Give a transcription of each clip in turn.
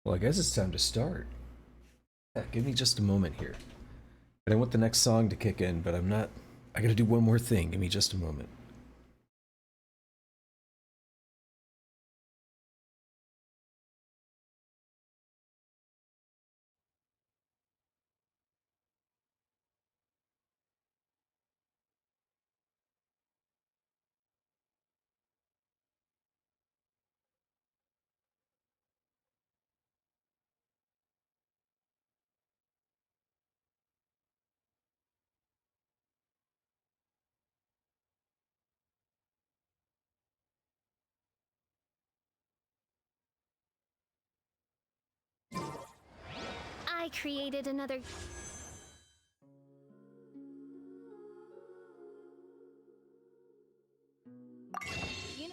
Well, I guess it's time to start. Yeah, give me just a moment here. But I want the next song to kick in, but I'm not. I gotta do one more thing. Give me just a moment. I created another. Uni-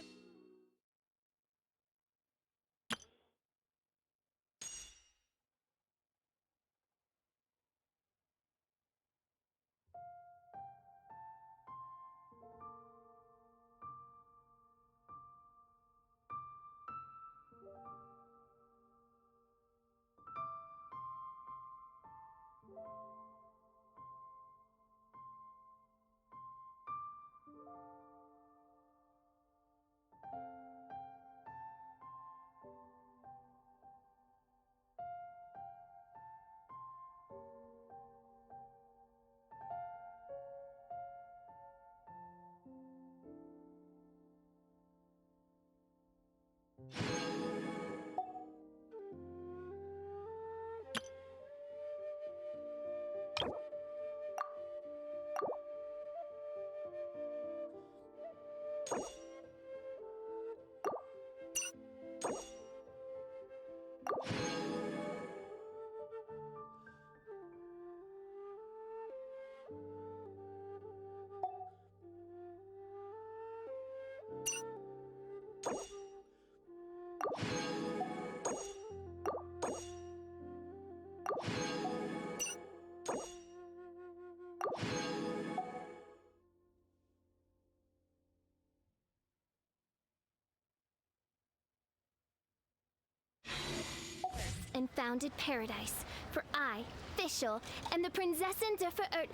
and founded paradise, for I, Fischl, am the Prinzessin der Verirrt.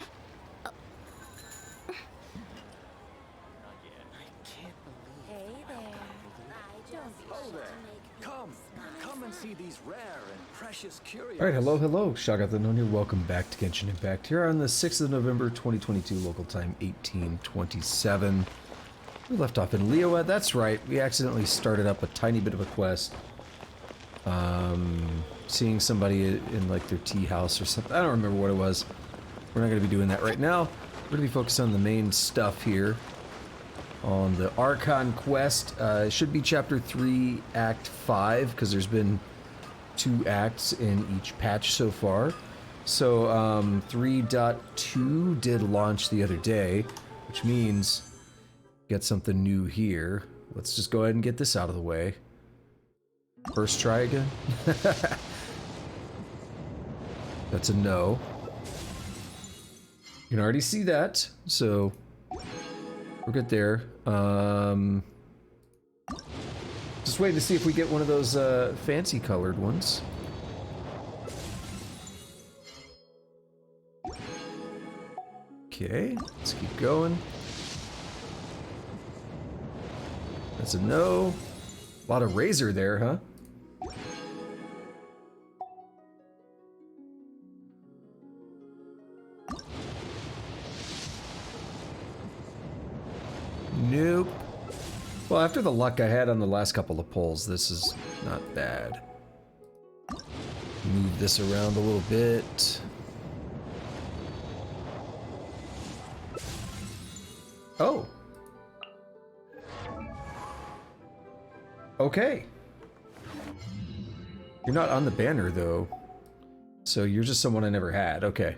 Come and see these rare and precious curios. All right, hello, Shagat the Gnome here. Welcome back to Genshin Impact. Here on the 6th of November, 2022, local time 1827. We left off in Liyue. That's right. We accidentally started up a tiny bit of a quest. Seeing somebody in like their tea house or something. I don't remember what it was. We're not going to be doing that right now. We're going to be focused on the main stuff here. On the Archon quest. It should be Chapter 3, Act 5, because there's been 2 acts in each patch so far. So 3.2 did launch the other day, which means get something new here. Let's just go ahead and get this out of the way. First try again. That's a no. You can already see that, so we're good there. Just waiting to see if we get one of those fancy colored ones. Okay, let's keep going. That's a no. A lot of razor there, huh? Nope. Well, after the luck I had on the last couple of pulls, this is not bad. Move this around a little bit. Oh. Okay. You're not on the banner, though. So you're just someone I never had. Okay.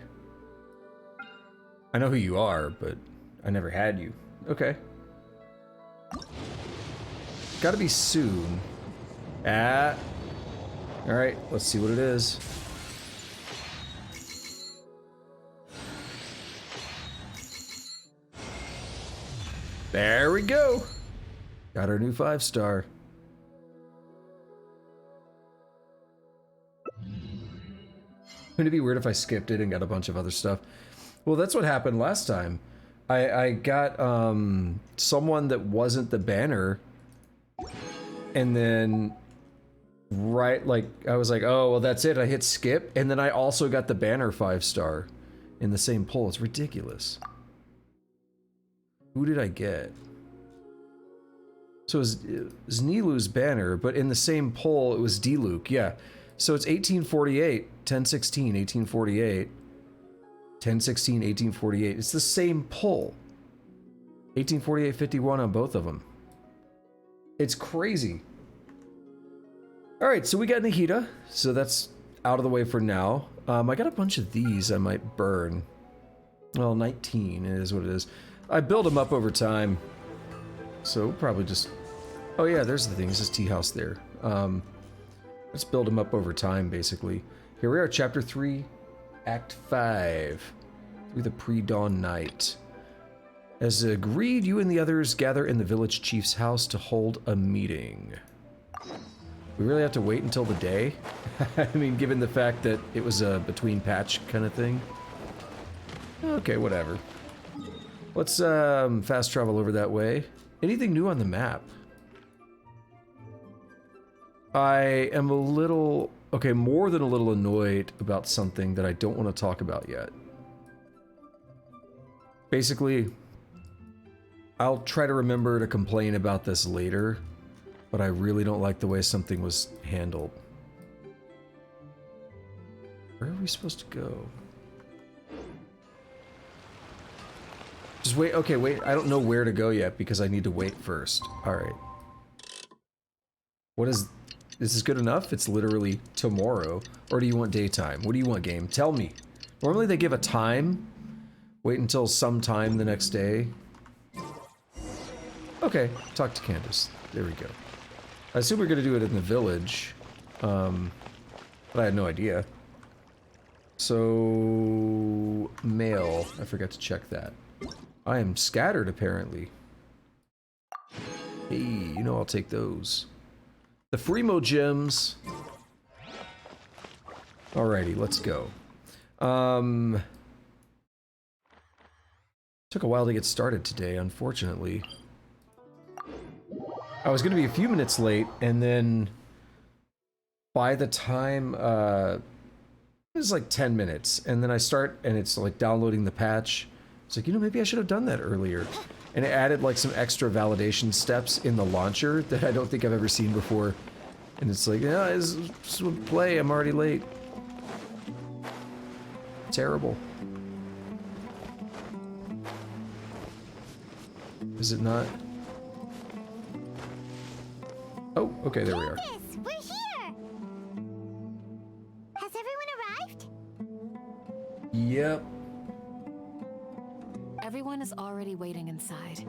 I know who you are, but I never had you. Okay. Gotta be soon. Ah. Alright, let's see what it is. There we go. Got our new 5-star. Wouldn't it be weird if I skipped it and got a bunch of other stuff? Well, that's what happened last time. I got someone that wasn't the banner, and then I was like, oh well, that's it. I hit skip, and then I also got the banner 5-star in the same poll. It's ridiculous. Who did I get? So it was Nilu's banner, but in the same poll it was D-Luke. Yeah. So it's 1848, 1016, 1848, 1016, 1848. It's the same poll. 1848, 51 on both of them. It's crazy. All right, so we got Nahida, so that's out of the way for now. I got a bunch of these I might burn. Well, 19 is what it is. I build them up over time, so probably just... Oh yeah, there's the thing. This is tea house there. Let's build them up over time, basically. Here we are, Chapter 3, Act 5. Through the pre-dawn night. As agreed, you and the others gather in the village chief's house to hold a meeting. We really have to wait until the day? I mean, given the fact that it was a between patch kind of thing. Okay, whatever. Let's fast travel over that way. Anything new on the map? I am a little... Okay, more than a little annoyed about something that I don't want to talk about yet. Basically, I'll try to remember to complain about this later, but I really don't like the way something was handled. Where are we supposed to go? Just wait, okay, wait, I don't know where to go yet because I need to wait first. Alright. What is... Is this good enough? It's literally tomorrow. Or do you want daytime? What do you want, game? Tell me. Normally they give a time. Wait until sometime the next day. Okay, talk to Candace. There we go. I assume we're gonna do it in the village. But I had no idea. So... Mail. I forgot to check that. I am scattered, apparently. Hey, you know I'll take those. The Freemo gems. Alrighty, let's go. Took a while to get started today, unfortunately. I was gonna be a few minutes late, and then by the time, it was like 10 minutes, and then I start, and it's like downloading the patch. It's like, you know, maybe I should have done that earlier. And it added like some extra validation steps in the launcher that I don't think I've ever seen before. And it's like, yeah, this would play, I'm already late. Terrible. Is it not? Oh, okay, there we are. Candace, we're here! Has everyone arrived? Yep. Everyone is already waiting inside.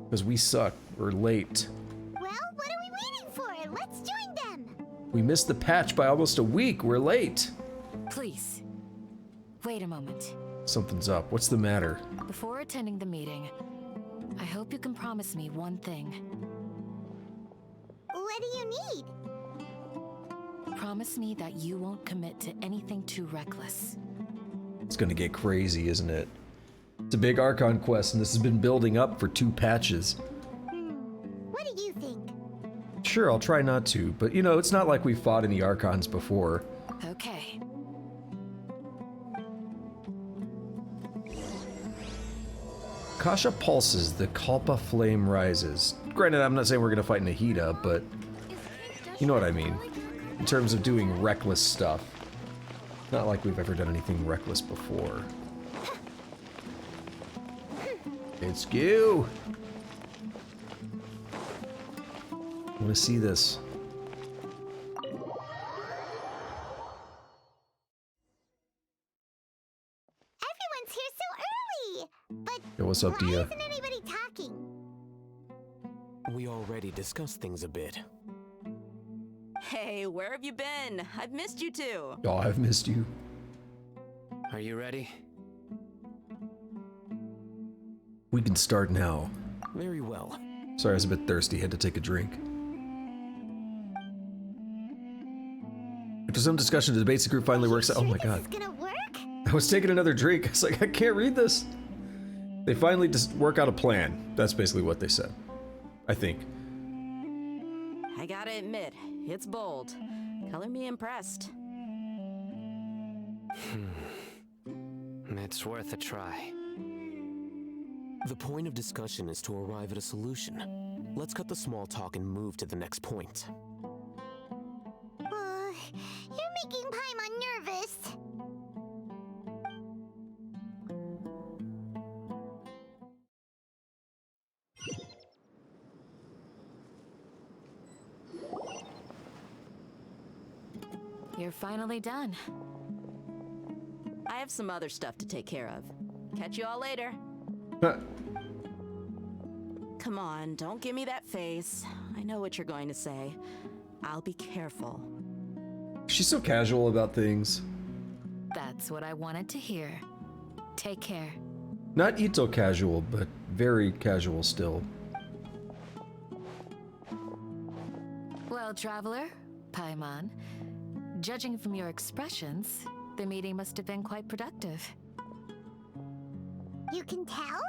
Because we suck. We're late. Well, what are we waiting for? Let's join them! We missed the patch by almost a week. We're late. Please, wait a moment. Something's up. What's the matter? Before attending the meeting, I hope you can promise me one thing. What do you need? Promise me that you won't commit to anything too reckless. It's gonna get crazy, isn't it? It's a big Archon quest, and this has been building up for 2 patches. What do you think? Sure, I'll try not to, but you know, it's not like we've fought any Archons before. Okay. Kasha pulses, the Kalpa flame rises. Granted, I'm not saying we're gonna fight Nahida, but you know what I mean. In terms of doing reckless stuff. Not like we've ever done anything reckless before. It's you! I wanna see this. Everyone's here so early! But Yo, what's up, why Dia? isn't anybody talking? We already discussed things a bit. Hey, where have you been? I've missed you too. Oh, I've missed you. Are you ready? We can start now. Very well. Sorry, I was a bit thirsty, had to take a drink. After some discussion, the debates group finally works out. Oh my god. This is gonna work? I was taking another drink. I was like, I can't read this. They finally just work out a plan. That's basically what they said. I think. I gotta admit, it's bold. Color me impressed. It's worth a try. The point of discussion is to arrive at a solution. Let's cut the small talk and move to the next point. You're making Paimon nervous. You're finally done. I have some other stuff to take care of. Catch you all later. Come on, don't give me that face. I know what you're going to say. I'll be careful. She's so casual about things. That's what I wanted to hear. Take care. Not Ito casual, but very casual still. Well, traveler, Paimon, judging from your expressions, the meeting must have been quite productive. You can tell?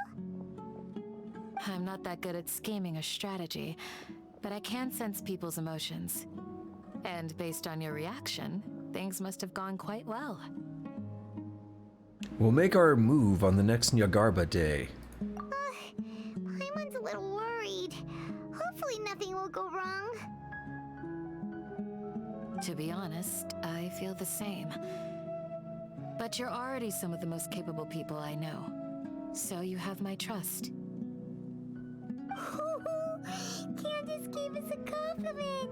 I'm not that good at scheming or strategy, but I can sense people's emotions. And based on your reaction, things must have gone quite well. We'll make our move on the next Nyagarba day. Paimon's a little worried. Hopefully nothing will go wrong. To be honest, I feel the same. But you're already some of the most capable people I know. So you have my trust. Candace gave us a compliment.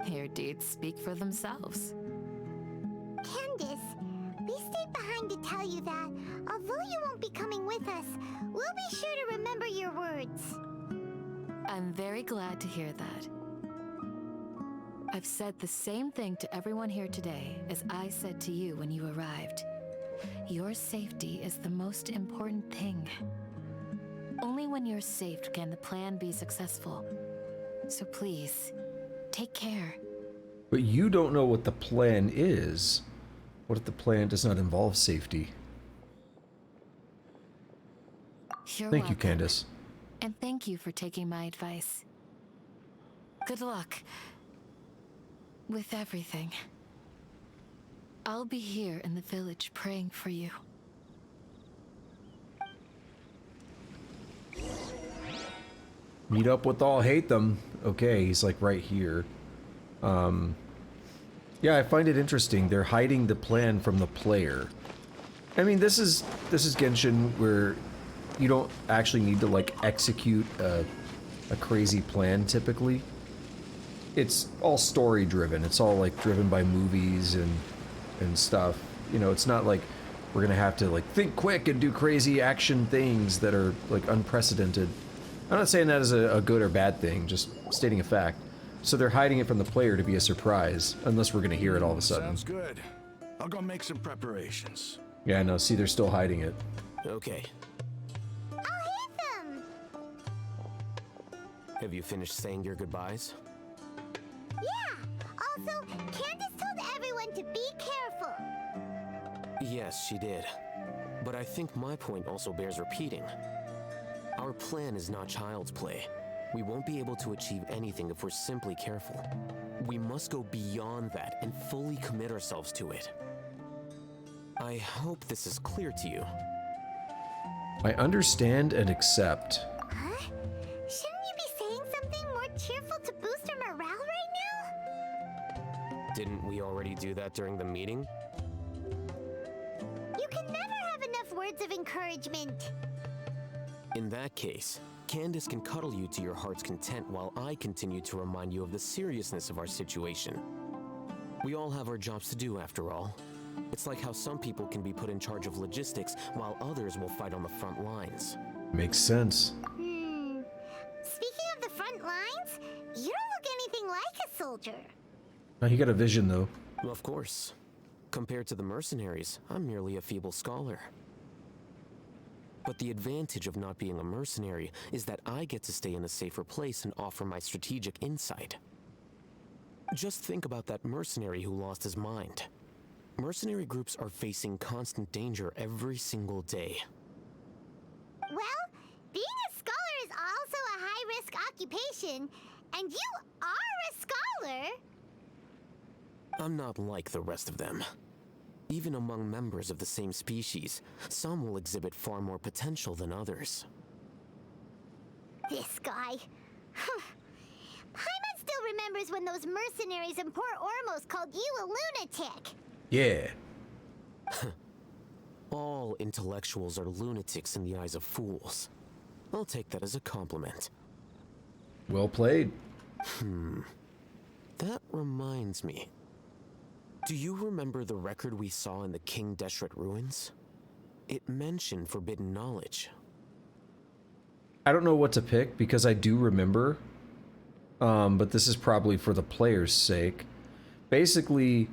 Your deeds speak for themselves. Candace, we stayed behind to tell you that, although you won't be coming with us, we'll be sure to remember your words. I'm very glad to hear that. I've said the same thing to everyone here today as I said to you when you arrived. Your safety is the most important thing. Only when you're safe can the plan be successful. So please, take care. But you don't know what the plan is. What if the plan does not involve safety? You're Thank you, welcome. Candace. And thank you for taking my advice. Good luck with everything. I'll be here in the village praying for you. Meet up with all hate them. Okay, he's like right here. Yeah, I find it interesting. They're hiding the plan from the player. I mean, this is Genshin where you don't actually need to like execute a crazy plan typically. It's all story driven. It's all like driven by movies and stuff. You know, it's not like we're gonna have to like think quick and do crazy action things that are like unprecedented. I'm not saying that as a good or bad thing, just stating a fact. So they're hiding it from the player to be a surprise, unless we're gonna hear it all of a sudden. Sounds good. I'll go make some preparations. Yeah, no, see, they're still hiding it. Okay. I'll hit them! Have you finished saying your goodbyes? Yeah! Also, Candace told everyone to be careful. Yes, she did. But I think my point also bears repeating. Our plan is not child's play. We won't be able to achieve anything if we're simply careful. We must go beyond that and fully commit ourselves to it. I hope this is clear to you. I understand and accept. Huh? Shouldn't you be saying something more cheerful to boost our morale right now? Didn't we already do that during the meeting? You can never have enough words of encouragement. In that case, Candace can cuddle you to your heart's content while I continue to remind you of the seriousness of our situation. We all have our jobs to do after all. It's like how some people can be put in charge of logistics while others will fight on the front lines. Makes sense. Speaking of the front lines, you don't look anything like a soldier. Now he got a vision though. Of course. Compared to the mercenaries, I'm merely a feeble scholar. But the advantage of not being a mercenary is that I get to stay in a safer place and offer my strategic insight. Just think about that mercenary who lost his mind. Mercenary groups are facing constant danger every single day. Well, being a scholar is also a high-risk occupation, and you are a scholar. I'm not like the rest of them. Even among members of the same species, some will exhibit far more potential than others. This guy. Paimon still remembers when those mercenaries in Port Ormos called you a lunatic. Yeah. All intellectuals are lunatics in the eyes of fools. I'll take that as a compliment. Well played. That reminds me. Do you remember the record we saw in the King Deshret ruins? It mentioned forbidden knowledge. I don't know what to pick because I do remember, but this is probably for the player's sake. Basically,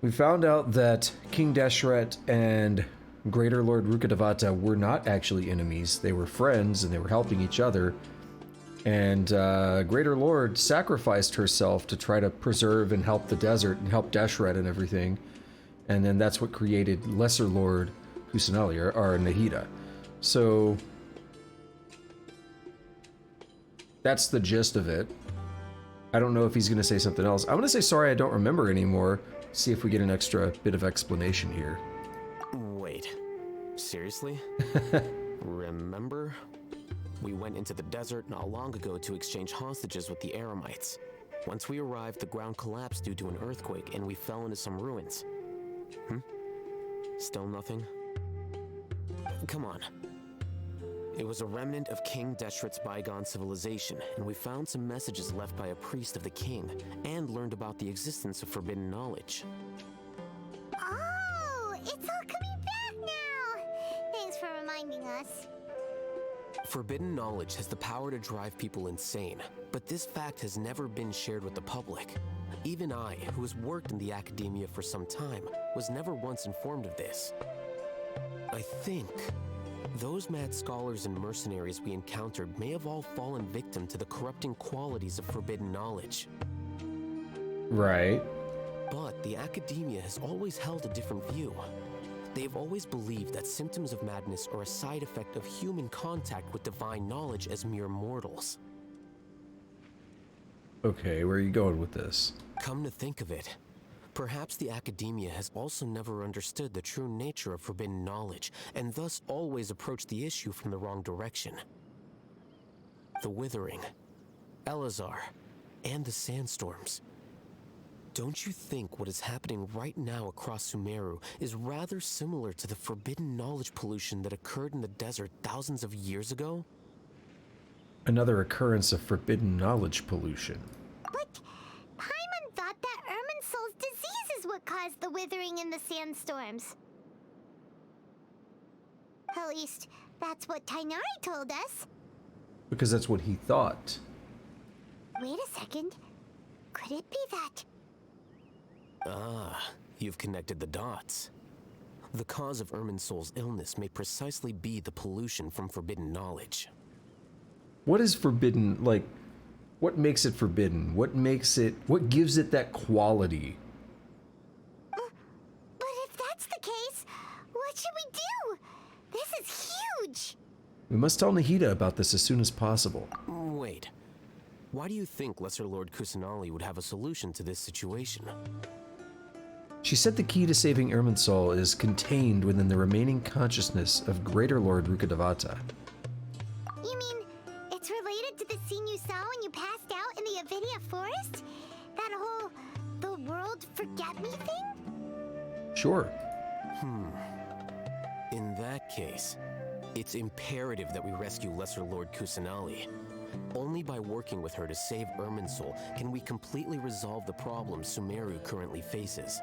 we found out that King Deshret and Greater Lord Rukkhadevata were not actually enemies. They were friends and they were helping each other. And Greater Lord sacrificed herself to try to preserve and help the desert and help Deshret and everything. And then that's what created Lesser Lord Kusanali, or Nahida. So that's the gist of it. I don't know if he's going to say something else. I'm going to say sorry I don't remember anymore. See if we get an extra bit of explanation here. Wait, seriously? Remember? We went into the desert not long ago to exchange hostages with the Eremites. Once we arrived, the ground collapsed due to an earthquake and we fell into some ruins. Still nothing? Come on. It was a remnant of King Deshret's bygone civilization, and we found some messages left by a priest of the king, and learned about the existence of forbidden knowledge. Oh, it's all coming back now. Thanks for reminding us. Forbidden knowledge has the power to drive people insane, but this fact has never been shared with the public. Even I, who has worked in the academia for some time, was never once informed of this. I think those mad scholars and mercenaries we encountered may have all fallen victim to the corrupting qualities of forbidden knowledge. Right. But the academia has always held a different view. They have always believed that symptoms of madness are a side effect of human contact with divine knowledge as mere mortals. Okay, where are you going with this? Come to think of it, perhaps the academia has also never understood the true nature of forbidden knowledge, and thus always approached the issue from the wrong direction. The Withering, Elazar, and the Sandstorms. Don't you think what is happening right now across Sumeru is rather similar to the forbidden knowledge pollution that occurred in the desert thousands of years ago? Another occurrence of forbidden knowledge pollution. But Paimon thought that Irminsul's disease is what caused the withering and the sandstorms. At least, that's what Tainari told us. Because that's what he thought. Wait a second. Could it be that? Ah, you've connected the dots. The cause of Irminsul's illness may precisely be the pollution from forbidden knowledge. What is forbidden, like, what makes it forbidden? What gives it that quality? But if that's the case, what should we do? This is huge! We must tell Nahida about this as soon as possible. Wait. Why do you think Lesser Lord Kusanali would have a solution to this situation? She said the key to saving Irminsul is contained within the remaining consciousness of Greater Lord Rukkhadevata. You mean, it's related to the scene you saw when you passed out in the Avidia forest? That whole, the world forget me thing? Sure. In that case, it's imperative that we rescue Lesser Lord Kusanali. Only by working with her to save Irminsul can we completely resolve the problems Sumeru currently faces.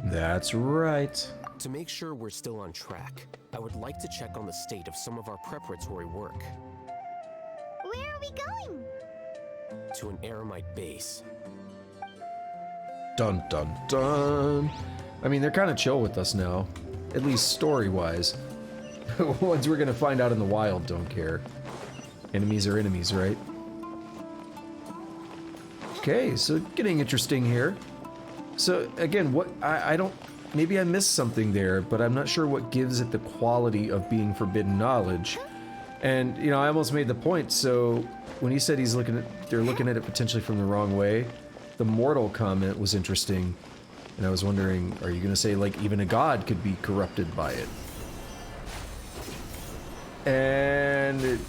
That's right. To make sure we're still on track, I would like to check on the state of some of our preparatory work. Where are we going? To an Eremite base. Dun dun dun. I mean, they're kind of chill with us now. At least story-wise. Ones we're gonna find out in the wild don't care. Enemies are enemies, right? Okay, so getting interesting here. So again, what I don't, maybe I missed something there, but I'm not sure what gives it the quality of being forbidden knowledge. And you know, I almost made the point. So when he said they're looking at it potentially from the wrong way, the mortal comment was interesting, and I was wondering, are you going to say like even a god could be corrupted by it? And it,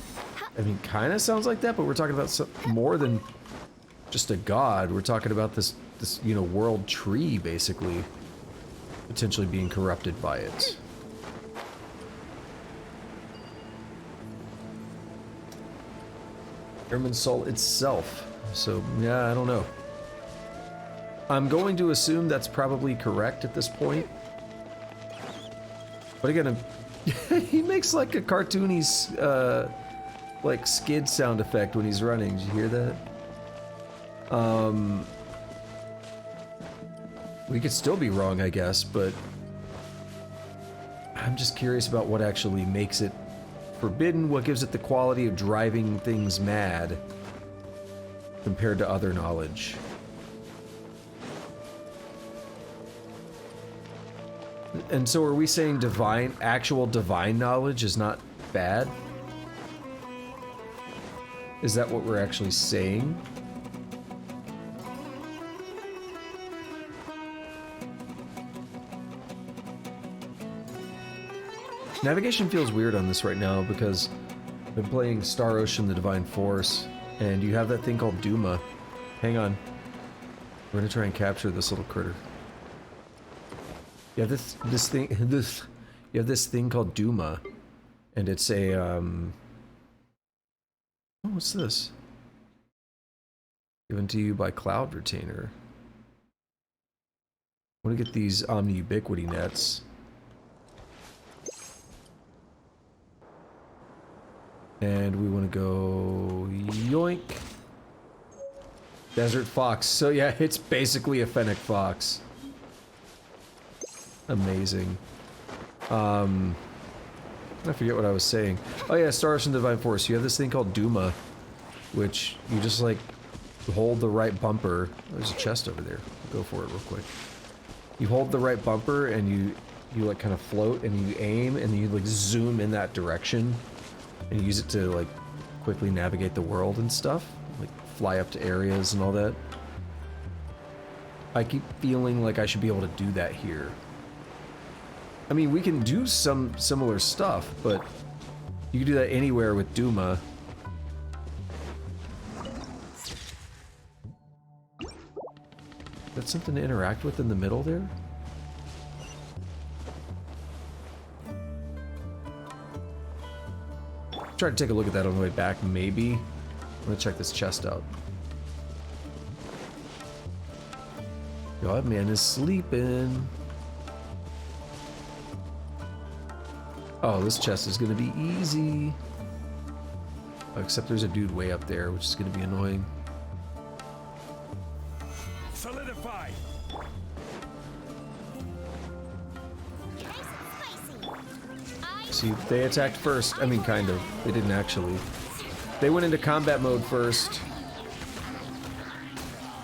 I mean, kind of sounds like that, but we're talking about more than just a god. We're talking about this you know, world tree basically potentially being corrupted by it. Airman Soul itself. So yeah, I don't know. I'm going to assume that's probably correct at this point. But again, he makes like a cartoony like skid sound effect when he's running. Did you hear that? We could still be wrong, I guess, but I'm just curious about what actually makes it forbidden, what gives it the quality of driving things mad compared to other knowledge. And so are we saying actual divine knowledge is not bad? Is that what we're actually saying? Navigation feels weird on this right now because I've been playing Star Ocean: The Divine Force, and you have that thing called Duma. Hang on. We're gonna try and capture this little critter. You have this thing called Duma, and it's a oh, what's this? Given to you by Cloud Retainer. I want to get these Omni-Ubiquity nets. And we want to go yoink. Desert fox. So yeah, it's basically a fennec fox. Amazing. I forget what I was saying. Oh yeah, Star Ocean Divine Force. You have this thing called Duma, which you just like hold the right bumper. There's a chest over there. Go for it real quick. You hold the right bumper and you like kind of float and you aim and you like zoom in that direction. And use it to like quickly navigate the world and stuff, like fly up to areas and all that. I keep feeling like I should be able to do that here. I mean, we can do some similar stuff, but you can do that anywhere with Duma. That's something to interact with in the middle there? Try to take a look at that on the way back, maybe. I'm gonna check this chest out. God, man is sleeping. Oh, this chest is gonna be easy. Except there's a dude way up there, which is gonna be annoying. Solidify. See, they attacked first. I mean, kind of. They didn't actually. They went into combat mode first.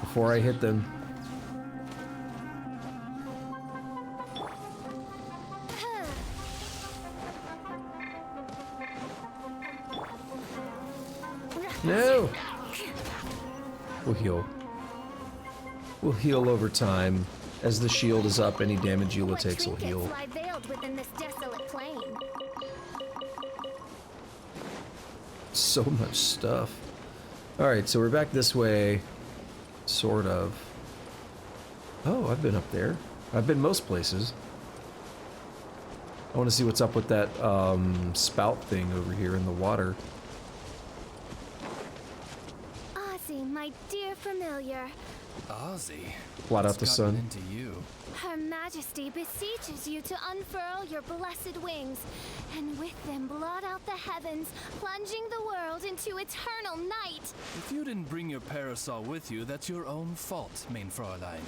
Before I hit them. No! We'll heal. We'll heal over time. As the shield is up, any damage Eula takes will heal. Lie veiled within this desolate plain. So much stuff. Alright, so we're back this way. Sort of. Oh, I've been up there. I've been most places. I want to see what's up with that spout thing over here in the water. Ozzy, my dear familiar. Ozzy. Blot out what's the gotten sun. Into you? Her Majesty beseeches you to unfurl your blessed wings, and with them blot out the heavens, plunging the world into eternal night. If you didn't bring your parasol with you, that's your own fault, mein Fräulein.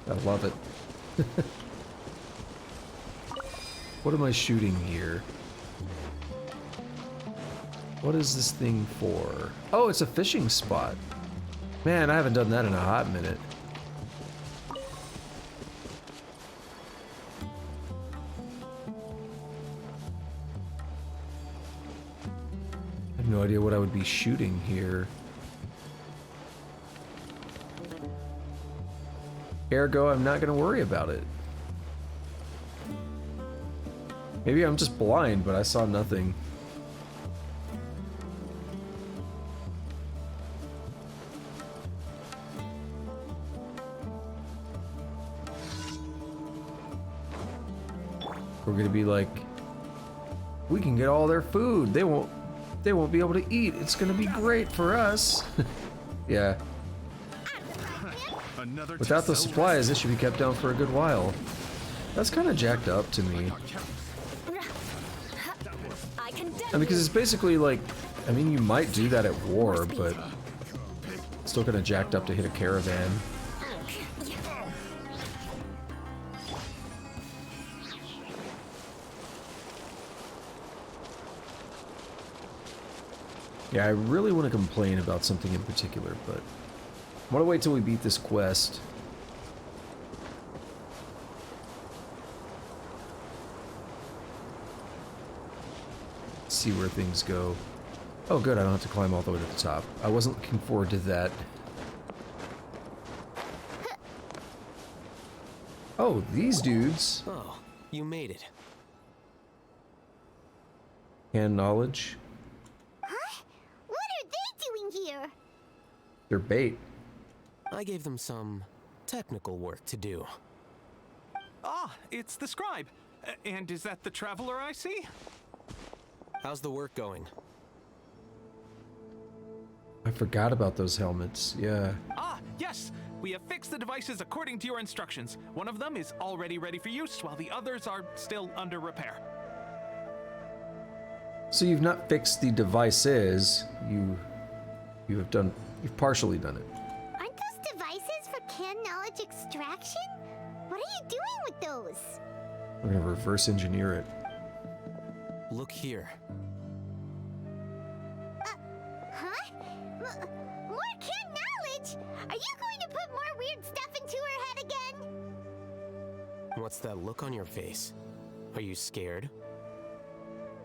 I love it. What am I shooting here? What is this thing for? Oh, it's a fishing spot. Man, I haven't done that in a hot minute. I have no idea what I would be shooting here. Ergo, I'm not going to worry about it. Maybe I'm just blind, but I saw nothing. We're gonna be like, we can get all their food. They won't be able to eat. It's gonna be great for us. Yeah. Without those supplies, this should be kept down for a good while. That's kind of jacked up to me. And because it's basically like, I mean, you might do that at war, but it's still kind of jacked up to hit a caravan. Yeah, I really want to complain about something in particular, but I want to wait till we beat this quest. See where things go. Oh good, I don't have to climb all the way to the top. I wasn't looking forward to that. Oh, these dudes. Oh, you made it. Hand knowledge. Huh? What are they doing here? They're bait. I gave them some technical work to do. Ah, it's the scribe. And is that the traveler I see? How's the work going? I forgot about those helmets. Yeah. Ah, yes! We have fixed the devices according to your instructions. One of them is already ready for use, while the others are still under repair. So you've not fixed the devices. You've partially done it. Aren't those devices for canned knowledge extraction? What are you doing with those? We're gonna reverse engineer it. Look here. Huh? More canned knowledge? Are you going to put more weird stuff into her head again? What's that look on your face? Are you scared?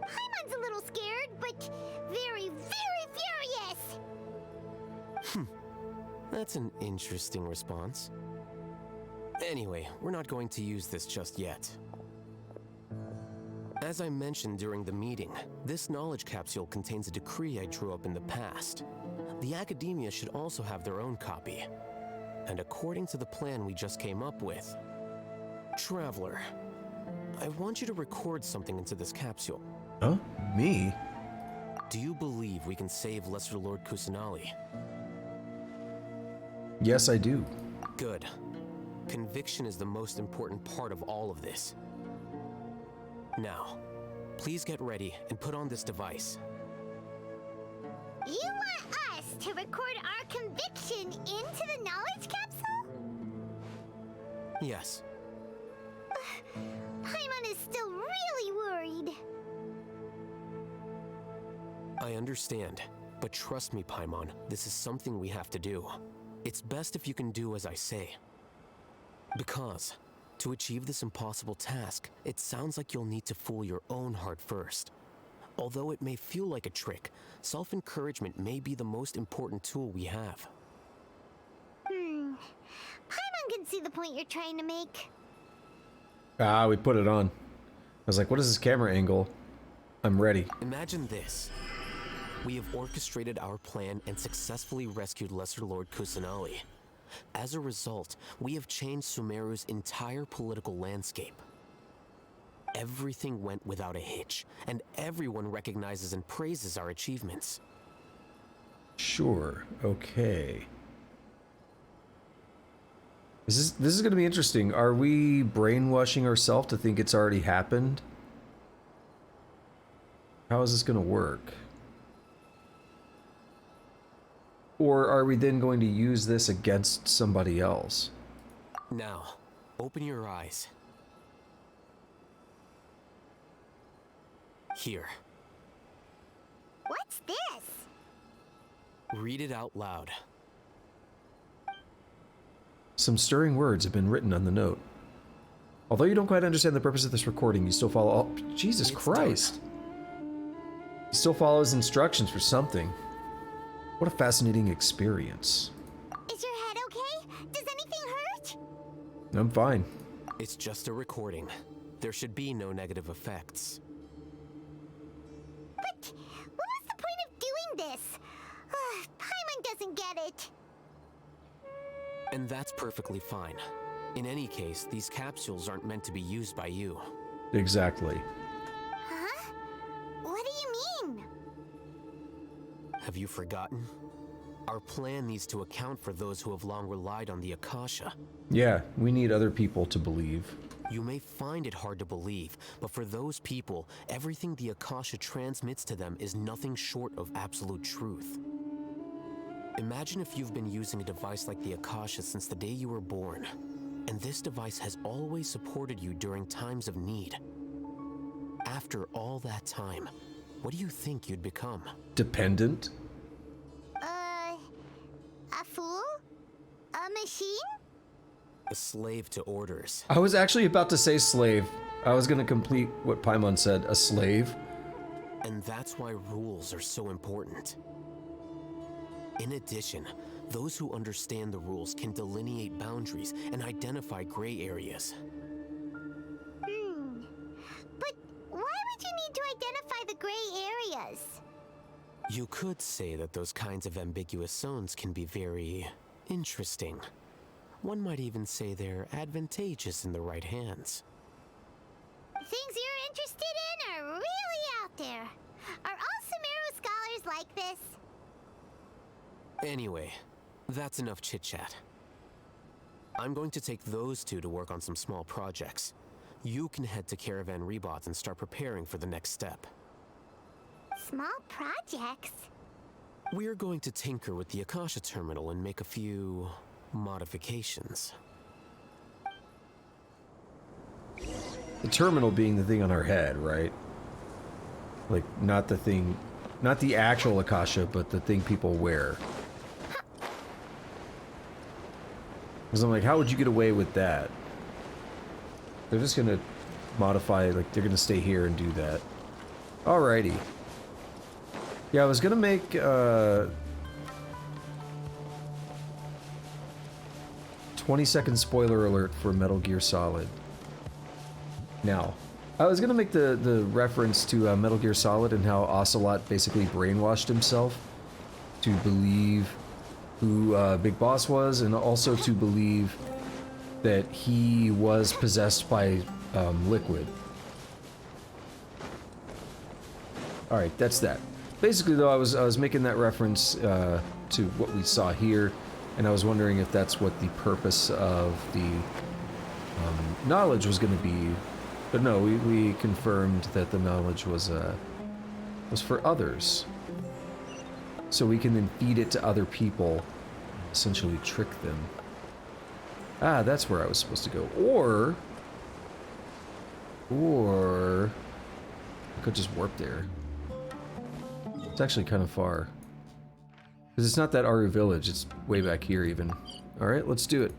Paimon's a little scared, but very, very furious. That's an interesting response. Anyway, we're not going to use this just yet. As I mentioned during the meeting, this knowledge capsule contains a decree I drew up in the past. The academia should also have their own copy. And according to the plan we just came up with, Traveler, I want you to record something into this capsule. Huh? Me? Do you believe we can save Lesser Lord Kusanali? Yes, I do. Good. Conviction is the most important part of all of this. Now, please get ready and put on this device. You want us to record our conviction into the knowledge capsule? Yes. Paimon is still really worried. I understand, but trust me, Paimon, this is something we have to do. It's best if you can do as I say. Because, to achieve this impossible task, it sounds like you'll need to fool your own heart first. Although it may feel like a trick, self-encouragement may be the most important tool we have. Paimon can see the point you're trying to make. Ah, we put it on. I was like, what is this camera angle? I'm ready. Imagine this. We have orchestrated our plan and successfully rescued Lesser Lord Kusanali. As a result, we have changed Sumeru's entire political landscape. Everything went without a hitch, and everyone recognizes and praises our achievements. Sure. Okay. This is going to be interesting. Are we brainwashing ourselves to think it's already happened? How is this going to work? Or are we then going to use this against somebody else? Now, open your eyes. Here. What's this? Read it out loud. Some stirring words have been written on the note. Although you don't quite understand the purpose of this recording, you still follow all... Jesus It's Christ. You still follow his instructions for something. What a fascinating experience. Is your head okay? Does anything hurt? I'm fine. It's just a recording. There should be no negative effects. But what was the point of doing this? Paimon doesn't get it. And that's perfectly fine. In any case, these capsules aren't meant to be used by you. Exactly. Huh? What do you mean? Have you forgotten? Our plan needs to account for those who have long relied on the Akasha. Yeah, we need other people to believe. You may find it hard to believe, but for those people, everything the Akasha transmits to them is nothing short of absolute truth. Imagine if you've been using a device like the Akasha since the day you were born, and this device has always supported you during times of need. After all that time, what do you think you'd become? Dependent? A fool? A machine? A slave to orders. I was actually about to say slave. I was gonna complete what Paimon said, a slave. And that's why rules are so important. In addition, those who understand the rules can delineate boundaries and identify gray areas. But why would you need to identify the gray areas? You could say that those kinds of ambiguous zones can be very interesting. One might even say they're advantageous in the right hands. Things you're interested in are really out there. Are all Sumeru scholars like this? Anyway, that's enough chit-chat. I'm going to take those two to work on some small projects. You can head to Caravan Rebot and start preparing for the next step. Small projects? We're going to tinker with the Akasha terminal and make a few modifications. The terminal being the thing on our head, right? Like, not the thing, not the actual Akasha, but the thing people wear. Because I'm like, how would you get away with that? They're just gonna modify, like, they're gonna stay here and do that. Alrighty. Yeah, I was gonna make, 20-second spoiler alert for Metal Gear Solid. Now, I was gonna make the reference to Metal Gear Solid and how Ocelot basically brainwashed himself to believe who Big Boss was, and also to believe that he was possessed by Liquid. Alright, that's that. Basically, though, I was making that reference to what we saw here, and I was wondering if that's what the purpose of the knowledge was going to be. But no, we confirmed that the knowledge was for others. So we can then feed it to other people, essentially trick them. Ah, that's where I was supposed to go. Or I could just warp there. It's actually kind of far. Because it's not that Aru village, it's way back here even. Alright, let's do it.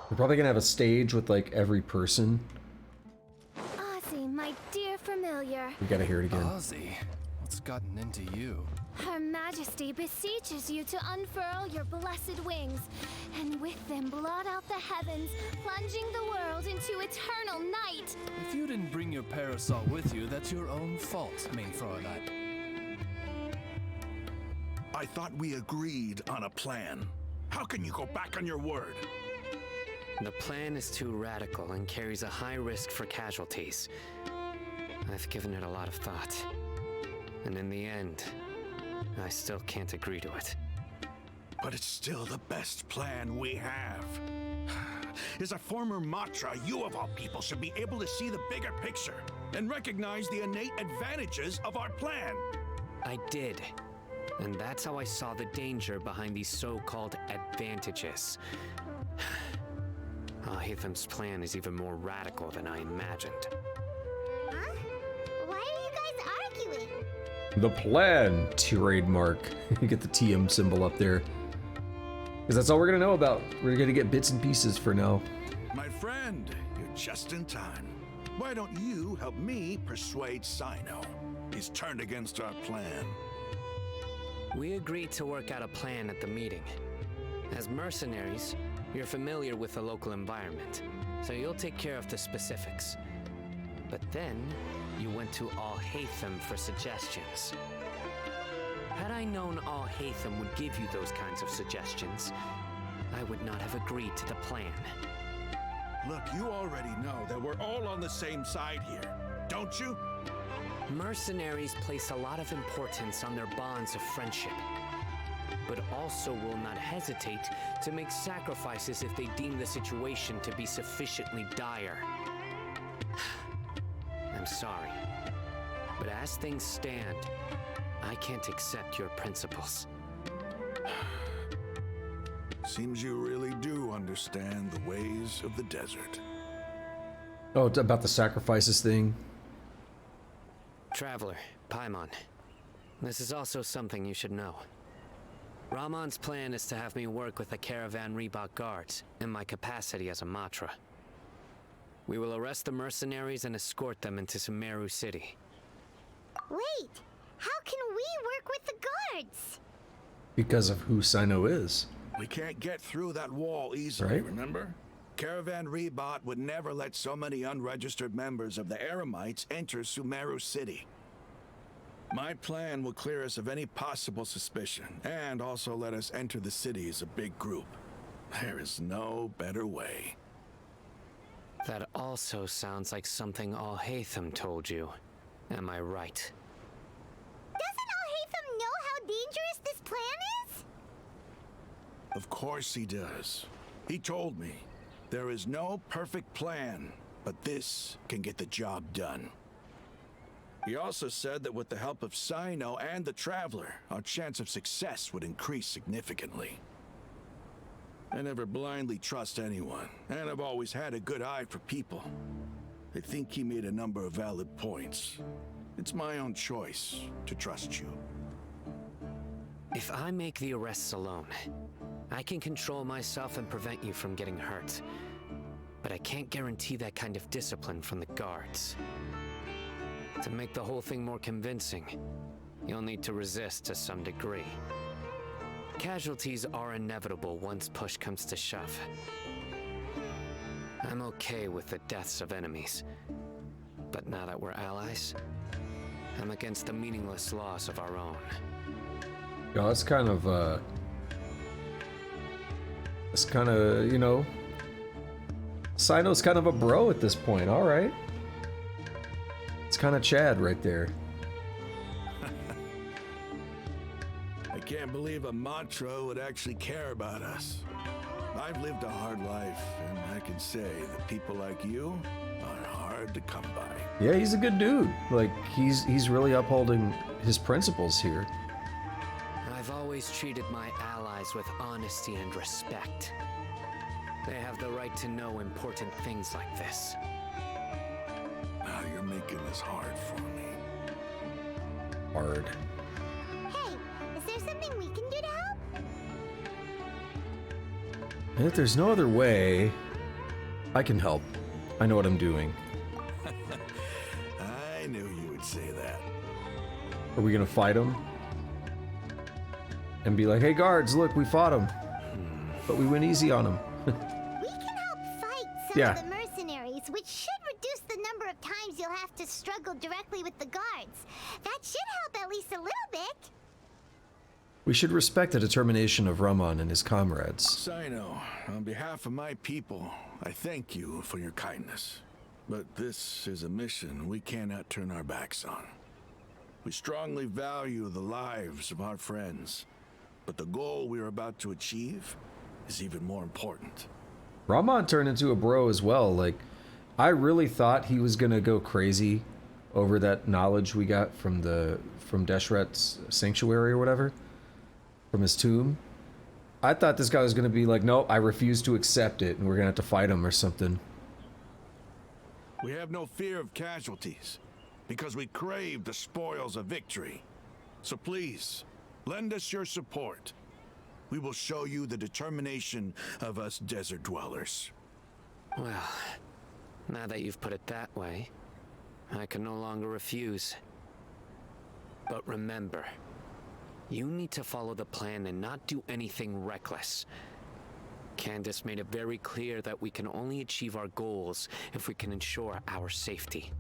We're probably gonna have a stage with like every person. Ozzy, my dear familiar. We gotta hear it again. Ozzy, what's gotten into you? Her Majesty beseeches you to unfurl your blessed wings, and with them blot out the heavens, plunging the world into eternal night. If you didn't bring your parasol with you, that's your own fault, mein Fräulein. I thought we agreed on a plan. How can you go back on your word? The plan is too radical and carries a high risk for casualties. I've given it a lot of thought. And in the end, I still can't agree to it. But it's still the best plan we have. As a former Matra, you of all people should be able to see the bigger picture and recognize the innate advantages of our plan. I did. And that's how I saw the danger behind these so-called advantages. Ethan's plan is even more radical than I imagined. Huh? Why are you guys The plan, trademark. You get the TM symbol up there. Because that's all we're gonna know about. We're gonna get bits and pieces for now. My friend, you're just in time. Why don't you help me persuade Sino? He's turned against our plan. We agreed to work out a plan at the meeting. As mercenaries, you're familiar with the local environment, so you'll take care of the specifics. But then, you went to Al-Haytham for suggestions. Had I known Al-Haytham would give you those kinds of suggestions, I would not have agreed to the plan. Look, you already know that we're all on the same side here, don't you? Mercenaries place a lot of importance on their bonds of friendship, but also will not hesitate to make sacrifices if they deem the situation to be sufficiently dire. I'm sorry, but as things stand, I can't accept your principles. Seems you really do understand the ways of the desert. Oh, it's about the sacrifices thing. Traveler, Paimon, this is also something you should know. Ramon's plan is to have me work with the Caravan Reebok guards in my capacity as a Matra. We will arrest the mercenaries and escort them into Sumeru City. Wait, how can we work with the guards? Because of who Sino is. We can't get through that wall easily, Right. remember? Caravan Rebot would never let so many unregistered members of the Eremites enter Sumeru City. My plan will clear us of any possible suspicion, and also let us enter the city as a big group. There is no better way. That also sounds like something Al-Haytham told you. Am I right? Doesn't Al-Haytham know how dangerous this plan is? Of course he does. He told me, there is no perfect plan, but this can get the job done. He also said that with the help of Sino and the Traveler, our chance of success would increase significantly. I never blindly trust anyone, and I've always had a good eye for people. I think he made a number of valid points. It's my own choice to trust you. If I make the arrests alone, I can control myself and prevent you from getting hurt. But I can't guarantee that kind of discipline from the guards. To make the whole thing more convincing, you'll need to resist to some degree. Casualties are inevitable once push comes to shove. I'm okay with the deaths of enemies. But now that we're allies, I'm against the meaningless loss of our own. Yeah, that's kind of, you know, Sino's kind of a bro at this point, alright. It's kind of Chad right there. I can't believe a Matra would actually care about us. I've lived a hard life, and I can say that people like you are hard to come by. Yeah, he's a good dude. Like, he's really upholding his principles here. I've always treated my allies with honesty and respect. They have the right to know important things like this. Now you're making this hard for me. Hard. Hey, is there something we can do to help? And if there's no other way, I can help. I know what I'm doing. I knew you would say that. Are we gonna fight him? And be like, hey guards, look, we fought him. But we went easy on him. We can help fight some Yeah. of the mercenaries, which should reduce the number of times you'll have to struggle directly with the guards. That should help at least a little bit. We should respect the determination of Ramon and his comrades. Sino, on behalf of my people, I thank you for your kindness. But this is a mission we cannot turn our backs on. We strongly value the lives of our friends, but the goal we are about to achieve is even more important. Ramon turned into a bro as well. Like, I really thought he was gonna go crazy over that knowledge we got from Deshret's sanctuary or whatever, from his tomb. I thought this guy was gonna be like, nope, I refuse to accept it, and we're gonna have to fight him or something. We have no fear of casualties, because we crave the spoils of victory. So please, lend us your support. We will show you the determination of us desert dwellers. Well, now that you've put it that way, I can no longer refuse. But remember, you need to follow the plan and not do anything reckless. Candace made it very clear that we can only achieve our goals if we can ensure our safety.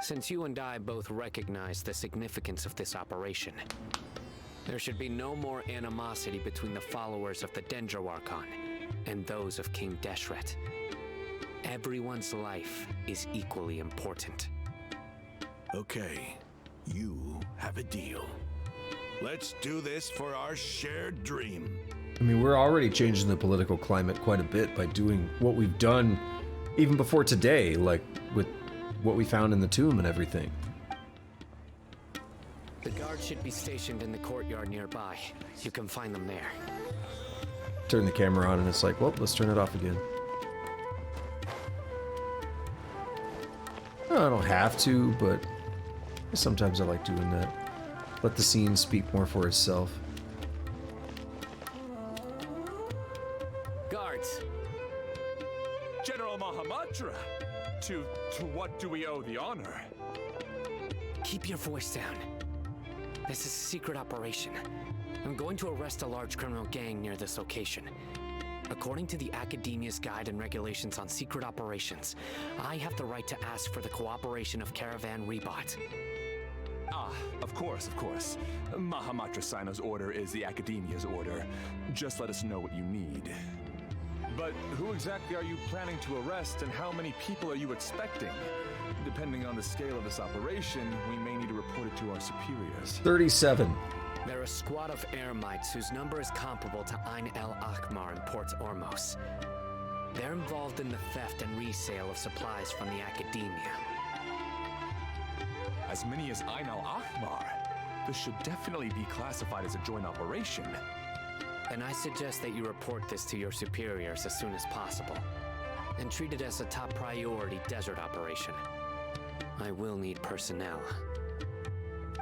Since you and I both recognize the significance of this operation, there should be no more animosity between the followers of the Dendro Archon and those of King Deshret. Everyone's life is equally important. Okay, you have a deal. Let's do this for our shared dream. I mean, we're already changing the political climate quite a bit by doing what we've done even before today, like with what we found in the tomb and everything. The guards should be stationed in the courtyard nearby. You can find them there. Turn the camera on and it's like, well, let's turn it off again. No, I don't have to, but sometimes I like doing that. Let the scene speak more for itself. Guards! General Mahamatra! To what do we owe the honor? Keep your voice down. This is a secret operation. I'm going to arrest a large criminal gang near this location. According to the Academia's Guide and Regulations on Secret Operations, I have the right to ask for the cooperation of Caravan Rebot. Ah, of course. Mahamatra Sino's order is the Academia's order. Just let us know what you need. But who exactly are you planning to arrest, and how many people are you expecting? Depending on the scale of this operation, we may need to report it to our superiors. 37. They're a squad of Eremites whose number is comparable to Ain El Akhmar in Port Ormos. They're involved in the theft and resale of supplies from the Academia. As many as Ain El Akhmar? This should definitely be classified as a joint operation. And I suggest that you report this to your superiors as soon as possible, and treat it as a top priority desert operation. I will need personnel.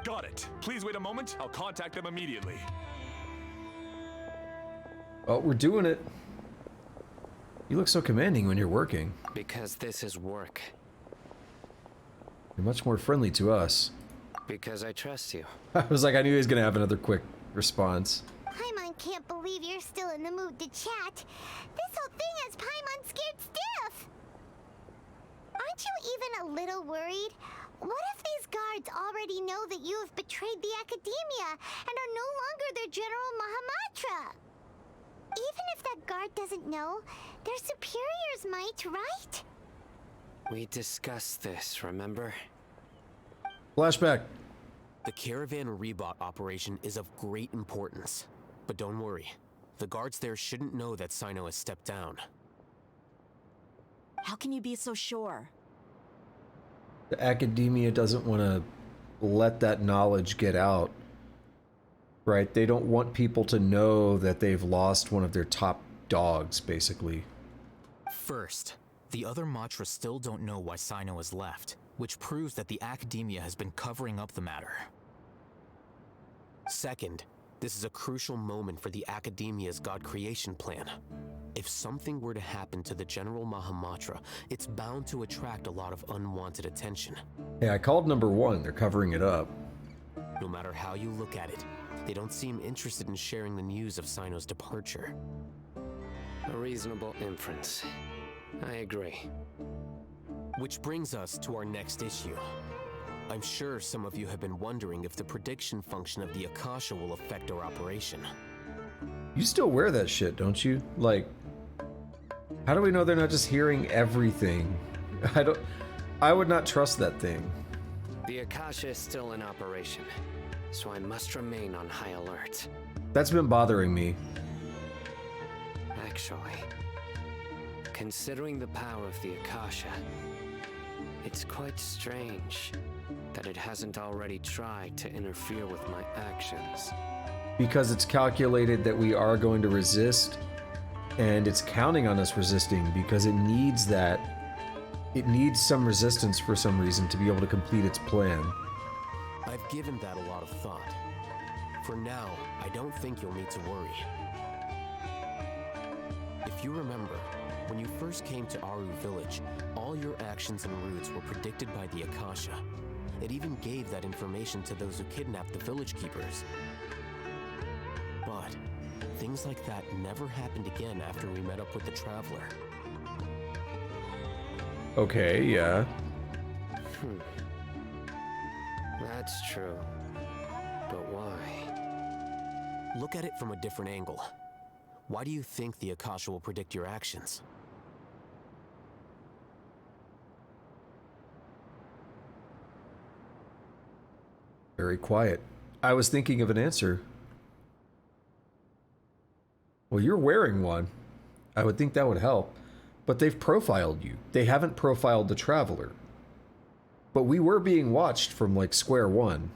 Got it. Please wait a moment. I'll contact them immediately. Oh, we're doing it. You look so commanding when you're working. Because this is work. You're much more friendly to us. Because I trust you. I was like, I knew he was gonna have another quick response. Paimon can't believe you're still in the mood to chat. This whole thing has Paimon scared stiff. Aren't you even a little worried? What if these guards already know that you have betrayed the Academia and are no longer their General Mahamatra? Even if that guard doesn't know, their superiors might, right? We discussed this, remember? Flashback. The Caravan Rebot operation is of great importance. But don't worry, the guards there shouldn't know that Sino has stepped down. How can you be so sure? The Academia doesn't want to let that knowledge get out. Right? They don't want people to know that they've lost one of their top dogs, basically. First, the other Matra still don't know why Sino has left, which proves that the Academia has been covering up the matter. Second, this is a crucial moment for the Academia's God creation plan. If something were to happen to the General Mahamatra, it's bound to attract a lot of unwanted attention. Hey, I called number 1. They're covering it up. No matter how you look at it, they don't seem interested in sharing the news of Sino's departure. A reasonable inference. I agree. Which brings us to our next issue. I'm sure some of you have been wondering if the prediction function of the Akasha will affect our operation. You still wear that shit, don't you? Like, how do we know they're not just hearing everything? I would not trust that thing. The Akasha is still in operation, so I must remain on high alert. That's been bothering me. Actually, considering the power of the Akasha, it's quite strange that it hasn't already tried to interfere with my actions. Because it's calculated that we are going to resist, and it's counting on us resisting because it needs that. It needs some resistance for some reason to be able to complete its plan. I've given that a lot of thought. For now, I don't think you'll need to worry. If you remember, when you first came to Aru Village, all your actions and routes were predicted by the Akasha. It even gave that information to those who kidnapped the village keepers. But things like that never happened again after we met up with the Traveler. Okay, yeah. That's true. But why? Look at it from a different angle. Why do you think the Akasha will predict your actions? Very quiet. I was thinking of an answer. Well, you're wearing one. I would think that would help. But they've profiled you. They haven't profiled the Traveler. But we were being watched from, like, square one.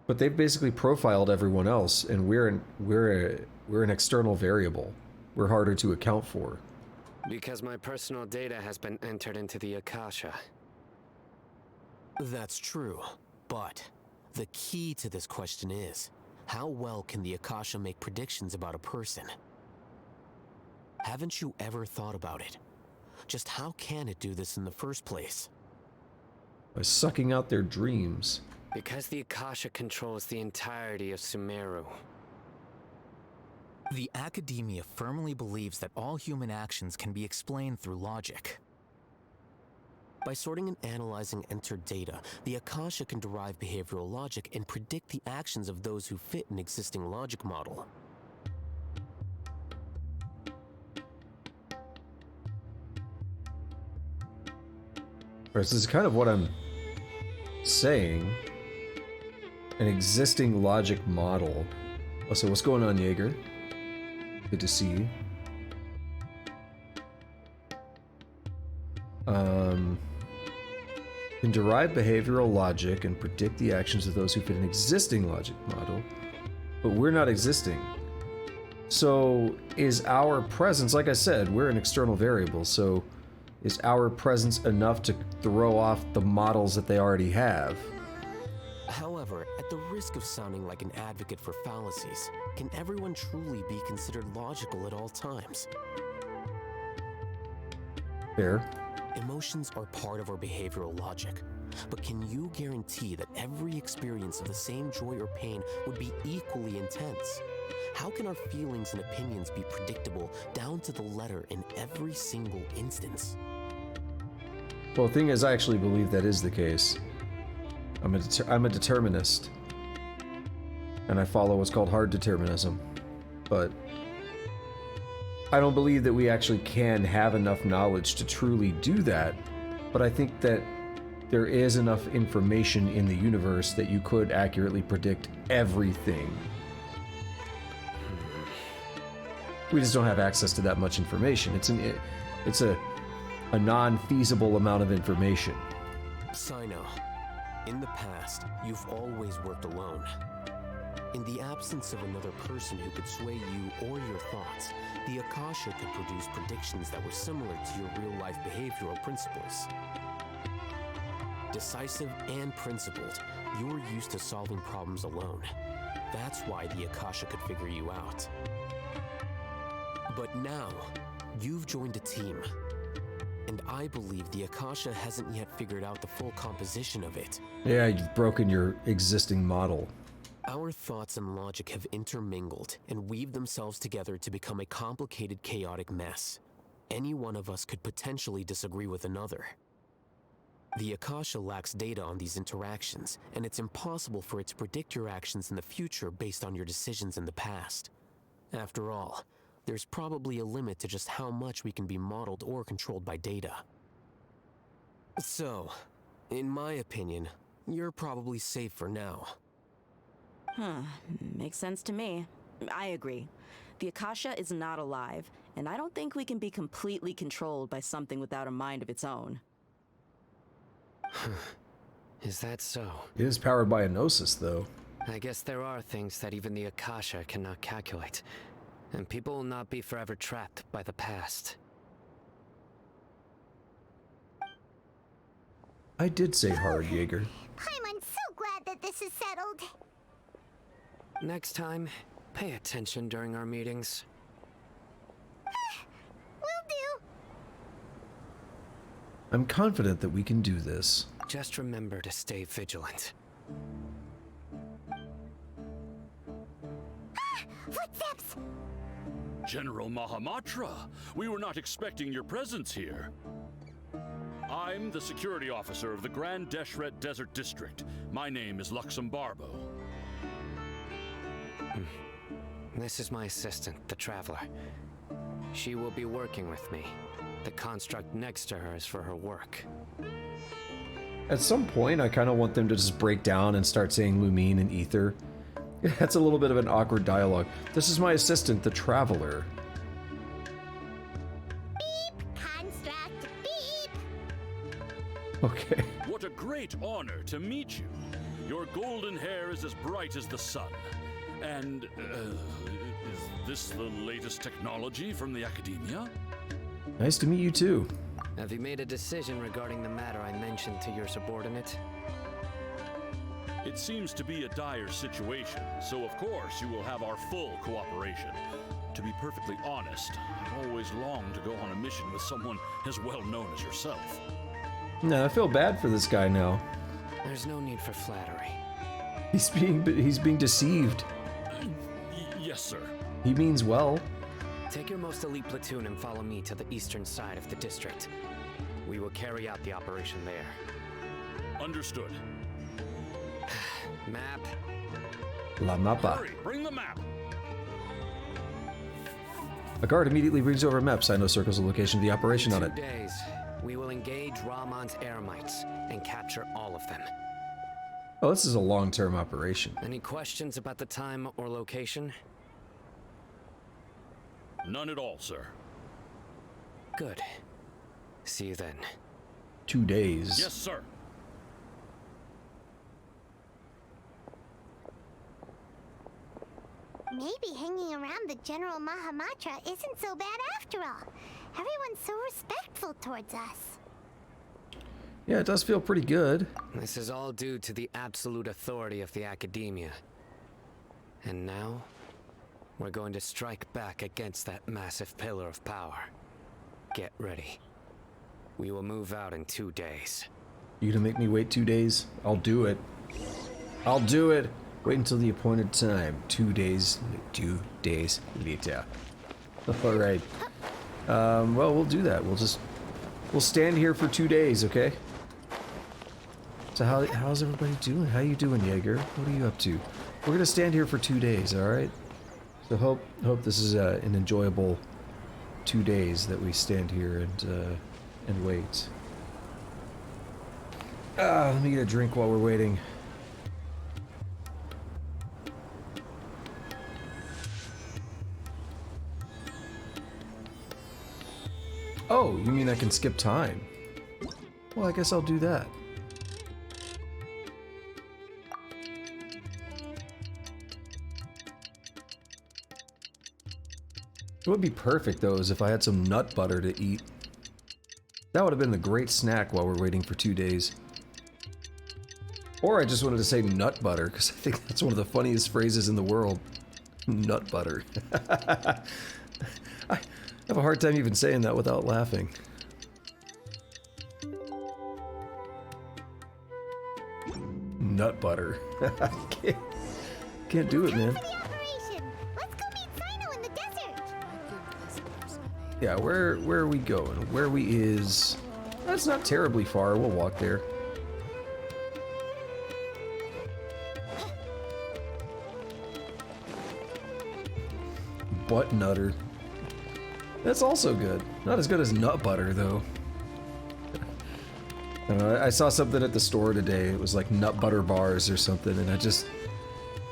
But they've basically profiled everyone else, and we're an external variable. We're harder to account for. Because my personal data has been entered into the Akasha. That's true, but the key to this question is, how well can the Akasha make predictions about a person? Haven't you ever thought about it? Just how can it do this in the first place? By sucking out their dreams. Because the Akasha controls the entirety of Sumeru. The Academia firmly believes that all human actions can be explained through logic. By sorting and analyzing entered data, the Akasha can derive behavioral logic and predict the actions of those who fit an existing logic model. This is kind of what I'm saying. An existing logic model. Oh, so what's going on, Jaeger? Good to see you. Can derive behavioral logic and predict the actions of those who fit an existing logic model, but we're not existing. So is our presence, like I said, we're an external variable, so is our presence enough to throw off the models that they already have? However, at the risk of sounding like an advocate for fallacies, can everyone truly be considered logical at all times? Fair. Emotions are part of our behavioral logic, but can you guarantee that every experience of the same joy or pain would be equally intense? How can our feelings and opinions be predictable down to the letter in every single instance? Well, the thing is, I actually believe that is the case. I'm a determinist, and I follow what's called hard determinism, but I don't believe that we actually can have enough knowledge to truly do that, but I think that there is enough information in the universe that you could accurately predict everything. We just don't have access to that much information. It's a non-feasible amount of information. Sino, in the past, you've always worked alone. In the absence of another person who could sway you or your thoughts, the Akasha could produce predictions that were similar to your real-life behavioral principles. Decisive and principled, you were used to solving problems alone. That's why the Akasha could figure you out. But now, you've joined a team. And I believe the Akasha hasn't yet figured out the full composition of it. Yeah, you've broken your existing model. Our thoughts and logic have intermingled and weaved themselves together to become a complicated, chaotic mess. Any one of us could potentially disagree with another. The Akasha lacks data on these interactions, and it's impossible for it to predict your actions in the future based on your decisions in the past. After all, there's probably a limit to just how much we can be modeled or controlled by data. So, in my opinion, you're probably safe for now. Makes sense to me. I agree. The Akasha is not alive, and I don't think we can be completely controlled by something without a mind of its own. Is that so? It is powered by a gnosis, though. I guess there are things that even the Akasha cannot calculate, and people will not be forever trapped by the past. I did say hard, Jaeger. Paimon, so this is settled. Next time, pay attention during our meetings. Will do. I'm confident that we can do this. Just remember to stay vigilant. Footsteps! General Mahamatra, we were not expecting your presence here. I'm the security officer of the Grand Deshret Desert District. My name is Luxembarbo. This is my assistant, the Traveler. She will be working with me. The construct next to her is for her work. At some point, I kind of want them to just break down and start saying Lumine and Ether. That's a little bit of an awkward dialogue. This is my assistant, the Traveler. Beep! Construct, beep! Okay. What a great honor to meet you. Your golden hair is as bright as the sun. And, is this the latest technology from the Academia? Nice to meet you too. Have you made a decision regarding the matter I mentioned to your subordinate? It seems to be a dire situation, so of course you will have our full cooperation. To be perfectly honest, I've always longed to go on a mission with someone as well known as yourself. No, I feel bad for this guy now. There's no need for flattery. He's being deceived. Yes, sir. He means well. Take your most elite platoon and follow me to the eastern side of the district. We will carry out the operation there. Understood. Map. La mapa. Hurry, bring the map. A guard immediately brings over a map. Sino circles the location of the operation on it. 2 days, we will engage Ramon's Eremites and capture all of them. Oh, this is a long-term operation. Any questions about the time or location? None at all, sir. Good. See you then. 2 days. Yes, sir. Maybe hanging around the General Mahamatra isn't so bad after all. Everyone's so respectful towards us. Yeah, it does feel pretty good. This is all due to the absolute authority of the Academia. And now, we're going to strike back against that massive pillar of power. Get ready. We will move out in 2 days. You gonna make me wait 2 days? I'll do it. I'll do it. Wait until the appointed time. 2 days. 2 days later. All right. Well, we'll do that. We'll stand here for 2 days, okay? So how's everybody doing? How you doing, Jaeger? What are you up to? We're gonna stand here for 2 days, all right? So hope this is an enjoyable 2 days that we stand here and wait. Let me get a drink while we're waiting. Oh, you mean I can skip time? Well, I guess I'll do that. It would be perfect, though, is if I had some nut butter to eat. That would have been a great snack while we're waiting for 2 days. Or I just wanted to say nut butter, because I think that's one of the funniest phrases in the world. Nut butter. I have a hard time even saying that without laughing. Nut butter. Can't do it, man. Yeah, where are we going? Where we is... That's not terribly far. We'll walk there. Butt nutter. That's also good. Not as good as nut butter, though. I saw something at the store today. It was like nut butter bars or something, and I just...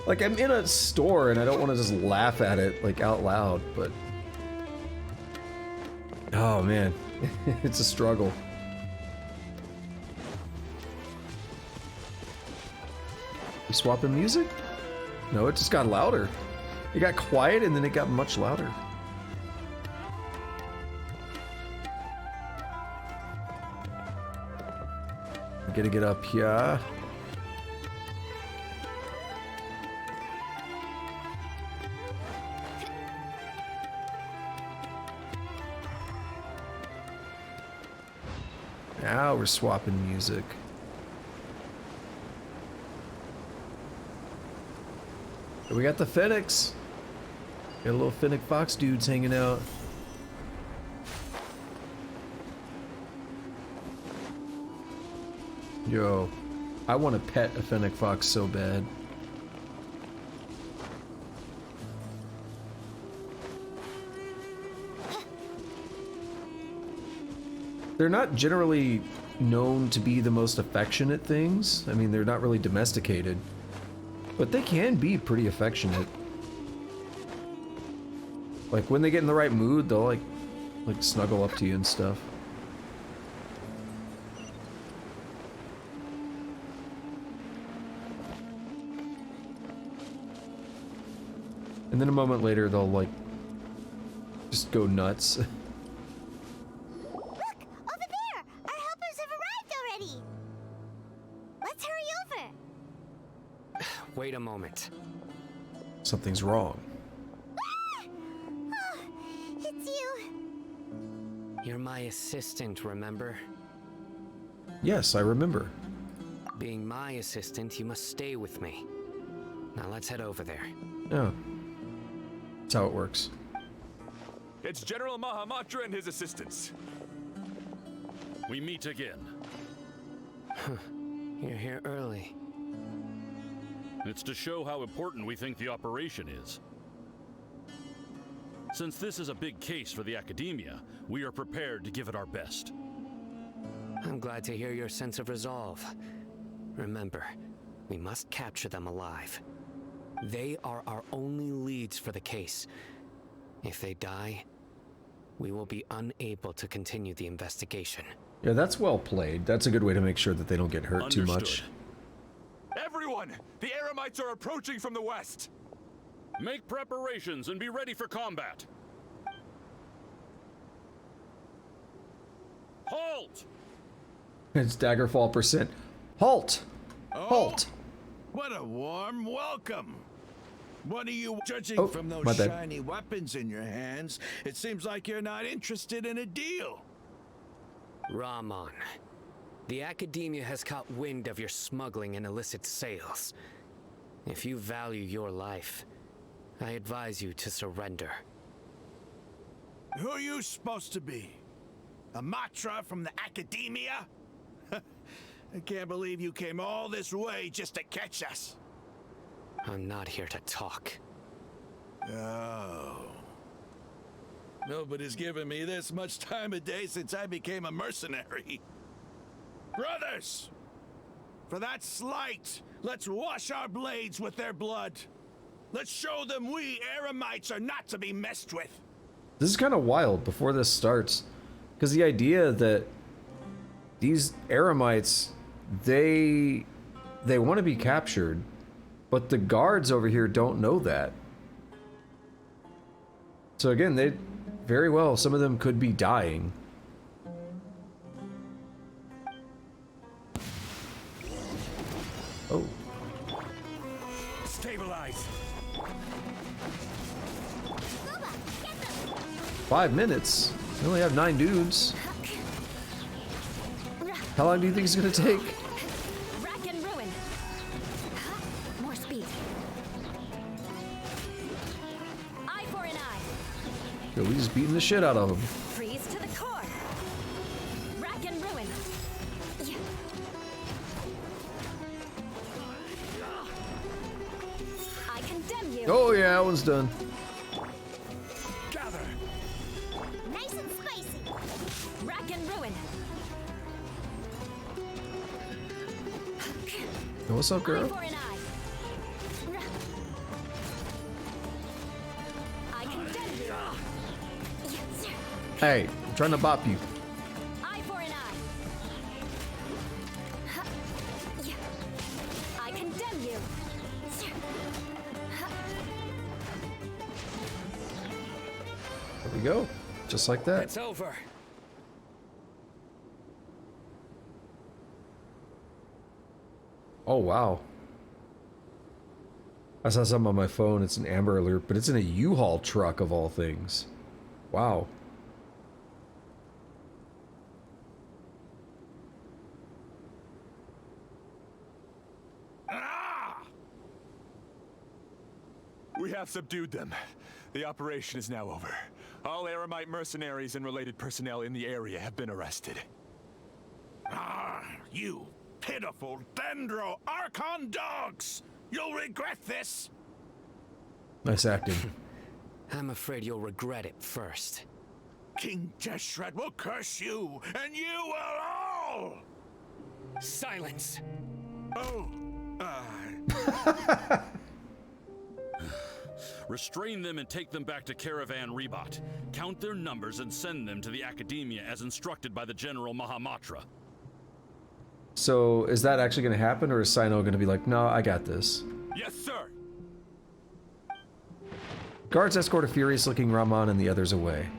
Like, I'm in a store, and I don't want to just laugh at it, like, out loud, but... Oh, man. It's a struggle. You swapping music? No, it just got louder. It got quiet, and then it got much louder. I'm gonna get up here. Now we're swapping music. We got the Fennecs. Got a little Fennec Fox dudes hanging out. Yo, I want to pet a Fennec Fox so bad. They're not generally known to be the most affectionate things. I mean, they're not really domesticated. But they can be pretty affectionate. Like, when they get in the right mood, they'll, like snuggle up to you and stuff. And then a moment later, they'll, like, just go nuts. Look! Over there! Our helpers have arrived already! Let's hurry over! Wait a moment. Something's wrong. Ah! Oh, it's you! You're my assistant, remember? Yes, I remember. Being my assistant, you must stay with me. Now let's head over there. Oh. That's how it works. It's General Mahamatra and his assistants. We meet again. You're here early. It's to show how important we think the operation is. Since this is a big case for the Academia, we are prepared to give it our best. I'm glad to hear your sense of resolve. Remember, we must capture them alive. They are our only leads for the case. If they die, we will be unable to continue the investigation. Yeah, that's well played. That's a good way to make sure that they don't get hurt too much. Everyone! The Eremites are approaching from the west! Make preparations and be ready for combat. Halt! It's Daggerfall percent. Halt! Halt! What a warm welcome! What are you judging from my those bad. shiny weapons in your hands? It seems like you're not interested in a deal. Rahman, the Academia has caught wind of your smuggling and illicit sales. If you value your life, I advise you to surrender. Who are you supposed to be? A Matra from the Academia? I can't believe you came all this way just to catch us. I'm not here to talk. Oh. Nobody's given me this much time of day since I became a mercenary. Brothers! For that slight, let's wash our blades with their blood. Let's show them we Eremites are not to be messed with. This is kind of wild before this starts. Because the idea that these Eremites, they want to be captured, but the guards over here don't know that. So again, they very well, some of them could be dying. Oh. Stabilize. 5 minutes? We only have 9 dudes. How long do you think it's gonna take? Rack and ruin. More speed. Eye for an eye. Yo, we just beating the shit out of them. Freeze to the core. Rack and ruin. I condemn you. Oh yeah, that one's done. Gather. Nice and spicy. Rack and ruin. Yo, what's up, girl? Eye for an eye. I condemn you. Hey, I'm trying to bop you. Eye for an eye. I condemn you. There we go. Just like that. It's over. Oh, wow. I saw something on my phone. It's an Amber Alert, but it's in a U-Haul truck of all things. Wow. We have subdued them. The operation is now over. All Aramite mercenaries and related personnel in the area have been arrested. Ah, you pitiful Dendro Archon dogs! You'll regret this! Nice acting. I'm afraid you'll regret it first. King Jeshred will curse you, and you will all! Silence! Oh, Restrain them and take them back to Caravan Rebot. Count their numbers and send them to the Academia as instructed by the General Mahamatra. So, is that actually going to happen, or is Sino going to be like, no, I got this? Yes, sir! Guards escort a furious-looking Raman and the others away.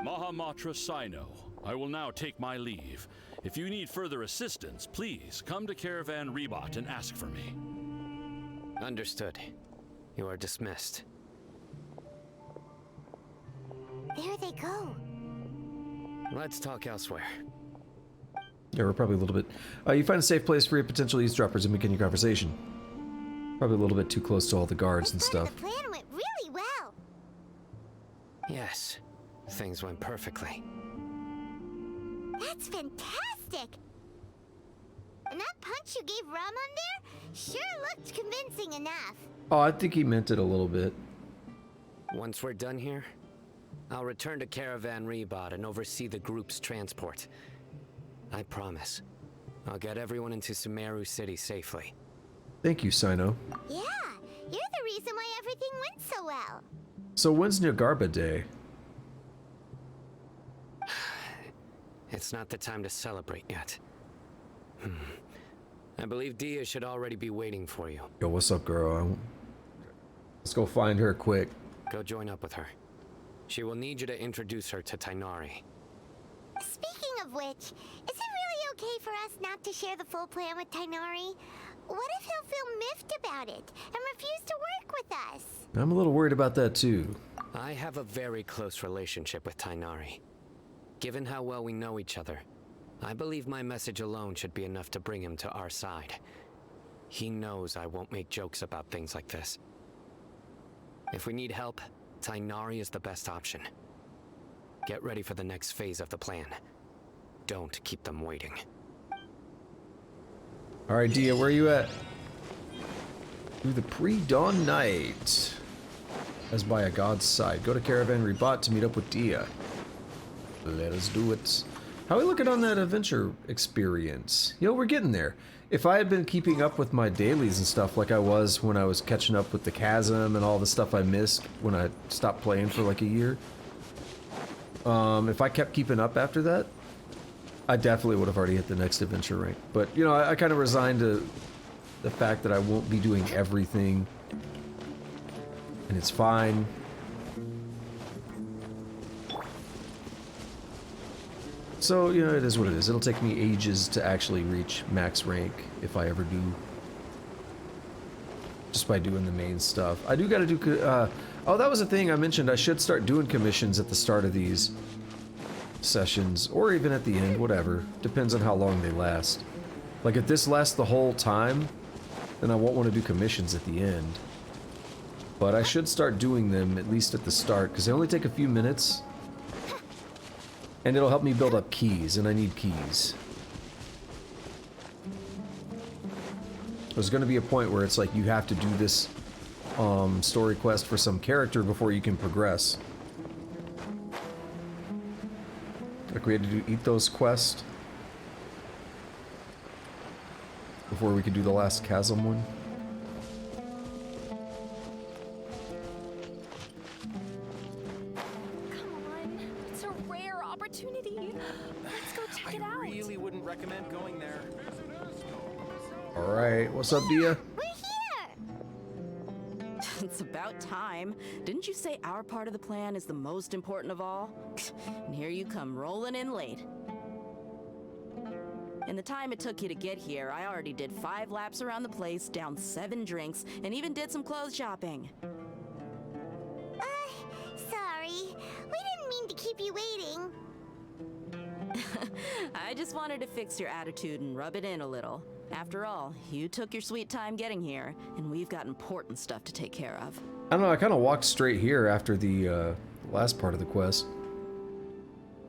Mahamatra Sino, I will now take my leave. If you need further assistance, please come to Caravan Rebot and ask for me. Understood. You are dismissed. There they go. Let's talk elsewhere. Yeah, we're probably a little bit... you find a safe place for your potential eavesdroppers and begin your conversation. Probably a little bit too close to all the guards and stuff. The plan went really well. Yes, things went perfectly. That's fantastic! And that punch you gave Ramon there sure looked convincing enough. Oh, I think he meant it a little bit. Once we're done here, I'll return to Caravan Rebot and oversee the group's transport. I promise. I'll get everyone into Sumeru City safely. Thank you, Sino. Yeah, you're the reason why everything went so well. So when's Nagarba Day? It's not the time to celebrate yet. I believe Dia should already be waiting for you. Yo, what's up, girl? Let's go find her quick. Go join up with her. She will need you to introduce her to Tainari. Speaking of which, is it really okay for us not to share the full plan with Tainari? What if he'll feel miffed about it and refuse to work with us? I'm a little worried about that too. I have a very close relationship with Tainari. Given how well we know each other, I believe my message alone should be enough to bring him to our side. He knows I won't make jokes about things like this. If we need help, Tainari is the best option. Get ready for the next phase of the plan. Don't keep them waiting. Alright, Dia, where are you at? Through the pre-dawn night. As by a god's side. Go to Caravan Rebot to meet up with Dia. Let us do it. How are we looking on that adventure experience? Yo, we're getting there. If I had been keeping up with my dailies and stuff like I was when I was catching up with the chasm and all the stuff I missed when I stopped playing for like a year. If I kept keeping up after that, I definitely would have already hit the next adventure rank. But, you know, I kind of resigned to the fact that I won't be doing everything. And it's fine. So, you know, it is what it is. It'll take me ages to actually reach max rank, if I ever do. Just by doing the main stuff. I do gotta do, oh, that was a thing I mentioned. I should start doing commissions at the start of these sessions, or even at the end, whatever. Depends on how long they last. Like, if this lasts the whole time, then I won't want to do commissions at the end. But I should start doing them, at least at the start, because they only take a few minutes. And it'll help me build up keys, and I need keys. There's going to be a point where it's like you have to do this story quest for some character before you can progress. Like we had to do Ethos quest before we could do the last chasm one. Recommend going there. Alright, what's up, Dia? We're here! It's about time. Didn't you say our part of the plan is the most important of all? And here you come rolling in late. In the time it took you to get here, I already did 5 laps around the place, downed 7 drinks, and even did some clothes shopping. Sorry. We didn't mean to keep you waiting. I just wanted to fix your attitude and rub it in a little. After all, you took your sweet time getting here, and we've got important stuff to take care of. I don't know, I kind of walked straight here after the last part of the quest.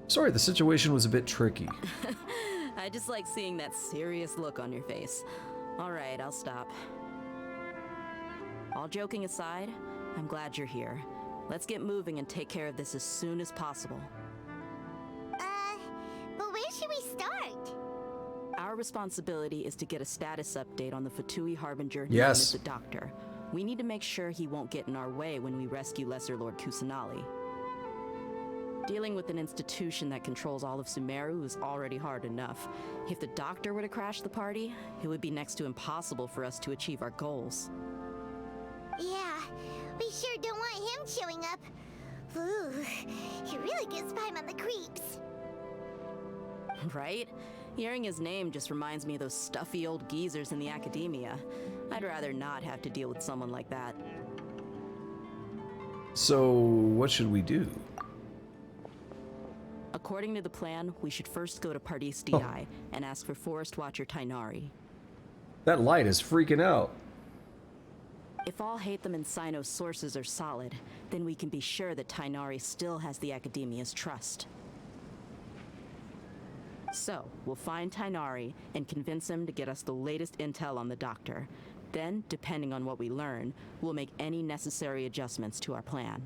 Sorry, the situation was a bit tricky. I just like seeing that serious look on your face. All right, I'll stop. All joking aside, I'm glad you're here. Let's get moving and take care of this as soon as possible. But where should we start? Our responsibility is to get a status update on the Fatui Harbinger known Yes. as the Doctor. We need to make sure he won't get in our way when we rescue Lesser Lord Kusanali. Dealing with an institution that controls all of Sumeru is already hard enough. If the Doctor were to crash the party, it would be next to impossible for us to achieve our goals. Yeah, we sure don't want him showing up. Ooh, he really gives Paimon the creeps. Right? Hearing his name just reminds me of those stuffy old geezers in the academia. I'd rather not have to deal with someone like that. So, what should we do? According to the plan, we should first go to Pardis DI and ask for Forest Watcher Tainari. That light is freaking out. If all Hatham and Sino's sources are solid, then we can be sure that Tainari still has the Academia's trust. So, we'll find Tainari and convince him to get us the latest intel on the Doctor. Then, depending on what we learn, we'll make any necessary adjustments to our plan.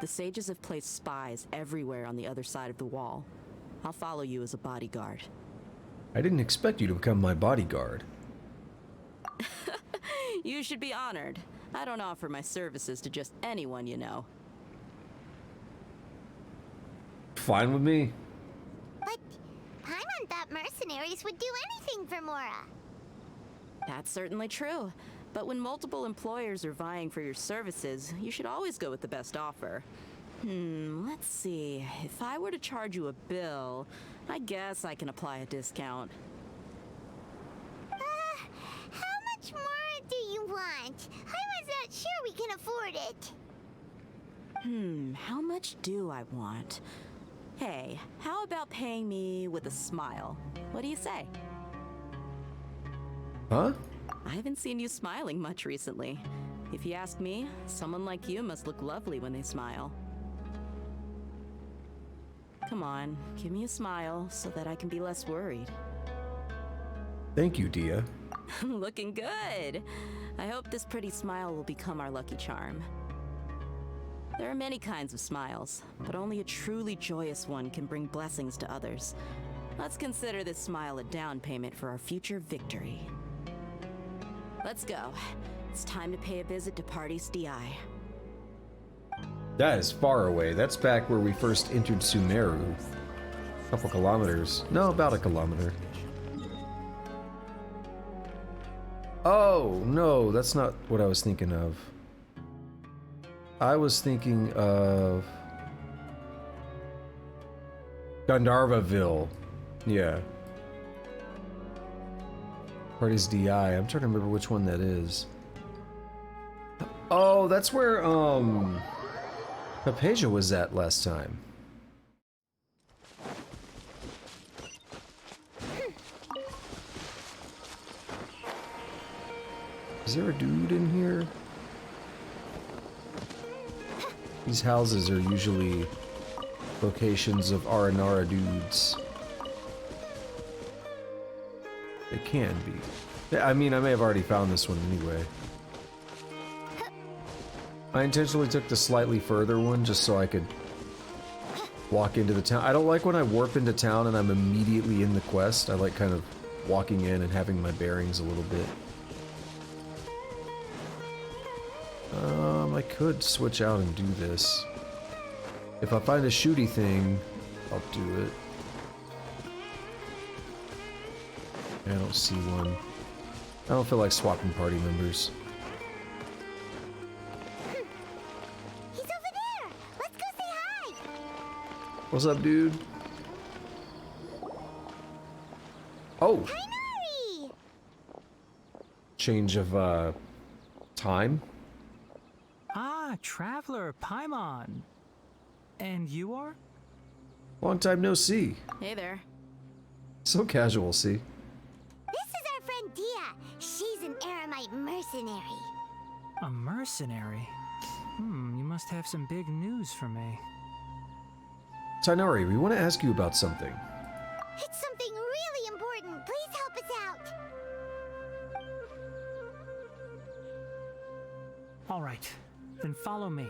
The sages have placed spies everywhere on the other side of the wall. I'll follow you as a bodyguard. I didn't expect you to become my bodyguard. You should be honored. I don't offer my services to just anyone you know. Fine with me. But Paimon thought mercenaries would do anything for Mora. That's certainly true. But when multiple employers are vying for your services, you should always go with the best offer. Let's see. If I were to charge you a bill, I guess I can apply a discount. How much more do you want? I was not sure we can afford it. How much do I want? Hey, how about paying me with a smile? What do you say? Huh? I haven't seen you smiling much recently. If you ask me, someone like you must look lovely when they smile. Come on, give me a smile so that I can be less worried. Thank you, Dia. Looking good. I hope this pretty smile will become our lucky charm. There are many kinds of smiles, but only a truly joyous one can bring blessings to others. Let's consider this smile a down payment for our future victory. Let's go. It's time to pay a visit to Pardis DI. That is far away. That's back where we first entered Sumeru. A couple kilometers. No, about a kilometer. Oh, no, that's not what I was thinking of. I was thinking of Gandharvaville. Yeah. Pardis DI. I'm trying to remember which one that is. Oh, that's where, Hypatia was at last time. Is there a dude in here? These houses are usually locations of Aranara dudes. They can be. I mean, I may have already found this one anyway. I intentionally took the slightly further one just so I could walk into the town. I don't like when I warp into town and I'm immediately in the quest. I like kind of walking in and having my bearings a little bit. I could switch out and do this. If I find a shooty thing, I'll do it. I don't see one. I don't feel like swapping party members. He's over there. Let's go say hi. What's up, dude? Oh! Tainari! Change of, time? Ah, Traveler, Paimon. And you are? Long time no see. Hey there. So casual, see? This is our friend Dia. She's an Aramite mercenary. A mercenary? You must have some big news for me. Tainari, we want to ask you about something. It's something really important. Please help us out. All right, then follow me.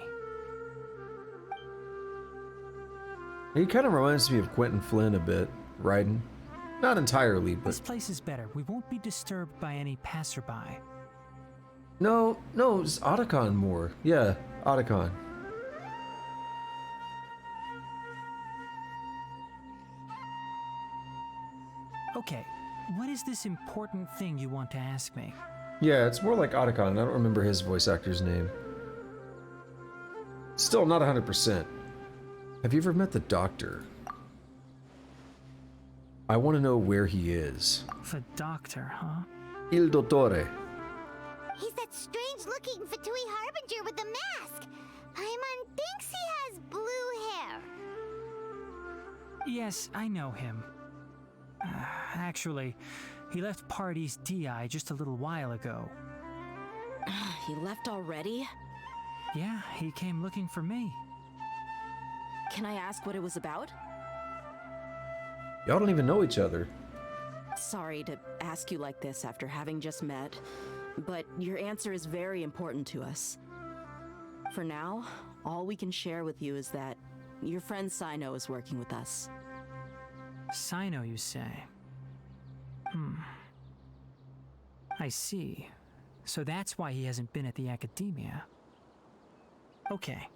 He kind of reminds me of Quentin Flynn a bit, Raiden. Not entirely, but... This place is better. We won't be disturbed by any passerby. No, it's Otacon more. Yeah, Otacon. Okay, what is this important thing you want to ask me? Yeah, it's more like Otacon. I don't remember his voice actor's name. Still not 100%. Have you ever met the doctor? I want to know where he is. The doctor, huh? Il Dottore. He's that strange-looking Fatui Harbinger with the mask. Paimon thinks he has blue hair. Yes, I know him. Actually, he left Party's DI just a little while ago. He left already? Yeah, he came looking for me. Can I ask what it was about? Y'all don't even know each other. Sorry to ask you like this after having just met, but your answer is very important to us. For now, all we can share with you is that your friend Sino is working with us. Sino, you say? I see. So that's why he hasn't been at the academia. Okay.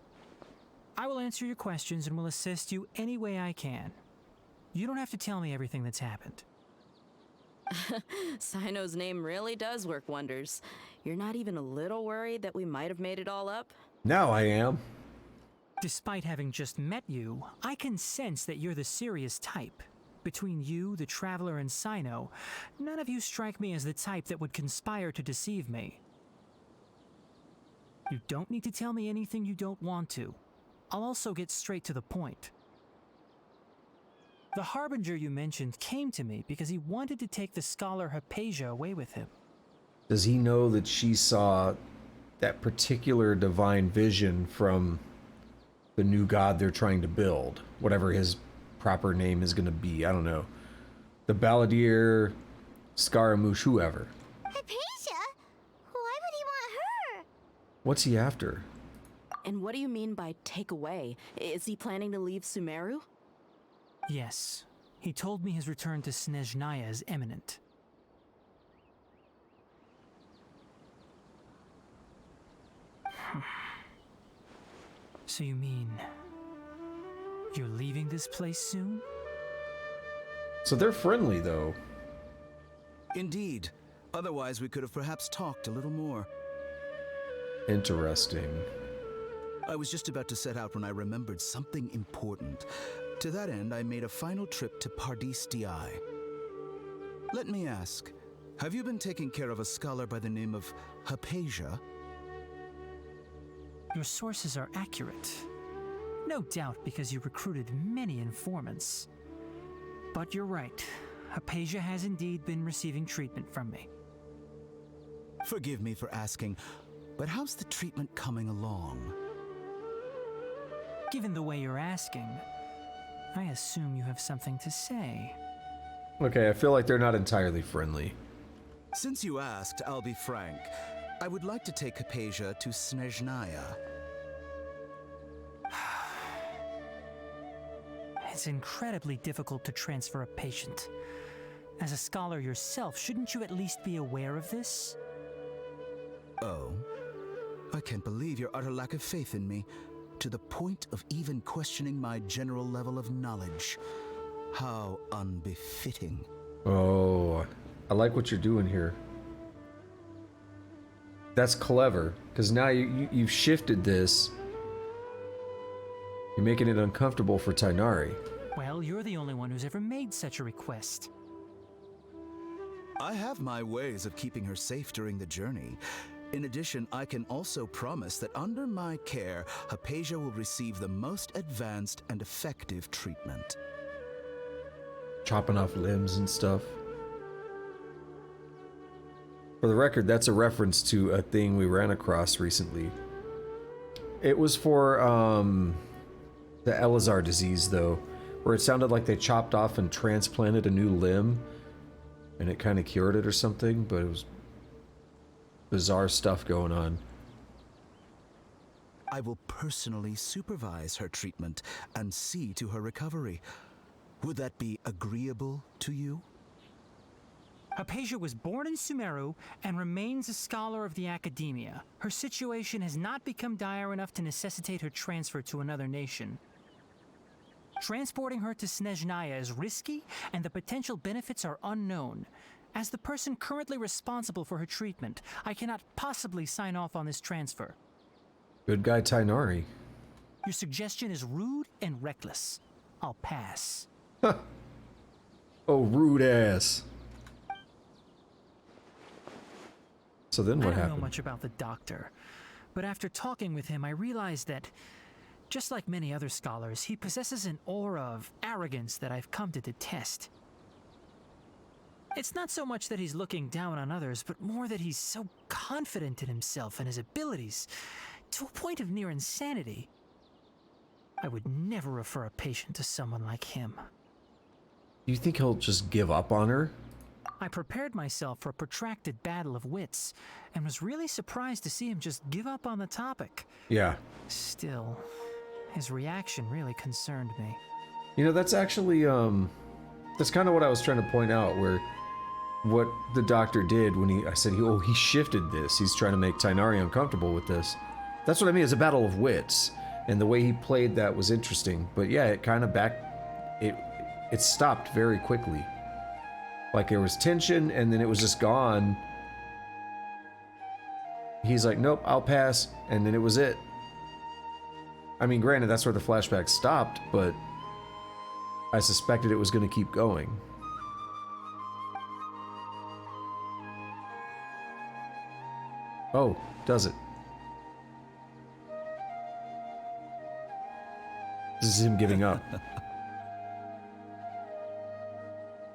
I will answer your questions and will assist you any way I can. You don't have to tell me everything that's happened. Sino's name really does work wonders. You're not even a little worried that we might have made it all up? Now I am. Despite having just met you, I can sense that you're the serious type. Between you, the Traveler, and Sino, none of you strike me as the type that would conspire to deceive me. You don't need to tell me anything you don't want to. I'll also get straight to the point. The Harbinger you mentioned came to me because he wanted to take the scholar Hypatia away with him. Does he know that she saw that particular divine vision from the new god they're trying to build? Whatever his proper name is going to be. I don't know. The Balladeer, Scaramouche, whoever. Hypatia? Why would he want her? What's he after? And what do you mean by take away? Is he planning to leave Sumeru? Yes. He told me his return to Snezhnaya is imminent. So you mean... you're leaving this place soon? So they're friendly, though. Indeed. Otherwise, we could have perhaps talked a little more. Interesting. I was just about to set out when I remembered something important. To that end, I made a final trip to Pardis Di. Let me ask, have you been taking care of a scholar by the name of Hypatia? Your sources are accurate. No doubt because you recruited many informants. But you're right. Hypatia has indeed been receiving treatment from me. Forgive me for asking, but how's the treatment coming along? Given the way you're asking, I assume you have something to say. Okay, I feel like they're not entirely friendly. Since you asked, I'll be frank. I would like to take Hypatia to Snezhnaya. It's incredibly difficult to transfer a patient. As a scholar yourself, shouldn't you at least be aware of this? Oh? I can't believe your utter lack of faith in me, to the point of even questioning my general level of knowledge. How unbefitting. Oh, I like what you're doing here. That's clever, because now you've shifted this. You're making it uncomfortable for Tainari. Well, you're the only one who's ever made such a request. I have my ways of keeping her safe during the journey. In addition, I can also promise that under my care, Hypatia will receive the most advanced and effective treatment. Chopping off limbs and stuff. For the record, that's a reference to a thing we ran across recently. It was for the Elazar disease, though, where it sounded like they chopped off and transplanted a new limb, and it kind of cured it or something, but it was bizarre stuff going on. I will personally supervise her treatment and see to her recovery. Would that be agreeable to you? Hypatia was born in Sumeru and remains a scholar of the Academia. Her situation has not become dire enough to necessitate her transfer to another nation. Transporting her to Snezhnaya is risky, and the potential benefits are unknown. As the person currently responsible for her treatment, I cannot possibly sign off on this transfer. Good guy Tainari. Your suggestion is rude and reckless. I'll pass. Oh, rude ass. So then what happened? I don't happened? know much about the doctor, but after talking with him, I realized that, just like many other scholars, he possesses an aura of arrogance that I've come to detest. It's not so much that he's looking down on others, but more that he's so confident in himself and his abilities, to a point of near insanity. I would never refer a patient to someone like him. You think he'll just give up on her? I prepared myself for a protracted battle of wits, and was really surprised to see him just give up on the topic. Yeah. Still, his reaction really concerned me. You know, that's actually, that's kind of what I was trying to point out, where what the doctor did when I said, he shifted this. He's trying to make Tainari uncomfortable with this. That's what I mean, it's a battle of wits. And the way he played that was interesting. But yeah, it kind of it stopped very quickly. Like there was tension, and then it was just gone. He's like, nope, I'll pass, and then it was it. I mean, granted, that's where the flashback stopped, but I suspected it was going to keep going. Oh, does it? This is him giving up.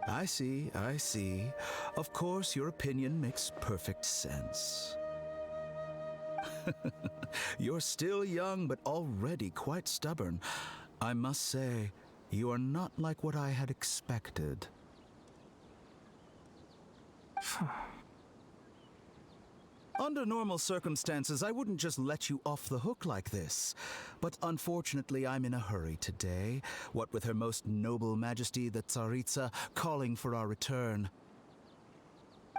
I see, I see. Of course, your opinion makes perfect sense. You're still young, but already quite stubborn. I must say, you are not like what I had expected. Under normal circumstances, I wouldn't just let you off the hook like this. But unfortunately, I'm in a hurry today, what with Her Most Noble Majesty the Tsaritsa calling for our return.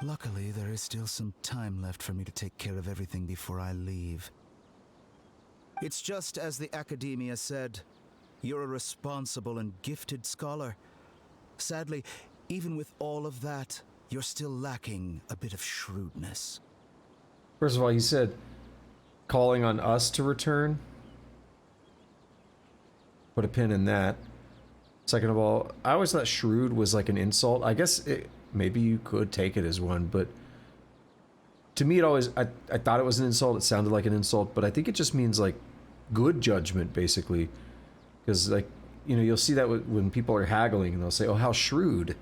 Luckily, there is still some time left for me to take care of everything before I leave. It's just as the Academia said, you're a responsible and gifted scholar. Sadly, even with all of that, you're still lacking a bit of shrewdness. First of all, he said, calling on us to return. Put a pin in that. Second of all, I always thought shrewd was like an insult. I guess maybe you could take it as one, but to me, I thought it was an insult. It sounded like an insult, but I think it just means like good judgment, basically. Because like, you know, you'll see that when people are haggling and they'll say, oh, how shrewd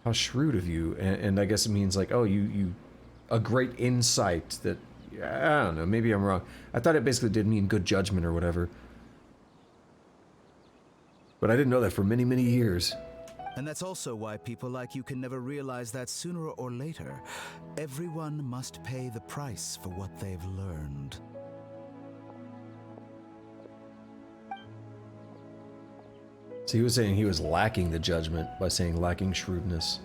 of you. And I guess it means like, oh, you a great insight that, I don't know, maybe I'm wrong. I thought it basically did mean good judgment or whatever. But I didn't know that for many, many years. And that's also why people like you can never realize that sooner or later, everyone must pay the price for what they've learned. So he was saying he was lacking the judgment by saying lacking shrewdness.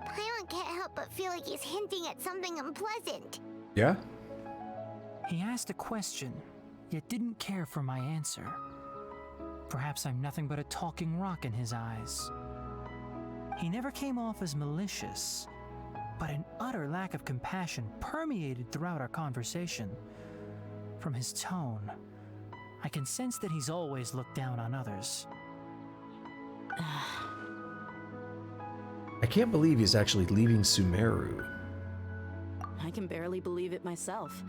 Paimon can't help but feel like he's hinting at something unpleasant. Yeah? He asked a question, yet didn't care for my answer. Perhaps I'm nothing but a talking rock in his eyes. He never came off as malicious, but an utter lack of compassion permeated throughout our conversation. From his tone, I can sense that he's always looked down on others. I can't believe he's actually leaving Sumeru. I can barely believe it myself.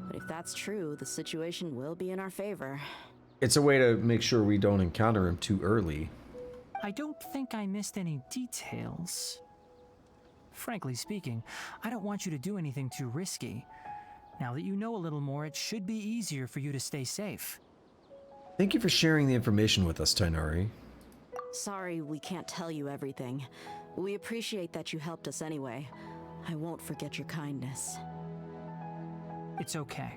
But if that's true, the situation will be in our favor. It's a way to make sure we don't encounter him too early. I don't think I missed any details. Frankly speaking, I don't want you to do anything too risky. Now that you know a little more, it should be easier for you to stay safe. Thank you for sharing the information with us, Tainari. Sorry we can't tell you everything. We appreciate that you helped us anyway. I won't forget your kindness. It's okay.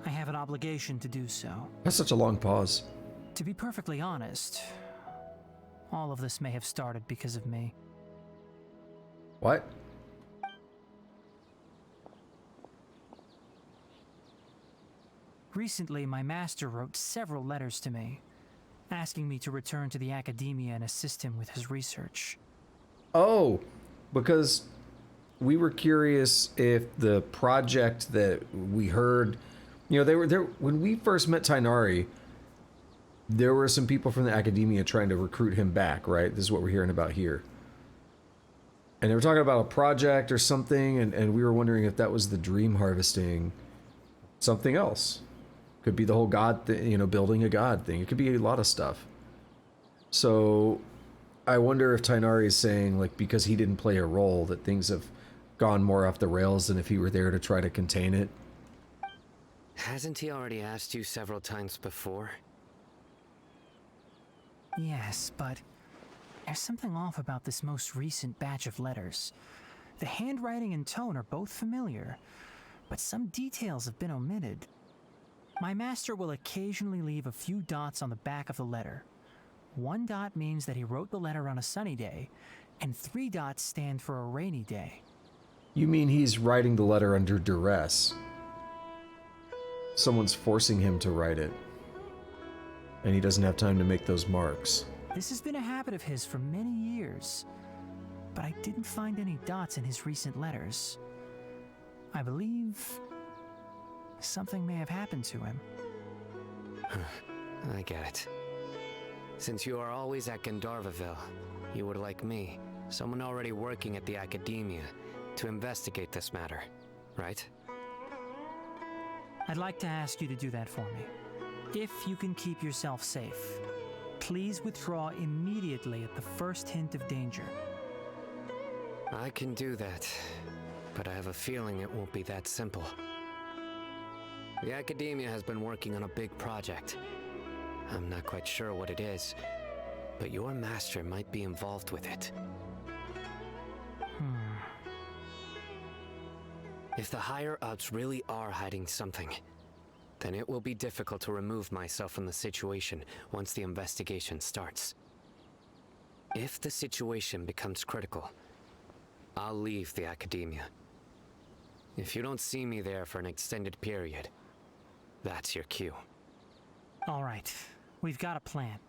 I have an obligation to do so. That's such a long pause. To be perfectly honest, all of this may have started because of me. What? Recently, my master wrote several letters to me, asking me to return to the academia and assist him with his research. Oh, because we were curious if the project that we heard, you know, they were there when we first met Tainari. There were some people from the academia trying to recruit him back, right? This is what we're hearing about here. And they were talking about a project or something, and we were wondering if that was the dream harvesting something else. Could be the whole god thing, you know, building a god thing. It could be a lot of stuff. So I wonder if Tainari is saying, like, because he didn't play a role, that things have gone more off the rails than if he were there to try to contain it. Hasn't he already asked you several times before? Yes, but there's something off about this most recent batch of letters. The handwriting and tone are both familiar, but some details have been omitted. My master will occasionally leave a few dots on the back of the letter. 1 dot means that he wrote the letter on a sunny day, and 3 dots stand for a rainy day. You mean he's writing the letter under duress? Someone's forcing him to write it, and he doesn't have time to make those marks. This has been a habit of his for many years, but I didn't find any dots in his recent letters. I believe something may have happened to him. I get it. Since you are always at Gandharvaville, you would like me, someone already working at the academia, to investigate this matter, right? I'd like to ask you to do that for me. If you can keep yourself safe, please withdraw immediately at the first hint of danger. I can do that, but I have a feeling it won't be that simple. The academia has been working on a big project. I'm not quite sure what it is, but your master might be involved with it. If the higher-ups really are hiding something, then it will be difficult to remove myself from the situation once the investigation starts. If the situation becomes critical, I'll leave the academia. If you don't see me there for an extended period, that's your cue. All right, we've got a plan.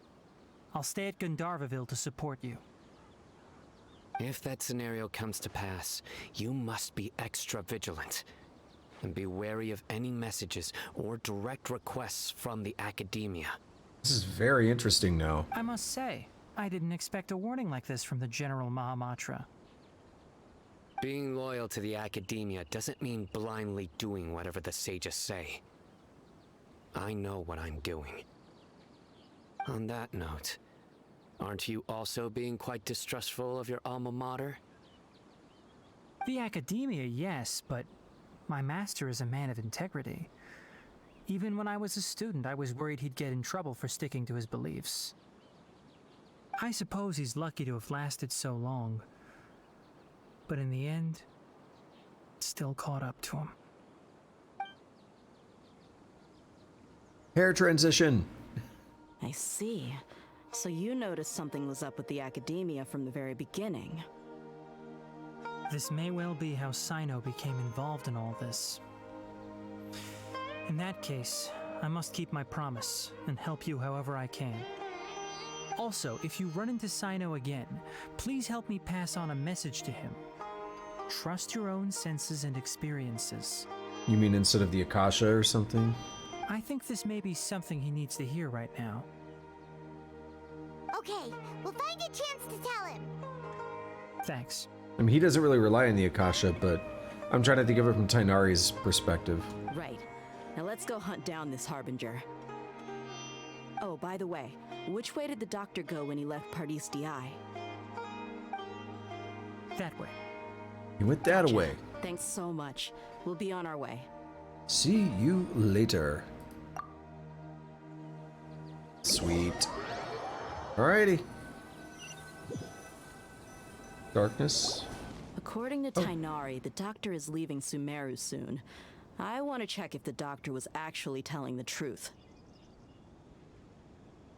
I'll stay at Gandharvaville to support you. If that scenario comes to pass, you must be extra vigilant. And be wary of any messages or direct requests from the academia. This is very interesting now. I must say, I didn't expect a warning like this from the General Mahamatra. Being loyal to the academia doesn't mean blindly doing whatever the sages say. I know what I'm doing. On that note, aren't you also being quite distrustful of your alma mater? The academia, yes, but my master is a man of integrity. Even when I was a student, I was worried he'd get in trouble for sticking to his beliefs. I suppose he's lucky to have lasted so long. But in the end, it still caught up to him. Hair transition. I see. So you noticed something was up with the academia from the very beginning. This may well be how Sino became involved in all this. In that case, I must keep my promise and help you however I can. Also, if you run into Sino again, please help me pass on a message to him. Trust your own senses and experiences. You mean instead of the Akasha or something? I think this may be something he needs to hear right now. Okay, we'll find a chance to tell him. Thanks. I mean, he doesn't really rely on the Akasha, but I'm trying to think of it from Tainari's perspective. Right. Now let's go hunt down this Harbinger. Oh, by the way, which way did the doctor go when he left Pardis Di? That way. He went that way. Thanks so much. We'll be on our way. See you later. Sweet. Alrighty. Darkness. According to Tainari, the doctor is leaving Sumeru soon. I want to check if the doctor was actually telling the truth.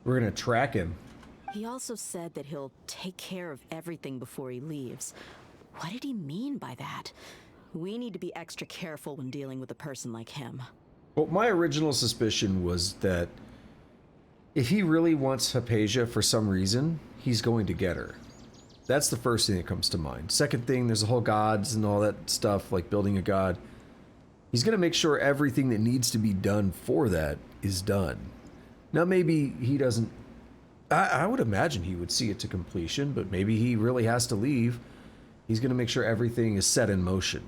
We're gonna track him. He also said that he'll take care of everything before he leaves. What did he mean by that? We need to be extra careful when dealing with a person like him. Well, my original suspicion was that if he really wants Hypatia for some reason, he's going to get her. That's the first thing that comes to mind. Second thing, there's the whole gods and all that stuff, like building a god. He's going to make sure everything that needs to be done for that is done. Now, maybe he doesn't... I would imagine he would see it to completion, but maybe he really has to leave. He's going to make sure everything is set in motion.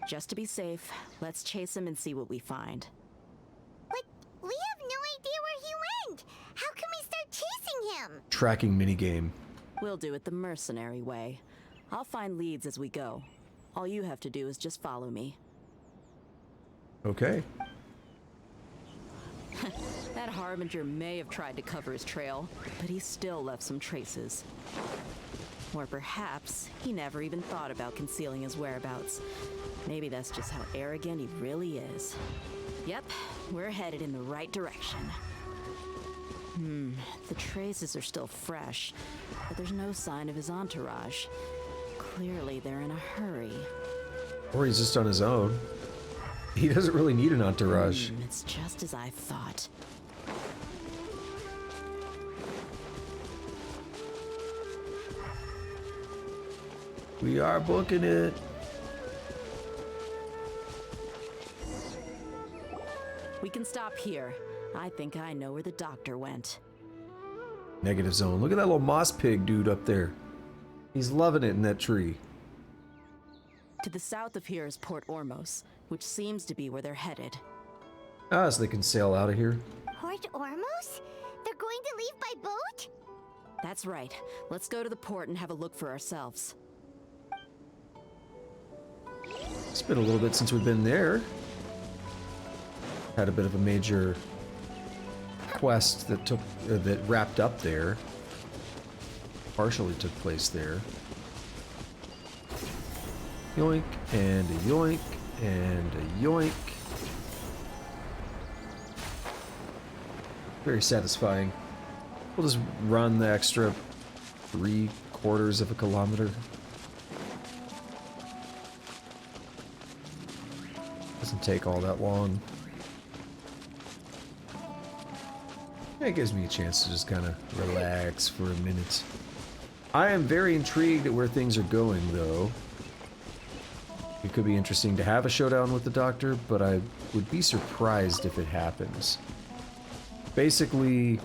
Just to be safe, let's chase him and see what we find. But we have no idea where he went. How can we start chasing him? Tracking minigame. We'll do it the mercenary way. I'll find leads as we go. All you have to do is just follow me. Okay. That Harbinger may have tried to cover his trail, but he still left some traces. Or perhaps he never even thought about concealing his whereabouts. Maybe that's just how arrogant he really is. Yep, we're headed in the right direction. The traces are still fresh, but there's no sign of his entourage. Clearly they're in a hurry. Or he's just on his own. He doesn't really need an entourage. It's just as I thought. We are booking it. We can stop here. I think I know where the doctor went. Negative zone. Look at that little moss pig dude up there. He's loving it in that tree. To the south of here is Port Ormos, which seems to be where they're headed. Ah, so they can sail out of here. Port Ormos? They're going to leave by boat? That's right. Let's go to the port and have a look for ourselves. It's been a little bit since we've been there. Had a bit of a major quest that that wrapped up there. Partially took place there. Yoink, and a yoink, and a yoink. Very satisfying. We'll just run the extra 3/4 of a kilometer. Doesn't take all that long. It gives me a chance to just kind of relax for a minute. I am very intrigued at where things are going, though. It could be interesting to have a showdown with the Doctor, but I would be surprised if it happens. Basically,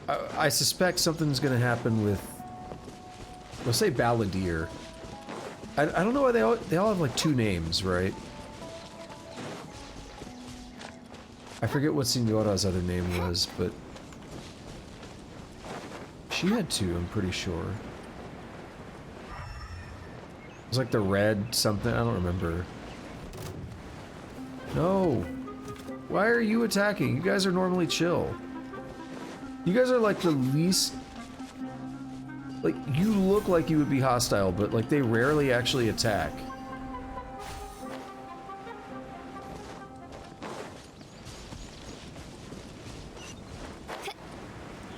I suspect something's going to happen with, we'll say Balladeer. I don't know why they all have like 2 names, right? I forget what Signora's other name was, but she had 2, I'm pretty sure. It was like the red something, I don't remember. No! Why are you attacking? You guys are normally chill. You guys are like the least... Like, you look like you would be hostile, but like they rarely actually attack.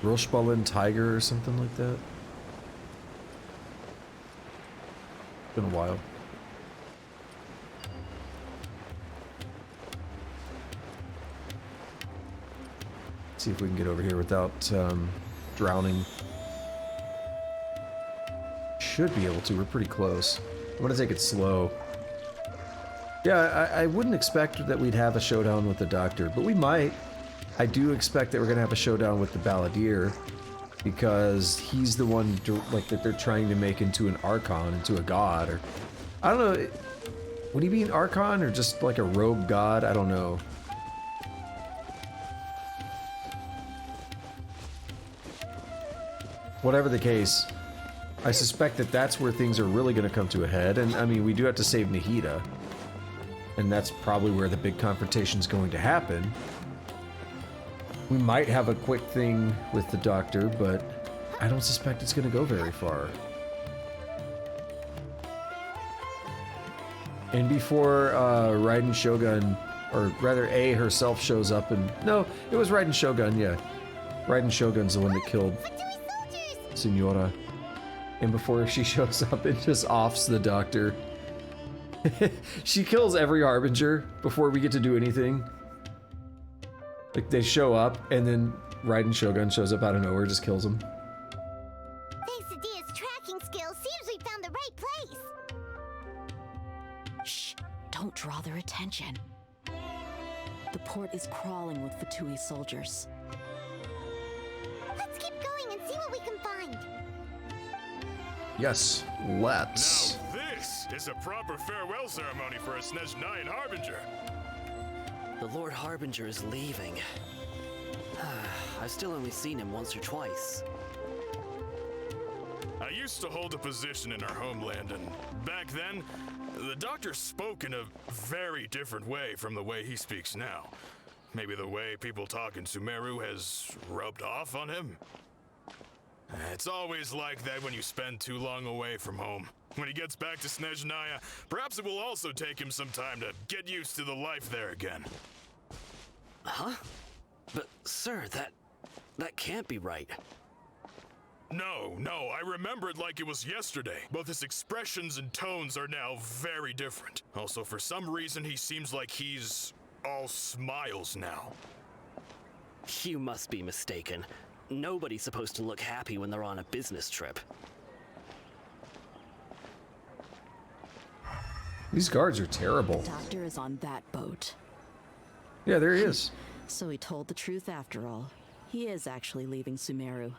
Roshbalin Tiger or something like that. Been a while. See if we can get over here without drowning. Should be able to. We're pretty close. I'm gonna take it slow. Yeah, I wouldn't expect that we'd have a showdown with the Doctor, but we might. I do expect that we're gonna have a showdown with the Balladeer. because he's the one like that they're trying to make into an Archon, into a god, or I don't know. Would he be an Archon or just like a rogue god? I don't know. Whatever the case, I suspect that that's where things are really going to come to a head. And I mean, we do have to save Nahida, and that's probably where the big confrontation is going to happen. We might have a quick thing with the Doctor, but I don't suspect it's going to go very far. And before Raiden Shogun, or rather A herself shows up and... No, it was Raiden Shogun, yeah. Raiden Shogun's the one that killed Senora. And before she shows up and just offs the Doctor. She kills every Harbinger before we get to do anything. Like, they show up, and then Raiden Shogun shows up out of nowhere, just kills them. Thanks to Dia's tracking skills, seems we found the right place. Shh! Don't draw their attention. The port is crawling with Fatui soldiers. Let's keep going and see what we can find. Yes, let's. Now this is a proper farewell ceremony for a Snezhnayan Harbinger. The Lord Harbinger is leaving. I've still only seen him once or twice. I used to hold a position in our homeland, and back then, the Doctor spoke in a very different way from the way he speaks now. Maybe the way people talk in Sumeru has rubbed off on him? It's always like that when you spend too long away from home. When he gets back to Snezhnaya, perhaps it will also take him some time to get used to the life there again. Huh? But, sir, that can't be right. No, I remember it like it was yesterday. Both his expressions and tones are now very different. Also, for some reason, he seems like he's all smiles now. You must be mistaken. Nobody's supposed to look happy when they're on a business trip. These guards are terrible. The Doctor is on that boat. Yeah, there he is. So he told the truth after all. He is actually leaving Sumeru.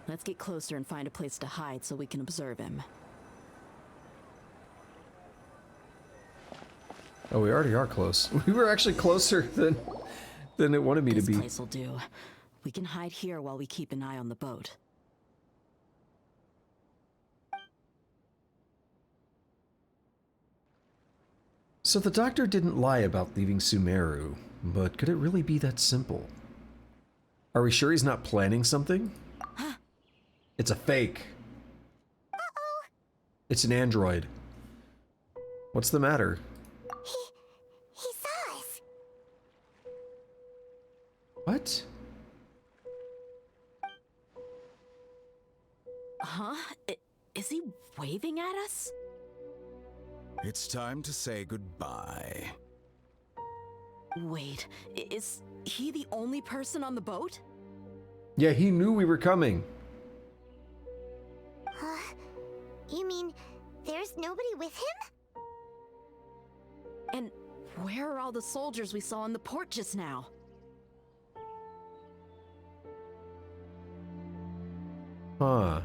Let's get closer and find a place to hide so we can observe him. Oh, we already are close. We were actually closer than it wanted me to be. This place will do. We can hide here while we keep an eye on the boat. So the Doctor didn't lie about leaving Sumeru, but could it really be that simple? Are we sure he's not planning something? It's a fake. Uh-oh. It's an android. What's the matter? He saw us. What? Huh? Is he waving at us? It's time to say goodbye. Wait, is he the only person on the boat? Yeah, he knew we were coming. You mean there's nobody with him? And where are all the soldiers we saw in the port just now? Huh.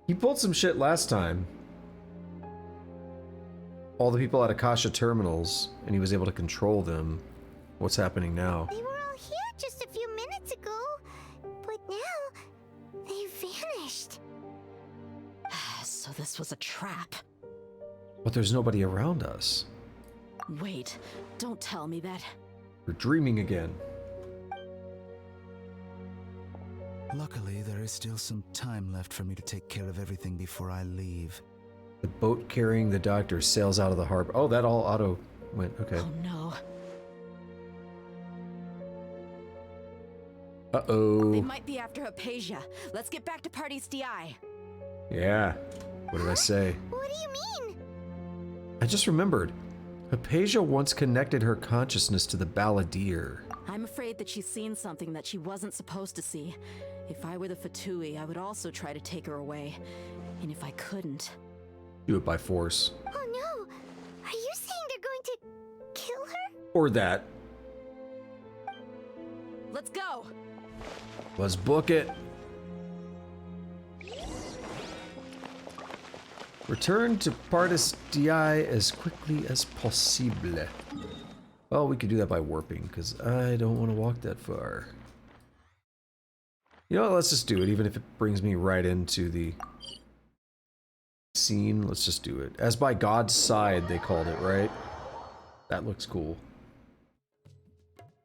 He pulled some shit last time. All the people at Akasha terminals, and he was able to control them. What's happening now? They were all here just a few minutes ago, but now they vanished. So this was a trap. But there's nobody around us. Wait, don't tell me that. We're dreaming again. Luckily, there is still some time left for me to take care of everything before I leave. The boat carrying the Doctor sails out of the harbor. Oh, that all auto went. Okay. Oh no. Uh-oh. They might be after Hypatia. Let's get back to Party's DI. Yeah. What did I say? What do you mean? I just remembered. Hypatia once connected her consciousness to the Balladeer. I'm afraid that she's seen something that she wasn't supposed to see. If I were the Fatui, I would also try to take her away. And if I couldn't... Do it by force. Oh no! Are you saying they're going to kill her? Or that. Let's go! Let's book it. Return to Pardis DI as quickly as possible. Well, we could do that by warping, because I don't want to walk that far. You know what, let's just do it, even if it brings me right into the scene. Let's just do it. As by God's side, they called it, right? That looks cool.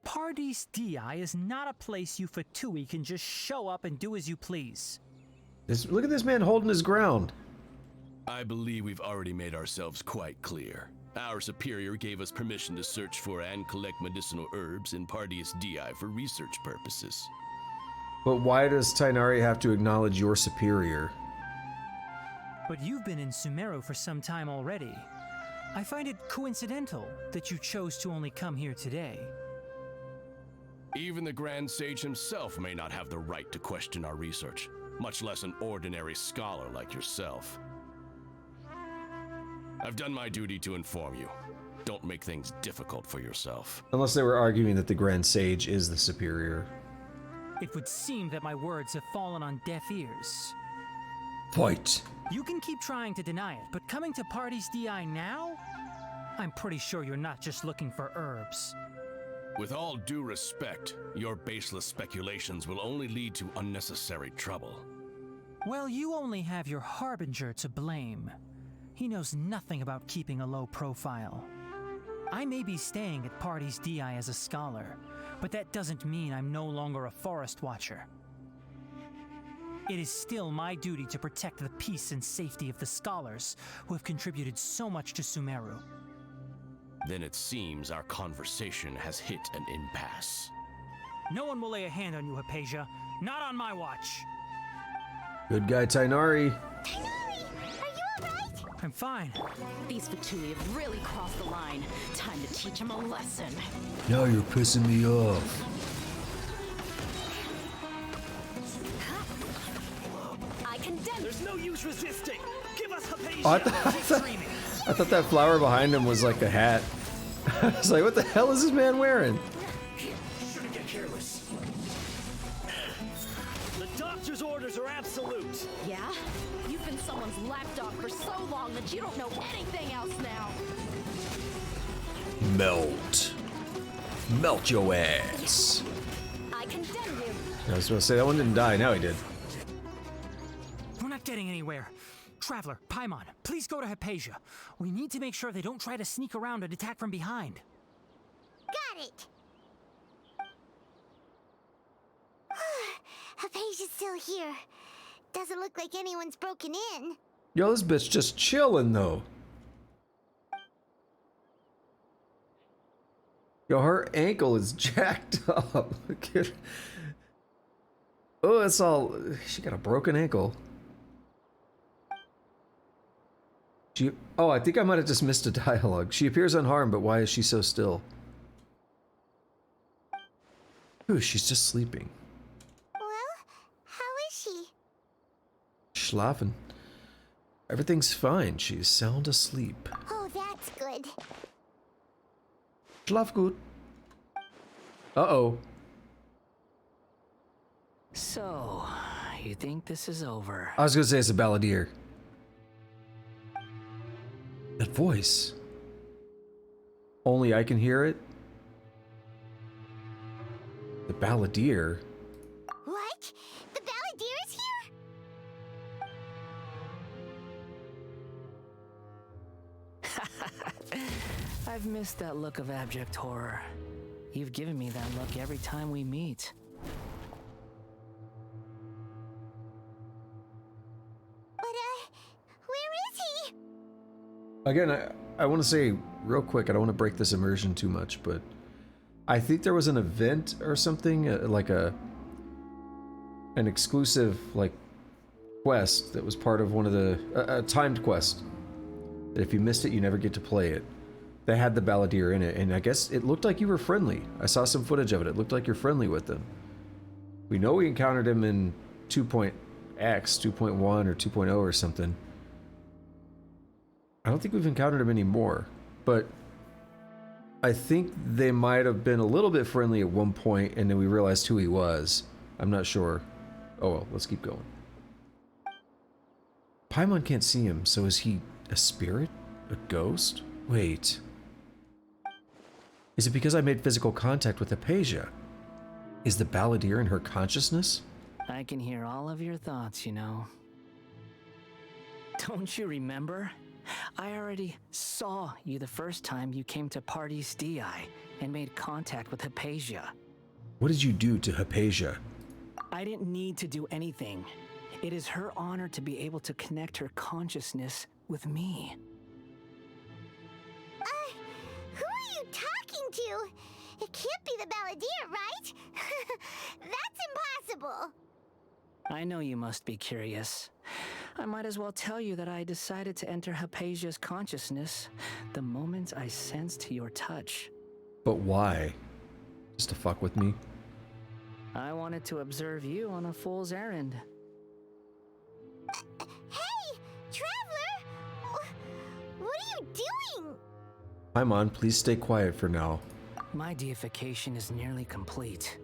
Pardis DI is not a place you Fatui can just show up and do as you please. Look at this man holding his ground. I believe we've already made ourselves quite clear. Our superior gave us permission to search for and collect medicinal herbs in Pardis DI for research purposes. But why does Tainari have to acknowledge your superior? But you've been in Sumeru for some time already. I find it coincidental that you chose to only come here today. Even the Grand Sage himself may not have the right to question our research, much less an ordinary scholar like yourself. I've done my duty to inform you. Don't make things difficult for yourself. Unless they were arguing that the Grand Sage is the superior. It would seem that my words have fallen on deaf ears. Fight! You can keep trying to deny it, but coming to Pardis DI now? I'm pretty sure you're not just looking for herbs. With all due respect, your baseless speculations will only lead to unnecessary trouble. Well, you only have your Harbinger to blame. He knows nothing about keeping a low profile. I may be staying at Pardis DI as a scholar, but that doesn't mean I'm no longer a forest watcher. It is still my duty to protect the peace and safety of the scholars who have contributed so much to Sumeru. Then it seems our conversation has hit an impasse. No one will lay a hand on you, Hypatia. Not on my watch. Good guy, Tainari. Tainari, are you alright? I'm fine. These Fatui have really crossed the line. Time to teach them a lesson. Now you're pissing me off. I condemn. There's no use resisting. Give us Hypatia. Oh, I thought that flower behind him was like a hat. I was like, what the hell is this man wearing? Shouldn't get careless. The doctor's orders are absolute. Yeah? You've been someone's lapdog for so long that you don't know anything else now. Melt. Melt your ass. I condemn you. I was going to say, that one didn't die. Now he did. We're not getting anywhere. Traveler, Paimon, please go to Hypatia. We need to make sure they don't try to sneak around and attack from behind. Got it! Hypatia's still here. Doesn't look like anyone's broken in. Yo, this bitch just chilling, though. Yo, her ankle is jacked up. Look at... Oh, it's all... She got a broken ankle. Oh, I think I might have just missed a dialogue. She appears unharmed, but why is she so still? Ooh, she's just sleeping. Well, how is she? Schlafen. Everything's fine. She's sound asleep. Oh, that's good. Schlaf gut. Uh-oh. So, you think this is over? I was gonna say it's a balladeer. That voice. Only I can hear it. The balladeer. What? The balladeer is here? I've missed that look of abject horror. You've given me that look every time we meet. But, where is he? Again, I want to say real quick, I don't want to break this immersion too much, but I think there was an event or something, like an exclusive, like, quest that was part of one of the, a timed quest. That if you missed it, you never get to play it. They had the balladeer in it, and I guess it looked like you were friendly. I saw some footage of it. It looked like you're friendly with them. We know we encountered him in 2.x, 2.1, or 2.0 or something. I don't think we've encountered him anymore, but I think they might have been a little bit friendly at one point, and then we realized who he was, I'm not sure. Oh well, let's keep going. Paimon can't see him, so is he a spirit? A ghost? Wait. Is it because I made physical contact with Hypatia? Is the balladeer in her consciousness? I can hear all of your thoughts, you know. Don't you remember? I already saw you the first time you came to Party's DI and made contact with Hypatia. What did you do to Hypatia? I didn't need to do anything. It is her honor to be able to connect her consciousness with me. Who are you talking to? It can't be the balladeer, right? That's impossible. I know you must be curious. I might as well tell you that I decided to enter Hypatia's consciousness the moment I sensed your touch. But why? Just to fuck with me? I wanted to observe you on a fool's errand. Hey, Traveler! What are you doing? Paimon, please stay quiet for now. My deification is nearly complete.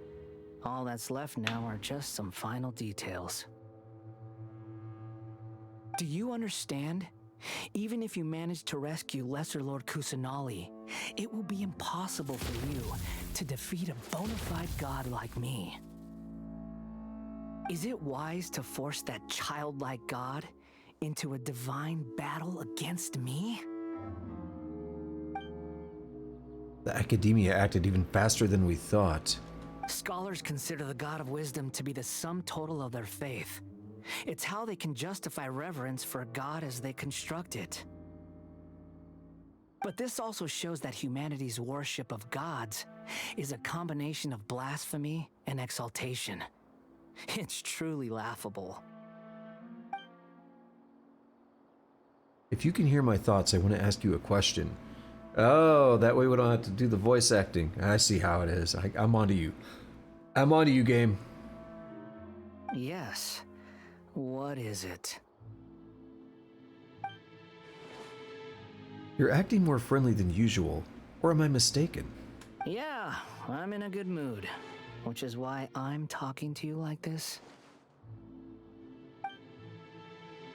All that's left now are just some final details. Do you understand? Even if you manage to rescue Lesser Lord Kusanali, it will be impossible for you to defeat a bona fide god like me. Is it wise to force that childlike god into a divine battle against me? The Academia acted even faster than we thought. Scholars consider the God of Wisdom to be the sum total of their faith. It's how they can justify reverence for a god as they construct it. But this also shows that humanity's worship of gods is a combination of blasphemy and exaltation. It's truly laughable. If you can hear my thoughts, I want to ask you a question. Oh, that way we don't have to do the voice acting. I see how it is. I'm onto you. I'm onto you, game. Yes. What is it? You're acting more friendly than usual, or am I mistaken? Yeah, I'm in a good mood, which is why I'm talking to you like this.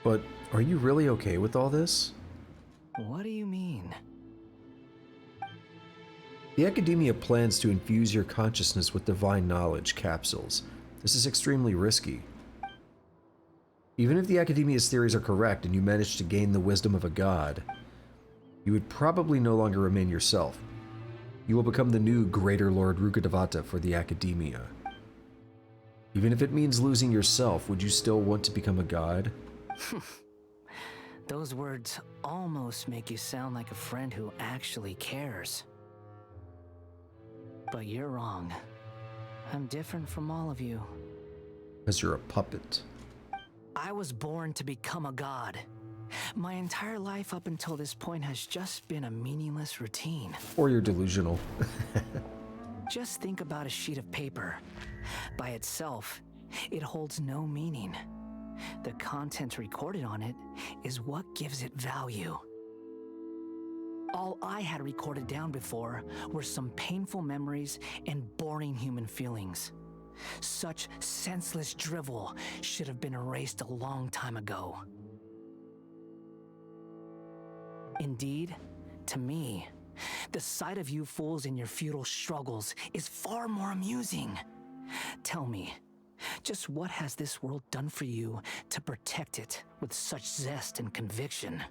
But are you really okay with all this? What do you mean? The Academia plans to infuse your consciousness with divine knowledge capsules. This is extremely risky. Even if the Academia's theories are correct and you manage to gain the wisdom of a god, you would probably no longer remain yourself. You will become the new Greater Lord Rukkhadevata for the Academia. Even if it means losing yourself, would you still want to become a god? Those words almost make you sound like a friend who actually cares. But you're wrong. I'm different from all of you. Because you're a puppet. I was born to become a god. My entire life up until this point has just been a meaningless routine. Or you're delusional. Just think about a sheet of paper. By itself, it holds no meaning. The content recorded on it is what gives it value. All I had recorded down before were some painful memories and boring human feelings. Such senseless drivel should have been erased a long time ago. Indeed, to me, the sight of you fools in your futile struggles is far more amusing. Tell me, just what has this world done for you to protect it with such zest and conviction?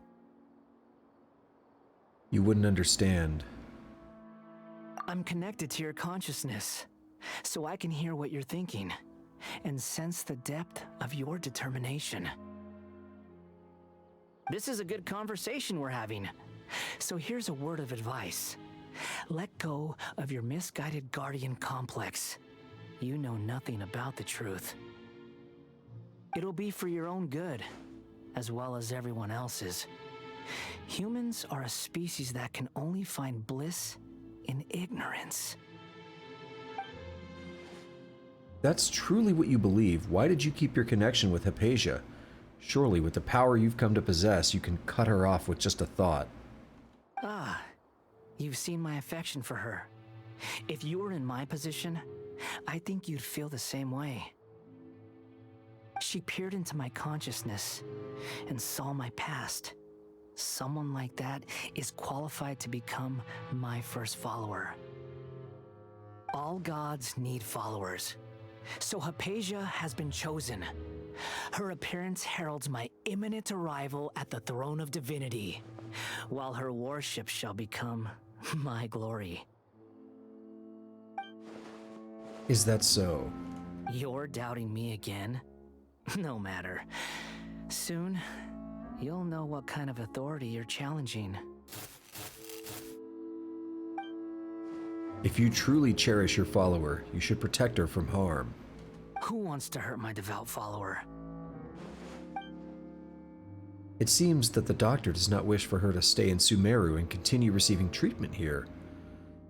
You wouldn't understand. I'm connected to your consciousness, so I can hear what you're thinking and sense the depth of your determination. This is a good conversation we're having, so here's a word of advice. Let go of your misguided guardian complex. You know nothing about the truth. It'll be for your own good, as well as everyone else's. Humans are a species that can only find bliss in ignorance. That's truly what you believe. Why did you keep your connection with Hypatia? Surely, with the power you've come to possess, you can cut her off with just a thought. Ah, you've seen my affection for her. If you were in my position, I think you'd feel the same way. She peered into my consciousness and saw my past. Someone like that is qualified to become my first follower. All gods need followers, so Hypatia has been chosen. Her appearance heralds my imminent arrival at the throne of divinity, while her worship shall become my glory. Is that so? You're doubting me again? No matter. Soon, you'll know what kind of authority you're challenging. If you truly cherish your follower, you should protect her from harm. Who wants to hurt my devout follower? It seems that the doctor does not wish for her to stay in Sumeru and continue receiving treatment here.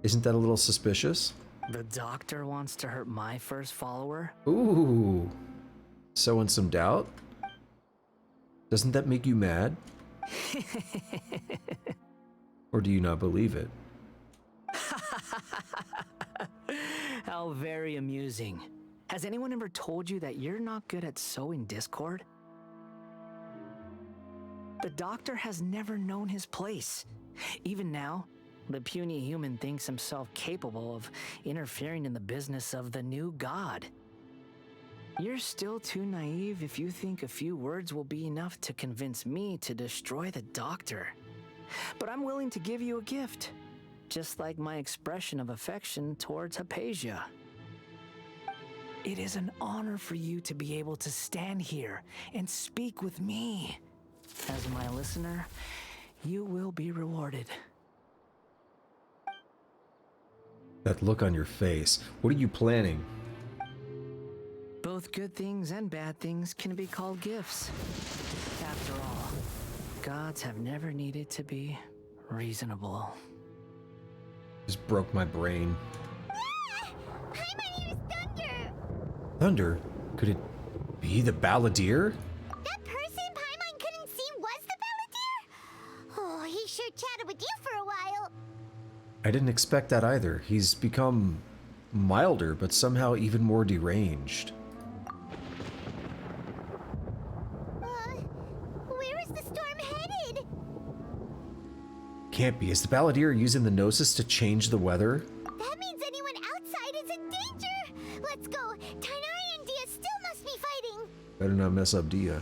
Isn't that a little suspicious? The doctor wants to hurt my first follower? Ooh. Sowing some doubt? Doesn't that make you mad? Or do you not believe it? How very amusing. Has anyone ever told you that you're not good at sowing discord? The doctor has never known his place. Even now, the puny human thinks himself capable of interfering in the business of the new god. You're still too naive if you think a few words will be enough to convince me to destroy the doctor. But I'm willing to give you a gift, just like my expression of affection towards Hypatia. It is an honor for you to be able to stand here and speak with me. As my listener, you will be rewarded. That look on your face. What are you planning? Both good things and bad things can be called gifts. After all, gods have never needed to be reasonable. Just broke my brain. Paimon hears thunder! Thunder? Could it be the Balladeer? That person Paimon couldn't see was the Balladeer? Oh, he sure chatted with you for a while. I didn't expect that either. He's become milder, but somehow even more deranged. Where is the storm headed? Can't be. Is the Balladeer using the Gnosis to change the weather? That means anyone outside is in danger! Let's go! Tainari and Dia still must be fighting! Better not mess up Dia.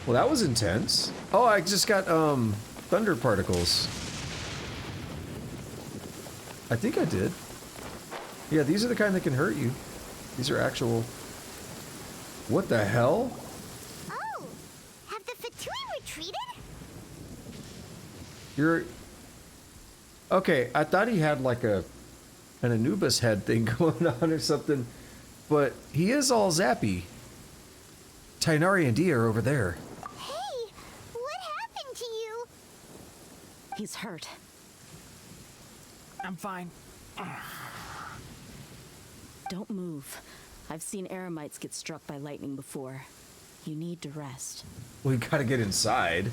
Well, that was intense. Oh, I just got, thunder particles. I think I did. Yeah, these are the kind that can hurt you. These are actual... What the hell? Oh! Have the Fatui retreated? You're... Okay, I thought he had like an Anubis head thing going on or something. But he is all zappy. Tainari and Dia are over there. Hey! What happened to you? He's hurt. I'm fine. Don't move. I've seen eremites get struck by lightning before. You need to rest. We gotta get inside.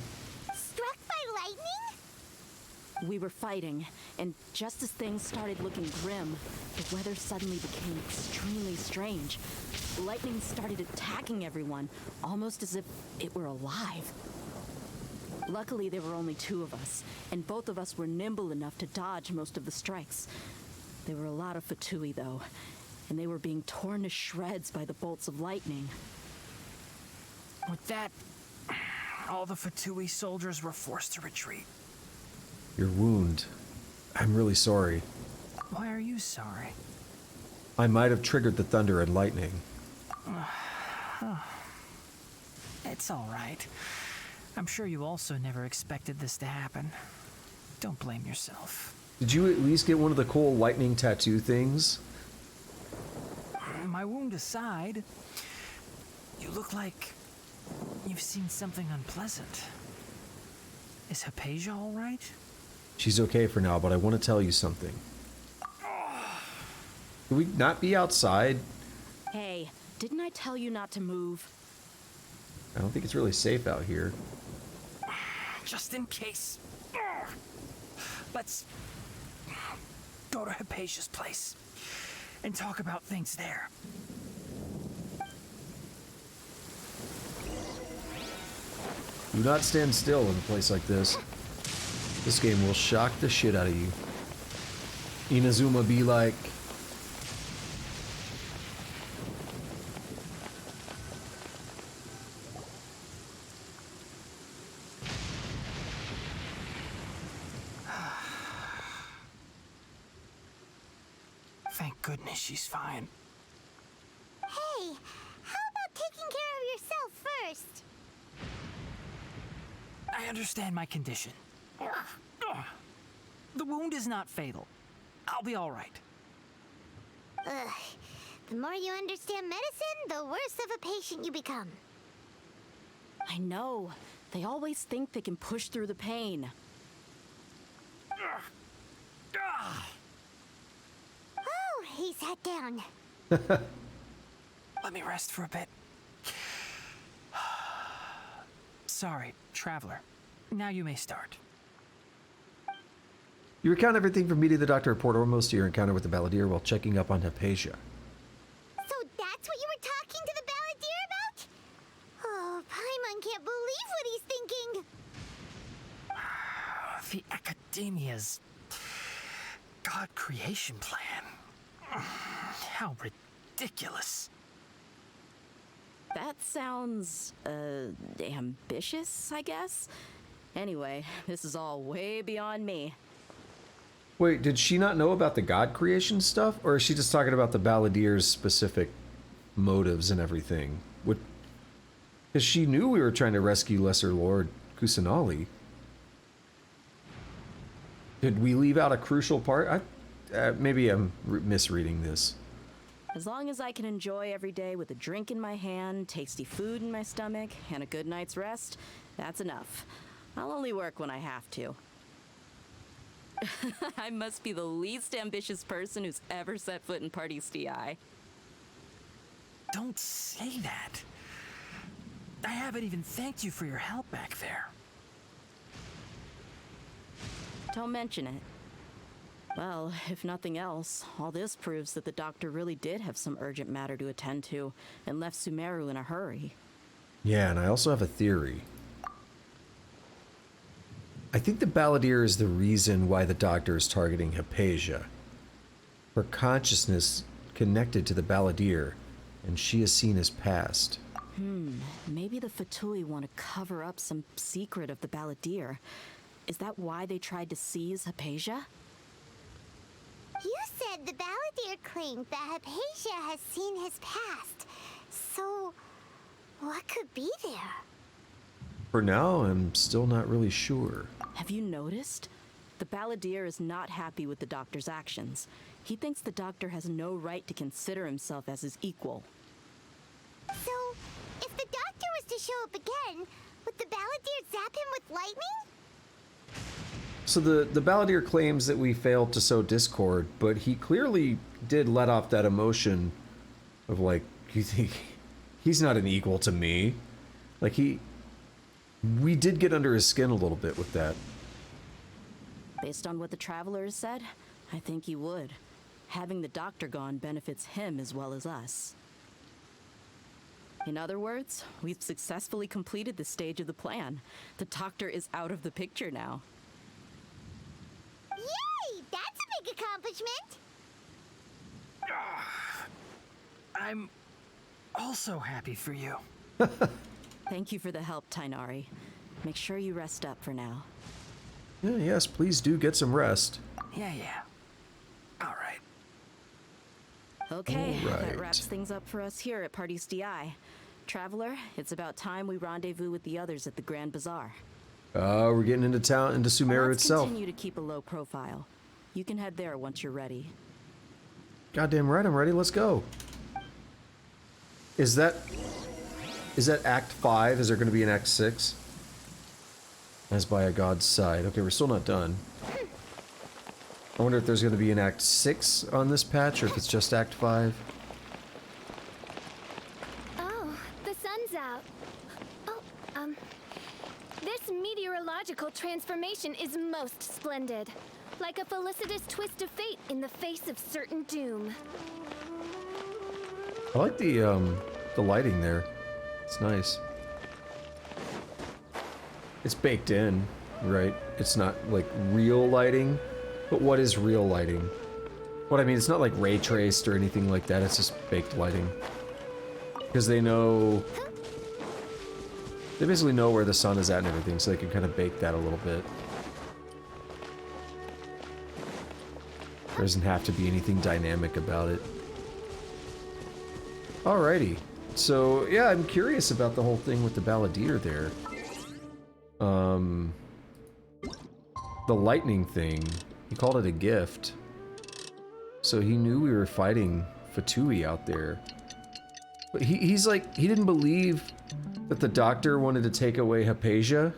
Struck by lightning? We were fighting, and just as things started looking grim, the weather suddenly became extremely strange. Lightning started attacking everyone, almost as if it were alive. Luckily, there were only two of us, and both of us were nimble enough to dodge most of the strikes. There were a lot of Fatui, though, and they were being torn to shreds by the bolts of lightning. With that, all the Fatui soldiers were forced to retreat. Your wound. I'm really sorry. Why are you sorry? I might have triggered the thunder and lightning. It's all right. I'm sure you also never expected this to happen. Don't blame yourself. Did you at least get one of the cool lightning tattoo things? My wound aside, you look like you've seen something unpleasant. Is Hypatia all right? She's okay for now, but I want to tell you something. Can we not be outside? Hey, didn't I tell you not to move? I don't think it's really safe out here. Just in case. Let's go to Hypatia's place. and talk about things there. Do not stand still in a place like this. This game will shock the shit out of you. Inazuma be like... Thank goodness she's fine. Hey, how about taking care of yourself first? I understand my condition. The wound is not fatal. I'll be all right. Ugh. The more you understand medicine, the worse of a patient you become. I know. They always think they can push through the pain. Oh, he sat down. Let me rest for a bit. Sorry, Traveler. Now you may start. You recount everything from meeting the doctor at Port Ormos to your encounter with the Balladeer while checking up on Hypatia. So that's what you were talking to the Balladeer about? Oh, Paimon can't believe what he's thinking. The Academia's God creation plan. How ridiculous. That sounds, ambitious, I guess? Anyway, this is all way beyond me. Wait, did she not know about the god creation stuff? Or is she just talking about the Balladeer's specific motives and everything? Because she knew we were trying to rescue Lesser Lord Kusanali. Did we leave out a crucial part? Maybe I'm misreading this. As long as I can enjoy every day with a drink in my hand, tasty food in my stomach, and a good night's rest, that's enough. I'll only work when I have to. I must be the least ambitious person who's ever set foot in Party's DI. Don't say that. I haven't even thanked you for your help back there. Don't mention it. Well, if nothing else, all this proves that the doctor really did have some urgent matter to attend to and left Sumeru in a hurry. Yeah, and I also have a theory. I think the Balladeer is the reason why the doctor is targeting Hypatia. Her consciousness connected to the Balladeer, and she is seen as past. Maybe the Fatui want to cover up some secret of the Balladeer. Is that why they tried to seize Hypatia? You said the Balladeer claimed that Hypatia has seen his past. So, what could be there? For now, I'm still not really sure. Have you noticed? The Balladeer is not happy with the doctor's actions. He thinks the doctor has no right to consider himself as his equal. So, if the doctor was to show up again, would the Balladeer zap him with lightning? So the Balladeer claims that we failed to sow discord, but he clearly did let off that emotion of like, you think he's not an equal to me? Like we did get under his skin a little bit with that. Based on what the Traveler has said, I think he would. Having the doctor gone benefits him as well as us. In other words, we've successfully completed this stage of the plan. The doctor is out of the picture now. Yay! That's a big accomplishment! I'm also happy for you. Thank you for the help, Tainari. Make sure you rest up for now. Yes, please do get some rest. Yeah. All right. Okay, All right. that wraps things up for us here at Party's DI. Traveler, it's about time we rendezvous with the others at the Grand Bazaar. We're getting into town, into Sumeru Let's itself. continue to keep a low profile. You can head there once you're ready. Goddamn right, I'm ready. Let's go. Is that Act 5? Is there going to be an Act 6? As by a god's side. Okay, we're still not done. I wonder if there's going to be an Act 6 on this patch, or if it's just Act 5. Oh, the sun's out. Oh, this meteorological transformation is most splendid. Like a felicitous twist of fate in the face of certain doom. I like the lighting there. It's nice. It's baked in, right? It's not like real lighting, but what is real lighting? What I mean, it's not like ray traced or anything like that. It's just baked lighting. Because they know, they basically know where the sun is at and everything, so they can kind of bake that a little bit. There doesn't have to be anything dynamic about it. Alrighty. So, yeah, I'm curious about the whole thing with the balladeer there. The lightning thing, he called it a gift. So he knew we were fighting Fatui out there. But he's like, he didn't believe that the doctor wanted to take away Hypatia.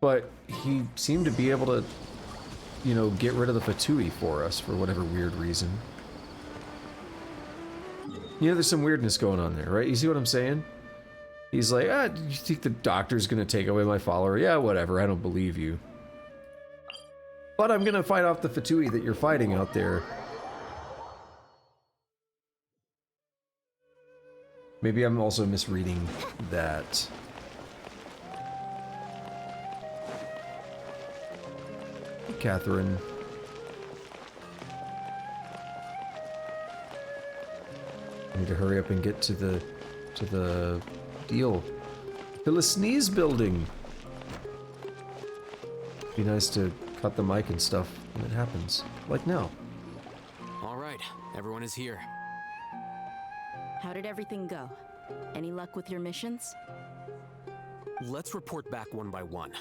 But he seemed to be able to, you know, get rid of the Fatui for us for whatever weird reason. You know, there's some weirdness going on there, right? You see what I'm saying? He's like, ah, do you think the doctor's gonna take away my follower? Yeah, whatever, I don't believe you. But I'm gonna fight off the Fatui that you're fighting out there. Maybe I'm also misreading that. Hey, Catherine. I need to hurry up and get to the deal. The Sneeze building. Be nice to cut the mic and stuff when it happens. Like now. All right, everyone is here. How did everything go? Any luck with your missions? Let's report back one by one.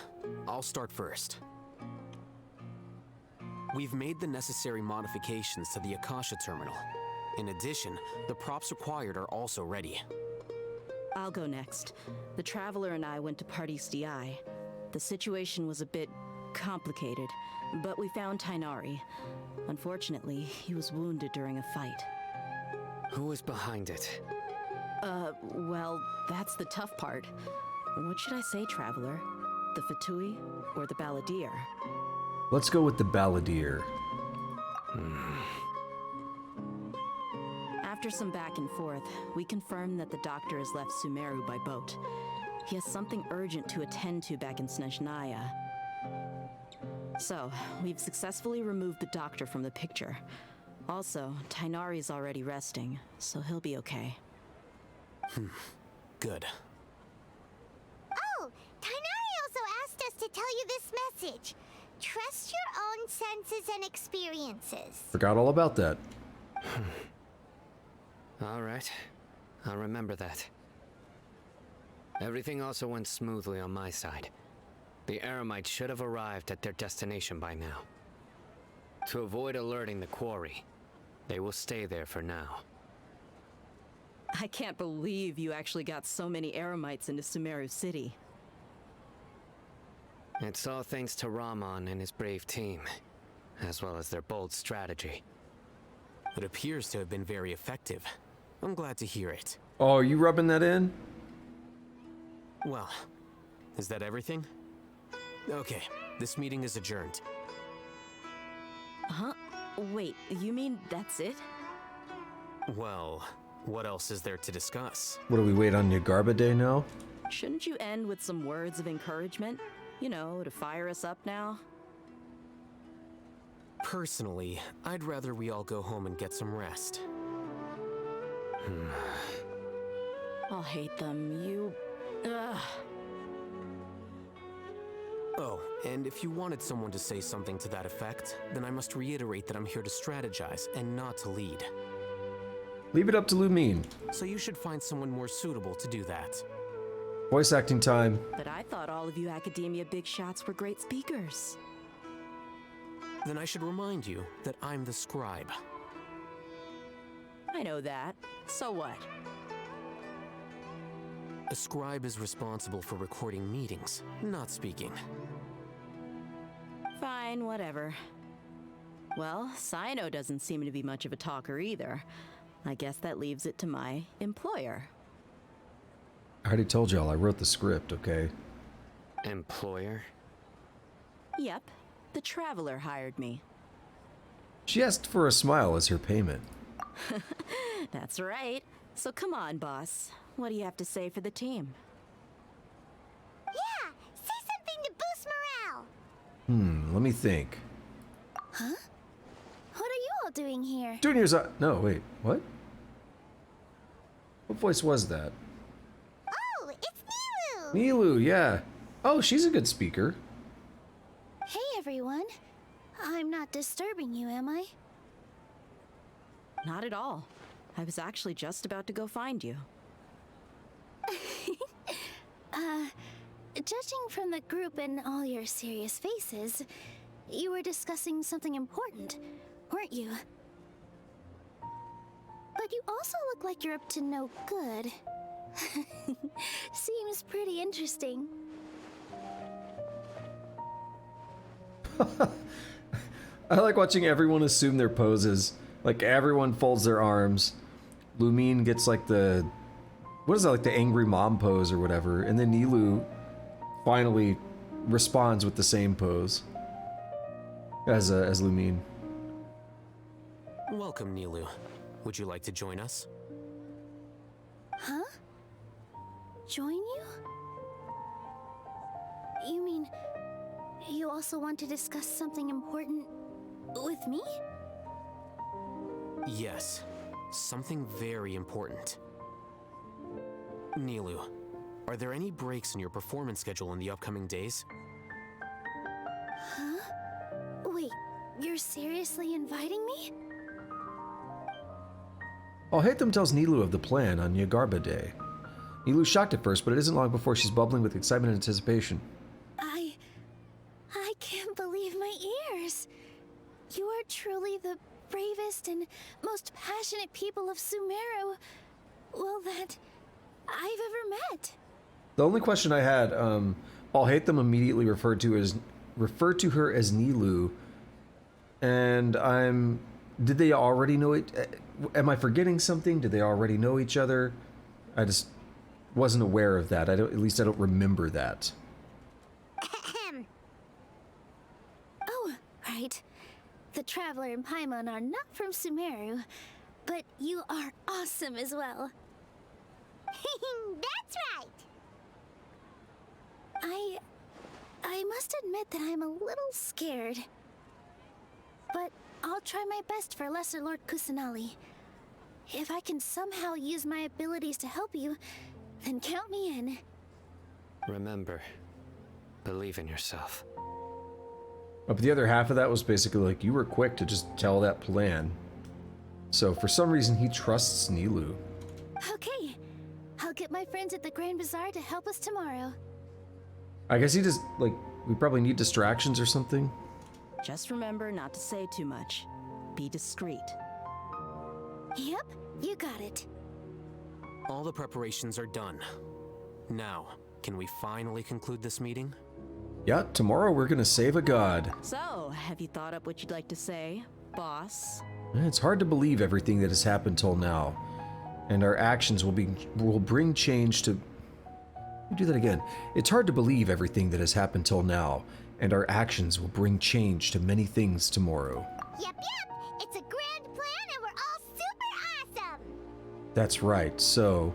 I'll start first. We've made the necessary modifications to the Akasha terminal. In addition, the props required are also ready. I'll go next. The Traveler and I went to Party's DI. The situation was a bit complicated, but we found Tainari. Unfortunately, he was wounded during a fight. Who was behind it? Well, that's the tough part. What should I say, Traveler? The Fatui or the Balladeer? Let's go with the balladeer. After some back and forth, we confirmed that the doctor has left Sumeru by boat. He has something urgent to attend to back in Snezhnaya. So, we've successfully removed the doctor from the picture. Also, Tainari's already resting, so he'll be okay. Good. Oh, Tainari also asked us to tell you this message. Trust your own senses and experiences. Forgot all about that. All right. I'll remember that. Everything also went smoothly on my side. The Eremites should have arrived at their destination by now. To avoid alerting the quarry, they will stay there for now. I can't believe you actually got so many Eremites into Sumeru City. It's all thanks to Rahman and his brave team, as well as their bold strategy. It appears to have been very effective. I'm glad to hear it. Oh, are you rubbing that in? Well, is that everything? Okay, this meeting is adjourned. Huh? Wait, you mean that's it? Well, what else is there to discuss? What do we wait on Yagarba Day now? Shouldn't you end with some words of encouragement? You know, to fire us up now? Personally, I'd rather we all go home and get some rest. I'll hate them, you... Ugh. Oh, and if you wanted someone to say something to that effect, then I must reiterate that I'm here to strategize and not to lead. Leave it up to Lumine. So you should find someone more suitable to do that. Voice acting time. But I thought all of you Academia big shots were great speakers. Then I should remind you that I'm the scribe. I know that. So what? A scribe is responsible for recording meetings, not speaking. Fine, whatever. Well, Sino doesn't seem to be much of a talker either. I guess that leaves it to my employer. I already told y'all I wrote the script, okay? Employer? Yep, the Traveler hired me. She asked for a smile as her payment. That's right. So come on, boss. What do you have to say for the team? Yeah, say something to boost morale. Let me think. Huh? What are you all doing here? Junior's no, wait, what? What voice was that? Oh, it's Nilu! Nilu, yeah. Oh, she's a good speaker. Hey, everyone. I'm not disturbing you, am I? Not at all. I was actually just about to go find you. Judging from the group and all your serious faces, you were discussing something important, weren't you? But you also look like you're up to no good. Seems pretty interesting. I like watching everyone assume their poses. Like, everyone folds their arms. Lumine gets like the... What is that, like the angry mom pose or whatever? And then Nilu finally responds with the same pose as Lumine. Welcome, Nilu. Would you like to join us? Huh? Join you? You mean you also want to discuss something important with me? Yes. Something very important. Nilu, are there any breaks in your performance schedule in the upcoming days? Huh? Wait, you're seriously inviting me? Alhaitham tells Nilu of the plan on Yagarba Day. Nilu's shocked at first, but it isn't long before she's bubbling with excitement and anticipation. I can't believe my ears. You are truly the bravest and most passionate people of Sumeru, well, that I've ever met. The only question I had, Alhaitham immediately referred to her as Nilu, and did they already know it? Am I forgetting something? Did they already know each other? I just wasn't aware of that. At least I don't remember that. Oh, right. The Traveler and Paimon are not from Sumeru, but you are awesome as well. That's right! I must admit that I'm a little scared. But I'll try my best for Lesser Lord Kusanali. If I can somehow use my abilities to help you, then count me in. Remember, believe in yourself. But the other half of that was basically like, you were quick to just tell that plan. So for some reason he trusts Nilu. Okay, I'll get my friends at the Grand Bazaar to help us tomorrow. I guess he just, like, we probably need distractions or something. Just remember not to say too much. Be discreet. Yep, you got it. All the preparations are done. Now, can we finally conclude this meeting? Yeah, tomorrow we're gonna save a god. So, have you thought up what you'd like to say, boss? It's hard to believe everything that has happened till now. And our actions will bring change to... Let me do that again. It's hard to believe everything that has happened till now. And our actions will bring change to many things tomorrow. Yep. It's a grand plan and we're all super awesome! That's right, so...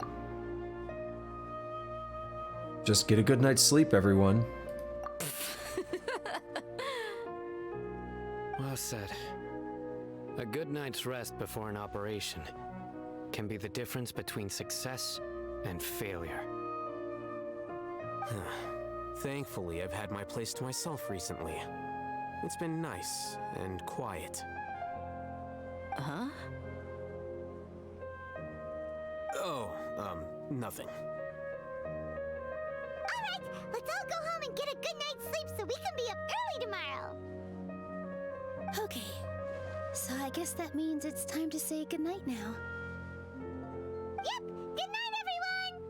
just get a good night's sleep, everyone. Well said. A good night's rest before an operation can be the difference between success and failure. Thankfully, I've had my place to myself recently. It's been nice and quiet. Huh? Oh, nothing. Alright, let's all go home and get a good night's sleep so we can be up early tomorrow! Okay, so I guess that means it's time to say goodnight now. Yep, good night everyone!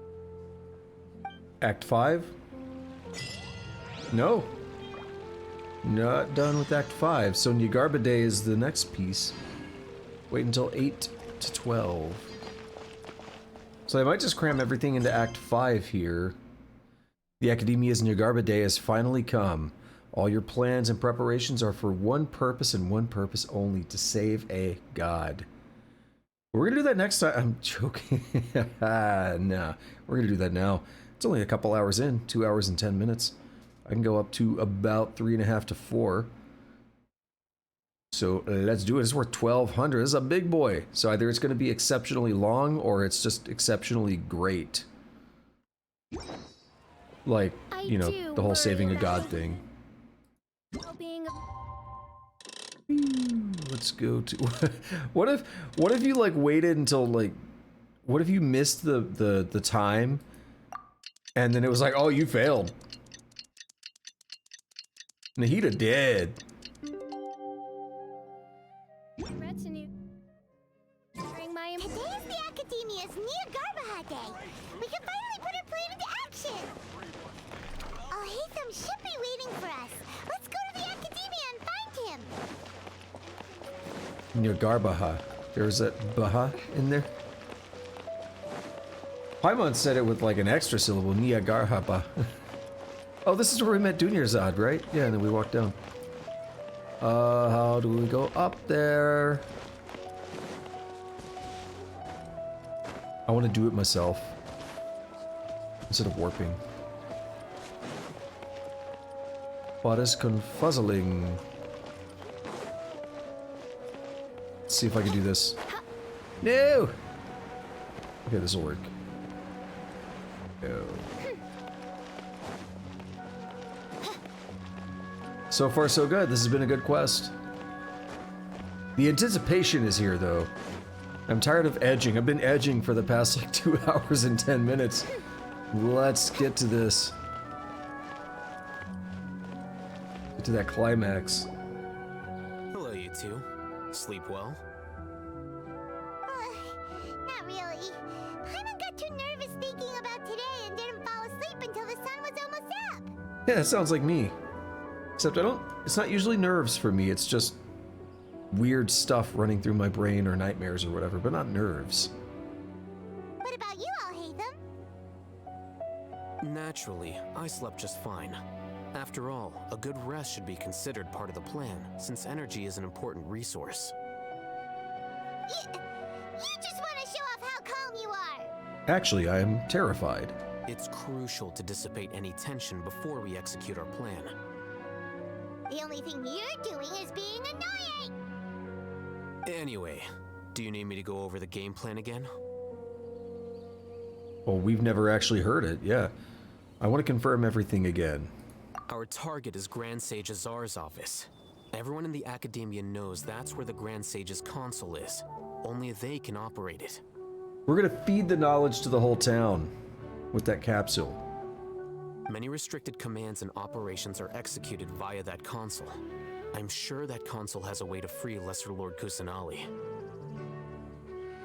Act 5? No. Not done with Act 5, so Yagarba Day is the next piece. Wait until 8 to 12. So I might just cram everything into Act 5 here. The Academia's Yagarba Day has finally come. All your plans and preparations are for one purpose and one purpose only, to save a god. We're gonna do that next time. I'm joking. Nah, we're gonna do that now. It's only a couple hours in, 2 hours and 10 minutes. I can go up to about 3.5 to 4. So let's do it. It's worth 1,200. This is a big boy. So either it's going to be exceptionally long or it's just exceptionally great. Like, you know, the whole saving a god thing. Let's go to... what if you like waited until like... What if you missed the time and then it was like, oh, you failed. Nahida dead. Today's the Academia's Niagarbaha Day. We can finally put our plan into action. Alhaitham should be waiting for us. Let's go to the Academia and find him. Niagarbaha. There's that Baha in there. Paimon said it with like an extra syllable. Niagarbaha. Oh, this is where we met Dunyarzad, right? Yeah, and then we walked down. How do we go up there? I want to do it myself instead of warping. What is confuzzling? Let's see if I can do this. No! Okay, this will work. Go. So far, so good. This has been a good quest. The anticipation is here, though. I'm tired of edging. I've been edging for the past like 2 hours and 10 minutes. Let's get to this. Get to that climax. Hello, you two. Sleep well? Not really. Paimon got too nervous thinking about today and didn't fall asleep until the sun was almost up. Yeah, that sounds like me. Except it's not usually nerves for me, it's just weird stuff running through my brain or nightmares or whatever, but not nerves. What about you, Alhaitham? Naturally, I slept just fine. After all, a good rest should be considered part of the plan, since energy is an important resource. You just want to show off how calm you are. Actually, I am terrified. It's crucial to dissipate any tension before we execute our plan. The only thing you're doing is being annoying. Anyway, do you need me to go over the game plan again? Well, we've never actually heard it, yeah. I want to confirm everything again. Our target is Grand Sage Azar's office. Everyone in the Academia knows that's where the Grand Sage's console is. Only they can operate it. We're gonna feed the knowledge to the whole town with that capsule. Many restricted commands and operations are executed via that console. I'm sure that console has a way to free Lesser Lord Kusanali.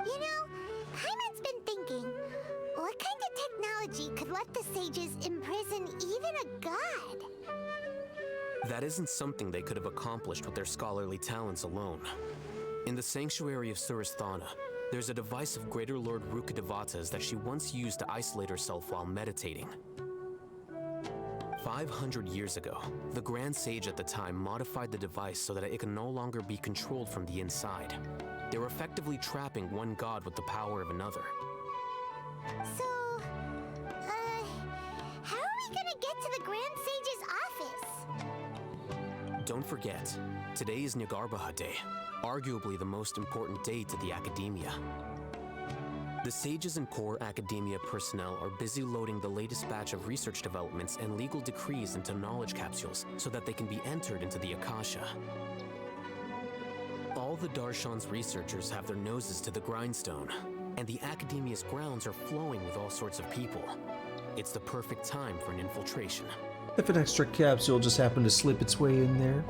You know, Paimon's been thinking, what kind of technology could let the sages imprison even a god? That isn't something they could have accomplished with their scholarly talents alone. In the Sanctuary of Surasthana, there's a device of Greater Lord Rukkhadevata's that she once used to isolate herself while meditating. 500 years ago, the Grand Sage at the time modified the device so that it can no longer be controlled from the inside. They were effectively trapping one god with the power of another. So, how are we gonna get to the Grand Sage's office? Don't forget, today is Niagarbaha Day, arguably the most important day to the Academia. The sages and core Academia personnel are busy loading the latest batch of research developments and legal decrees into knowledge capsules so that they can be entered into the Akasha. All the Darshan's researchers have their noses to the grindstone, and the Academia's grounds are flowing with all sorts of people. It's the perfect time for an infiltration. If an extra capsule just happened to slip its way in there.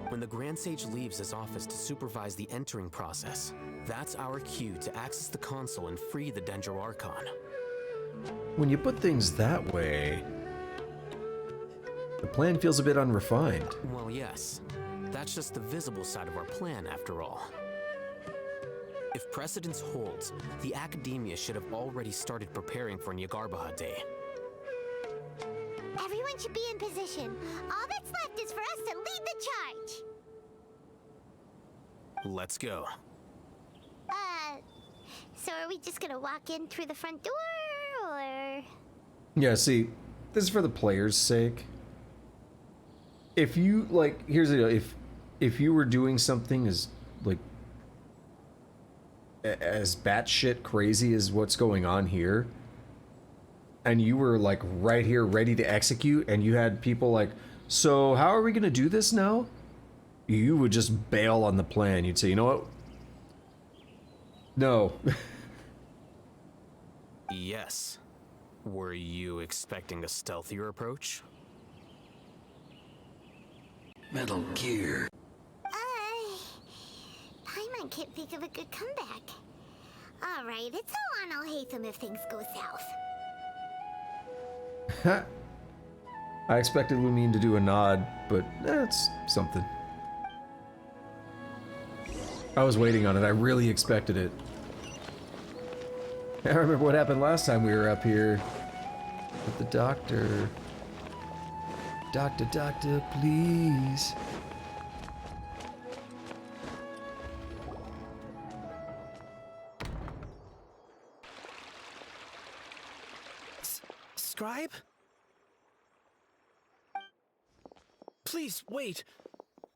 When the Grand Sage leaves his office to supervise the entering process, that's our cue to access the console and free the Dendro Archon. When you put things that way, the plan feels a bit unrefined. Well, yes. That's just the visible side of our plan, after all. If precedence holds, the Academia should have already started preparing for Niagarbaha Day. Everyone should be in position. All that's left is for us to lead the charge. Let's go. So are we just gonna walk in through the front door, or? Yeah, see, this is for the player's sake. If you, like, here's the deal, if you were doing something as, like, as batshit crazy as what's going on here, and you were, like, right here ready to execute, and you had people like, so how are we gonna do this now? You would just bail on the plan. You'd say, you know what? No. Yes. Were you expecting a stealthier approach? Metal Gear. Paimon can't think of a good comeback. Alright, it's all on Alhaitham if things go south. I expected Lumine to do a nod, but that's something. I was waiting on it. I really expected it. I remember what happened last time we were up here with the doctor. Doctor, please. Scribe? Please, wait.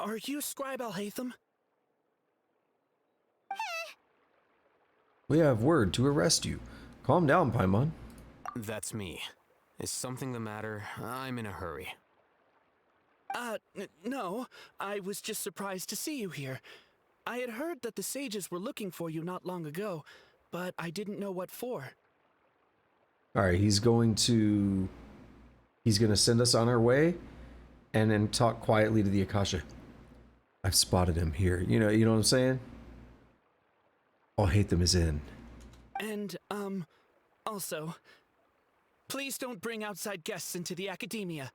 Are you Scribe Alhaitham? We have word to arrest you. Calm down, Paimon. That's me. Is something the matter? I'm in a hurry. No. I was just surprised to see you here. I had heard that the sages were looking for you not long ago, but I didn't know what for. Alright, he's gonna send us on our way and then talk quietly to the Akasha. I've spotted him here. You know what I'm saying? Alhaitham is in. And, also, please don't bring outside guests into the academia.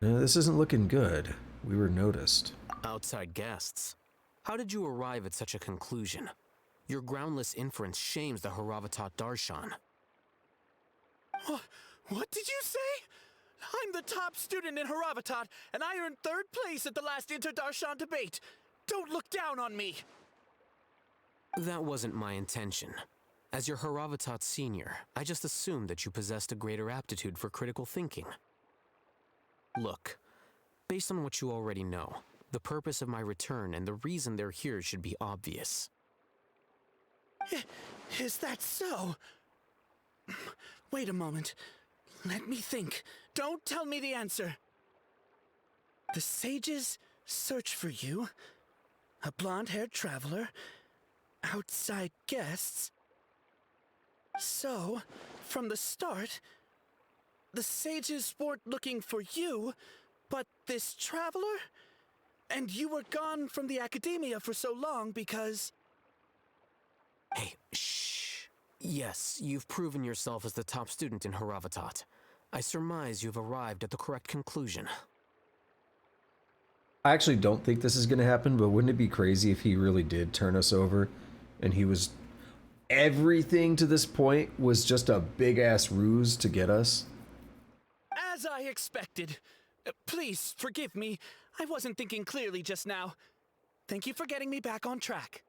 No, this isn't looking good. We were noticed. Outside guests? How did you arrive at such a conclusion? Your groundless inference shames the Haravatat Darshan. What did you say? I'm the top student in Haravatat, and I earned 3rd place at the last Inter-Darshan debate. Don't look down on me! That wasn't my intention. As your Haravatat senior, I just assumed that you possessed a greater aptitude for critical thinking. Look, based on what you already know, the purpose of my return and the reason they're here should be obvious. Is that so? Wait a moment. Let me think. Don't tell me the answer. The sages search for you. A blonde-haired traveler. Outside guests. So, from the start, the sages weren't looking for you, but this traveler? And you were gone from the academia for so long because... Hey, shh. Yes, you've proven yourself as the top student in Haravatat. I surmise you've arrived at the correct conclusion. I actually don't think this is going to happen, but wouldn't it be crazy if he really did turn us over and he was... Everything to this point was just a big-ass ruse to get us? As I expected. Please, forgive me. I wasn't thinking clearly just now. Thank you for getting me back on track.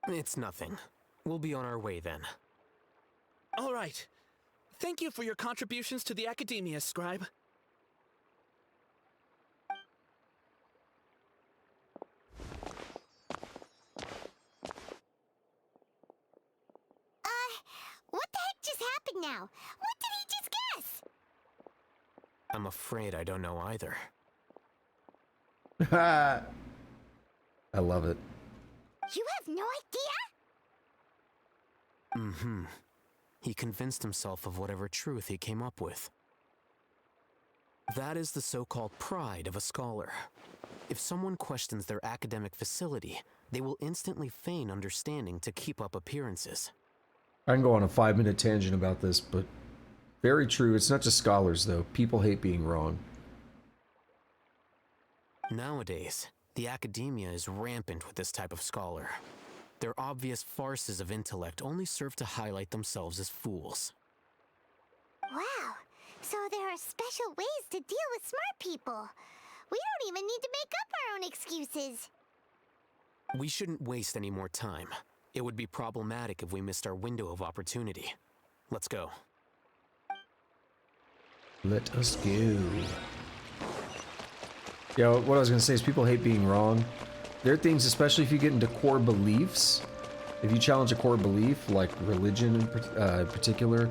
It's nothing. We'll be on our way then. All right. Thank you for your contributions to the academia, Scribe. What the heck just happened now? What did he just guess? I'm afraid I don't know either. I love it. You have no idea? Mm-hmm. He convinced himself of whatever truth he came up with. That is the so-called pride of a scholar. If someone questions their academic facility, they will instantly feign understanding to keep up appearances. I can go on a 5-minute tangent about this, but very true. It's not just scholars, though. People hate being wrong. Nowadays, the academia is rampant with this type of scholar. Their obvious farces of intellect only serve to highlight themselves as fools. Wow, so there are special ways to deal with smart people. We don't even need to make up our own excuses. We shouldn't waste any more time. It would be problematic if we missed our window of opportunity. Let's go. Let us go. Yeah, what I was gonna say is people hate being wrong. There are things, especially if you get into core beliefs, if you challenge a core belief, like religion in particular,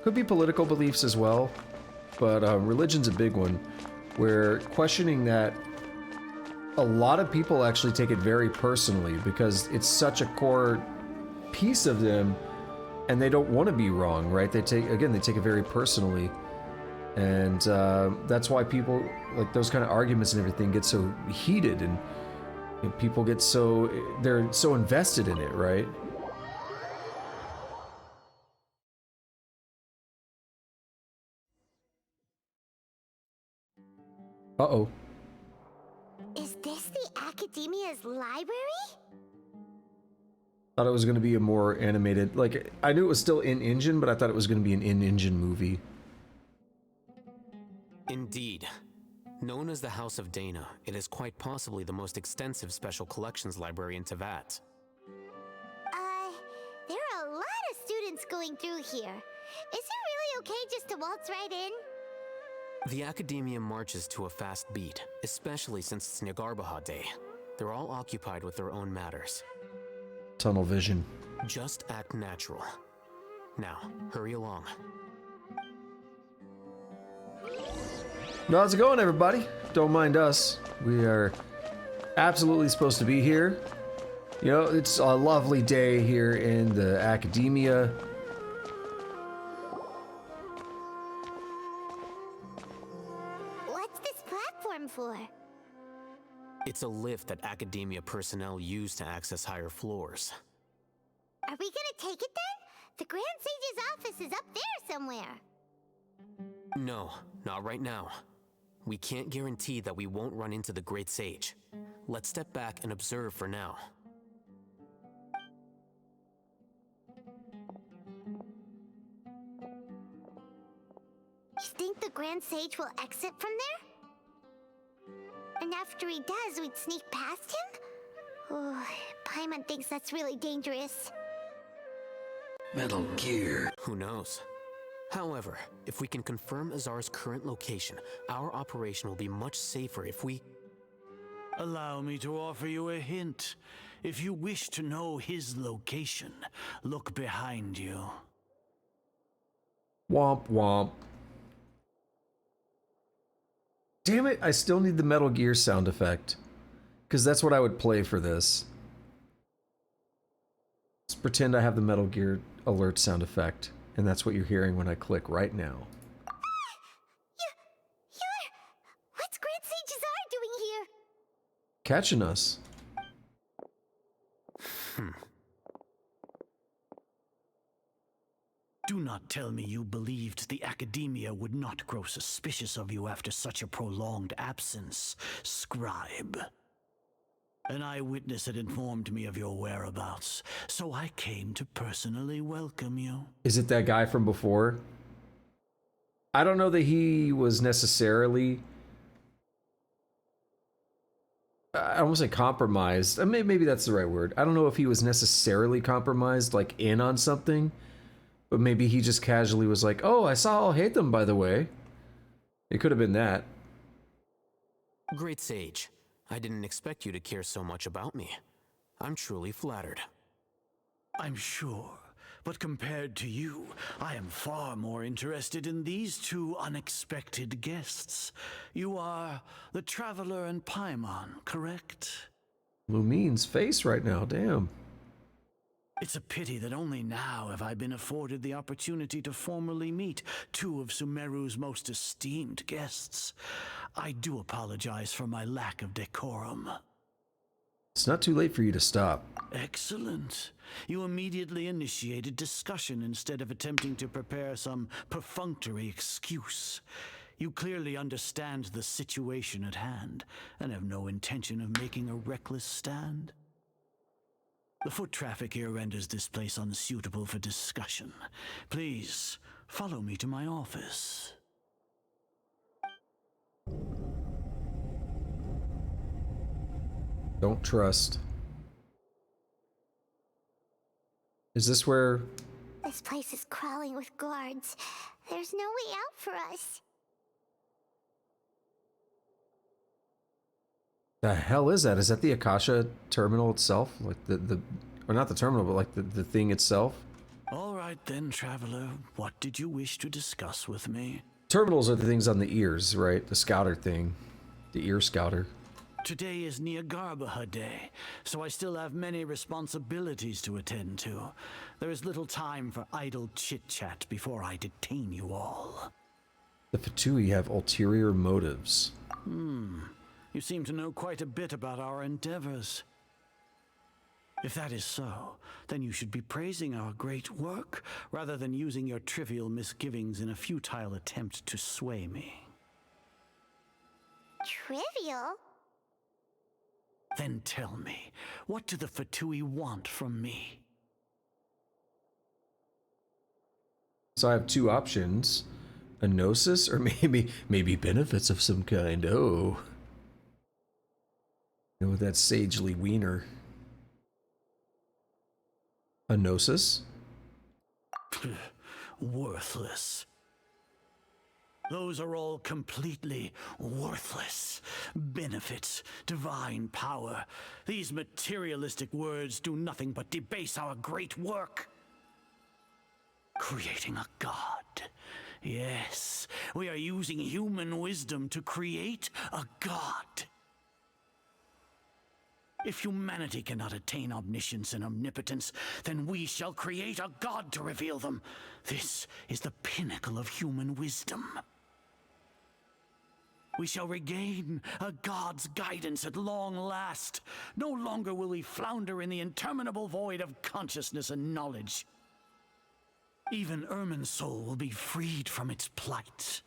could be political beliefs as well, but religion's a big one, where questioning that, a lot of people actually take it very personally because it's such a core piece of them and they don't want to be wrong, right? They take it very personally. And that's why people, like those kind of arguments and everything get so heated, and you know, people get they're so invested in it, right? Uh-oh. Is this the Academia's library? Thought it was going to be a more animated, like, I knew it was still in-engine, but I thought it was going to be an in-engine movie. Indeed. Known as the House of Dana, it is quite possibly the most extensive special collections library in Teyvat. There are a lot of students going through here. Is it really okay just to waltz right in? The Academia marches to a fast beat, especially since it's Nagarbaha Day. They're all occupied with their own matters. Tunnel vision. Just act natural. Now, hurry along. How's it going, everybody? Don't mind us. We are absolutely supposed to be here. You know, it's a lovely day here in the Academia. What's this platform for? It's a lift that Academia personnel use to access higher floors. Are we gonna take it then? The Grand Sage's office is up there somewhere. No, not right now. We can't guarantee that we won't run into the Great Sage. Let's step back and observe for now. You think the Grand Sage will exit from there? And after he does, we'd sneak past him? Oh, Paimon thinks that's really dangerous. Metal Gear. Who knows? However, if we can confirm Azar's current location, our operation will be much safer if we... Allow me to offer you a hint. If you wish to know his location, look behind you. Womp womp. Damn it, I still need the Metal Gear sound effect. Because that's what I would play for this. Let's pretend I have the Metal Gear alert sound effect. And that's what you're hearing when I click right now. What's Grand Sage Azar doing here? Catching us. Do not tell me you believed the Academia would not grow suspicious of you after such a prolonged absence, scribe. An eyewitness had informed me of your whereabouts, so I came to personally welcome you. Is it that guy from before? I don't know that he was necessarily... I don't want to say compromised. Maybe that's the right word. I don't know if he was necessarily compromised, like in on something. But maybe he just casually was like, oh, I saw I'll hate them, by the way. It could have been that. Great Sage, I didn't expect you to care so much about me. I'm truly flattered. I'm sure, but compared to you, I am far more interested in these two unexpected guests. You are the Traveler and Paimon, correct? Lumine's face right now, damn. It's a pity that only now have I been afforded the opportunity to formally meet two of Sumeru's most esteemed guests. I do apologize for my lack of decorum. It's not too late for you to stop. Excellent. You immediately initiated discussion instead of attempting to prepare some perfunctory excuse. You clearly understand the situation at hand and have no intention of making a reckless stand. The foot traffic here renders this place unsuitable for discussion. Please, follow me to my office. Don't trust. Is this where... This place is crawling with guards. There's no way out for us. The hell is that? Is that the Akasha terminal itself? Like or not the terminal, but like the thing itself? All right then, traveler. What did you wish to discuss with me? Terminals are the things on the ears, right? The scouter thing. The ear scouter. Today is Niagarbaha Day, so I still have many responsibilities to attend to. There is little time for idle chit-chat before I detain you all. The Fatui have ulterior motives. You seem to know quite a bit about our endeavors. If that is so, then you should be praising our great work, rather than using your trivial misgivings in a futile attempt to sway me. Trivial? Then tell me, what do the Fatui want from me? So I have two options. A gnosis or maybe benefits of some kind. Oh. You know, with that sagely wiener. A gnosis? Worthless. Those are all completely worthless. Benefits, divine power. These materialistic words do nothing but debase our great work. Creating a god. Yes, we are using human wisdom to create a god. If humanity cannot attain omniscience and omnipotence, then we shall create a god to reveal them. This is the pinnacle of human wisdom. We shall regain a god's guidance at long last. No longer will we flounder in the interminable void of consciousness and knowledge. Even Irminsul will be freed from its plight.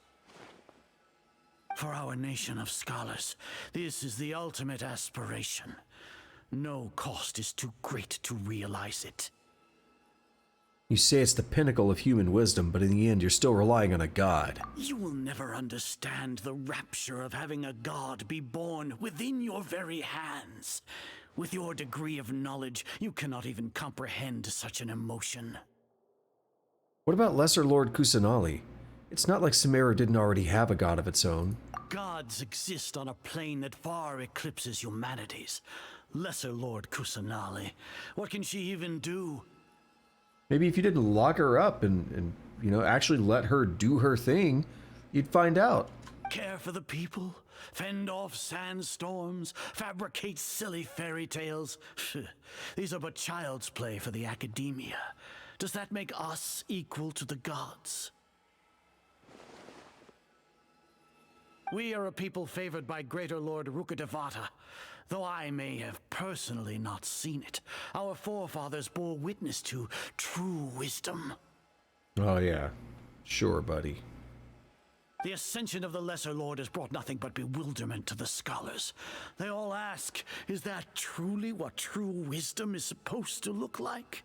For our nation of scholars, this is the ultimate aspiration. No cost is too great to realize it. You say it's the pinnacle of human wisdom, but in the end you're still relying on a god. You will never understand the rapture of having a god be born within your very hands. With your degree of knowledge, you cannot even comprehend such an emotion. What about Lesser Lord Kusanali? It's not like Sumeru didn't already have a god of its own. Gods exist on a plane that far eclipses humanity's. Lesser Lord Kusanali. What can she even do? Maybe if you didn't lock her up and you know, actually let her do her thing, you'd find out. Care for the people? Fend off sandstorms? Fabricate silly fairy tales? These are but child's play for the academia. Does that make us equal to the gods? We are a people favored by Greater Lord Rukkhadevata. Though I may have personally not seen it, our forefathers bore witness to true wisdom. Oh yeah, sure, buddy. The ascension of the Lesser Lord has brought nothing but bewilderment to the scholars. They all ask, is that truly what true wisdom is supposed to look like?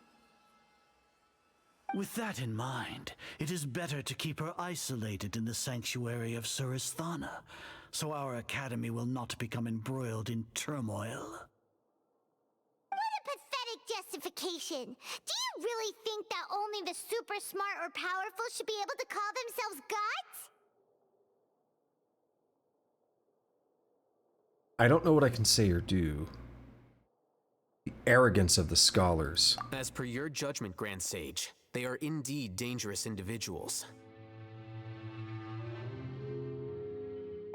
With that in mind, it is better to keep her isolated in the sanctuary of Suristhana, so our academy will not become embroiled in turmoil. What a pathetic justification! Do you really think that only the super smart or powerful should be able to call themselves gods? I don't know what I can say or do. The arrogance of the scholars. As per your judgment, Grand Sage, they are indeed dangerous individuals.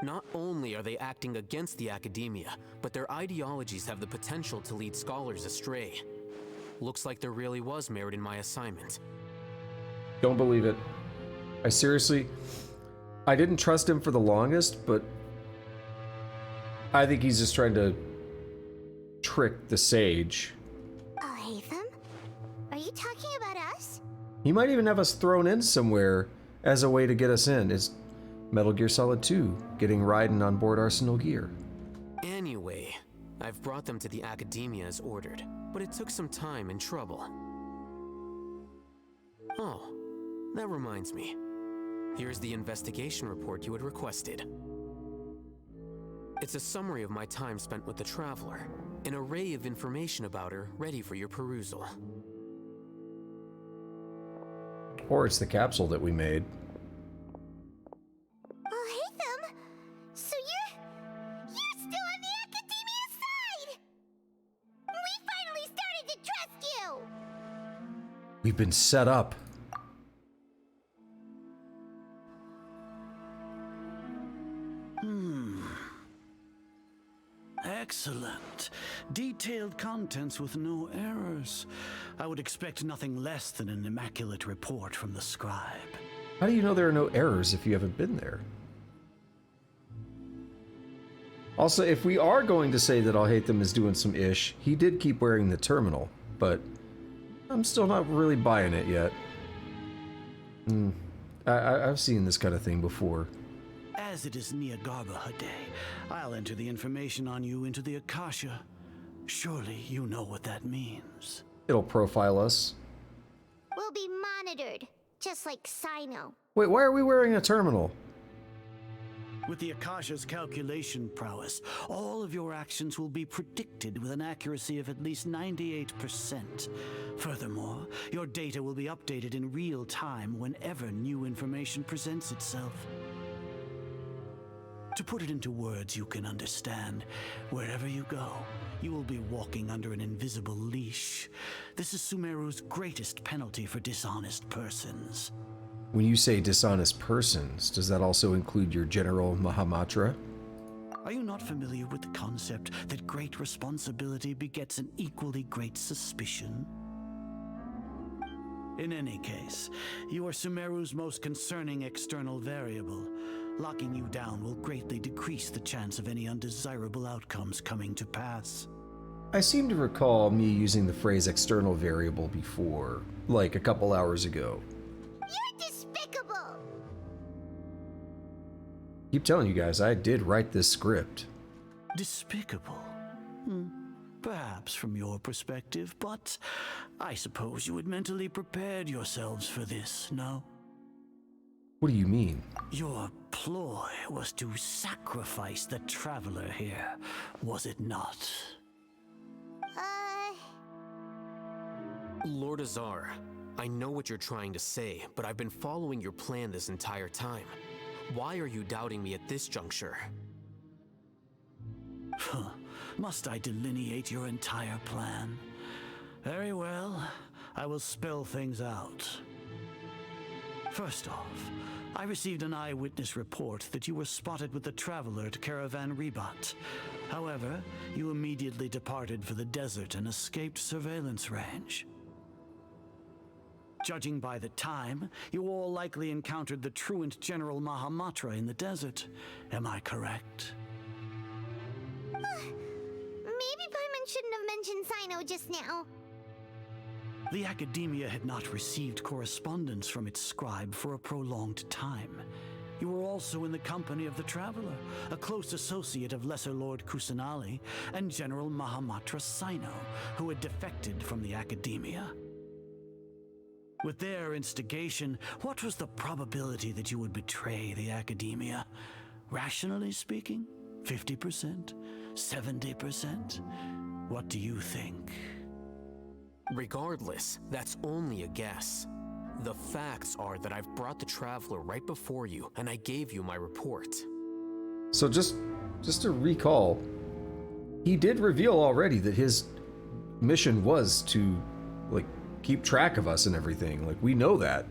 Not only are they acting against the academia, but their ideologies have the potential to lead scholars astray. Looks like there really was merit in my assignment. Don't believe it. I didn't trust him for the longest, but I think he's just trying to trick the sage. Oh, Hatham? Are you talking about us? He might even have us thrown in somewhere as a way to get us in. Is Metal Gear Solid 2 getting Raiden on board Arsenal Gear? Anyway, I've brought them to the academia as ordered, but it took some time and trouble. Oh, that reminds me. Here's the investigation report you had requested. It's a summary of my time spent with the Traveler, an array of information about her ready for your perusal. Or it's the capsule that we made. Oh, Hatham! So you're still on the Academia side! We finally started to trust you! We've been set up. Excellent. Detailed contents with no errors. I would expect nothing less than an immaculate report from the scribe. How do you know there are no errors if you haven't been there? Also, if we are going to say that Al-Haytham is doing some ish, he did keep wearing the terminal, but I'm still not really buying it yet. I've seen this kind of thing before. As it is Niagarba Day, I'll enter the information on you into the Akasha. Surely you know what that means. It'll profile us. We'll be monitored, just like Sino. Wait, why are we wearing a terminal? With the Akasha's calculation prowess, all of your actions will be predicted with an accuracy of at least 98%. Furthermore, your data will be updated in real time whenever new information presents itself. To put it into words you can understand, wherever you go, you will be walking under an invisible leash. This is Sumeru's greatest penalty for dishonest persons. When you say dishonest persons, does that also include your General Mahamatra? Are you not familiar with the concept that great responsibility begets an equally great suspicion? In any case, you are Sumeru's most concerning external variable. Locking you down will greatly decrease the chance of any undesirable outcomes coming to pass. I seem to recall me using the phrase external variable before, like a couple hours ago. You're despicable! Keep telling you guys, I did write this script. Despicable? Perhaps from your perspective, but I suppose you had mentally prepared yourselves for this, no? What do you mean? Your ploy was to sacrifice the traveler here, was it not? Lord Azar, I know what you're trying to say, but I've been following your plan this entire time. Why are you doubting me at this juncture? Must I delineate your entire plan? Very well, I will spell things out. First off, I received an eyewitness report that you were spotted with the traveler at Caravan Ribat. However, you immediately departed for the desert and escaped surveillance range. Judging by the time, you all likely encountered the truant General Mahamatra in the desert. Am I correct? Maybe Paimon shouldn't have mentioned Sino just now. The Academia had not received correspondence from its scribe for a prolonged time. You were also in the company of the Traveler, a close associate of Lesser Lord Kusanali and General Mahamatra Sino, who had defected from the Academia. With their instigation, what was the probability that you would betray the Academia? Rationally speaking, 50%? 70%? What do you think? Regardless, that's only a guess. The facts are that I've brought the Traveler right before you, and I gave you my report. So just to recall, he did reveal already that his mission was to, like, keep track of us and everything. Like, we know that.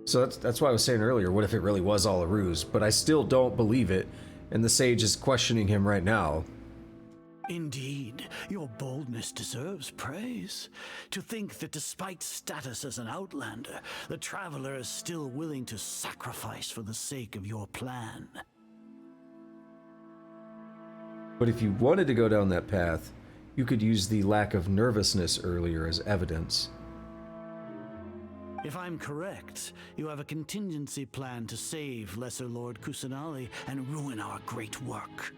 So that's why I was saying earlier, what if it really was all a ruse? But I still don't believe it, and the Sage is questioning him right now. Indeed, your boldness deserves praise. To think that despite status as an outlander, the Traveler is still willing to sacrifice for the sake of your plan. But if you wanted to go down that path, you could use the lack of nervousness earlier as evidence. If I'm correct, you have a contingency plan to save Lesser Lord Kusanali and ruin our great work.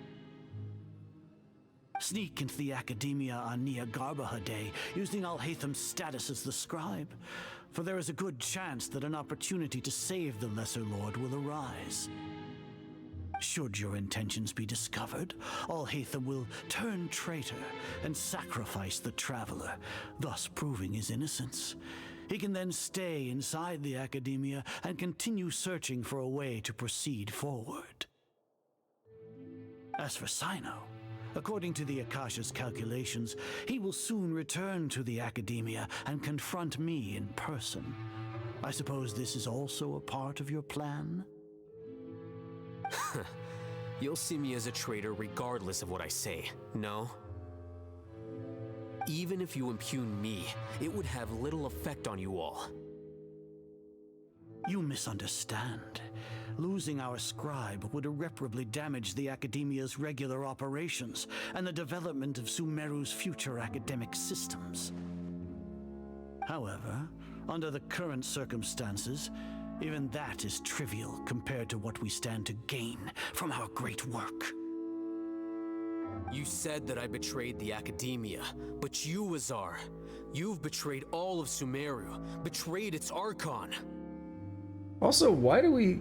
Sneak into the Academia on Niagarba Day, using Al-Haytham's status as the scribe, for there is a good chance that an opportunity to save the Lesser Lord will arise. Should your intentions be discovered, Al-Haytham will turn traitor and sacrifice the Traveler, thus proving his innocence. He can then stay inside the academia and continue searching for a way to proceed forward. As for Sino, according to the Akasha's calculations, he will soon return to the academia and confront me in person. I suppose this is also a part of your plan? You'll see me as a traitor regardless of what I say, no? Even if you impugn me, it would have little effect on you all. You misunderstand. Losing our scribe would irreparably damage the Academia's regular operations and the development of Sumeru's future academic systems. However, under the current circumstances, even that is trivial compared to what we stand to gain from our great work. You said that I betrayed the Academia, but you, Azar, you've betrayed all of Sumeru, betrayed its Archon. Also, why do we...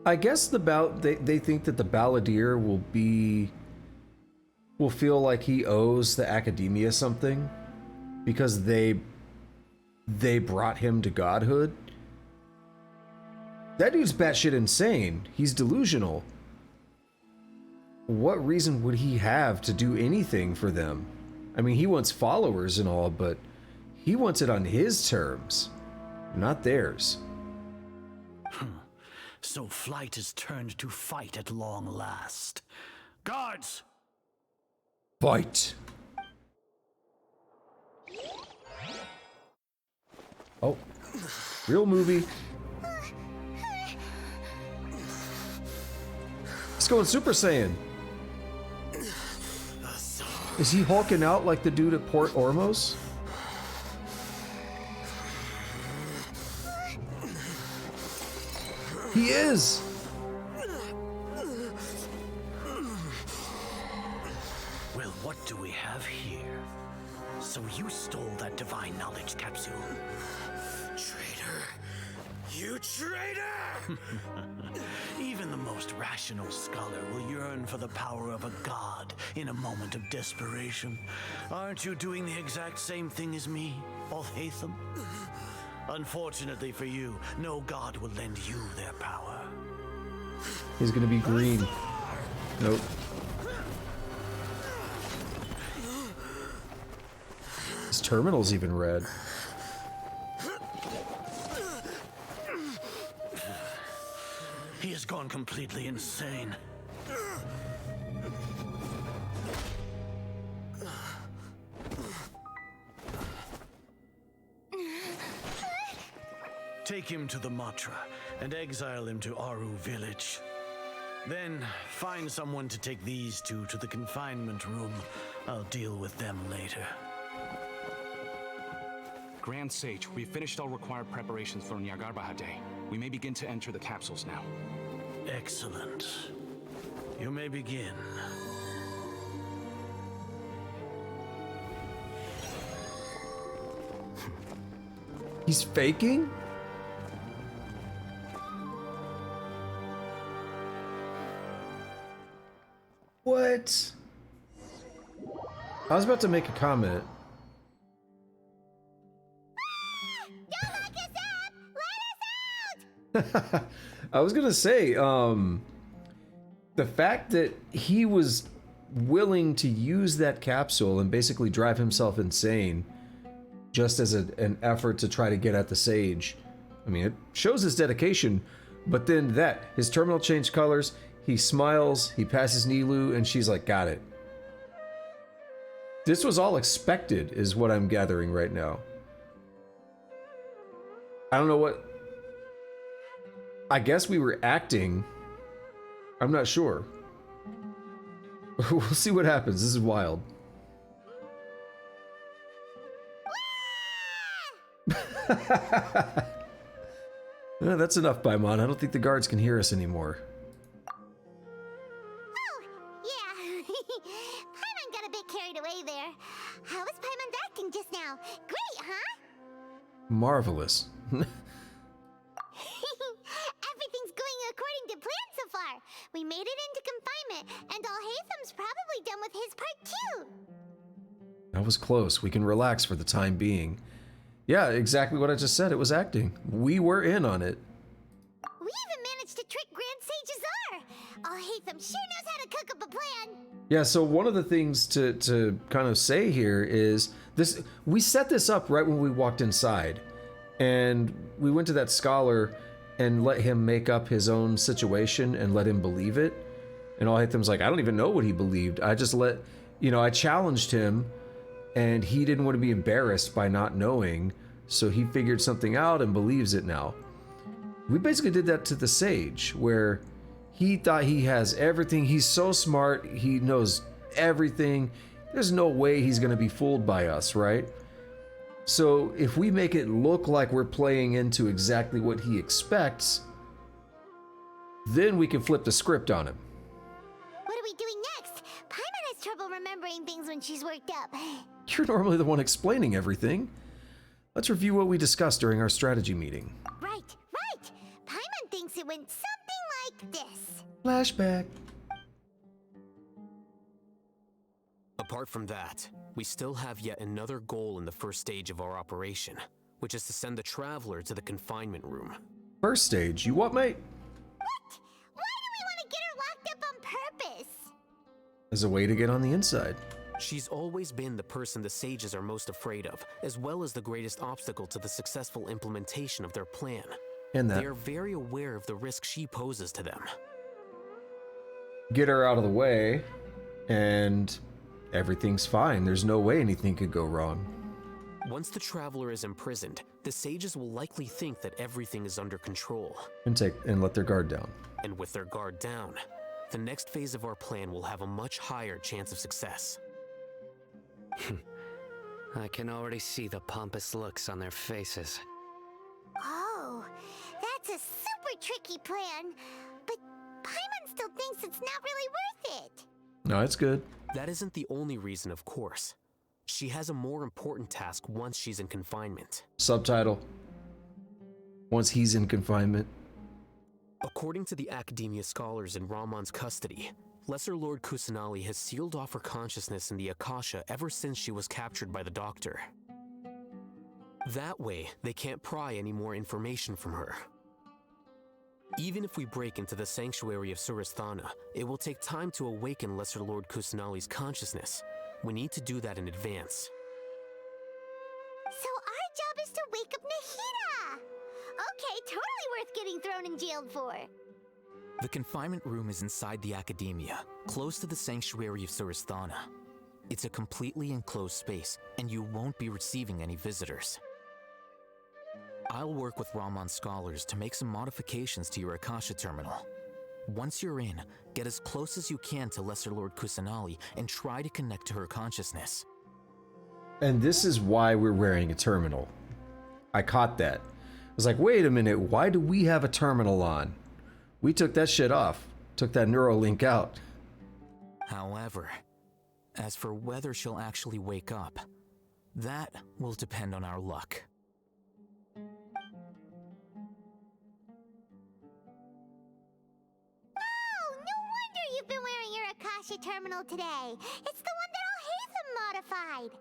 I guess they think that the Balladeer will feel like he owes the Academia something because they brought him to godhood. That dude's batshit insane. He's delusional. What reason would he have to do anything for them? I mean, he wants followers and all, but he wants it on his terms, not theirs. So flight is turned to fight at long last. Guards! Fight! Oh, real movie. He's going Super Saiyan. Is he hulking out like the dude at Port Ormos? He is! Well, what do we have here? So you stole that divine knowledge capsule? Traitor! You traitor! Even the most rational scholar will yearn for the power of a god in a moment of desperation. Aren't you doing the exact same thing as me, Alhaitham? Unfortunately for you, no god will lend you their power. He's gonna be green. Nope. His terminal's even red. He has gone completely insane. Take him to the Matra and exile him to Aru village. Then find someone to take these two to the confinement room. I'll deal with them later. Grand Sage, we've finished all required preparations for Nyagarbahar Day. We may begin to enter the capsules now. Excellent. You may begin. He's faking? What? I was about to make a comment. I was gonna say, the fact that he was willing to use that capsule and basically drive himself insane just as an effort to try to get at the Sage. I mean, it shows his dedication, but then his terminal changed colors, he smiles, he passes Nilu, and she's like, got it. This was all expected, is what I'm gathering right now. I don't know what... I guess we were acting. I'm not sure. We'll see what happens. This is wild. That's enough, Paimon. I don't think the guards can hear us anymore. Oh, yeah. Paimon got a bit carried away there. How was Paimon's acting just now? Great, huh? Marvelous. Everything's going according to plan so far. We made it into confinement, and Alhaitham's probably done with his part too. That was close. We can relax for the time being. Yeah, exactly what I just said. It was acting. We were in on it. We even managed to trick Grand Sage Azar. Oh, Hatham sure knows how to cook up a plan. Yeah, so one of the things to kind of say here is this: we set this up right when we walked inside, and we went to that scholar and let him make up his own situation and let him believe it. And all Hatham's like, I don't even know what he believed. I just I challenged him, and he didn't want to be embarrassed by not knowing, so he figured something out and believes it now. We basically did that to the sage, where he thought he has everything. He's so smart. He knows everything. There's no way he's going to be fooled by us, right? So if we make it look like we're playing into exactly what he expects, then we can flip the script on him. What are we doing next? Paimon has trouble remembering things when she's worked up. You're normally the one explaining everything. Let's review what we discussed during our strategy meeting. Right. Paimon thinks it went something like this. Flashback. Apart from that, we still have yet another goal in the first stage of our operation, which is to send the Traveler to the confinement room. First stage, you what, mate? What? Why do we want to get her locked up on purpose? As a way to get on the inside. She's always been the person the sages are most afraid of, as well as the greatest obstacle to the successful implementation of their plan. And that. They are very aware of the risk she poses to them. Get her out of the way, and everything's fine. There's no way anything could go wrong. Once the Traveler is imprisoned, the sages will likely think that everything is under control. And let their guard down. And with their guard down, the next phase of our plan will have a much higher chance of success. I can already see the pompous looks on their faces. Oh, that's a super tricky plan. But Paimon still thinks it's not really worth it. No, it's good. That isn't the only reason, of course. She has a more important task once she's in confinement. Subtitle. Once he's in confinement. According to the Academia scholars in Ramon's custody, Lesser Lord Kusanali has sealed off her consciousness in the Akasha ever since she was captured by the Doctor. That way, they can't pry any more information from her. Even if we break into the sanctuary of Surasthana, it will take time to awaken Lesser Lord Kusanali's consciousness. We need to do that in advance. So our job is to wake up Nahida! Okay, totally worth getting thrown and jailed for. The confinement room is inside the Academia, close to the sanctuary of Surasthana. It's a completely enclosed space, and you won't be receiving any visitors. I'll work with Ramon's scholars to make some modifications to your Akasha terminal. Once you're in, get as close as you can to Lesser Lord Kusanali and try to connect to her consciousness. And this is why we're wearing a terminal. I caught that. I was like, wait a minute, why do we have a terminal on? We took that shit off. Took that Neuralink out. However, as for whether she'll actually wake up, that will depend on our luck. You've been wearing your Akasha terminal today. It's the one that all Hatham modified.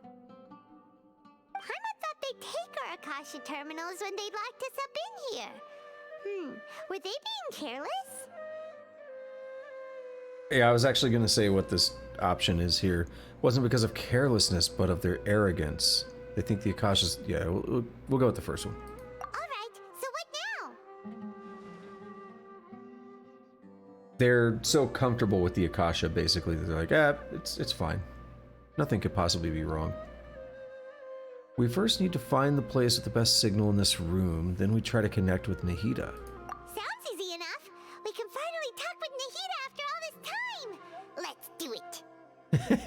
Paimon thought they'd take our Akasha terminals when they locked us up in here. Were they being careless? Yeah, I was actually going to say what this option is here. It wasn't because of carelessness, but of their arrogance. They think the Akasha's... Yeah, we'll go with the first one. Alright, so what now? They're so comfortable with the Akasha, basically, that they're like, it's fine. Nothing could possibly be wrong. We first need to find the place with the best signal in this room, then we try to connect with Nahida. Sounds easy enough. We can finally talk with Nahida after all this time. Let's do it.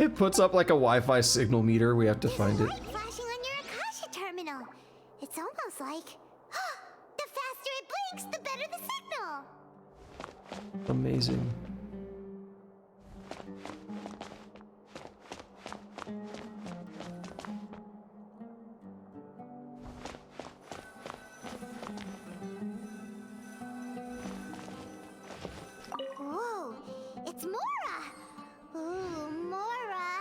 It puts up like a Wi-Fi signal meter, we have to find it. Flashing on your Akasha terminal. It's almost like... the faster it blinks, the better the signal. Amazing. Whoa, it's Mora! Ooh, Mora!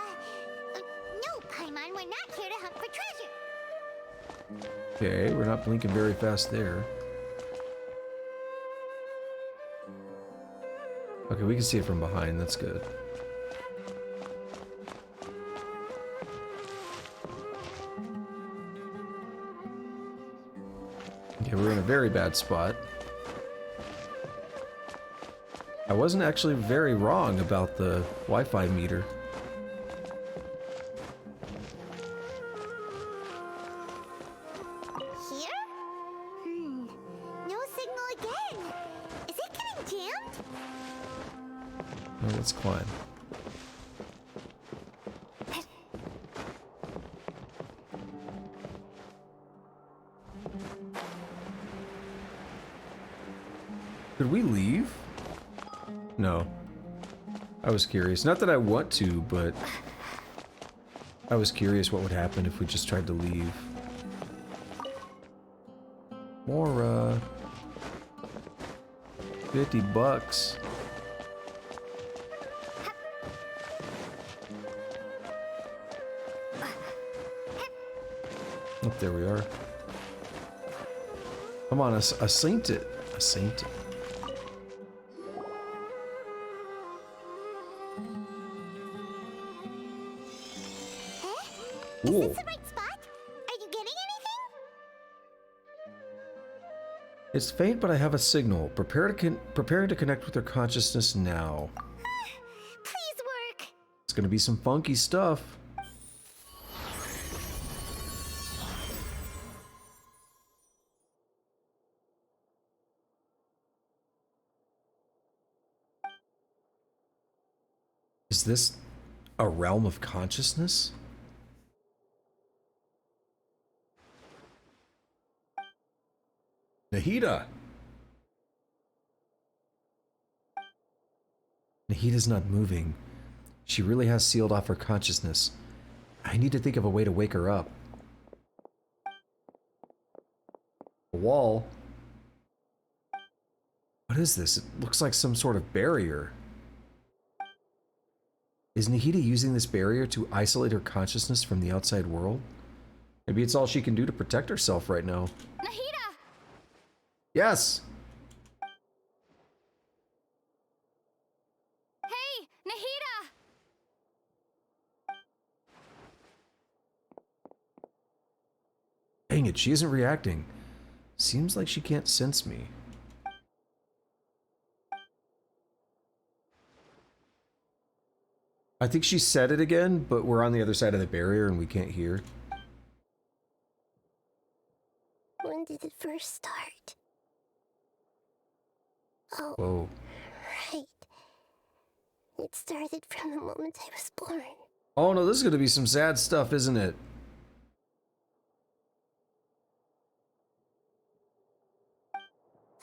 No, Paimon, we're not here to hunt for treasure. Okay, we're not blinking very fast there. Okay, we can see it from behind. That's good. Okay, we're in a very bad spot. I wasn't actually very wrong about the Wi-Fi meter. Here? No signal again. Is it getting jammed? Well, let's climb. Could we leave? No. I was curious. Not that I want to, but I was curious what would happen if we just tried to leave. More, 50 bucks. Oh, there we are. Come on, a saint it. A saint it. Is this the right spot? Are you getting anything? It's faint, but I have a signal. Preparing to connect with her consciousness now. Please work. It's gonna be some funky stuff. Is this a realm of consciousness? Nahida! Nahida's not moving. She really has sealed off her consciousness. I need to think of a way to wake her up. A wall? What is this? It looks like some sort of barrier. Is Nahida using this barrier to isolate her consciousness from the outside world? Maybe it's all she can do to protect herself right now. Nahida! Yes! Hey, Nahida! Dang it, she isn't reacting. Seems like she can't sense me. I think she said it again, but we're on the other side of the barrier and we can't hear. When did it first start? Oh, Whoa. right. It started from the moment I was born. Oh no, this is gonna be some sad stuff, isn't it?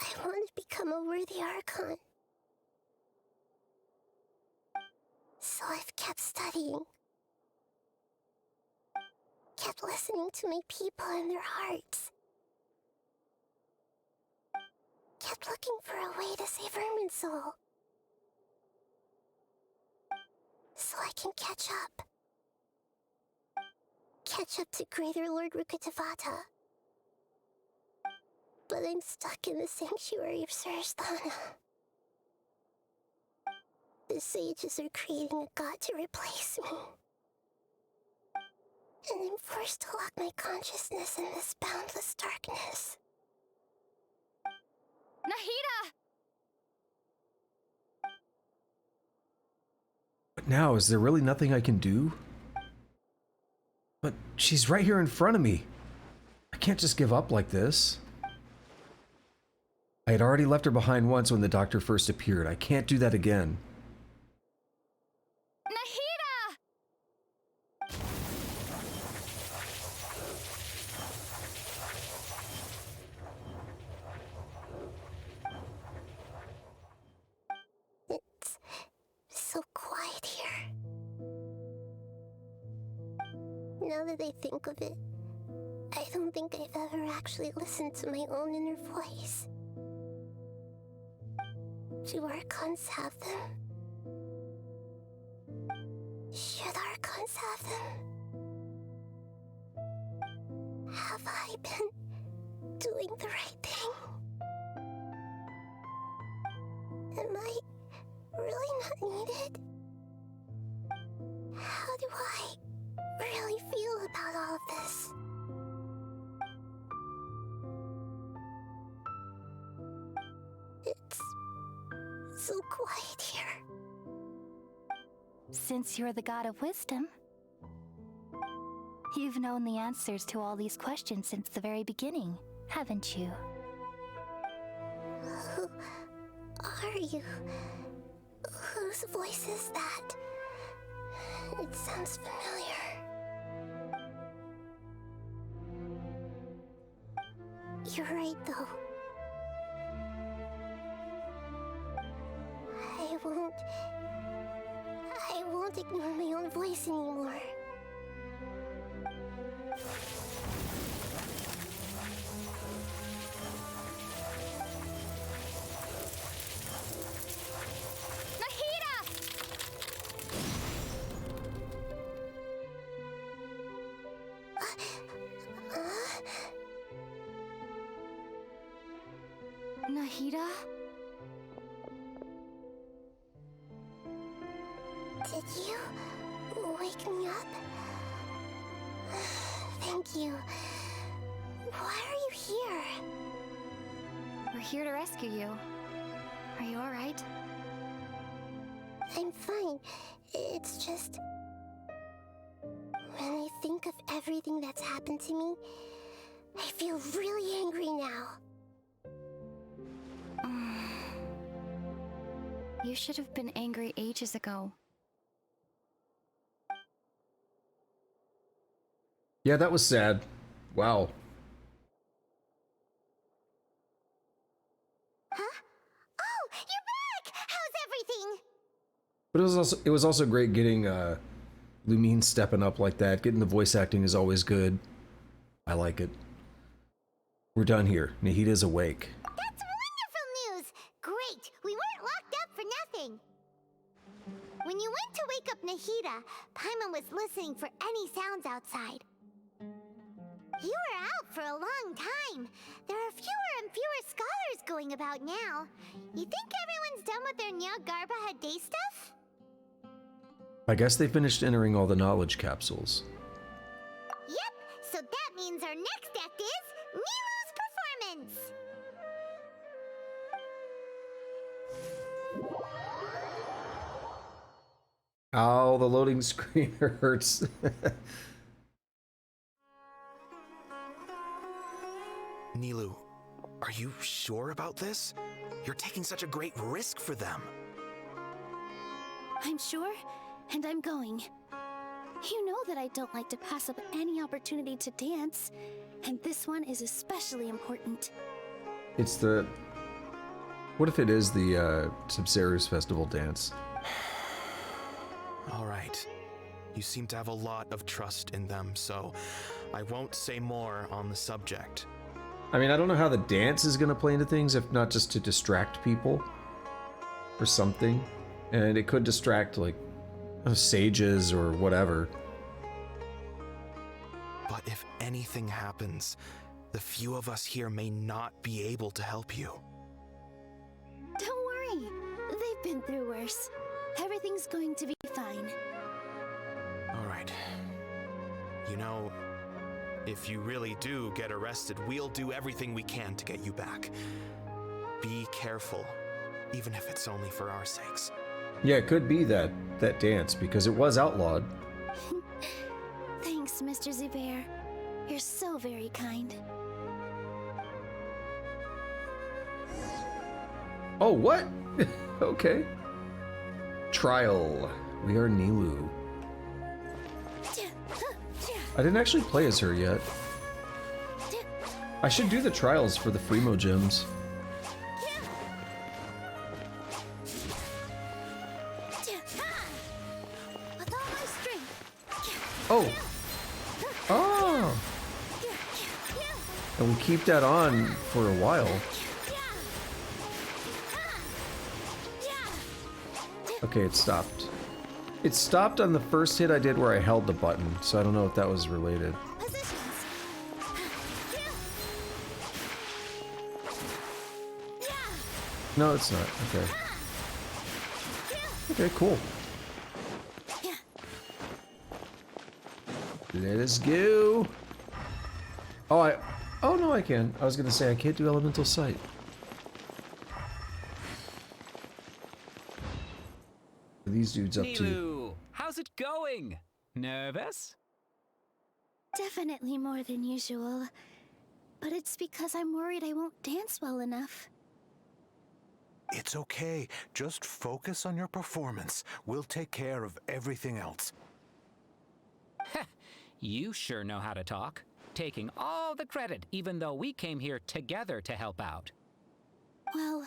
I want to become a worthy Archon. So I've kept studying. Kept listening to my people and their hearts. Kept looking for a way to save Irminsul. So I can catch up. Catch up to Greater Lord Rukkhadevata. But I'm stuck in the sanctuary of Surasthana. The sages are creating a god to replace me. And I'm forced to lock my consciousness in this boundless darkness. Nahida! But now, is there really nothing I can do? But she's right here in front of me. I can't just give up like this. I had already left her behind once when the doctor first appeared. I can't do that again. Nahida! It's so quiet here. Now that I think of it, I don't think I've ever actually listened to my own inner voice. Do Archons have them? Should Archons have them? Have I been doing the right thing? Am I really not needed? How do I really feel about all of this? It's so quiet here. Since you're the god of wisdom, you've known the answers to all these questions since the very beginning, haven't you? Who are you? Whose voice is that? It sounds familiar. You're right, though. I won't ignore my own voice anymore. Nahida? Did you wake me up? Thank you. Why are you here? We're here to rescue you. Are you alright? I'm fine. It's just... when I think of everything that's happened to me, I feel really angry now. You should have been angry ages ago. Yeah, that was sad. Wow. Huh? Oh, you're back! How's everything? But it was also great getting Lumine stepping up like that. Getting the voice acting is always good. I like it. We're done here. Nahida's awake. That's wonderful news! Great! We weren't locked up for nothing! When you went to wake up Nahida, Paimon was listening for any sounds outside. You were out for a long time. There are fewer and fewer scholars going about now. You think everyone's done with their Nyargarba day stuff? I guess they finished entering all the knowledge capsules. Yep, so that means our next act is Nilu's performance! Ow, the loading screen hurts. Nilu, are you sure about this? You're taking such a great risk for them. I'm sure, and I'm going. You know that I don't like to pass up any opportunity to dance, and this one is especially important. It's the... What if it is the Sabzeruz Festival dance? All right. You seem to have a lot of trust in them, so I won't say more on the subject. I mean, I don't know how the dance is going to play into things, if not just to distract people or something. And it could distract, like, sages or whatever. But if anything happens, the few of us here may not be able to help you. Don't worry. They've been through worse. Everything's going to be fine. All right. You know, if you really do get arrested, we'll do everything we can to get you back. Be careful, even if it's only for our sakes. Yeah, it could be that dance, because it was outlawed. Thanks, Mr. Zubair. You're so very kind. Oh, what? Okay. Trial. We are Nilou. I didn't actually play as her yet. I should do the trials for the Fremo gems. Oh! Oh! And we keep that on for a while. Okay, it stopped. It stopped on the first hit I did where I held the button, so I don't know if that was related. No, it's not. Okay. Okay, cool. Let us go. Oh no, I can. I was gonna say I can't do elemental sight. What are these dudes up to? Nilou, how's it going? Nervous? Definitely more than usual. But it's because I'm worried I won't dance well enough. It's okay. Just focus on your performance. We'll take care of everything else. You sure know how to talk. Taking all the credit, even though we came here together to help out. Well,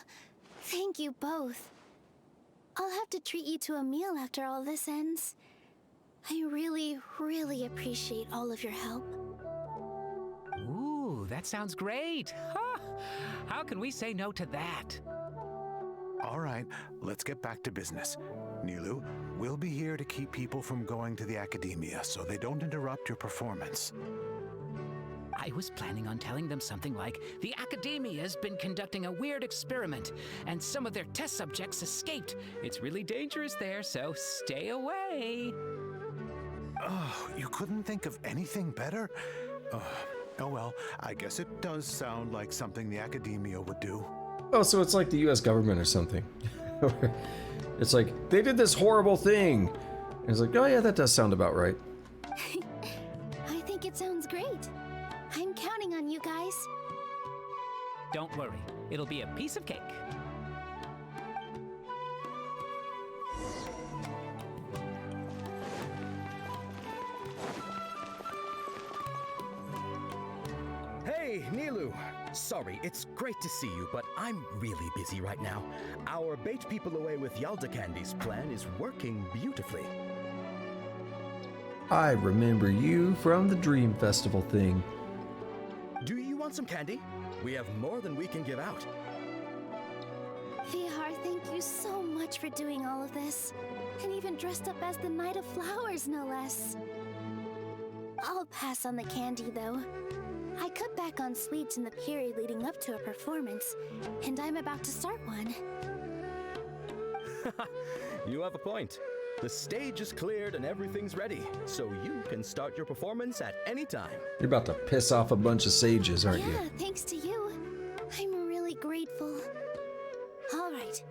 thank you both. I'll have to treat you to a meal after all this ends. I really, really appreciate all of your help. Ooh, that sounds great. Huh. How can we say no to that? All right, let's get back to business. Nilou, we'll be here to keep people from going to the academia so they don't interrupt your performance. I was planning on telling them something like, the Academia's been conducting a weird experiment, and some of their test subjects escaped. It's really dangerous there, so stay away. Oh, you couldn't think of anything better? Oh well, I guess it does sound like something the Academia would do. Oh, so it's like the US government or something. It's like, they did this horrible thing. And it's like, oh yeah, that does sound about right. I think it sounds great. I'm counting on you guys. Don't worry, it'll be a piece of cake. Hey, Nilou! Sorry, it's great to see you, but I'm really busy right now. Our Bait People Away with Yalda Candy's plan is working beautifully. I remember you from the Dream Festival thing. Do you want some candy? We have more than we can give out. Vihar, thank you so much for doing all of this. And even dressed up as the Knight of Flowers, no less. I'll pass on the candy, though. I cut back on sweets in the period leading up to a performance, and I'm about to start one. You have a point. The stage is cleared and everything's ready, so you can start your performance at any time. You're about to piss off a bunch of sages, aren't you? Yeah, thanks to you. I'm really grateful. All right,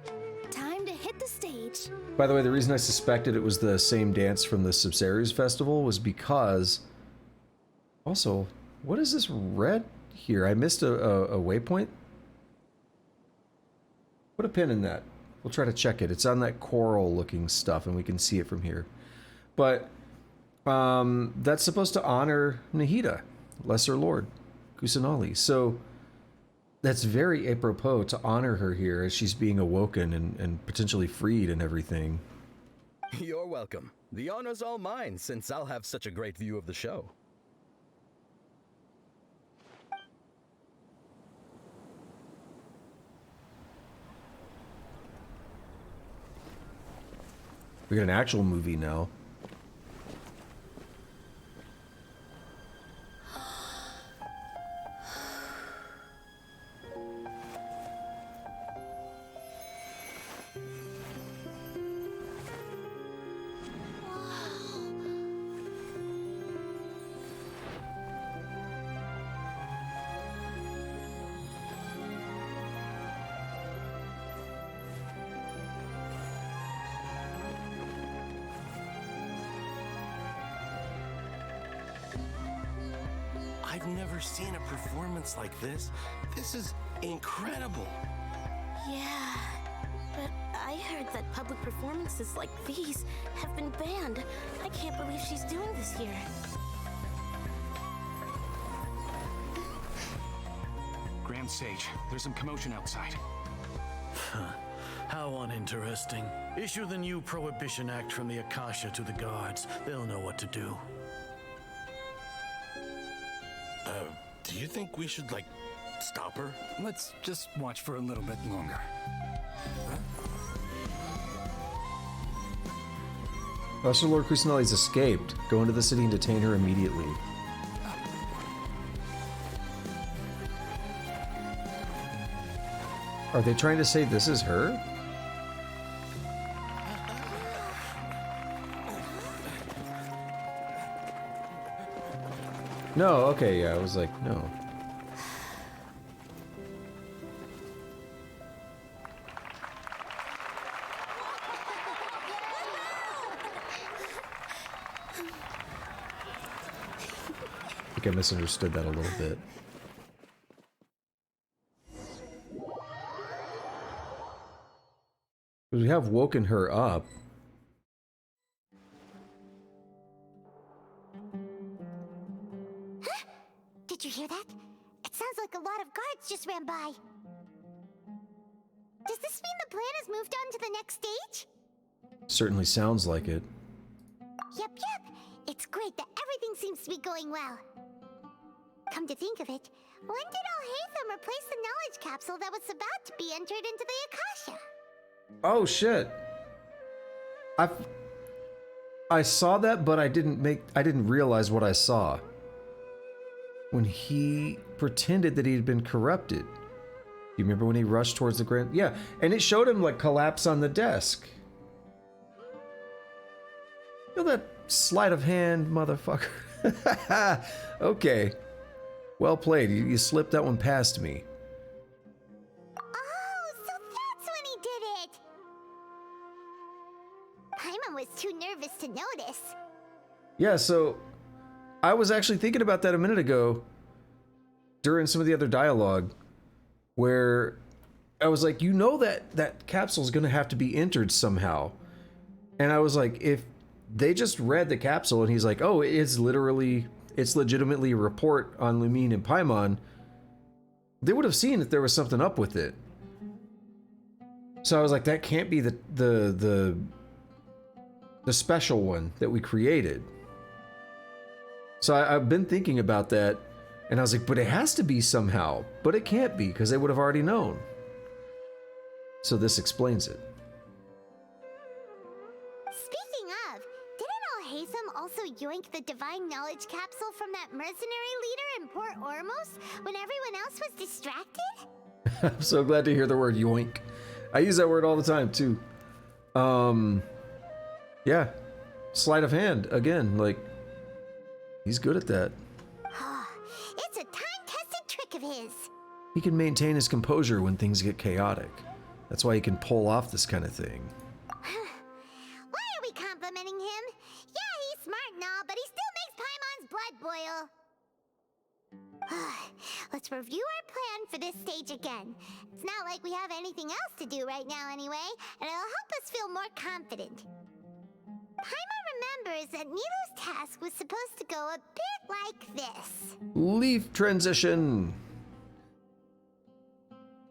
time to hit the stage. By the way, the reason I suspected it was the same dance from the Subsarius Festival was because... Also, what is this red here? I missed a waypoint? Put a pin in that. We'll try to check it. It's on that coral looking stuff and we can see it from here. But that's supposed to honor Nahida, Lesser Lord, Kusanali. So that's very apropos to honor her here as she's being awoken and potentially freed and everything. You're welcome. The honor's all mine since I'll have such a great view of the show. We got an actual movie now. I've never seen a performance like this. This is incredible. Yeah, but I heard that public performances like these have been banned. I can't believe she's doing this here. Grand Sage, there's some commotion outside. How uninteresting. Issue the new Prohibition Act from the Akasha to the guards. They'll know what to do. Do you think we should, like, stop her? Let's just watch for a little bit longer. Lesser Lord Kusanali's escaped. Go into the city and detain her immediately. Are they trying to say this is her? No, okay, yeah, I was like, no. I think I misunderstood that a little bit. We have woken her up. Did you hear that? It sounds like a lot of guards just ran by. Does this mean the plan has moved on to the next stage? Certainly sounds like it. Yep. It's great that everything seems to be going well. Come to think of it, when did Alhaitham replace the knowledge capsule that was about to be entered into the Akasha? Oh shit. I saw that, but I didn't realize what I saw. When he pretended that he had been corrupted. You remember when he rushed towards the grand... Yeah, and it showed him, like, collapse on the desk. Feel that sleight of hand, motherfucker. Okay. Well played. You slipped that one past me. Oh, so that's when he did it! Paimon was too nervous to notice. Yeah, so... I was actually thinking about that a minute ago during some of the other dialogue where I was like, you know that capsule is going to have to be entered somehow. And I was like, if they just read the capsule and he's like, oh, it's legitimately a report on Lumine and Paimon, they would have seen if there was something up with it. So I was like, that can't be the special one that we created. So I've been thinking about that, and I was like, but it has to be somehow. But it can't be, because they would have already known. So this explains it. Speaking of, didn't Alhaitham also yoink the divine knowledge capsule from that mercenary leader in Port Ormos when everyone else was distracted? I'm so glad to hear the word yoink. I use that word all the time, too. Yeah. Sleight of hand, again, like... He's good at that. It's a time-tested trick of his. He can maintain his composure when things get chaotic. That's why he can pull off this kind of thing. Why are we complimenting him? Yeah, he's smart and all, but he still makes Paimon's blood boil. Let's review our plan for this stage again. It's not like we have anything else to do right now anyway, and it'll help us feel more confident. Paimon remembers that Nilou's task was supposed to go a bit like this. Leaf transition!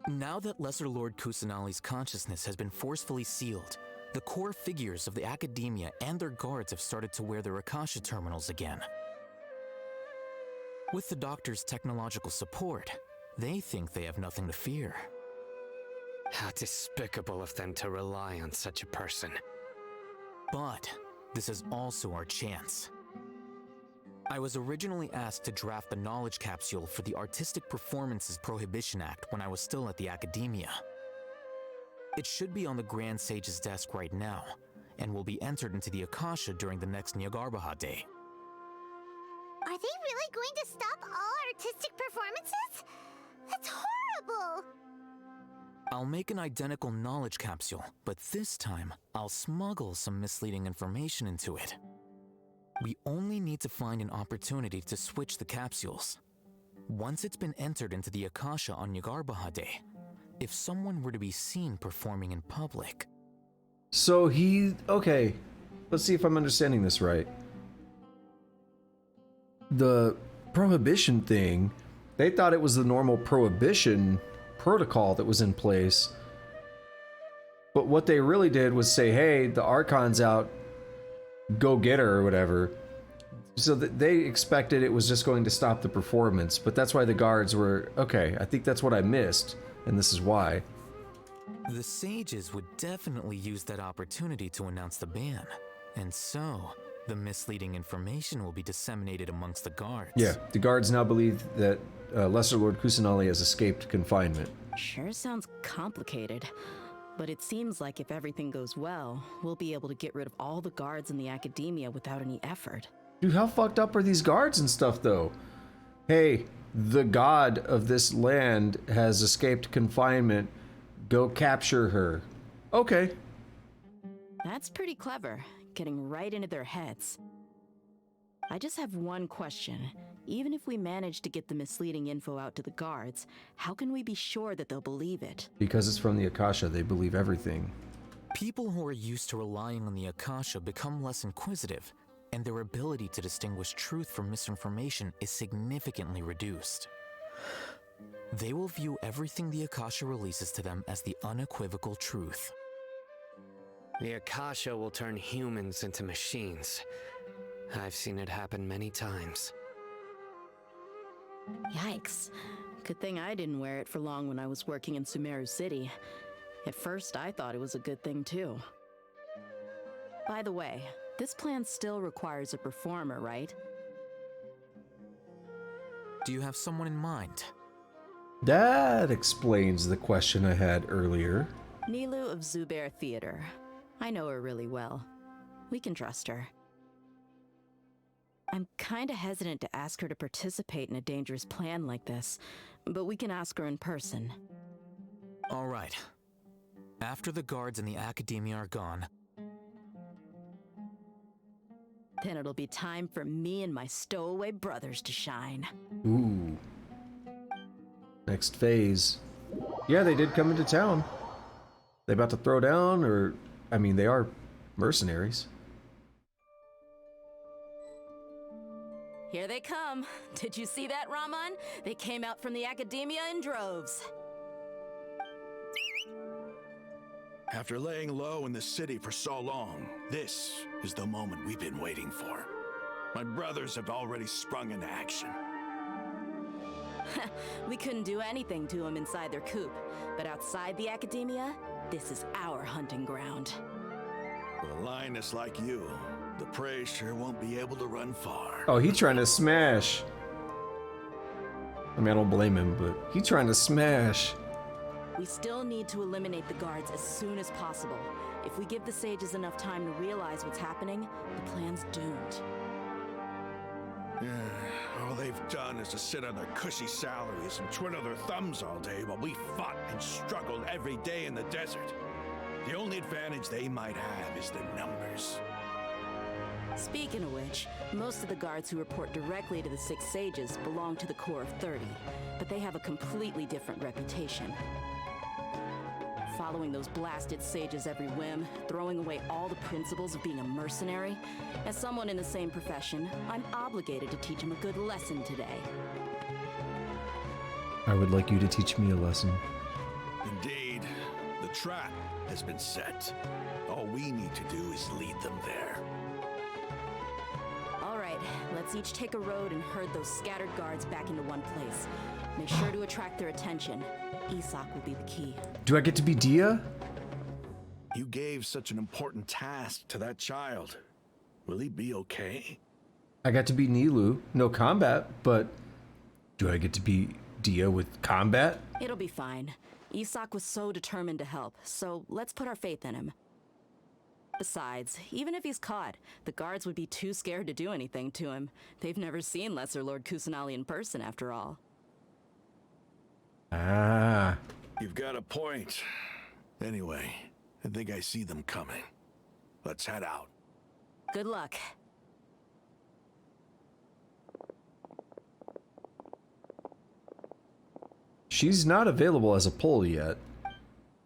Now that Lesser Lord Kusanali's consciousness has been forcefully sealed, the core figures of the Academia and their guards have started to wear their Akasha terminals again. With the Doctor's technological support, they think they have nothing to fear. How despicable of them to rely on such a person. But this is also our chance. I was originally asked to draft the knowledge capsule for the Artistic Performances Prohibition Act when I was still at the Academia. It should be on the Grand Sage's desk right now, and will be entered into the Akasha during the next Nyagarbaha Day. Are they really going to stop all artistic performances? That's horrible! I'll make an identical knowledge capsule, but this time, I'll smuggle some misleading information into it. We only need to find an opportunity to switch the capsules. Once it's been entered into the Akasha on Nyagarbaha Day, if someone were to be seen performing in public... So okay, let's see if I'm understanding this right. The prohibition thing, they thought it was the normal prohibition protocol that was in place. But what they really did was say, hey, the Archon's out, go get her or whatever. So that they expected it was just going to stop the performance, but that's why the guards were, okay, I think that's what I missed, and this is why. The sages would definitely use that opportunity to announce the ban, and so The misleading information will be disseminated amongst the guards. Yeah, the guards now believe that Lesser Lord Kusanali has escaped confinement. Sure sounds complicated. But it seems like if everything goes well, we'll be able to get rid of all the guards in the academia without any effort. Dude, how fucked up are these guards and stuff, though? Hey, the god of this land has escaped confinement. Go capture her. Okay. That's pretty clever, getting right into their heads. I just have one question. Even if we manage to get the misleading info out to the guards, how can we be sure that they'll believe it? Because it's from the Akasha, they believe everything. People who are used to relying on the Akasha become less inquisitive, and their ability to distinguish truth from misinformation is significantly reduced. They will view everything the Akasha releases to them as the unequivocal truth. The Akasha will turn humans into machines. I've seen it happen many times. Yikes. Good thing I didn't wear it for long when I was working in Sumeru City. At first, I thought it was a good thing too. By the way, this plan still requires a performer, right? Do you have someone in mind? That explains the question I had earlier. Nilu of Zubair Theater. I know her really well. We can trust her. I'm kinda hesitant to ask her to participate in a dangerous plan like this, but we can ask her in person. All right. After the guards and the academia are gone, then it'll be time for me and my stowaway brothers to shine. Ooh. Next phase. Yeah, they did come into town. They about to throw down, or... I mean, they are mercenaries. Here they come. Did you see that, Raman? They came out from the academia in droves. After laying low in the city for so long, this is the moment we've been waiting for. My brothers have already sprung into action. We couldn't do anything to them inside their coop, but outside the academia, this is our hunting ground. With a lioness like you, the prey sure won't be able to run far. Oh, he trying to smash. I mean, I don't blame him, but he trying to smash. We still need to eliminate the guards as soon as possible. If we give the sages enough time to realize what's happening, the plan's doomed. All they've done is to sit on their cushy salaries and twiddle their thumbs all day while we fought and struggled every day in the desert. The only advantage they might have is the numbers. Speaking of which, most of the guards who report directly to the Six Sages belong to the Corps of 30, but they have a completely different reputation. Following those blasted sages every whim, throwing away all the principles of being a mercenary. As someone in the same profession, I'm obligated to teach him a good lesson today. I would like you to teach me a lesson. Indeed, the trap has been set. All we need to do is lead them there. All right, let's each take a road and herd those scattered guards back into one place. Make sure to attract their attention. Isak will be the key. Do I get to be Dia? You gave such an important task to that child. Will he be okay? I got to be Nilu. No combat, but do I get to be Dia with combat? It'll be fine. Isak was so determined to help, so let's put our faith in him. Besides, even if he's caught, the guards would be too scared to do anything to him. They've never seen Lesser Lord Kusanali in person, after all. Ah. You've got a point. Anyway, I think I see them coming. Let's head out. Good luck. She's not available as a pull yet,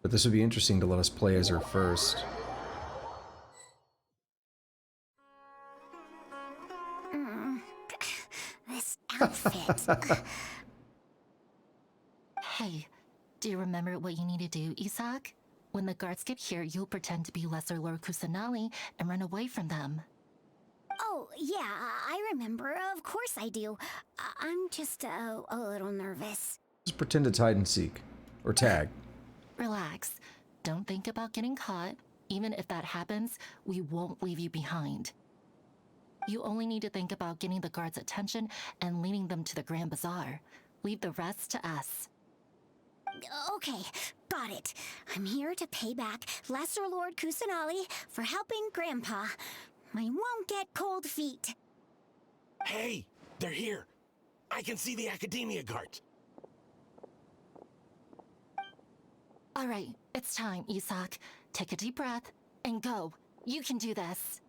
but this would be interesting to let us play as her first. This outfit. Hey, do you remember what you need to do, Isak? When the guards get here, you'll pretend to be Lesser Lord Kusanali and run away from them. Oh, yeah, I remember. Of course I do. I'm just a little nervous. Just pretend to hide and seek. Or tag. Relax. Don't think about getting caught. Even if that happens, we won't leave you behind. You only need to think about getting the guards' attention and leading them to the Grand Bazaar. Leave the rest to us. Okay, got it. I'm here to pay back Lesser Lord Kusanali for helping Grandpa. I won't get cold feet. Hey, they're here. I can see the Academia guards. All right, it's time, Isak. Take a deep breath and go. You can do this.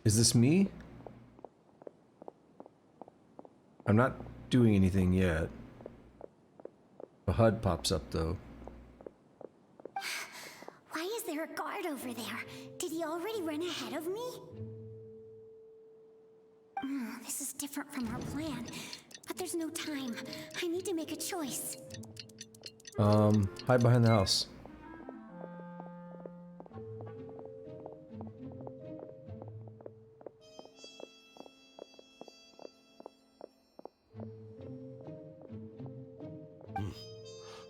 Is this me? I'm not doing anything yet. A HUD pops up though. Why is there a guard over there? Did he already run ahead of me? This is different from our plan, but there's no time. I need to make a choice. Hide behind the house.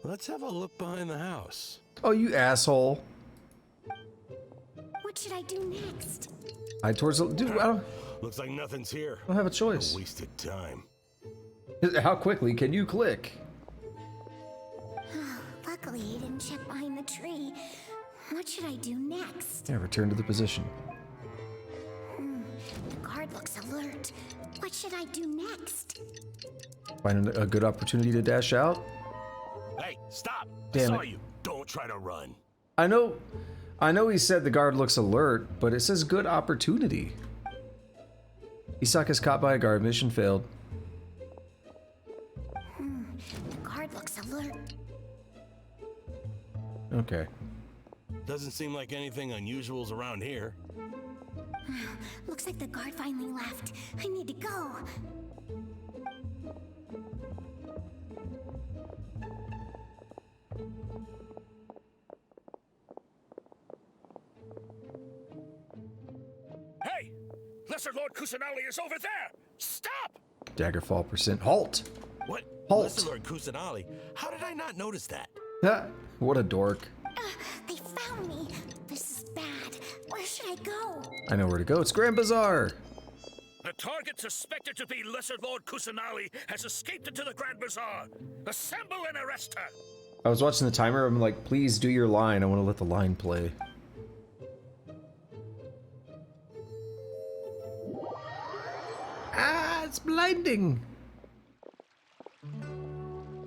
Let's have a look behind the house. Oh, you asshole. What should I do next? Hide towards the... Dude, I Looks like nothing's here. don't have a choice. Wasted time. How quickly can you click? Luckily, he didn't check behind the tree. What should I do next? Yeah, return to the position. The guard looks alert. What should I do next? Find a good opportunity to dash out. Hey, stop! Damn I saw it. you. Don't try to run. I know he said the guard looks alert, but it says good opportunity. Isak is caught by a guard. Mission failed. The guard looks alert. Okay. Doesn't seem like anything unusual's around here. Looks like the guard finally left. I need to go. Hey! Lesser Lord Kusanali is over there! Stop! Daggerfall percent. Halt! What? Halt! Lesser Lord Kusanali. How did I not notice that? Ha, what a dork. They found me. This is bad. Where should I go? I know where to go. It's Grand Bazaar. The target suspected to be Lesser Lord Kusanali has escaped into the Grand Bazaar. Assemble and arrest her! I was watching the timer. I'm like, please do your line. I want to let the line play. Ah, it's blinding.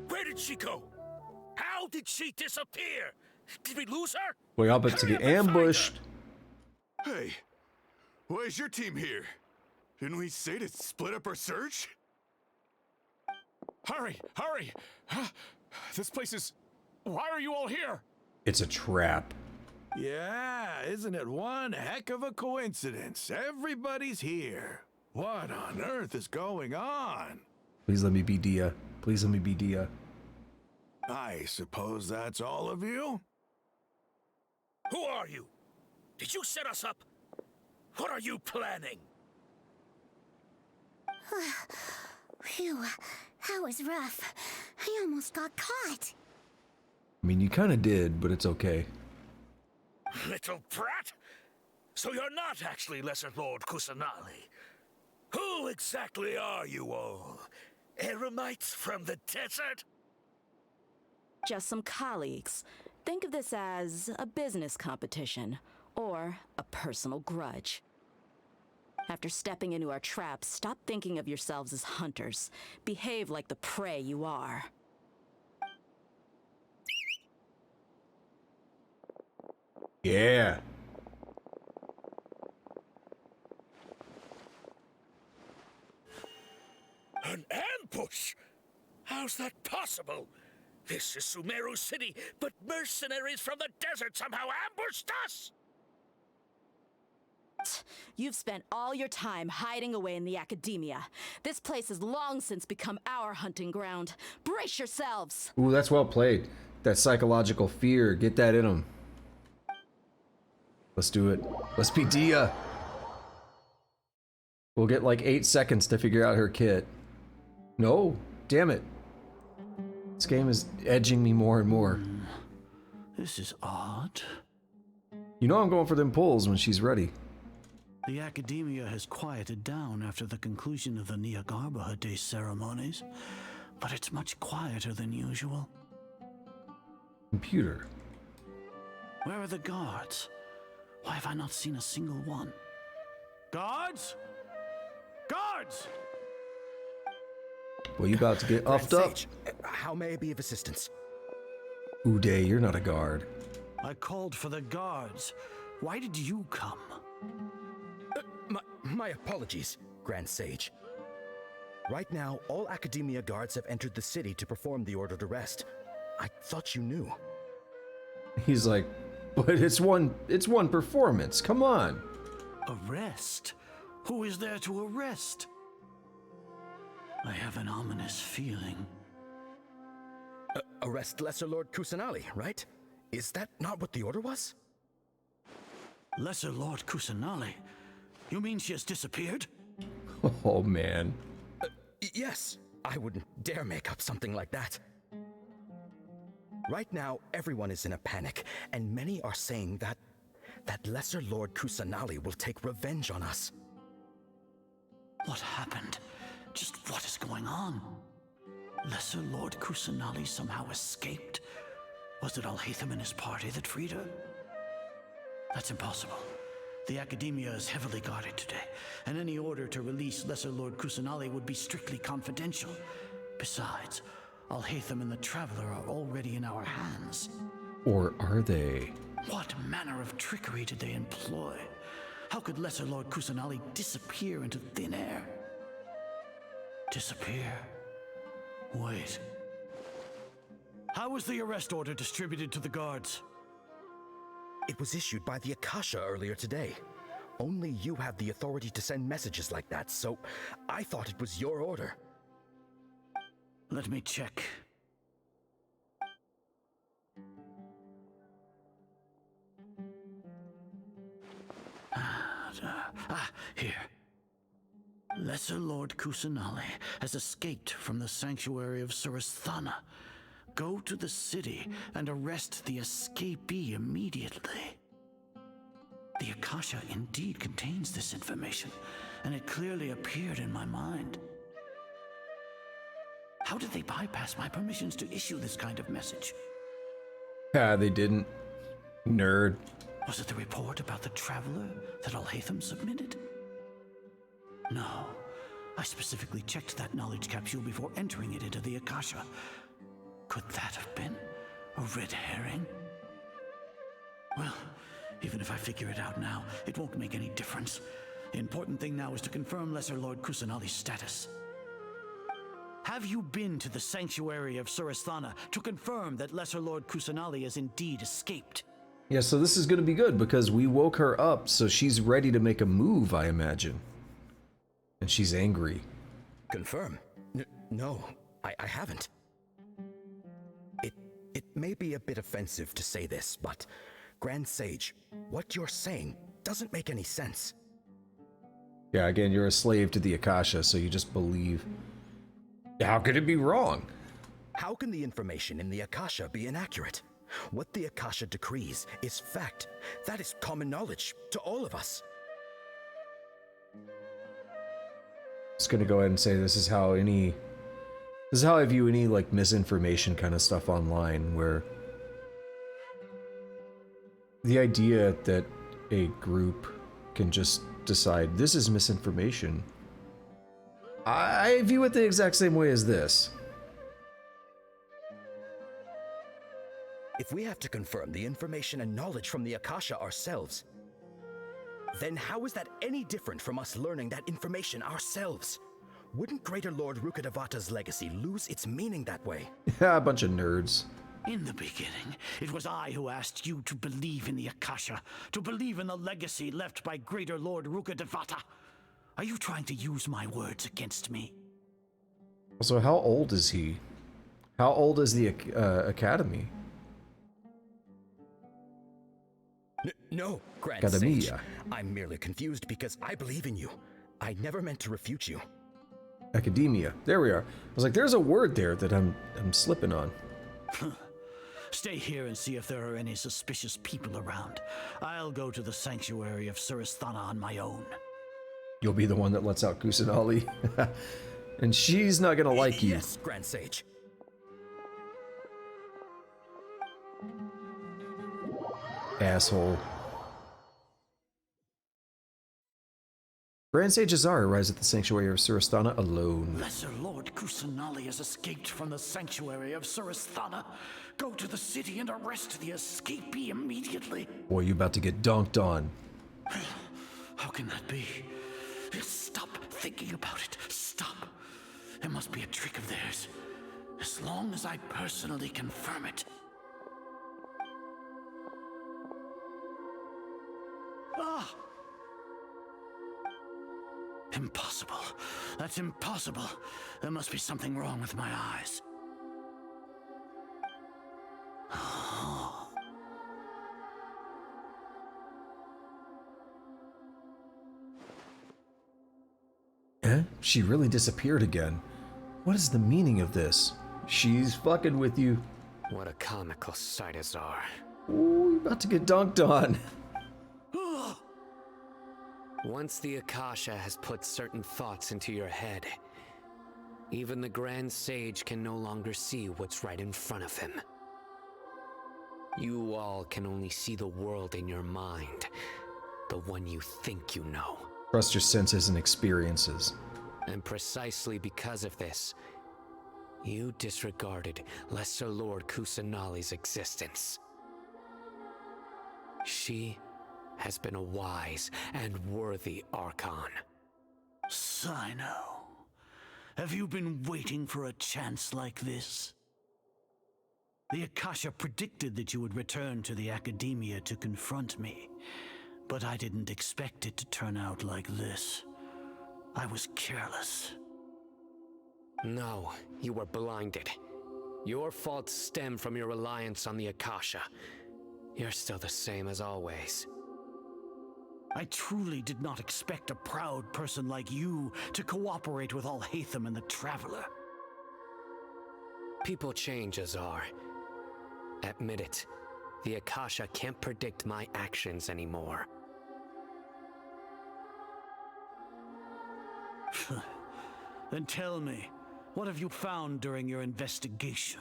Where did she go? How did she disappear? Did we lose her? We're about to get ambushed. Hey, why is your team here? Didn't we say to split up our search? Hurry, hurry! This place is... Why are you all here? It's a trap. Yeah, isn't it one heck of a coincidence? Everybody's here. What on earth is going on? Please let me be Dia. Please let me be Dia. I suppose that's all of you? Who are you? Did you set us up? What are you planning? Phew, that was rough. I almost got caught. I mean, you kind of did, but it's okay. Little brat! So you're not actually Lesser Lord Kusanali. Who exactly are you all? Eremites from the desert? Just some colleagues. Think of this as a business competition or a personal grudge. After stepping into our traps, stop thinking of yourselves as hunters. Behave like the prey you are. Yeah. An ambush? How's that possible? This is Sumeru City, but mercenaries from the desert somehow ambushed us! You've spent all your time hiding away in the academia. This place has long since become our hunting ground. Brace yourselves! Ooh, that's well played. That psychological fear. Get that in them. Let's do it. Let's be Dia. We'll get like 8 seconds to figure out her kit. No, damn it. This game is edging me more and more. This is odd. You know I'm going for them pulls when she's ready. The academia has quieted down after the conclusion of the Nyagarbha Day ceremonies, but it's much quieter than usual. Computer. Where are the guards? Why have I not seen a single one? Guards? Guards! Well, you about to get offed up? How may I be of assistance? Uday, you're not a guard. I called for the guards. Why did you come? My apologies, Grand Sage. Right now, all Academia guards have entered the city to perform the ordered arrest. I thought you knew. He's like, but it's one performance. Come on. Arrest? Who is there to arrest? I have an ominous feeling. Arrest Lesser Lord Kusanali, right? Is that not what the order was? Lesser Lord Kusanali? You mean she has disappeared? Oh, man. Yes. I wouldn't dare make up something like that. Right now, everyone is in a panic, and many are saying that Lesser Lord Kusanali will take revenge on us. What happened? Just what is going on? Lesser Lord Kusanali somehow escaped? Was it Alhaitham and his party that freed her? That's impossible. The Academia is heavily guarded today, and any order to release Lesser Lord Kusanali would be strictly confidential. Besides, Alhaitham and the Traveler are already in our hands. Or are they? What manner of trickery did they employ? How could Lesser Lord Kusanali disappear into thin air? Disappear? Wait. How was the arrest order distributed to the guards? It was issued by the Akasha earlier today. Only you have the authority to send messages like that, so I thought it was your order. Let me check. Here. Lesser Lord Kusanali has escaped from the sanctuary of Surasthana. Go to the city and arrest the escapee immediately. The Akasha indeed contains this information, and it clearly appeared in my mind. How did they bypass my permissions to issue this kind of message? They didn't. Nerd. Was it the report about the Traveler that Alhaitham submitted? No. I specifically checked that knowledge capsule before entering it into the Akasha. Could that have been a red herring? Well, even if I figure it out now, it won't make any difference. The important thing now is to confirm Lesser Lord Kusanali's status. Have you been to the sanctuary of Surasthana to confirm that Lesser Lord Kusanali has indeed escaped? Yeah, so this is going to be good because we woke her up, so she's ready to make a move, I imagine. And she's angry. Confirm? No, I haven't. It may be a bit offensive to say this, but Grand Sage, what you're saying doesn't make any sense. Yeah, again, you're a slave to the Akasha, so you just believe. How could it be wrong? How can the information in the Akasha be inaccurate? What the Akasha decrees is fact. That is common knowledge to all of us. Just gonna go ahead and say this is how I view any like misinformation kind of stuff online, where the idea that a group can just decide this is misinformation, I view it the exact same way as this. If we have to confirm the information and knowledge from the Akasha ourselves, then how is that any different from us learning that information ourselves? Wouldn't Greater Lord Rukkhadevata's legacy lose its meaning that way? Yeah, a bunch of nerds. In the beginning, it was I who asked you to believe in the Akasha, to believe in the legacy left by Greater Lord Rukkhadevata. Are you trying to use my words against me? Also, how old is he? How old is the Academy? No, Grand Academia. Sage. I'm merely confused because I believe in you. I never meant to refute you. Academia. There we are. I was like, there's a word there that I'm slipping on. Stay here and see if there are any suspicious people around. I'll go to the sanctuary of Surasthana on my own. You'll be the one that lets out Kusanali. And she's not gonna like you. Yes, Grand Sage. Asshole. Grand Sage Azar arrives at the sanctuary of Surasthana alone. Lesser Lord Kusanali has escaped from the sanctuary of Surasthana. Go to the city and arrest the escapee immediately. Boy, you about to get dunked on. How can that be? Stop thinking about it. Stop. It must be a trick of theirs. As long as I personally confirm it. Ah! Impossible. That's impossible. There must be something wrong with my eyes. Eh? She really disappeared again. What is the meaning of this? She's fucking with you. What a comical sight, Azar. Ooh, you're about to get dunked on. Once the Akasha has put certain thoughts into your head, even the Grand Sage can no longer see what's right in front of him. You all can only see the world in your mind, the one you think you know. Trust your senses and experiences. And precisely because of this, you disregarded Lesser Lord Kusanali's existence. She has been a wise and worthy Archon. Sino, have you been waiting for a chance like this? The Akasha predicted that you would return to the Academia to confront me, but I didn't expect it to turn out like this. I was careless. No, you were blinded. Your faults stem from your reliance on the Akasha. You're still the same as always. I truly did not expect a proud person like you to cooperate with Alhaitham and the Traveler. People change, Azar. Admit it. The Akasha can't predict my actions anymore. Then tell me, what have you found during your investigation?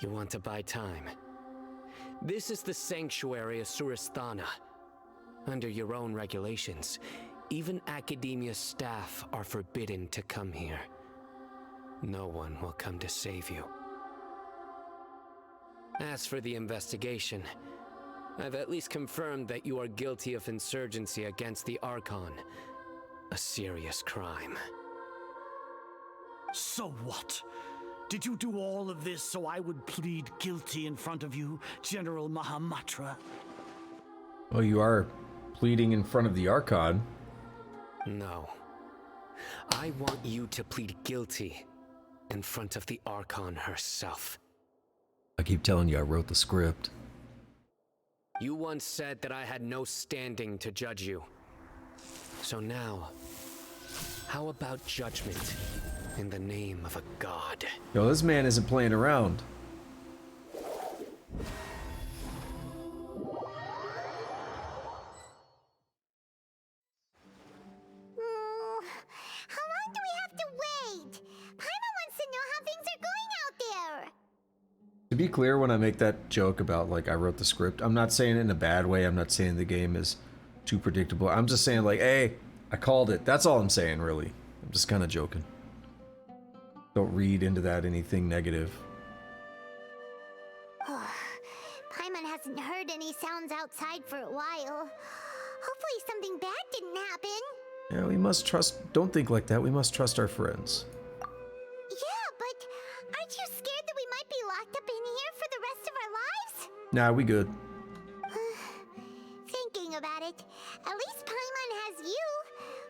You want to buy time? This is the sanctuary of Surasthana. Under your own regulations, even Academia staff are forbidden to come here. No one will come to save you. As for the investigation, I've at least confirmed that you are guilty of insurgency against the Archon. A serious crime. So what? Did you do all of this so I would plead guilty in front of you, General Mahamatra? Well, you are pleading in front of the Archon. No. I want you to plead guilty in front of the Archon herself. I keep telling you I wrote the script. You once said that I had no standing to judge you. So now, how about judgment in the name of a god? Yo, this man isn't playing around. How long do we have to wait? Paimon wants to know how things are going out there. To be clear, when I make that joke about, like, I wrote the script, I'm not saying it in a bad way. I'm not saying the game is too predictable. I'm just saying, like, hey, I called it. That's all I'm saying, really. I'm just kind of joking. Don't read into that anything negative. Paimon hasn't heard any sounds outside for a while. Hopefully something bad didn't happen. Yeah, we must trust... Don't think like that. We must trust our friends. Yeah, but aren't you scared that we might be locked up in here for the rest of our lives? Nah, we good. Thinking about it, at least Paimon has you.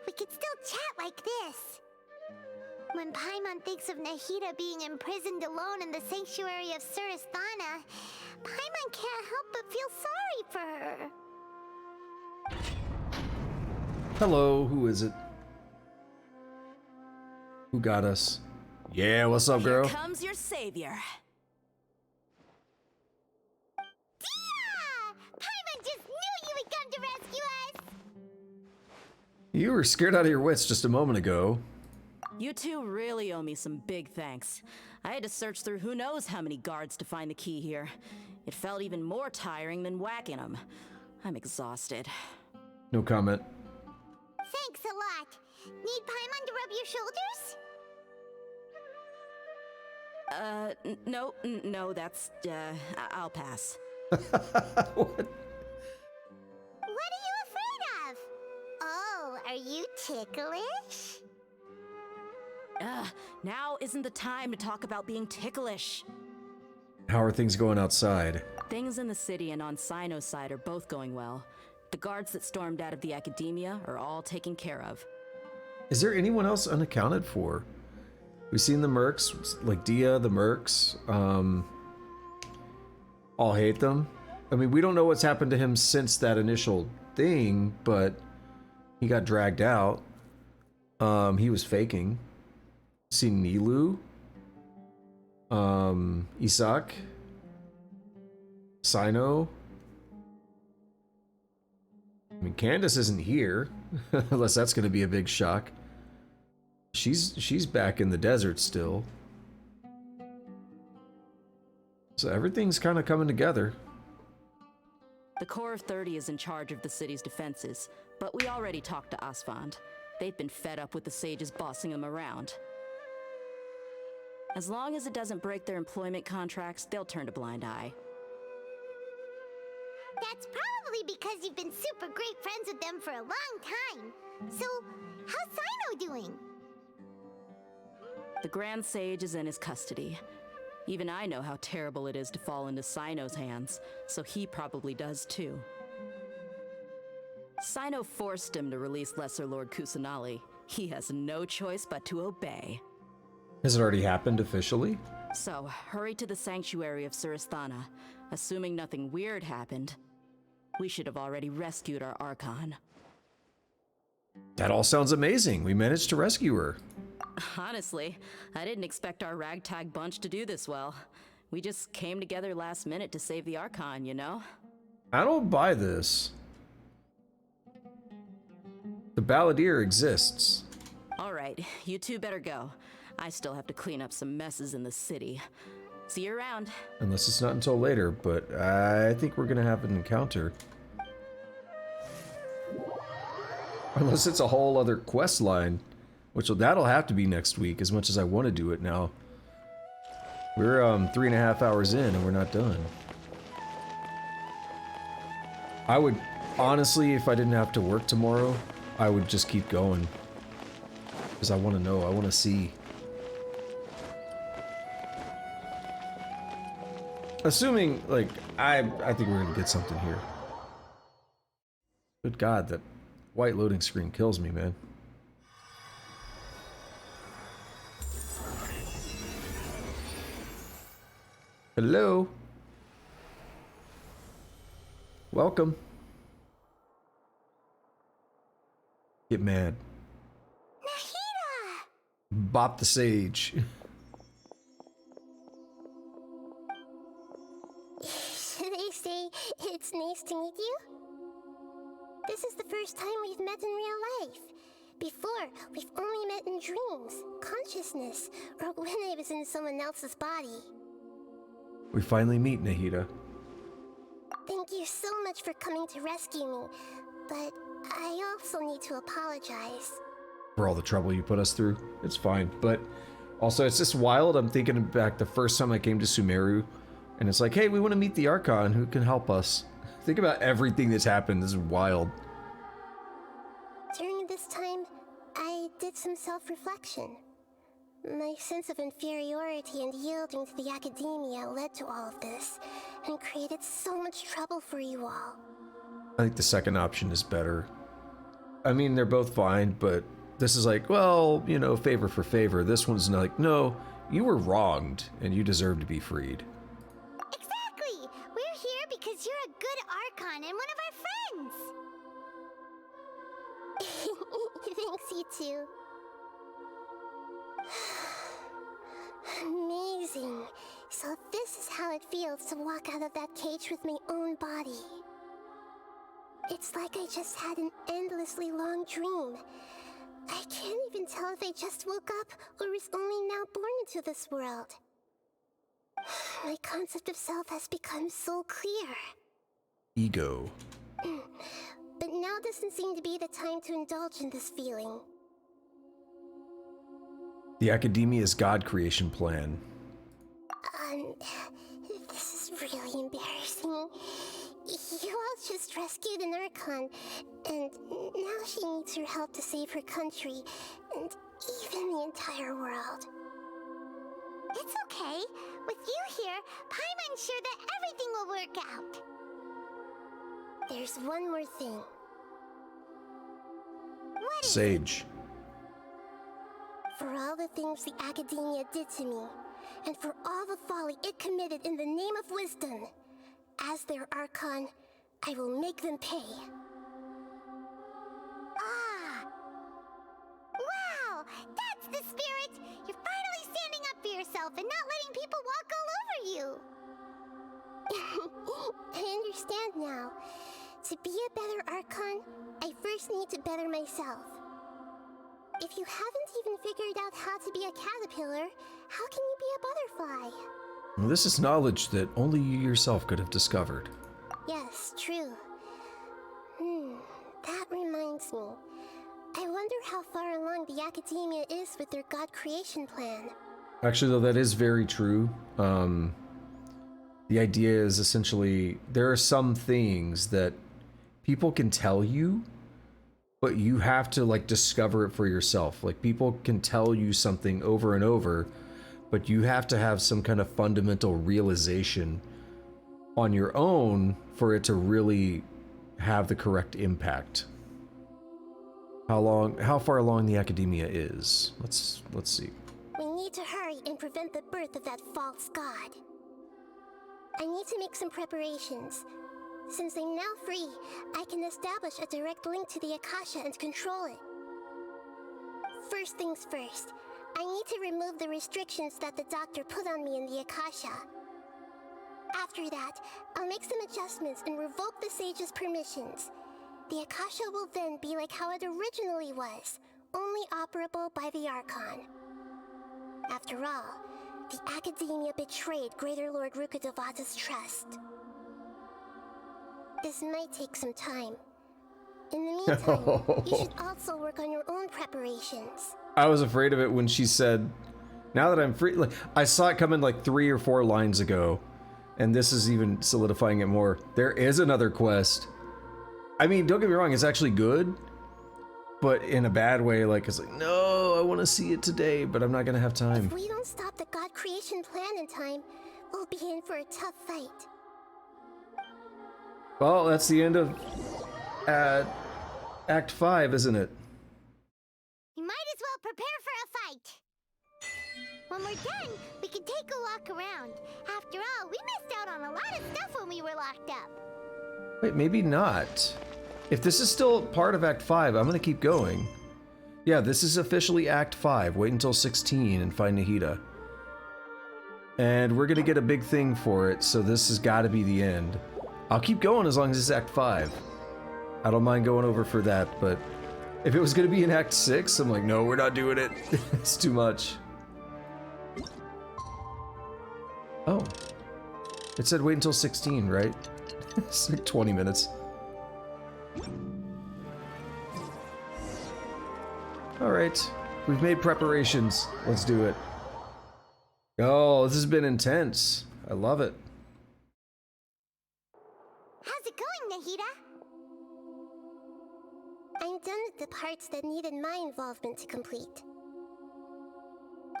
We could still chat like this. When Paimon thinks of Nahida being imprisoned alone in the sanctuary of Surasthana, Paimon can't help but feel sorry for her. Hello, who is it? Who got us? Yeah, what's up, girl? Here comes your savior. You were scared out of your wits just a moment ago. You two really owe me some big thanks. I had to search through who knows how many guards to find the key here. It felt even more tiring than whacking them. I'm exhausted. No comment. Thanks a lot. Need Paimon to rub your shoulders? No, that's, I'll pass. What? What are you afraid of? Oh, are you ticklish? Now isn't the time to talk about being ticklish. How are things going outside? Things in the city and on Sino's side are both going well. The guards that stormed out of the academia are all taken care of. Is there anyone else unaccounted for? We've seen the mercs, like Dia, the mercs. All hate them. I mean, we don't know what's happened to him since that initial thing, but he got dragged out. He was faking. Seen Nilu. Isak. Sino. I mean, Candace isn't here, unless that's going to be a big shock. She's back in the desert still. So everything's kind of coming together. The Corps of 30 is in charge of the city's defenses, but we already talked to Asfand. They've been fed up with the sages bossing them around. As long as it doesn't break their employment contracts, they'll turn a blind eye. That's probably because you've been super great friends with them for a long time. So, how's Sino doing? The Grand Sage is in his custody. Even I know how terrible it is to fall into Sino's hands, so he probably does too. Sino forced him to release Lesser Lord Kusanali. He has no choice but to obey. Has it already happened officially? So, hurry to the sanctuary of Surasthana. Assuming nothing weird happened, we should have already rescued our Archon. That all sounds amazing. We managed to rescue her. Honestly, I didn't expect our ragtag bunch to do this well. We just came together last minute to save the Archon, you know? I don't buy this. The Balladeer exists. Alright, you two better go. I still have to clean up some messes in the city. See you around. Unless it's not until later, but I think we're gonna have an encounter. Unless it's a whole other quest line, which that'll have to be next week, as much as I want to do it now. We're 3.5 hours in and we're not done. I would, honestly, if I didn't have to work tomorrow, I would just keep going. Because I want to know, I want to see. Assuming, like, I think we're gonna get something here. Good God, that white loading screen kills me, man. Hello. Welcome. Get mad. Nahida! Bop the sage. They say it's nice to meet you. This is the first time we've met in real life. Before, we've only met in dreams, consciousness, or when I was in someone else's body. We finally meet, Nahida. Thank you so much for coming to rescue me, but I also need to apologize. For all the trouble you put us through. It's fine, but also it's just wild. I'm thinking back the first time I came to Sumeru, and it's like, hey, we want to meet the Archon. Who can help us? Think about everything that's happened. This is wild. During this time, I did some self-reflection. My sense of inferiority and yielding to the academia led to all of this, and created so much trouble for you all. I think the second option is better. I mean, they're both fine, but this is like, well, you know, favor for favor. This one's like, no, you were wronged, and you deserve to be freed. Exactly! We're here because you're a good Archon and one of our friends! Thanks, you two. Amazing. So this is how it feels to walk out of that cage with my own body. It's like I just had an endlessly long dream. I can't even tell if I just woke up or was only now born into this world. My concept of self has become so clear. Ego. But now doesn't seem to be the time to indulge in this feeling. The Academia's God creation plan. This is really embarrassing. You all just rescued an Archon, and now she needs your help to save her country, and even the entire world. It's okay. With you here, Paimon's sure that everything will work out. There's one more thing. What is Sage. For all the things the Academia did to me, and for all the folly it committed in the name of wisdom, as their Archon, I will make them pay. Ah! Wow! That's the spirit! You're finally standing up for yourself and not letting people walk all over you! I understand now. To be a better Archon, I first need to better myself. If you haven't even figured out how to be a caterpillar, how can you be a butterfly? Well, this is knowledge that only you yourself could have discovered. Yes, true. That reminds me. I wonder how far along the Academia is with their God creation plan. Actually, though, that is very true. The idea is essentially there are some things that people can tell you, but you have to like discover it for yourself. Like people can tell you something over and over, but you have to have some kind of fundamental realization on your own for it to really have the correct impact. How far along the Academia is? Let's see. We need to hurry and prevent the birth of that false god. I need to make some preparations. Since I'm now free, I can establish a direct link to the Akasha and control it. First things first, I need to remove the restrictions that the doctor put on me in the Akasha. After that, I'll make some adjustments and revoke the sage's permissions. The Akasha will then be like how it originally was, only operable by the Archon. After all, the Academia betrayed Greater Lord Rukkhadevata's trust. This might take some time. In the meantime, you should also work on your own preparations. I was afraid of it when she said, now that I'm free, like, I saw it coming like 3 or 4 lines ago, and this is even solidifying it more. There is another quest. I mean, don't get me wrong, it's actually good, but in a bad way, like, it's like, no, I want to see it today, but I'm not going to have time. If we don't stop the God creation plan in time, we'll be in for a tough fight. Well, that's the end of Act 5, isn't it? We might as well prepare for a fight. When we're done, we can take a walk around. After all, we missed out on a lot of stuff when we were locked up. Wait, maybe not. If this is still part of Act 5, I'm gonna keep going. Yeah, this is officially Act 5. Wait until 16 and find Nahida. And we're gonna get a big thing for it, so this has gotta be the end. I'll keep going as long as it's Act 5. I don't mind going over for that, but if it was gonna be in Act 6, I'm like, no, we're not doing it. It's too much. Oh. It said wait until 16, right? It's like 20 minutes. Alright, we've made preparations. Let's do it. Oh, this has been intense. I love it. How's it going, Nahida? I'm done with the parts that needed my involvement to complete.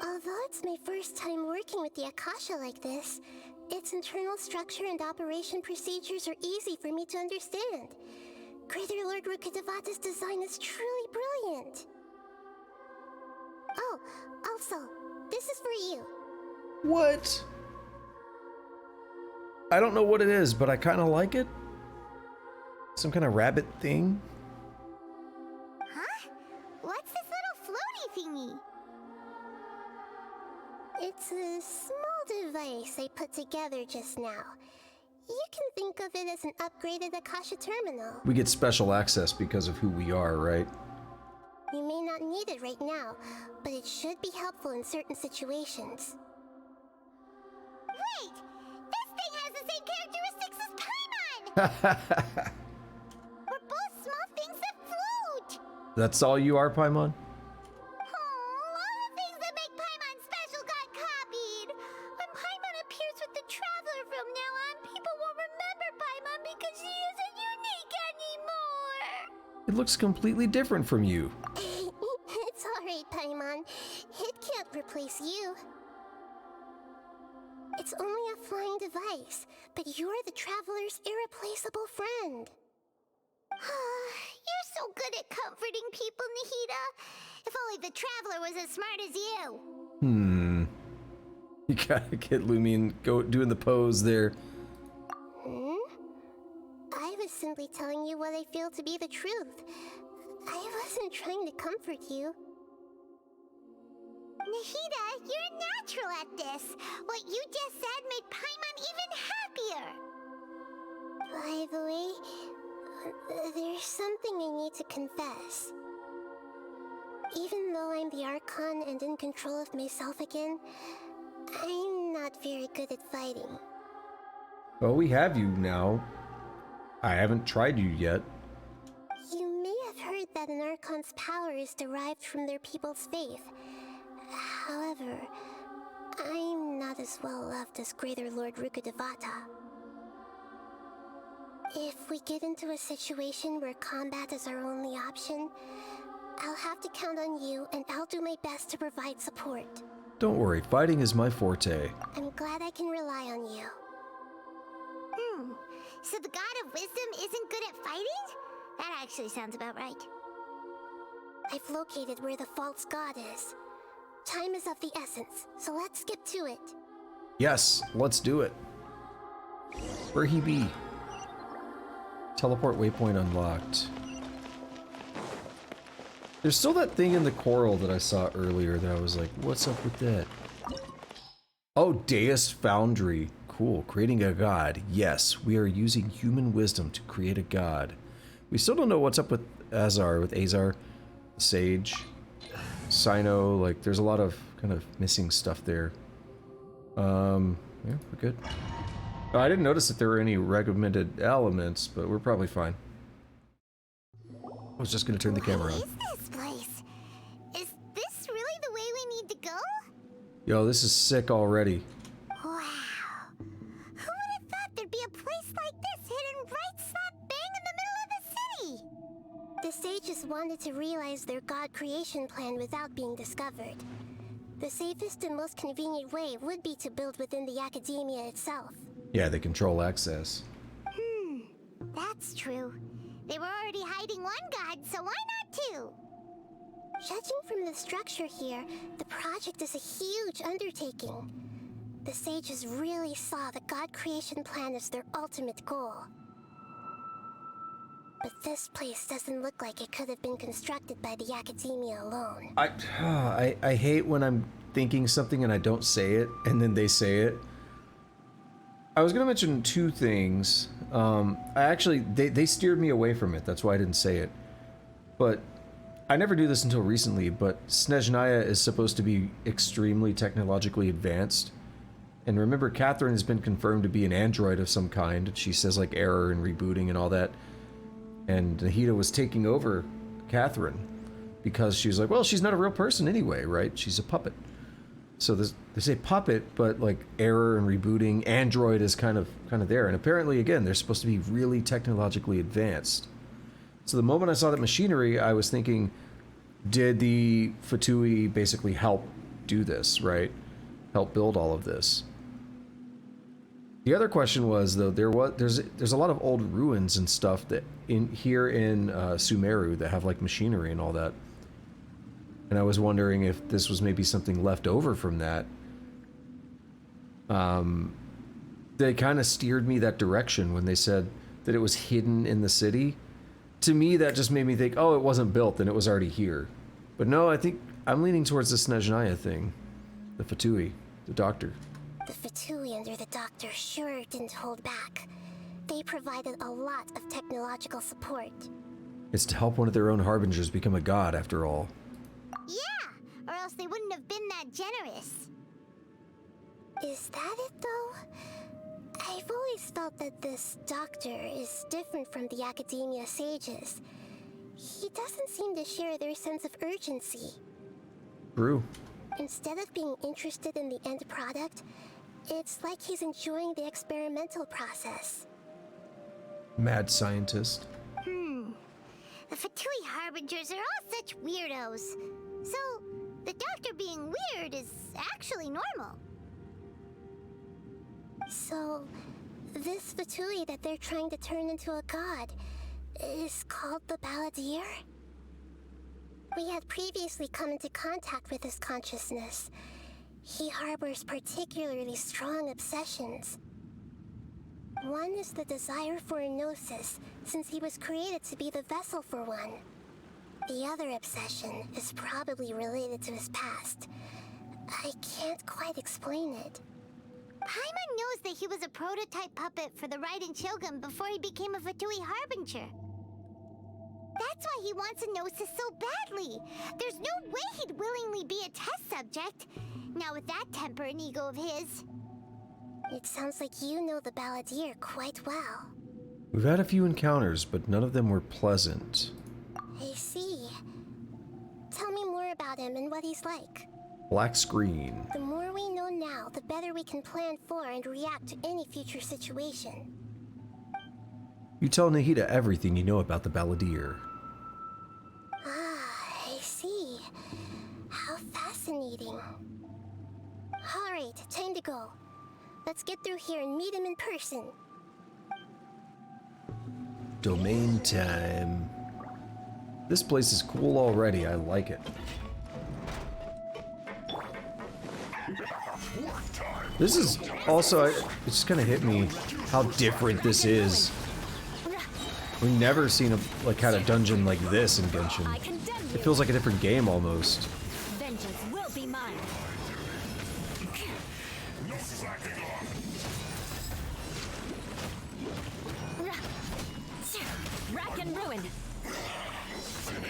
Although it's my first time working with the Akasha like this, its internal structure and operation procedures are easy for me to understand. Greater Lord Rukkhadevata's design is truly brilliant. Oh, also, this is for you. What? I don't know what it is, but I kind of like it. Some kind of rabbit thing. Huh? What's this little floaty thingy? It's a small device I put together just now. You can think of it as an upgraded Akasha terminal. We get special access because of who we are, right? You may not need it right now, but it should be helpful in certain situations. Wait! This thing has the same characteristics as Paimon! We're both small things that float! That's all you are, Paimon? All the things that make Paimon special got copied! When Paimon appears with the Traveler from now on, people won't remember Paimon because she isn't unique anymore! It looks completely different from you. It's alright, Paimon. It can't replace you. It's only a flying device, but you're the Traveler's irreplaceable friend. You're so good at comforting people, Nahida. If only the Traveler was as smart as you. You gotta get Lumion doing the pose there. I was simply telling you what I feel to be the truth. I wasn't trying to comfort you. Nahida, you're natural at this. What you just said made Paimon even happier. By the way, there's something I need to confess. Even though I'm the Archon and in control of myself again, I'm not very good at fighting. Well, we have you now. I haven't tried you yet. You may have heard that an Archon's power is derived from their people's faith. However, I'm not as well loved as Greater Lord Rukkhadevata. If we get into a situation where combat is our only option, I'll have to count on you, and I'll do my best to provide support. Don't worry, fighting is my forte. I'm glad I can rely on you. So the God of Wisdom isn't good at fighting? That actually sounds about right. I've located where the false god is. Time is of the essence, so let's skip to it. Yes, let's do it. Where he be? Teleport waypoint unlocked. There's still that thing in the coral that I saw earlier that I was like, what's up with that? Oh, Deus Foundry. Cool, creating a god. Yes, we are using human wisdom to create a god. We still don't know what's up with Azar, Sage, Sino, like there's a lot of kind of missing stuff there. Yeah, we're good. Oh, I didn't notice that there were any recommended elements, but we're probably fine. I was just gonna turn the camera on. What is this place? Is this really the way we need to go? Yo, this is sick already. Wow. Who would have thought there'd be a place like this hidden right slap bang in the middle of the city? The sages wanted to realize their god creation plan without being discovered. The safest and most convenient way would be to build within the academia itself. Yeah, they control access. That's true. They were already hiding one god, so why not two? Judging from the structure here, the project is a huge undertaking. The sages really saw the god creation plan as their ultimate goal. But this place doesn't look like it could have been constructed by the academia alone. I hate when I'm thinking something and I don't say it, and then they say it. I was gonna mention two things. They steered me away from it, that's why I didn't say it. But I never knew this until recently, but Snezhnaya is supposed to be extremely technologically advanced. And remember, Catherine has been confirmed to be an android of some kind. She says like error and rebooting and all that. And Nahida was taking over Catherine because she was like, well, she's not a real person anyway, right? She's a puppet. So they say puppet, but like error and rebooting, android is kind of there. And apparently, again, they're supposed to be really technologically advanced. So the moment I saw that machinery, I was thinking, did the Fatui basically help do this, right? Help build all of this? The other question was, though, there's a lot of old ruins and stuff that here in Sumeru that have like machinery and all that. And I was wondering if this was maybe something left over from that. They kind of steered me that direction when they said that it was hidden in the city. To me, that just made me think, oh, it wasn't built and it was already here. But no, I think I'm leaning towards the Snezhnaya thing. The Fatui, the doctor. The Fatui and Commander the Doctor sure didn't hold back. They provided a lot of technological support. It's to help one of their own harbingers become a god, after all. Yeah, or else they wouldn't have been that generous. Is that it, though? I've always felt that this doctor is different from the Academia sages. He doesn't seem to share their sense of urgency. True. Instead of being interested in the end product, it's like he's enjoying the experimental process. Mad scientist. The Fatui Harbingers are all such weirdos. So, the Doctor being weird is actually normal. So, this Fatui that they're trying to turn into a god is called the Balladeer? We had previously come into contact with his consciousness. He harbors particularly strong obsessions. One is the desire for a gnosis, since he was created to be the vessel for one. The other obsession is probably related to his past. I can't quite explain it. Paimon knows that he was a prototype puppet for the Raiden Shogun before he became a Fatui Harbinger. That's why he wants a gnosis so badly. There's no way he'd willingly be a test subject. Now with that temper and ego of his. It sounds like you know the Balladeer quite well. We've had a few encounters, but none of them were pleasant. I see. Tell me more about him and what he's like. Black screen. The more we know now, the better we can plan for and react to any future situation. You tell Nahida everything you know about the Balladeer. Ah, I see. How fascinating. Alright, time to go. Let's get through here and meet him in person. Domain time. This place is cool already. I like it. This is also, it just kind of hit me how different this is. We've never seen had a dungeon like this in Genshin. It feels like a different game almost. Vengeance will be mine. Rack and ruin.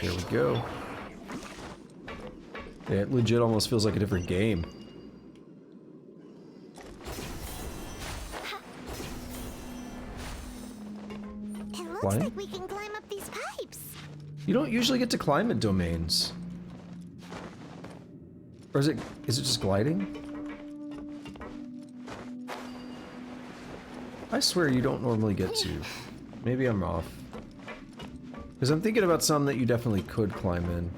There we go. Yeah, it legit almost feels like a different game. It looks like we can climb up these pipes. You don't usually get to climb at domains. Or is it just gliding? I swear you don't normally get to. Maybe I'm off. Because I'm thinking about some that you definitely could climb in.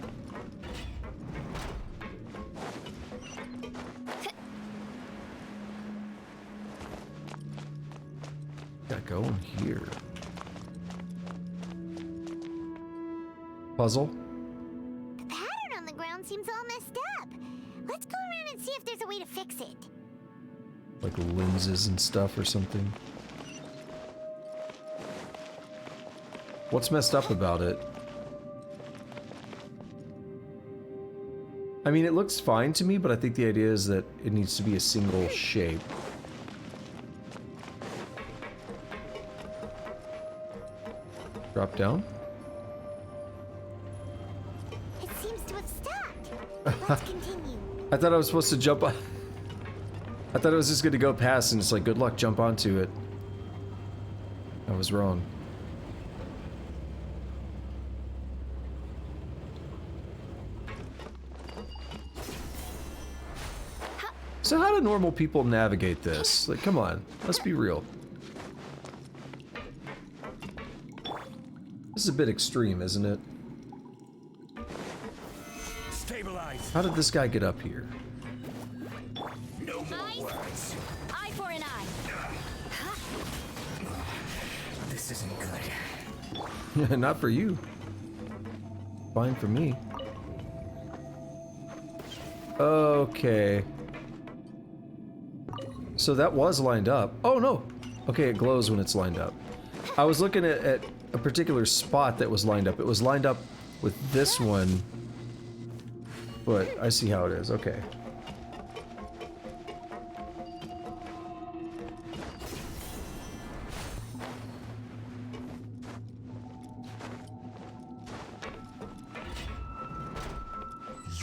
Gotta go in here. Puzzle? The pattern on the ground seems all messed up. Let's go around and see if there's a way to fix it. Like lenses and stuff or something. What's messed up about it? I mean, it looks fine to me, but I think the idea is that it needs to be a single shape. Drop down? It seems to have stopped. Let's continue. I thought I was supposed to jump on. I thought it was just going to go past and it's like, good luck, jump onto it. I was wrong. So how do normal people navigate this? Like, come on, let's be real. This is a bit extreme, isn't it? Stabilize. How did this guy get up here? No more words. Eye for an eye. This isn't good. Not for you. Fine for me. Okay. So that was lined up. Oh no! Okay, it glows when it's lined up. I was looking at a particular spot that was lined up. It was lined up with this one. But I see how it is. Okay.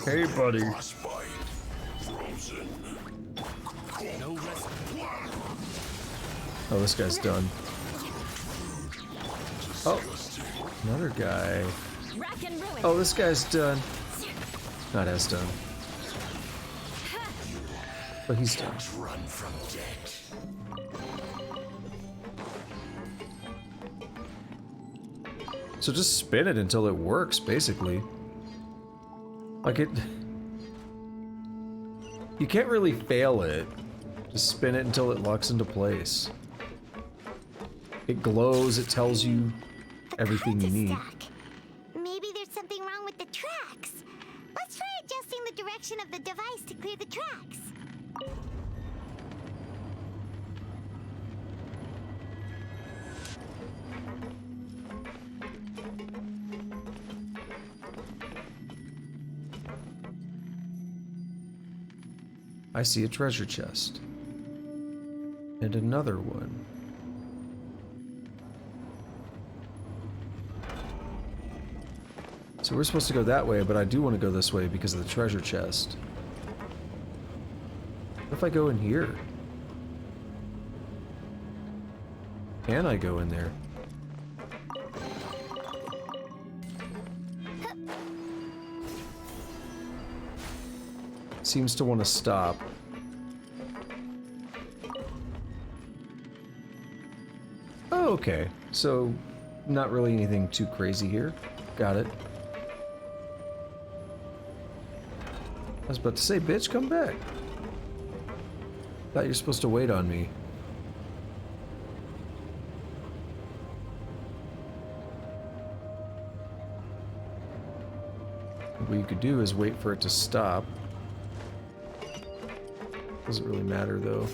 Hey, buddy. Oh, this guy's done. Oh, another guy. Oh, this guy's done. Not as done. But he's done. Run from death. So just spin it until it works, basically. Like it... You can't really fail it. Just spin it until it locks into place. It glows, it tells you everything you need. Maybe there's something wrong with the tracks. Let's try adjusting the direction of the device to clear the tracks. I see a treasure chest. And another one. So we're supposed to go that way, but I do want to go this way because of the treasure chest. What if I go in here? Can I go in there? Seems to want to stop. Oh, okay. So, not really anything too crazy here. Got it. I was about to say, bitch, come back. Thought you were supposed to wait on me. What you could do is wait for it to stop. Doesn't really matter, though.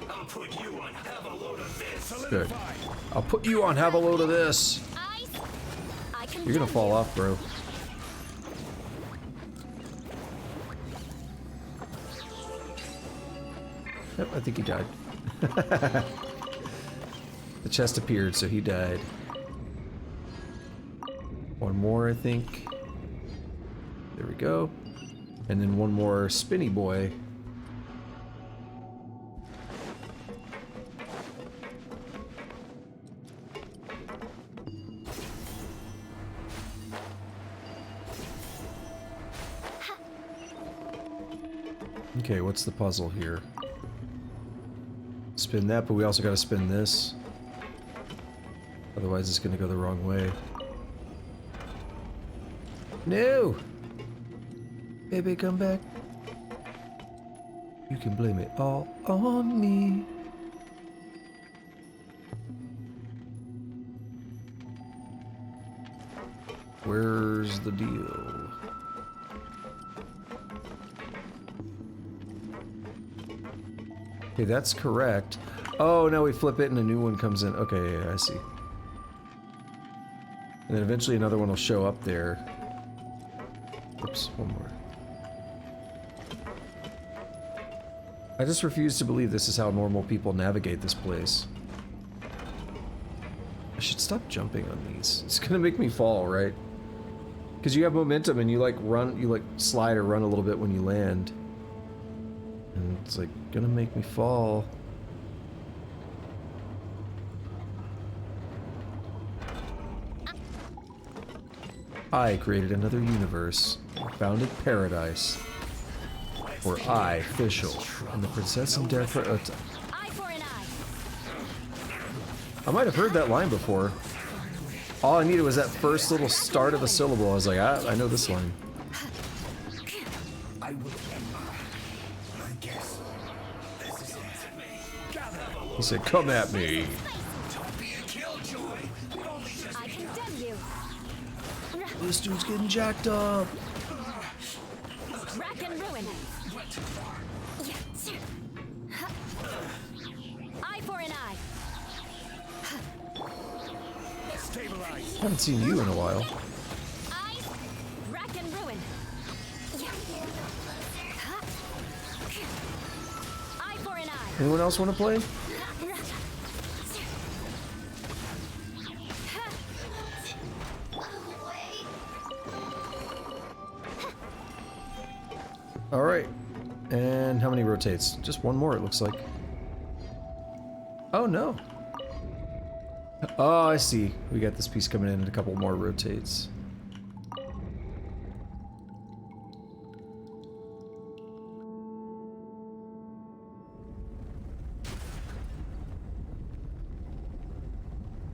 I'll put you on have a load of this. Good. I'll put you on have a load of this. You're gonna fall off, bro. Yep, I think he died. The chest appeared, so he died. One more, I think. There we go. And then one more spinny boy. Okay, what's the puzzle here? Spin that, but we also gotta spin this. Otherwise it's gonna go the wrong way. No! Baby, come back. You can blame it all on me. Where's the deal? Okay, that's correct. Oh, now we flip it and a new one comes in. Okay, yeah, I see. And then eventually another one will show up there. Oops, one more. I just refuse to believe this is how normal people navigate this place. I should stop jumping on these. It's gonna make me fall, right? Because you have momentum and you like run, you like slide or run a little bit when you land. And it's like gonna make me fall. I created another universe, founded paradise, where I, Fischl, and the Princess and Death for Uta. I might have heard that line before. All I needed was that first little start of a syllable. I was like, I know this line. I will I guess this is it. He said, come at me. Don't be a killjoy. I condemn you. This dude's getting jacked up. Rack and ruin. Eye for an eye. Stabilize. Haven't seen you in a while. Rack and ruin. Eye for an eye. Anyone else want to play? Alright. And how many rotates? Just one more, it looks like. Oh, no. Oh, I see. We got this piece coming in and a couple more rotates.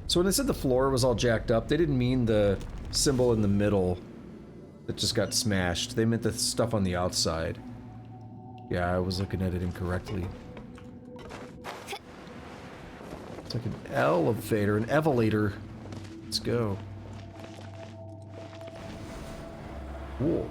So when they said the floor was all jacked up, they didn't mean the symbol in the middle that just got smashed. They meant the stuff on the outside. Yeah, I was looking at it incorrectly. It's like an elevator, an evelator. Let's go. Cool.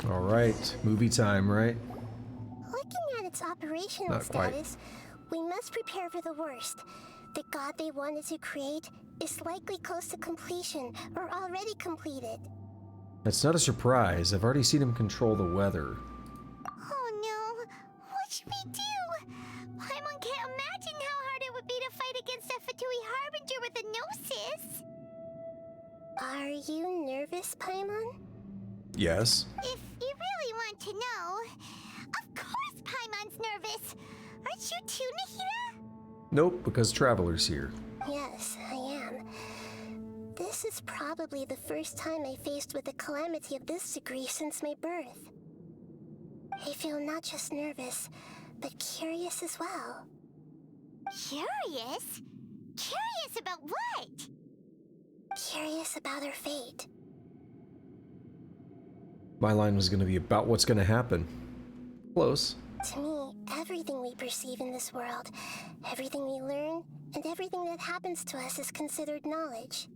Alright, movie time, right? Looking at its operational Not quite. status, we must prepare for the worst. The god they wanted to create is likely close to completion or already completed. That's not a surprise. I've already seen him control the weather. Oh no! What should we do? Paimon can't imagine how hard it would be to fight against a Fatui Harbinger with a Gnosis! Are you nervous, Paimon? Yes. If you really want to know, of course Paimon's nervous! Aren't you too, Nahida? Nope, because Traveler's here. Yes, I am. This is probably the first time I faced with a calamity of this degree since my birth. I feel not just nervous, but curious as well. Curious? Curious about what? Curious about her fate. My line was going to be about what's going to happen. Close. To me, everything we perceive in this world, everything we learn, and everything that happens to us is considered knowledge.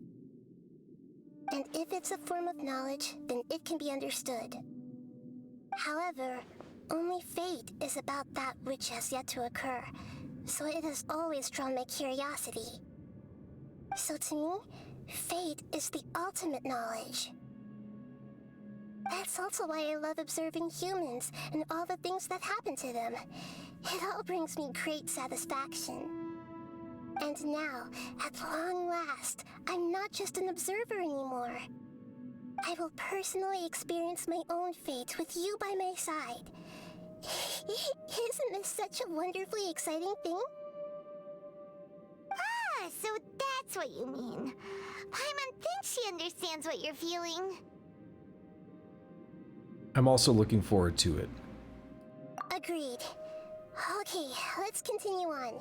And if it's a form of knowledge, then it can be understood. However, only fate is about that which has yet to occur, so it has always drawn my curiosity. So to me, fate is the ultimate knowledge. That's also why I love observing humans and all the things that happen to them. It all brings me great satisfaction. And now, at long last, I'm not just an observer anymore. I will personally experience my own fate with you by my side. Isn't this such a wonderfully exciting thing? Ah, so that's what you mean. Paimon thinks she understands what you're feeling. I'm also looking forward to it. Agreed. Okay, let's continue on.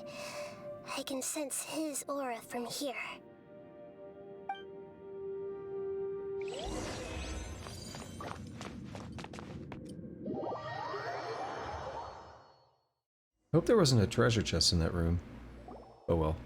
I can sense his aura from here. Hope there wasn't a treasure chest in that room. Oh well.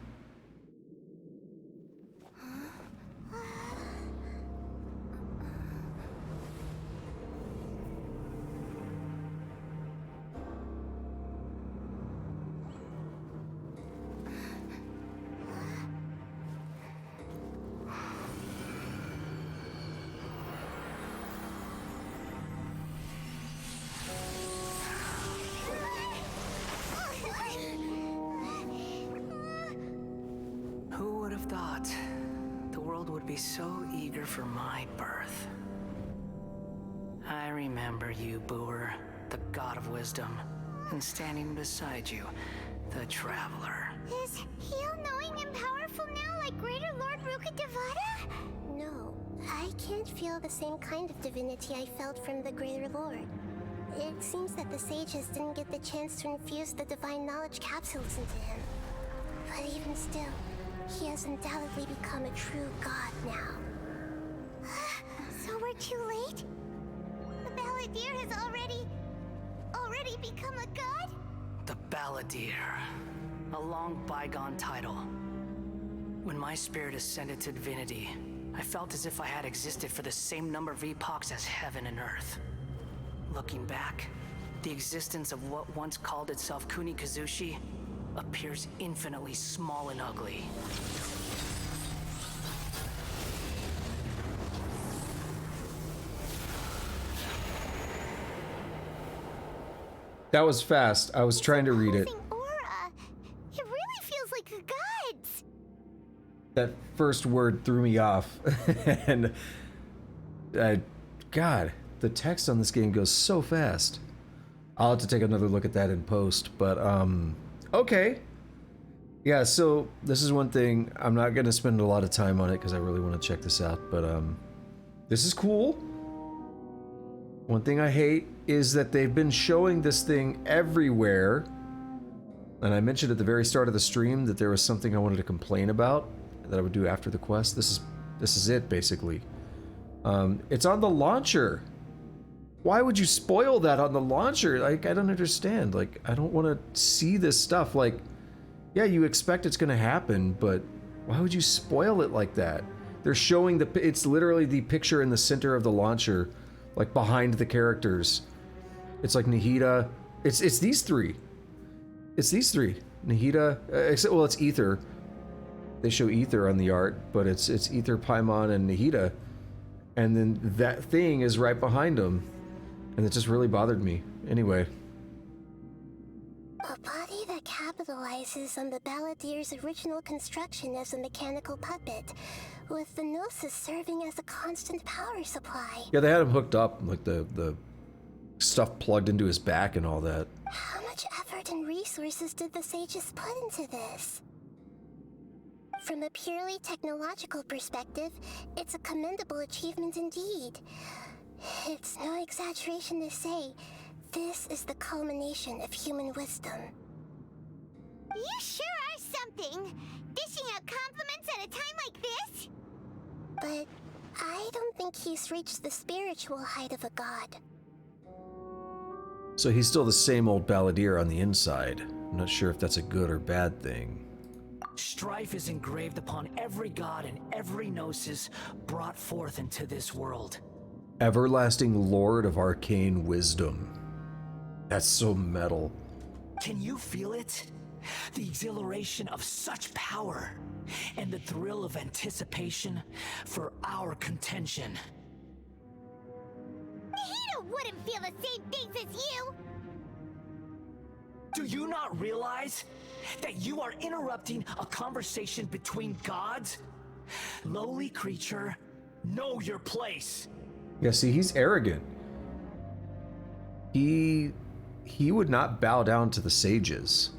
Who would have thought the world would be so eager for my birth? I remember you, Booer, the god of wisdom, and standing beside you, the traveler. Is he all-knowing and powerful now like Greater Lord Rukkhadevata? No, I can't feel the same kind of divinity I felt from the Greater Lord. It seems that the sages didn't get the chance to infuse the divine knowledge capsules into him. But even still, he has undoubtedly become a true god now. So we're too late? The Balladeer has already become a god? The Balladeer. A long bygone title. When my spirit ascended to divinity, I felt as if I had existed for the same number of epochs as heaven and earth. Looking back, the existence of what once called itself Kuni Kazushi appears infinitely small and ugly. That was fast. I was trying to read it. Aura. It really feels like the gods. That first word threw me off. And God, the text on this game goes so fast. I'll have to take another look at that in post, but okay. Yeah, so this is one thing. I'm not gonna spend a lot of time on it because I really want to check this out, but this is cool. One thing I hate is that they've been showing this thing everywhere. And I mentioned at the very start of the stream that there was something I wanted to complain about that I would do after the quest. This is it, basically. It's on the launcher. Why would you spoil that on the launcher? Like, I don't understand. Like, I don't want to see this stuff. Like, yeah, you expect it's going to happen, but why would you spoil it like that? They're showing it's literally the picture in the center of the launcher, like behind the characters. It's like Nahida. It's these three. It's these three. Nahida, except, well, it's Ether. They show Ether on the art, but it's Ether, Paimon, and Nahida. And then that thing is right behind them. And it just really bothered me. Anyway. A body that capitalizes on the Balladeer's original construction as a mechanical puppet, with the Gnosis serving as a constant power supply. Yeah, they had him hooked up, like the stuff plugged into his back and all that. How much effort and resources did the sages put into this? From a purely technological perspective, it's a commendable achievement indeed. It's no exaggeration to say, this is the culmination of human wisdom. You sure are something! Dishing out compliments at a time like this? But I don't think he's reached the spiritual height of a god. So he's still the same old balladeer on the inside. I'm not sure if that's a good or bad thing. Strife is engraved upon every god and every gnosis brought forth into this world. Everlasting Lord of Arcane Wisdom. That's so metal. Can you feel it? The exhilaration of such power and the thrill of anticipation for our contention. Nahida wouldn't feel the same things as you! Do you not realize that you are interrupting a conversation between gods? Lowly creature, know your place. Yeah, see, he's arrogant. He would not bow down to the sages.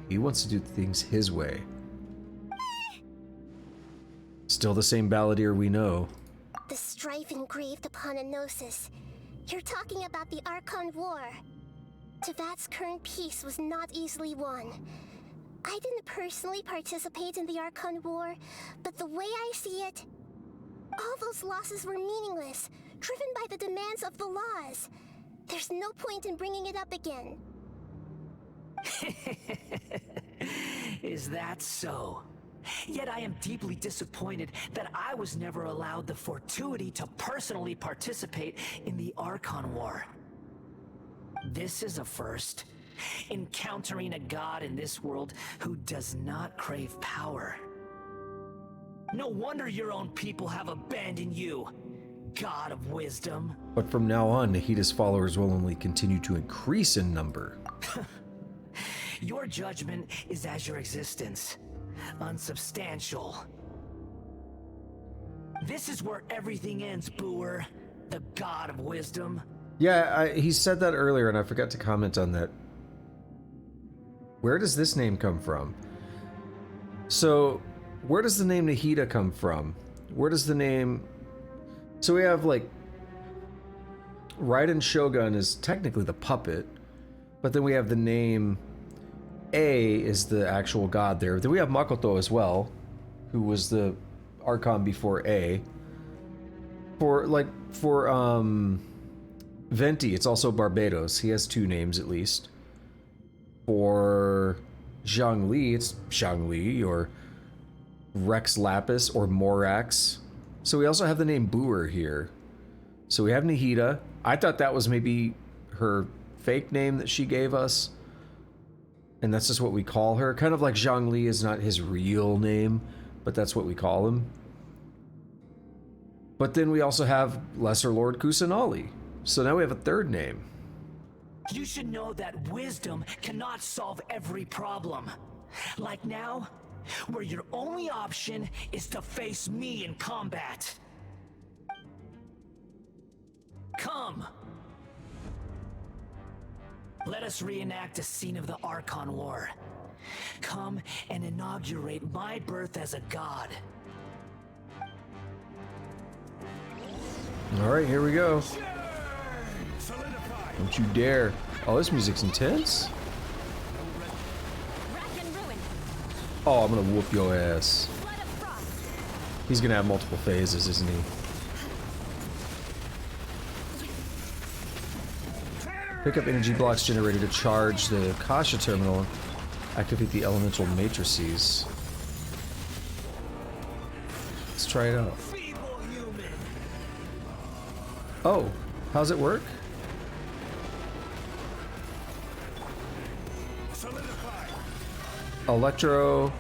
He wants to do things his way. Still the same balladeer we know. The strife engraved upon a gnosis. You're talking about the Archon War. Tevat's current peace was not easily won. I didn't personally participate in the Archon War, but the way I see it, all those losses were meaningless, driven by the demands of the laws. There's no point in bringing it up again. Is that so? Yet I am deeply disappointed that I was never allowed the fortuity to personally participate in the Archon War. This is a first. Encountering a god in this world who does not crave power. No wonder your own people have abandoned you, God of Wisdom. But from now on, Nahida's followers will only continue to increase in number. Your judgment is as your existence, unsubstantial. This is where everything ends, Booer, the God of Wisdom. Yeah, he said that earlier, and I forgot to comment on that. Where does this name come from? So, where does the name Nahida come from? Where does the name... So we have, like... Raiden Shogun is technically the puppet, but then we have the name... A is the actual god there. Then we have Makoto as well, who was the Archon before A. For Venti, it's also Barbados. He has two names at least. For Zhongli, it's Zhongli, or Rex Lapis, or Morax. So we also have the name Booer here. So we have Nahida. I thought that was maybe her fake name that she gave us. And that's just what we call her. Kind of like Zhongli is not his real name, but that's what we call him. But then we also have Lesser Lord Kusanali. So now we have a third name. You should know that wisdom cannot solve every problem. Like now, where your only option is to face me in combat. Come! Let us reenact a scene of the Archon War. Come and inaugurate my birth as a god. Alright, here we go. Don't you dare. Oh, this music's intense. Oh, I'm gonna whoop your ass. He's gonna have multiple phases, isn't he? Pick up energy blocks generated to charge the Akasha terminal and activate the elemental matrices. Let's try it out. Oh, how's it work? Electro.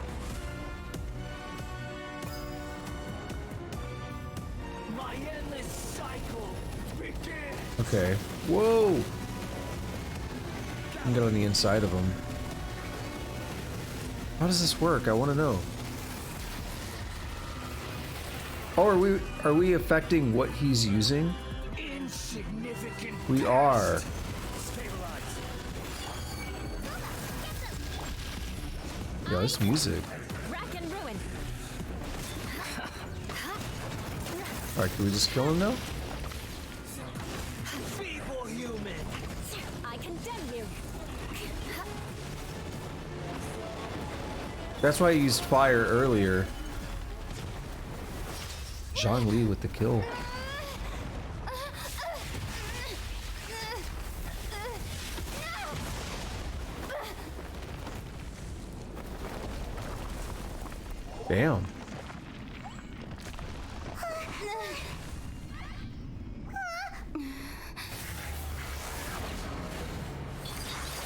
Okay. Whoa! I can get on the inside of him. How does this work? I want to know. Oh, are we affecting what he's using? We are. Yo, this music. Alright, can we just kill him now? That's why I used fire earlier. Zhang Li with the kill. Damn.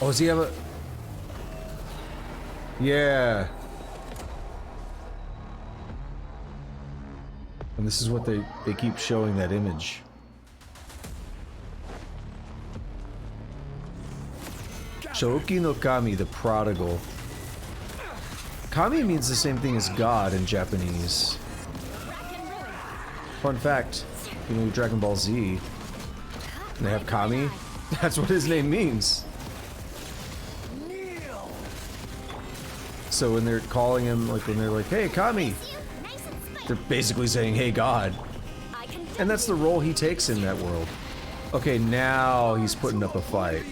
Oh, does he have a... Yeah. And this is what they keep showing that image. Shouki no Kami, the prodigal. Kami means the same thing as God in Japanese. Fun fact, you know Dragon Ball Z, and they have Kami, that's what his name means. So when they're calling him, like when they're like, hey Kami, they're basically saying, hey God. And that's the role he takes in that world. Okay, now he's putting up a fight.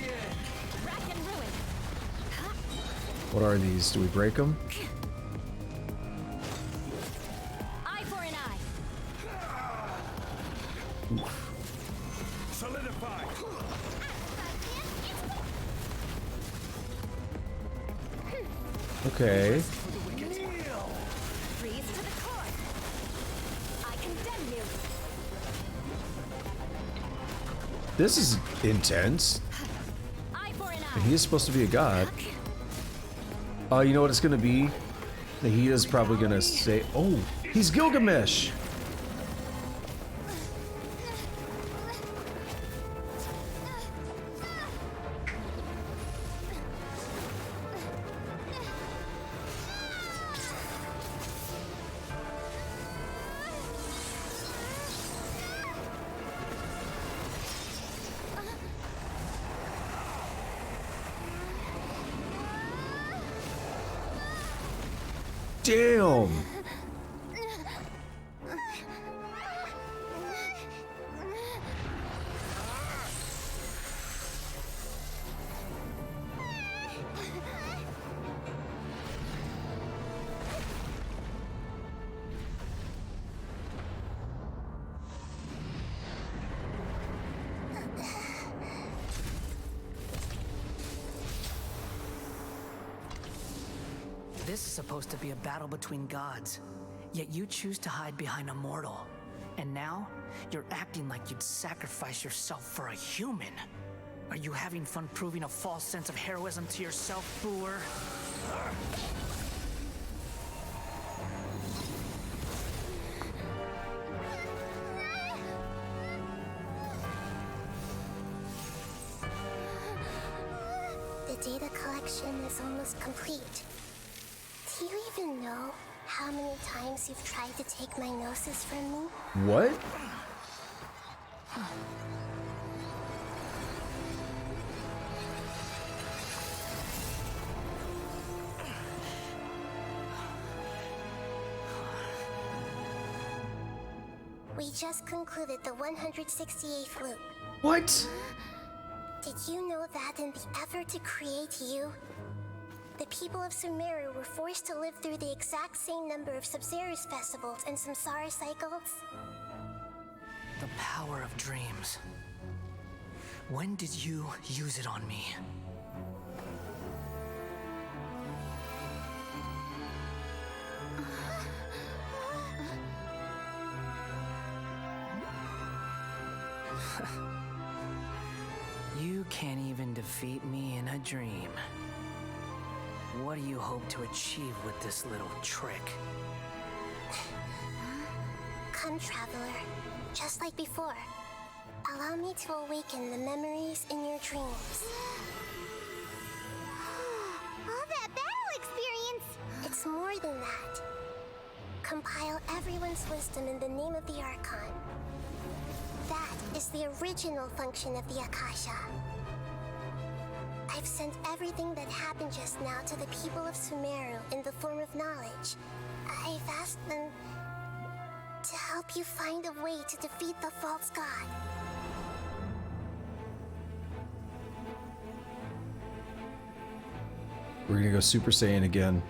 What are these? Do we break them? Eye for an eye. Oof. Solidify. Okay. Freeze to the core. I condemn you. This is intense. Eye for an eye. And he is supposed to be a god. You know what it's gonna be? He is probably gonna say, oh, he's Gilgamesh! Damn! This is supposed to be a battle between gods, yet you choose to hide behind a mortal. And now, you're acting like you'd sacrifice yourself for a human. Are you having fun proving a false sense of heroism to yourself, Booer? data collection is almost complete. Do you even know how many times you've tried to take my gnosis from me? What? We just concluded the 168th loop. What? Did you know that in the effort to create you, the people of Sumeru were forced to live through the exact same number of Sabzerus festivals and Samsara cycles? The power of dreams. When did you use it on me? You can't even defeat me in a dream. What do you hope to achieve with this little trick? Come, Traveler. Just like before. Allow me to awaken the memories in your dreams. All that battle experience! It's more than that. Compile everyone's wisdom in the name of the Archon. That is the original function of the Akasha. I've sent everything that happened just now to the people of Sumeru in the form of knowledge. I've asked them to help you find a way to defeat the false god. We're gonna go Super Saiyan again.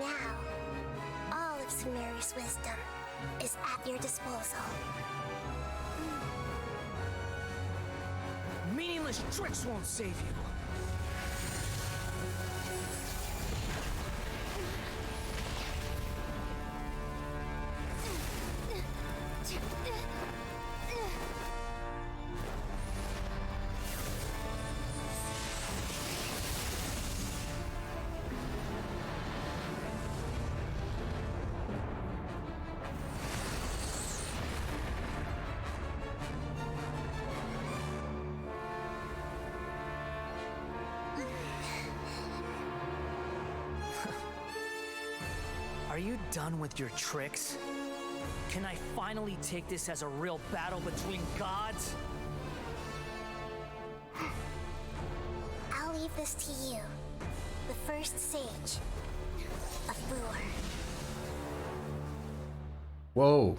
Now, all of Sumeru's wisdom is at your disposal. Meaningless tricks won't save you. Are you done with your tricks? Can I finally take this as a real battle between gods? I'll leave this to you, the first sage of Bluer. Whoa.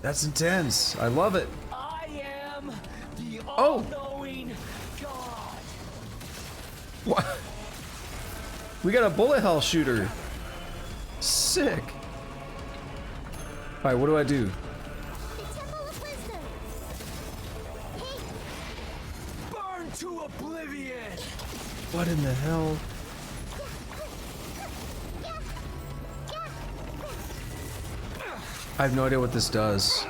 That's intense. I love it. I am the Oh. all-knowing God. What? We got a bullet hell shooter. Sick. Alright, what do I do? Burn to oblivion. What in the hell? I have no idea what this does.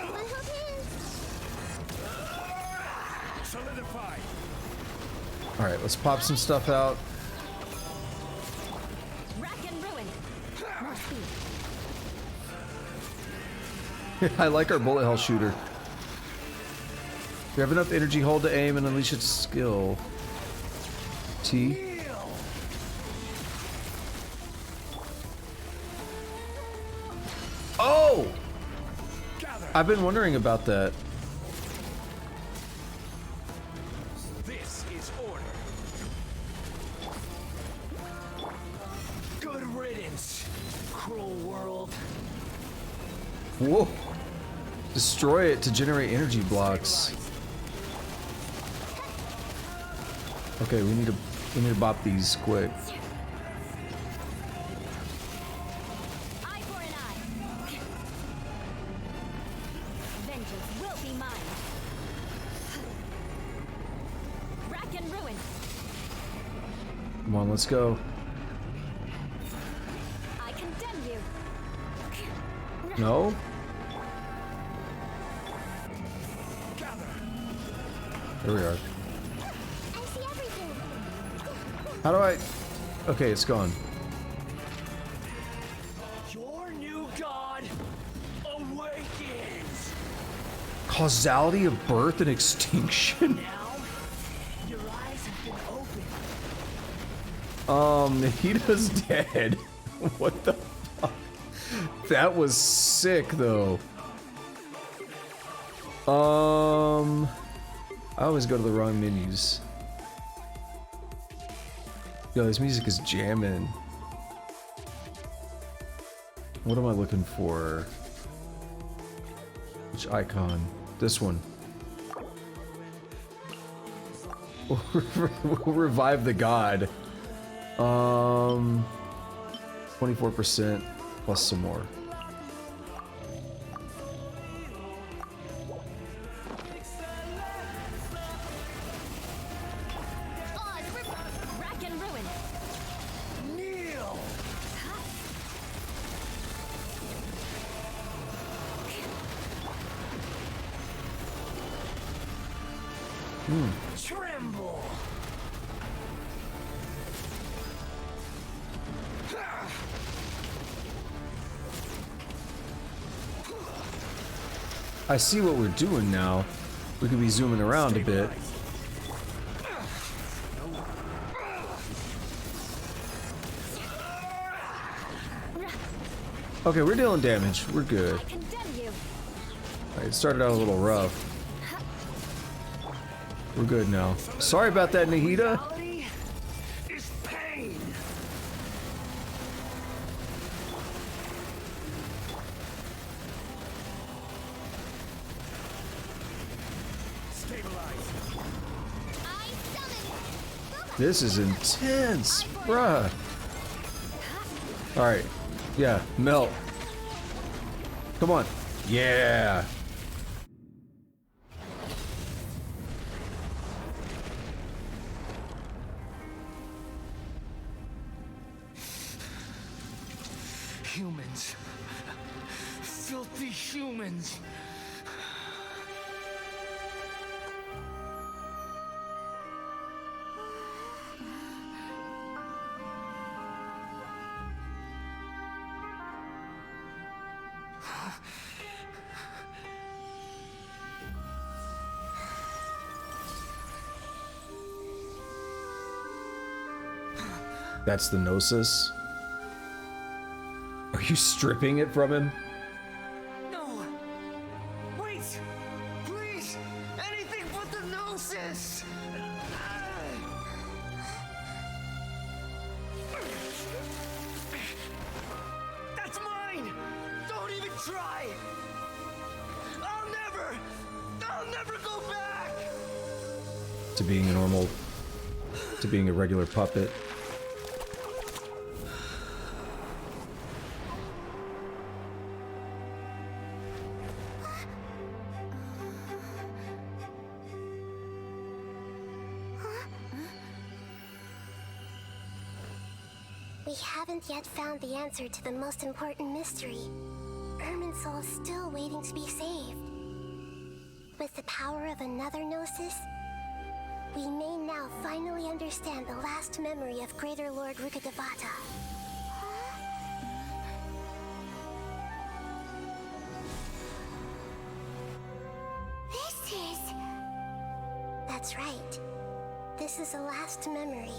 Alright, let's pop some stuff out. I like our bullet hell shooter. We have enough energy hold to aim and unleash its skill. T. Oh! I've been wondering about that. This is order. Good riddance, cruel world. Whoa. Destroy it to generate energy blocks. Okay, we need to bop these quick. Eye for an eye. Vengeance will be mine. Rack and ruin. Come on, let's go. I condemn you. No? There we are. I see everything. How do I... Okay, it's gone. Your Causality of birth and extinction? Nahita's dead. What the fuck? That was sick, though. I always go to the wrong menus. Yo, this music is jamming. What am I looking for? Which icon? This one. We'll revive the god. 24% plus some more. Tremble. I see what we're doing now. We could be zooming around a bit. Okay, we're dealing damage. We're good. It started out a little rough. We're good now. Sorry about that, Nahita. Is pain. This is intense, bruh. Alright. Yeah, melt. Come on. Yeah. Humans. Filthy humans. That's the Gnosis. Are you stripping it from him? No. Wait. Please. Anything but the Gnosis. That's mine. Don't even try. I'll never go back. To being a normal, to being a regular puppet. We haven't yet found the answer to the most important mystery. Irminsul is still waiting to be saved. With the power of another Gnosis, we may now finally understand the last memory of Greater Lord Rukkhadevata. This is... That's right. This is the last memory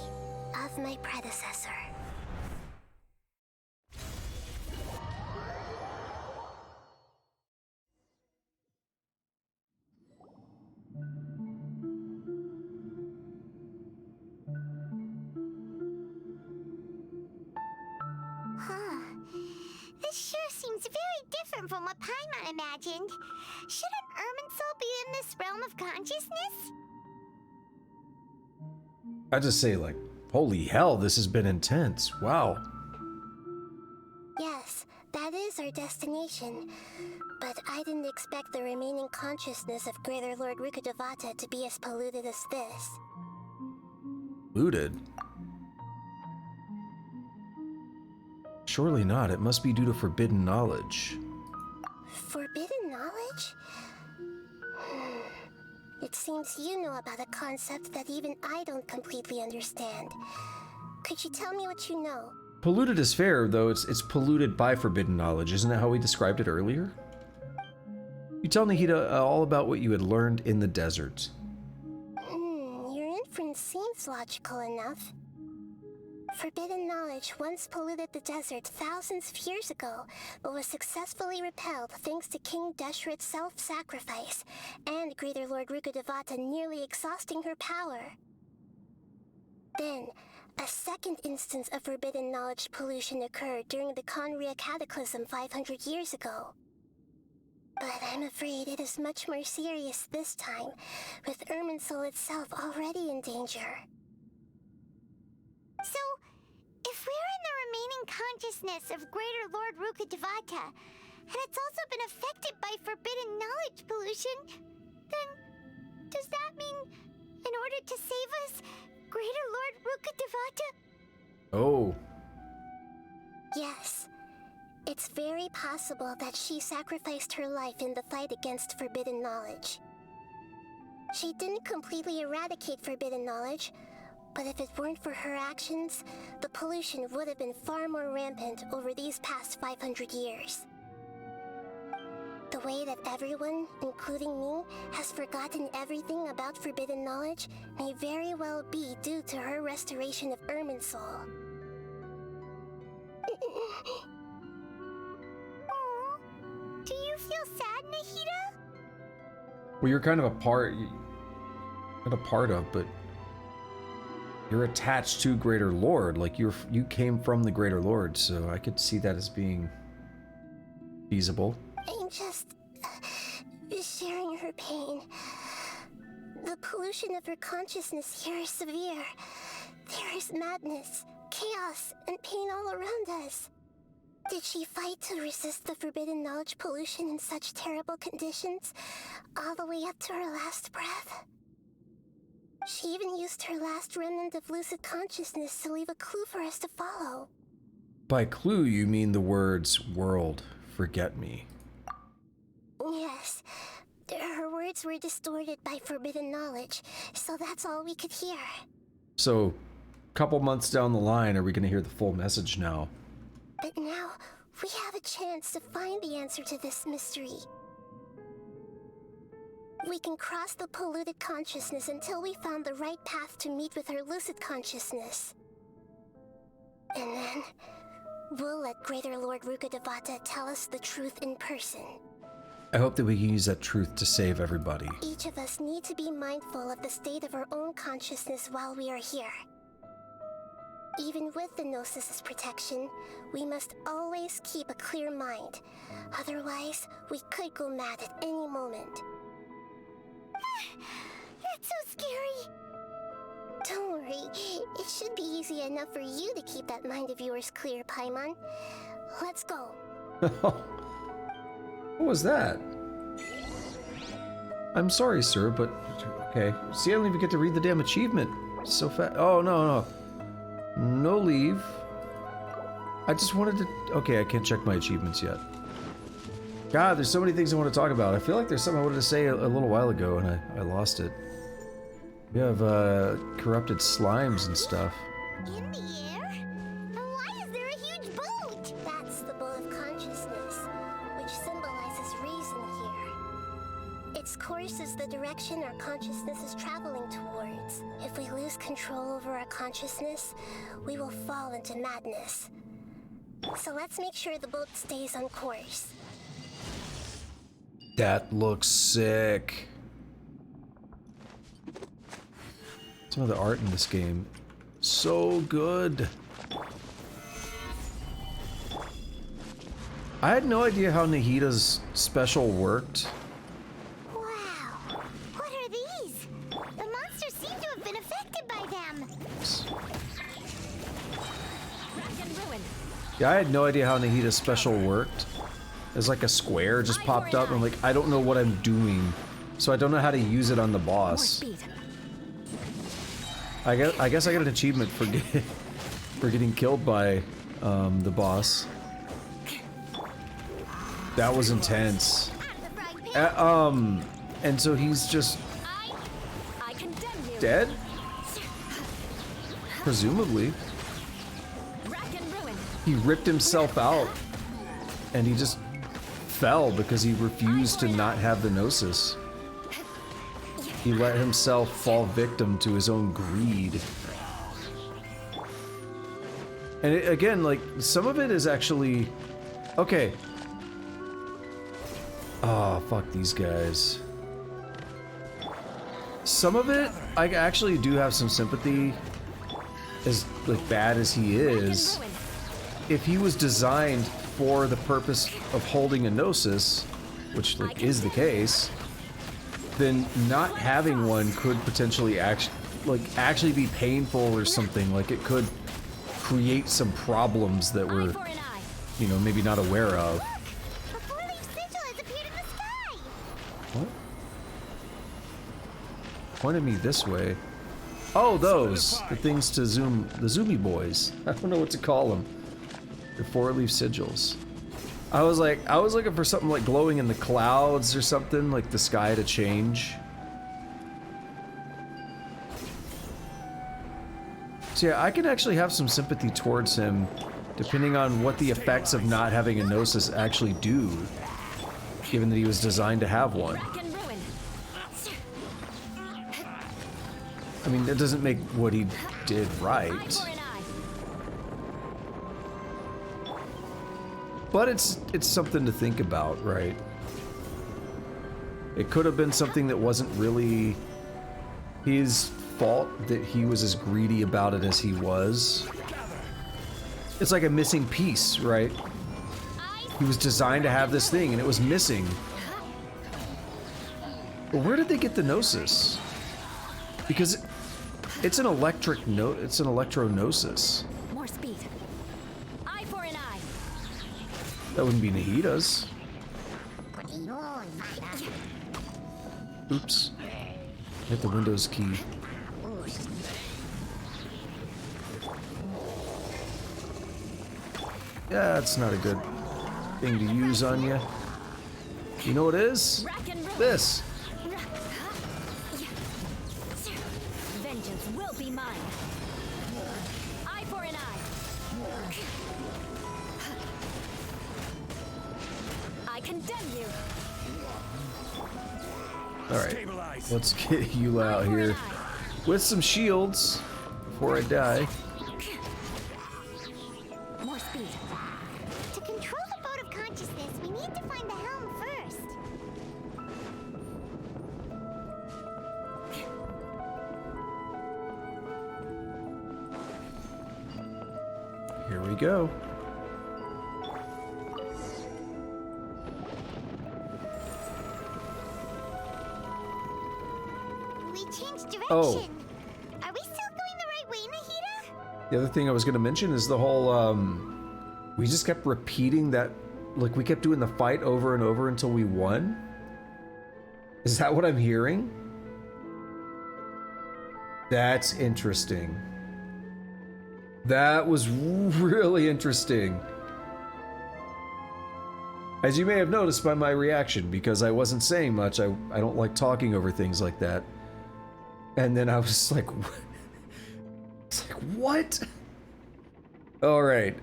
of my predecessor. This sure seems very different from what Paimon imagined. Shouldn't Irminsul be in this realm of consciousness? I just say, like, holy hell, this has been intense. Wow. Yes, that is our destination. But I didn't expect the remaining consciousness of Greater Lord Rukkhadevata to be as polluted as this. Polluted? Surely not. It must be due to forbidden knowledge. Forbidden knowledge? It seems you know about a concept that even I don't completely understand. Could you tell me what you know? Polluted is fair, though it's polluted by forbidden knowledge. Isn't that how we described it earlier? You tell Nahida all about what you had learned in the desert. Your inference seems logical enough. Forbidden knowledge once polluted the desert thousands of years ago, but was successfully repelled thanks to King Deshret's self-sacrifice, and Greater Lord Rukkhadevata nearly exhausting her power. Then, a second instance of forbidden knowledge pollution occurred during the Conria Cataclysm 500 years ago. But I'm afraid it is much more serious this time, with Irminsul itself already in danger. So, if we're in the remaining consciousness of Greater Lord Rukkhadevata, and it's also been affected by forbidden knowledge pollution, then does that mean, in order to save us, Greater Lord Rukkhadevata? Oh. Yes. It's very possible that she sacrificed her life in the fight against forbidden knowledge. She didn't completely eradicate forbidden knowledge, but if it weren't for her actions, the pollution would have been far more rampant over these past 500 years. The way that everyone, including me, has forgotten everything about forbidden knowledge may very well be due to her restoration of Irminsul. Do you feel sad, Nahida? Well, you're kind of not a part of, but you're attached to Greater Lord. Like you came from the Greater Lord, so I could see that as being feasible. I'm just sharing her pain. The pollution of her consciousness here is severe. There is madness, chaos, and pain all around us. Did she fight to resist the forbidden knowledge pollution in such terrible conditions, all the way up to her last breath? She even used her last remnant of lucid consciousness to leave a clue for us to follow. By clue, you mean the words, "World, forget me." Yes. Her words were distorted by forbidden knowledge, so that's all we could hear. So, a couple months down the line, are we going to hear the full message now? But now, we have a chance to find the answer to this mystery. We can cross the polluted consciousness until we found the right path to meet with her lucid consciousness. And then, we'll let Greater Lord Rukkhadevata tell us the truth in person. I hope that we can use that truth to save everybody. Each of us need to be mindful of the state of our own consciousness while we are here. Even with the Gnosis' protection, we must always keep a clear mind. Otherwise, we could go mad at any moment. That's so scary. Don't worry, it should be easy enough for you to keep that mind of yours clear, Paimon. Let's go. What was that? I'm sorry, sir, but okay. See, I don't even get to read the damn achievement. So fast. Oh, no. No leave. I just wanted to... Okay, I can't check my achievements yet. God, there's so many things I want to talk about. I feel like there's something I wanted to say a little while ago, and I lost it. We have corrupted slimes and stuff. In the air? And why is there a huge boat? That's the boat of consciousness, which symbolizes reason here. Its course is the direction our consciousness is traveling towards. If we lose control over our consciousness, we will fall into madness. So let's make sure the boat stays on course. That looks sick. Some of the art in this game, so good. I had no idea how Nahida's special worked. Wow. What are these? The monsters seem to have been affected by them. Yeah, I had no idea how Nahida's special worked. There's like a square just popped up, and I'm like, I don't know what I'm doing. So I don't know how to use it on the boss. I guess I got an achievement for getting killed by the boss. That was intense. And so he's just dead? Presumably. He ripped himself out and he just fell because he refused to not have the Gnosis. He let himself fall victim to his own greed. And again, like, some of it is actually... Okay. Oh, fuck these guys. Some of it, I actually do have some sympathy, as like bad as he is. If he was designed for the purpose of holding a Gnosis, which like is the case, then not having one could potentially actually be painful or something. Like it could create some problems that we're, you know, maybe not aware of. What? Pointed me this way. Oh, those! The things to zoom, the zoomy boys. I don't know what to call them. They're 4-leaf sigils. I was looking for something like glowing in the clouds or something, like the sky to change. So yeah, I can actually have some sympathy towards him, depending on what the effects of not having a Gnosis actually do, given that he was designed to have one. I mean, that doesn't make what he did right. But it's something to think about, right? It could have been something that wasn't really his fault, that he was as greedy about it as he was. It's like a missing piece, right? He was designed to have this thing and it was missing. But where did they get the Gnosis? Because it's an electro-Gnosis. More speed. Eye for an eye. That wouldn't be Nahida's. Oops. Hit the Windows key. Yeah, that's not a good thing to use on you. You know what it is? This. Vengeance will be mine. Eye for an eye. I condemn you. Alright, let's get you out here with some shields before I die. More speed. To control the boat of consciousness, we need to find the helm first. Here we go. We changed direction. Oh. Are we still going the right way, Nahida? The other thing I was going to mention is the whole, we just kept repeating that, like we kept doing the fight over and over until we won? Is that what I'm hearing? That's interesting. That was really interesting. As you may have noticed by my reaction, because I wasn't saying much, I don't like talking over things like that. And then I was like, it's like, what? All right.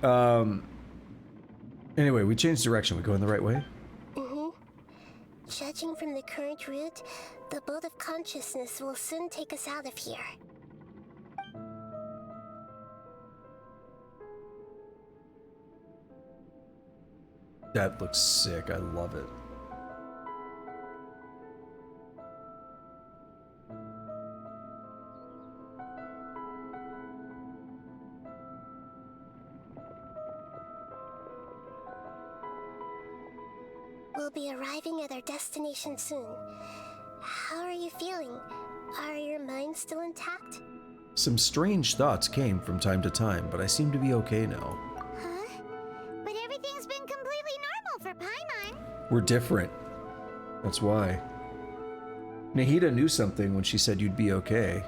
Anyway, we changed direction. We going the right way? Mm-hmm. Judging from the current route, the boat of consciousness will soon take us out of here. That looks sick. I love it. We'll be arriving at our destination soon. How are you feeling? Are your minds still intact? Some strange thoughts came from time to time, but I seem to be okay now. Huh? But everything's been completely normal for Paimon. We're different. That's why. Nahida knew something when she said you'd be okay.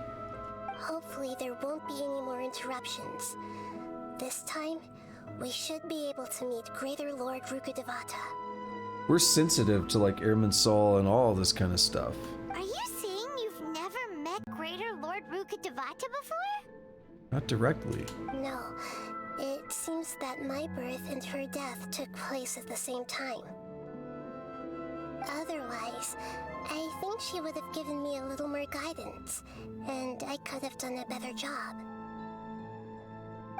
Hopefully there won't be any more interruptions. This time, we should be able to meet Greater Lord Rukkhadevata. We're sensitive to like Airman Saul and all this kind of stuff. Are you saying you've never met Greater Lord Rukkhadevata before? Not directly. No. It seems that my birth and her death took place at the same time. Otherwise, I think she would have given me a little more guidance, and I could have done a better job.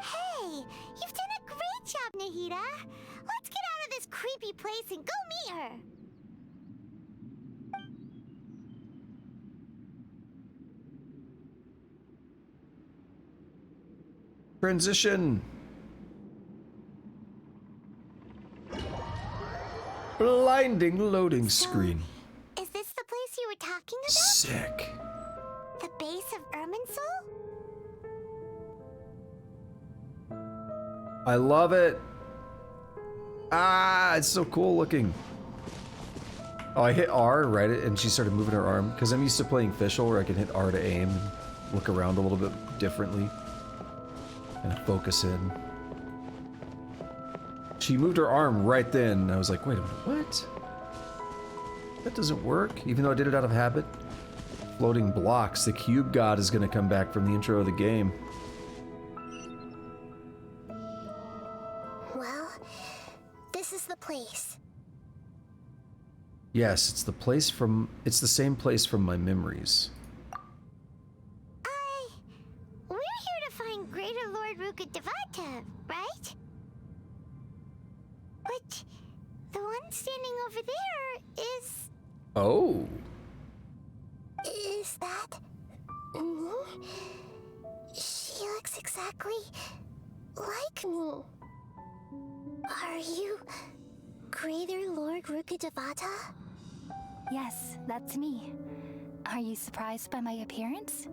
Hey, you've done a great job, Nahida. Let's get out of this creepy place and go meet her. Transition. Blinding loading screen. Is this the place you were talking about? Sick. The base of Irminsul? I love it. Ah, it's so cool looking. Oh, I hit R, right? And she started moving her arm. Because I'm used to playing Fischl where I can hit R to aim and look around a little bit differently. And focus in. She moved her arm right then. And I was like, wait a minute, what? That doesn't work, even though I did it out of habit. Floating blocks. The cube god is going to come back from the intro of the game. Well, this is the place. Yes, it's the place from... It's the same place from my memories. We're here to find Greater Lord Rukkhadevata, right? But the one standing over there is... Oh. Is that me? She looks exactly like me. Are you Greater Lord Rukkhadevata? Yes, that's me. Are you surprised by my appearance?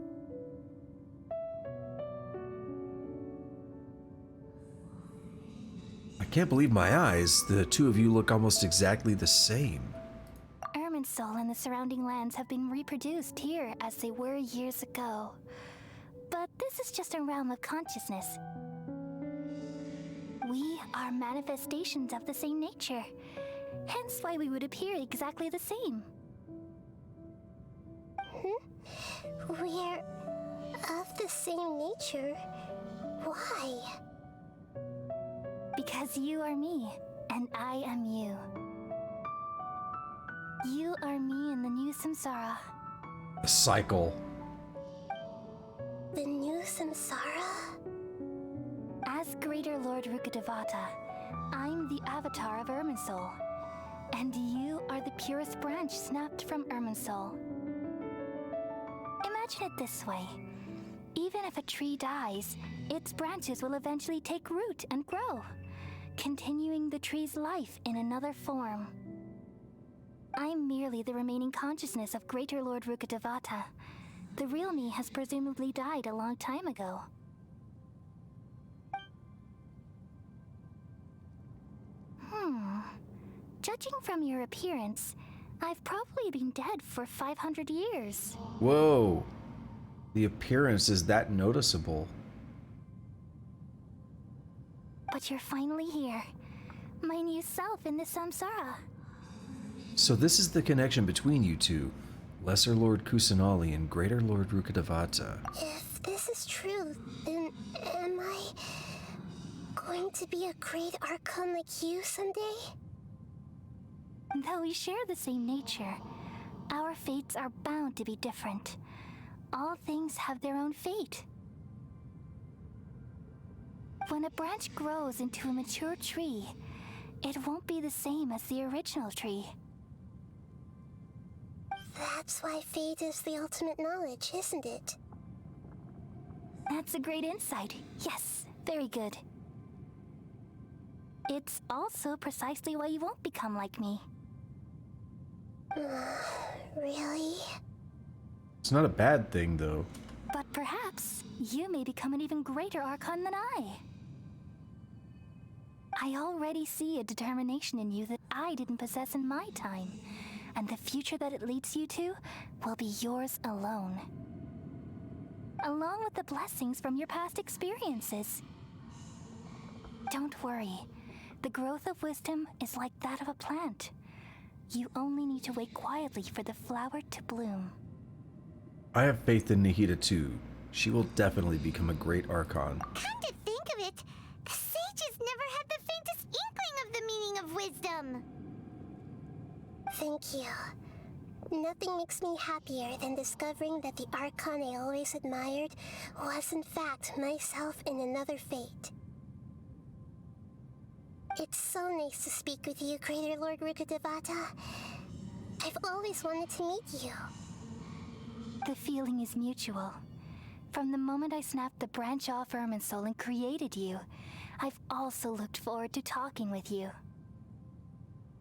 I can't believe my eyes. The two of you look almost exactly the same. Irminsul and the surrounding lands have been reproduced here as they were years ago. But this is just a realm of consciousness. We are manifestations of the same nature. Hence why we would appear exactly the same. We're of the same nature? Why? Because you are me, and I am you. You are me in the new samsara. A cycle. The new samsara? As Greater Lord Rukkhadevata, I'm the avatar of Irminsul, and you are the purest branch snapped from Irminsul. Imagine it this way. Even if a tree dies, its branches will eventually take root and grow, continuing the tree's life in another form. I'm merely the remaining consciousness of Greater Lord Rukkhadevata. The real me has presumably died a long time ago. Judging from your appearance, I've probably been dead for 500 years. Whoa. The appearance is that noticeable. But you're finally here. My new self in the samsara. So this is the connection between you two. Lesser Lord Kusanali and Greater Lord Rukkhadevata. If this is true, then am I going to be a great Archon like you someday? Though we share the same nature, our fates are bound to be different. All things have their own fate. When a branch grows into a mature tree, it won't be the same as the original tree. That's why fate is the ultimate knowledge, isn't it? That's a great insight. Yes, very good. It's also precisely why you won't become like me. Really? It's not a bad thing, though. But perhaps you may become an even greater Archon than I. I already see a determination in you that I didn't possess in my time, and the future that it leads you to will be yours alone. Along with the blessings from your past experiences. Don't worry. The growth of wisdom is like that of a plant. You only need to wait quietly for the flower to bloom. I have faith in Nahida too. She will definitely become a great Archon. Come to think of it, the sages never had the faintest inkling of the meaning of wisdom. Thank you. Nothing makes me happier than discovering that the Archon I always admired was in fact myself in another fate. It's so nice to speak with you, Greater Lord Rukkhadevata. I've always wanted to meet you. The feeling is mutual. From the moment I snapped the branch off Irminsul and created you, I've also looked forward to talking with you.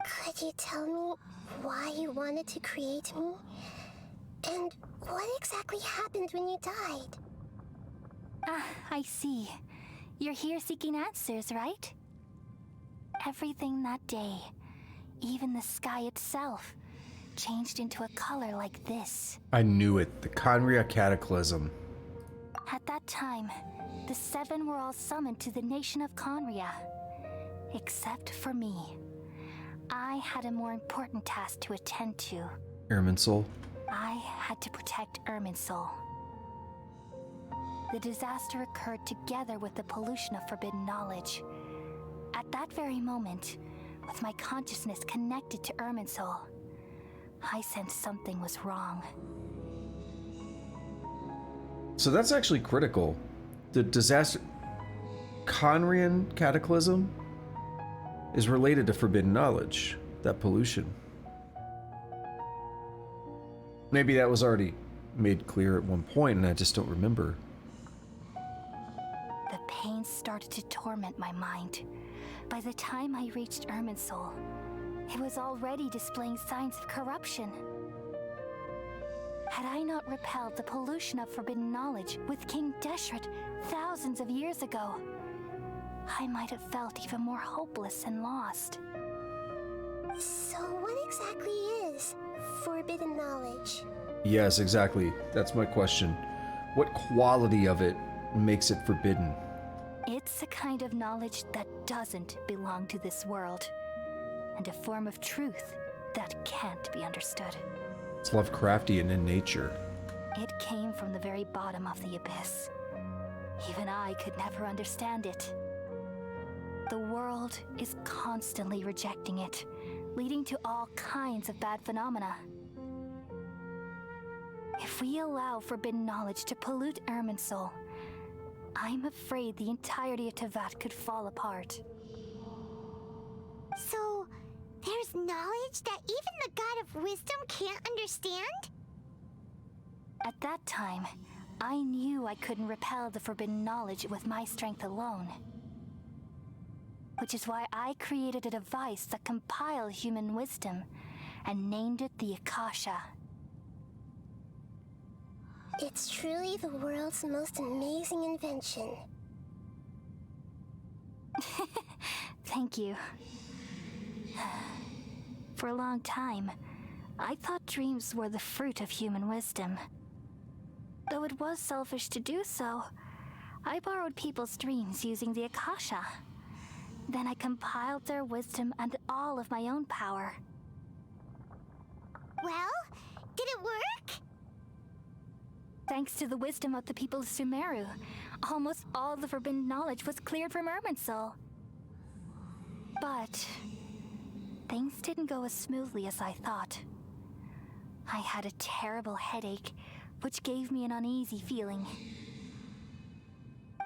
Could you tell me why you wanted to create me? And what exactly happened when you died? Ah, I see. You're here seeking answers, right? Everything that day, even the sky itself, changed into a color like this. I knew it. The Conria Cataclysm. At that time, the seven were all summoned to the nation of Conria. Except for me. I had a more important task to attend to. Irminsul. I had to protect Irminsul. The disaster occurred together with the pollution of forbidden knowledge. At that very moment, with my consciousness connected to Irminsul, I sensed something was wrong. So that's actually critical. The disaster... Conrian Cataclysm is related to forbidden knowledge, that pollution. Maybe that was already made clear at one point and I just don't remember. The pain started to torment my mind. By the time I reached Irminsul, it was already displaying signs of corruption. Had I not repelled the pollution of forbidden knowledge with King Deshret thousands of years ago, I might have felt even more hopeless and lost. So what exactly is forbidden knowledge? Yes, exactly. That's my question. What quality of it makes it forbidden? It's a kind of knowledge that doesn't belong to this world, and a form of truth that can't be understood. It's Lovecraftian in nature. It came from the very bottom of the abyss. Even I could never understand it. The world is constantly rejecting it, leading to all kinds of bad phenomena. If we allow forbidden knowledge to pollute Irminsul, I'm afraid the entirety of Teyvat could fall apart. So, there's knowledge that even the God of Wisdom can't understand? At that time, I knew I couldn't repel the forbidden knowledge with my strength alone. Which is why I created a device that compiled human wisdom and named it the Akasha. It's truly the world's most amazing invention. Thank you. For a long time, I thought dreams were the fruit of human wisdom. Though it was selfish to do so, I borrowed people's dreams using the Akasha. Then I compiled their wisdom and all of my own power. Well, did it work? Thanks to the wisdom of the people of Sumeru, almost all the forbidden knowledge was cleared from Irminsul. But things didn't go as smoothly as I thought. I had a terrible headache, which gave me an uneasy feeling.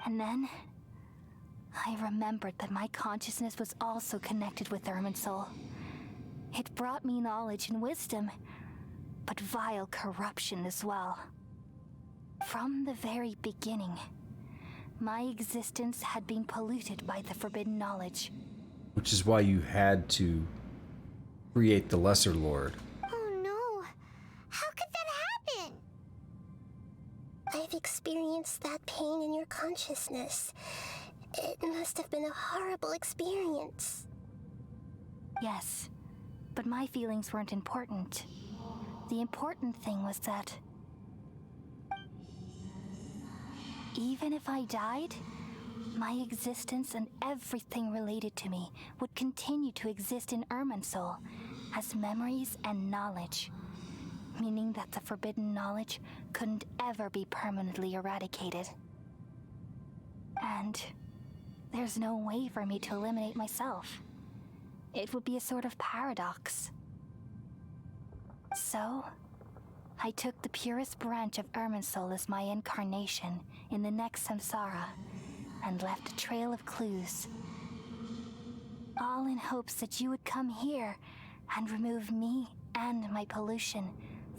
And then I remembered that my consciousness was also connected with Irminsul. It brought me knowledge and wisdom, but vile corruption as well. From the very beginning, my existence had been polluted by the forbidden knowledge. Which is why you had to create the Lesser Lord. Oh no! How could that happen? I've experienced that pain in your consciousness. It must have been a horrible experience. Yes, but my feelings weren't important. The important thing was that even if I died, my existence and everything related to me would continue to exist in Irminsul as memories and knowledge, meaning that the forbidden knowledge couldn't ever be permanently eradicated. And there's no way for me to eliminate myself. It would be a sort of paradox. So, I took the purest branch of Irminsul as my incarnation in the next samsara and left a trail of clues. All in hopes that you would come here and remove me and my pollution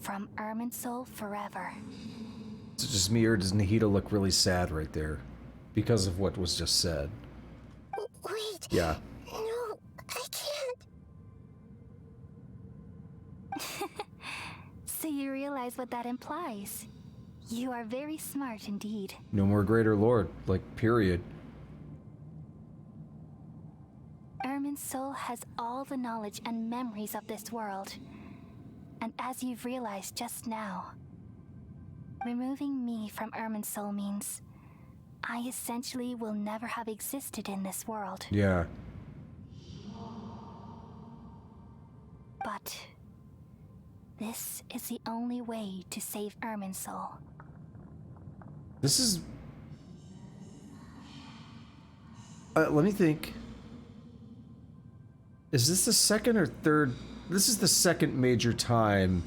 from Irminsul forever. Is it just me, or does Nahida look really sad right there because of what was just said? Wait. Yeah. No, I can't. So you realize what that implies. You are very smart indeed. No more Greater Lord, like, period. Irminsul has all the knowledge and memories of this world. And as you've realized just now, removing me from Irminsul means I essentially will never have existed in this world. Yeah. But this is the only way to save Irminsul. This is... let me think. Is this the second or third? This is the second major time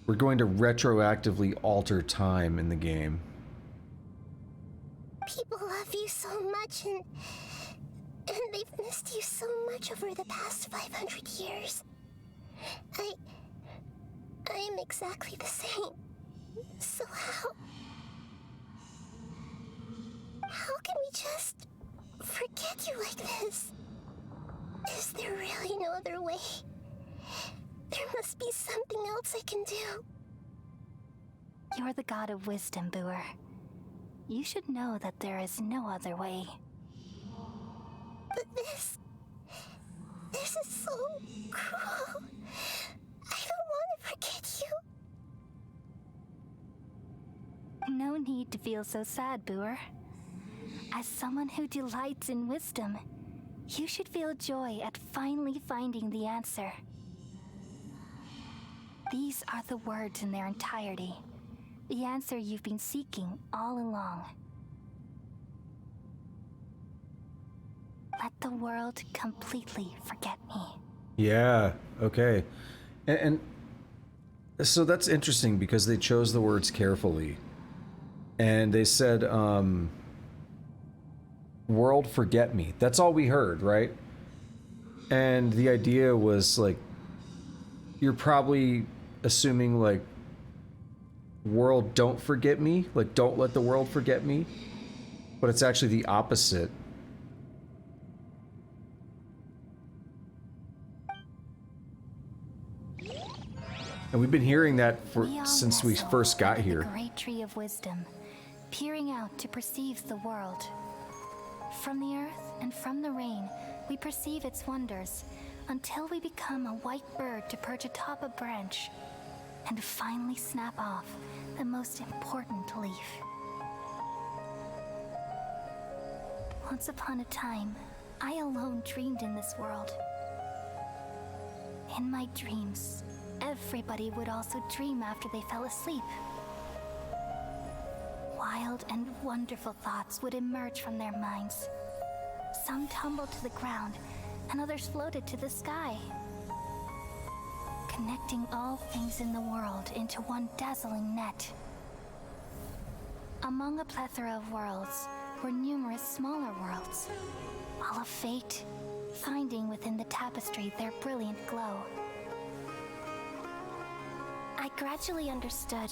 we're going to retroactively alter time in the game. People love you so much, and they've missed you so much over the past 500 years. I am exactly the same. So how can we just forget you like this? Is there really no other way? There must be something else I can do. You're the god of wisdom, Boer. You should know that there is no other way. But this is so cruel. I don't want to forget you. No need to feel so sad, Boer. As someone who delights in wisdom, you should feel joy at finally finding the answer. These are the words in their entirety. The answer you've been seeking all along. Let the world completely forget me. Yeah, okay. And so that's interesting because they chose the words carefully. And they said, world forget me. That's all we heard, right? And the idea was like, you're probably assuming like, world don't forget me, like don't let the world forget me, but it's actually the opposite. And we've been hearing that since we first got here. The great tree of wisdom, peering out to perceive the world. From the earth and from the rain, we perceive its wonders, until we become a white bird to perch atop a branch, and finally snap off the most important leaf. Once upon a time, I alone dreamed in this world. In my dreams, everybody would also dream after they fell asleep. Wild and wonderful thoughts would emerge from their minds. Some tumbled to the ground, and others floated to the sky, connecting all things in the world into one dazzling net. Among a plethora of worlds were numerous smaller worlds, all of fate, finding within the tapestry their brilliant glow. I gradually understood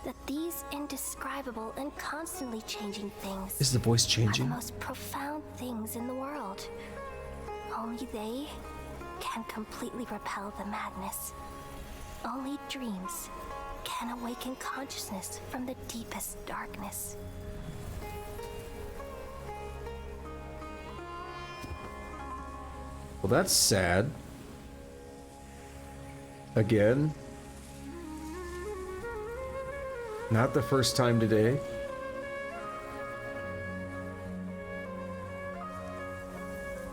that these indescribable and constantly changing things Is the voice are changing? the most profound things in the world. Only they can completely repel the madness. Only dreams can awaken consciousness from the deepest darkness. Well, that's sad. Again. Not the first time today.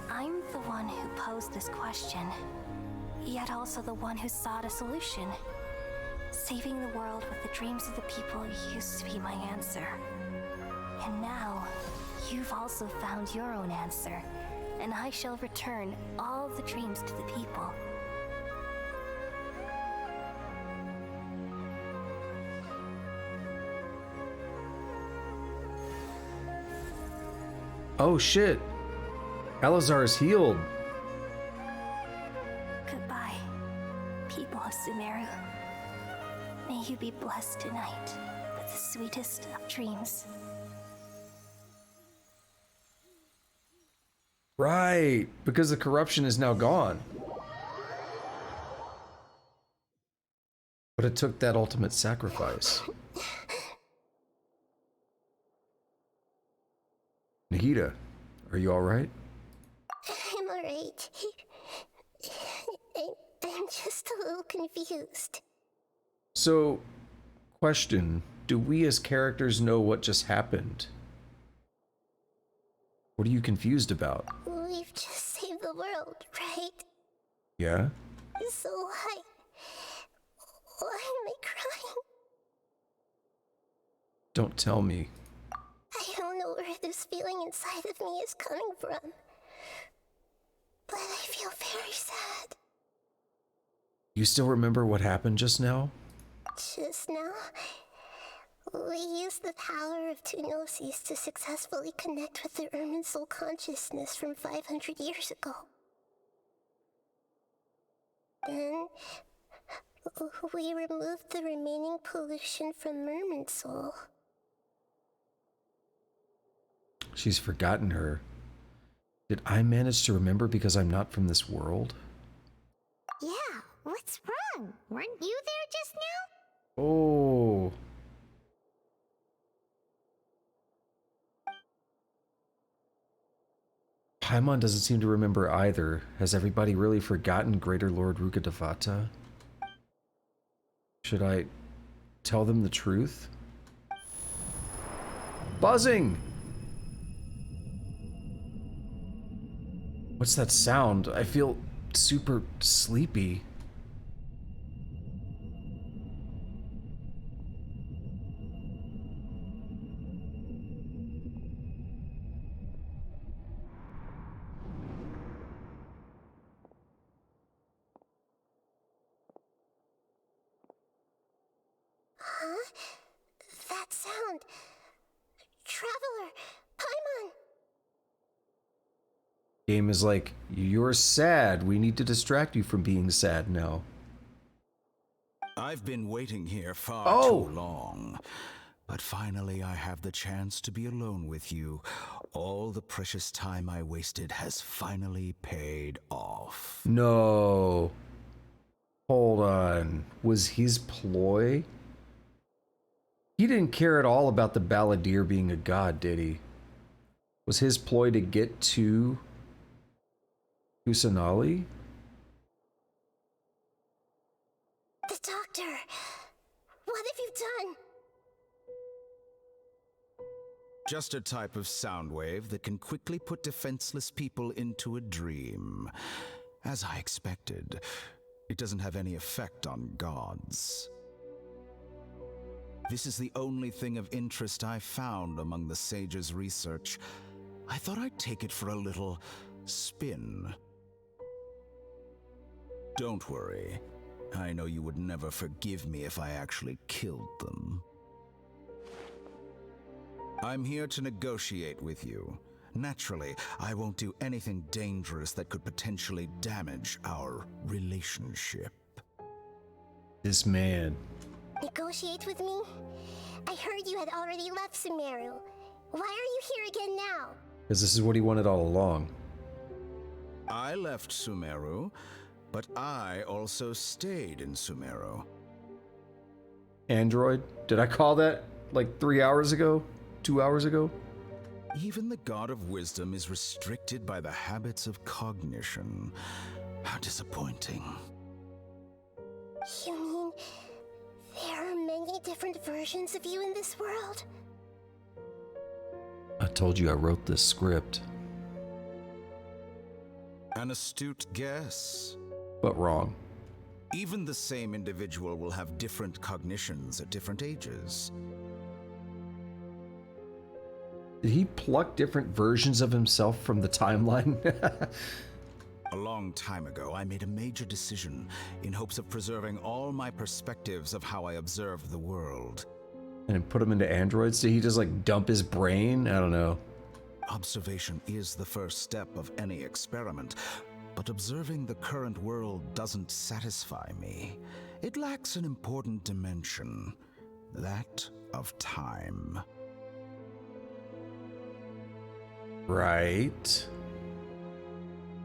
I'm the one who posed this question, yet also the one who sought a solution. Saving the world with the dreams of the people used to be my answer. And now, you've also found your own answer, and I shall return all the dreams to the people. Oh shit. Elazar is healed. Goodbye, people of Sumeru. May you be blessed tonight with the sweetest of dreams. Right, because the corruption is now gone. But it took that ultimate sacrifice. Nahida, are you alright? I'm alright. I'm just a little confused. So, question, do we as characters know what just happened? What are you confused about? We've just saved the world, right? Yeah? So why am I crying? Don't tell me. I don't know where this feeling inside of me is coming from, but I feel very sad. You still remember what happened just now? Just now, we used the power of two gnosis to successfully connect with the Ermin soul consciousness from 500 years ago. Then, we removed the remaining pollution from Merman soul. She's forgotten her. Did I manage to remember because I'm not from this world? Yeah, what's wrong? Weren't you there just now? Oh. Paimon doesn't seem to remember either. Has everybody really forgotten Greater Lord Rukkhadevata? Should I tell them the truth? Buzzing! What's that sound? I feel super sleepy. Huh? That sound. Traveler, Paimon. Game is like, you're sad. We need to distract you from being sad now. I've been waiting here far Oh. too long. But finally I have the chance to be alone with you. All the precious time I wasted has finally paid off. No. Hold on. Was his ploy? He didn't care at all about the Balladeer being a god, did he? Was his ploy to get to Kusanali? The doctor. What have you done? Just a type of sound wave that can quickly put defenseless people into a dream. As I expected, it doesn't have any effect on gods. This is the only thing of interest I found among the sage's research. I thought I'd take it for a little spin. Don't worry. I know you would never forgive me if I actually killed them. I'm here to negotiate with you. Naturally, I won't do anything dangerous that could potentially damage our relationship. This man. Negotiate with me? I heard you had already left Sumeru. Why are you here again now? Because this is what he wanted all along. I left Sumeru, but I also stayed in Sumeru. Android? Did I call that like 3 hours ago? 2 hours ago? Even the God of Wisdom is restricted by the habits of cognition. How disappointing. You mean there are many different versions of you in this world? I told you I wrote this script. An astute guess. But wrong. Even the same individual will have different cognitions at different ages. Did he pluck different versions of himself from the timeline? A long time ago, I made a major decision in hopes of preserving all my perspectives of how I observe the world. And put him into androids? Did he just like dump his brain? I don't know. Observation is the first step of any experiment, but observing the current world doesn't satisfy me. It lacks an important dimension, that of time. Right.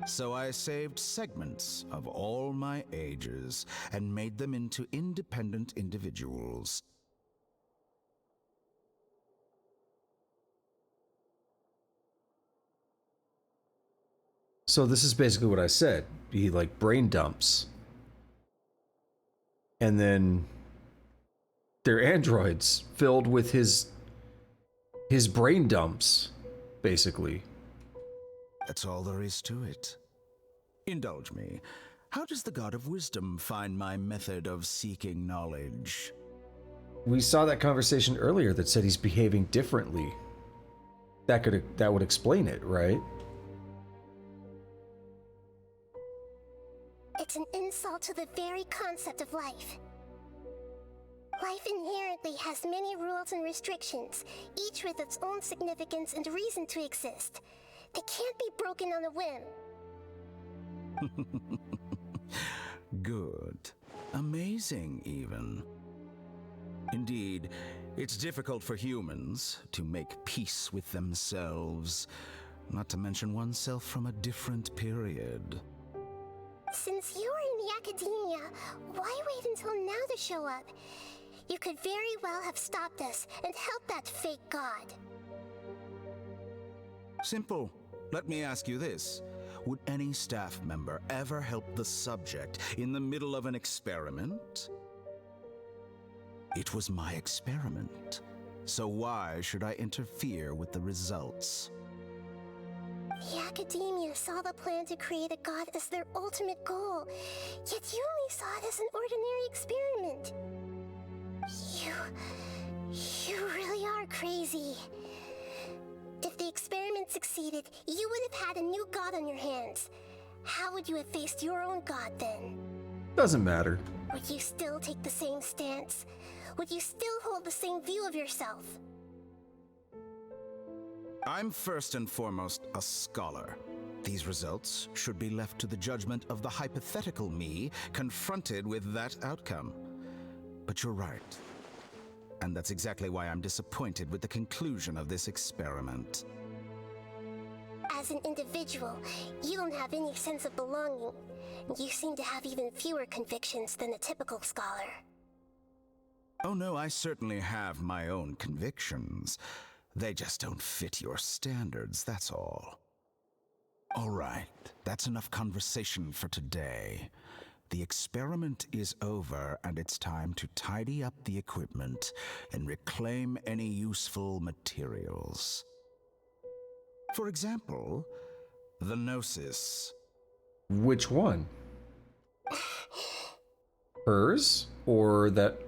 So I saved segments of all my ages and made them into independent individuals. So this is basically what I said. He like brain dumps. And then they're androids filled with his brain dumps, basically. That's all there is to it. Indulge me. How does the God of Wisdom find my method of seeking knowledge? We saw that conversation earlier that said he's behaving differently. That would explain it, right? It's an insult to the very concept of life. Life inherently has many rules and restrictions, each with its own significance and reason to exist. They can't be broken on a whim. Good. Amazing, even. Indeed, it's difficult for humans to make peace with themselves, not to mention oneself from a different period. Since you were in the academia, why wait until now to show up? You could very well have stopped us and helped that fake god. Simple. Let me ask you this. Would any staff member ever help the subject in the middle of an experiment? It was my experiment, so why should I interfere with the results? The academia saw the plan to create a god as their ultimate goal, yet you only saw it as an ordinary experiment. You really are crazy. If the experiment succeeded, you would have had a new god on your hands. How would you have faced your own god then? Doesn't matter. Would you still take the same stance? Would you still hold the same view of yourself? I'm first and foremost a scholar. These results should be left to the judgment of the hypothetical me confronted with that outcome. But you're right. And that's exactly why I'm disappointed with the conclusion of this experiment. As an individual, you don't have any sense of belonging. You seem to have even fewer convictions than a typical scholar. Oh no, I certainly have my own convictions. They just don't fit your standards, that's all. All right, that's enough conversation for today. The experiment is over, and it's time to tidy up the equipment and reclaim any useful materials. For example, the Gnosis. Which one? Hers? Or that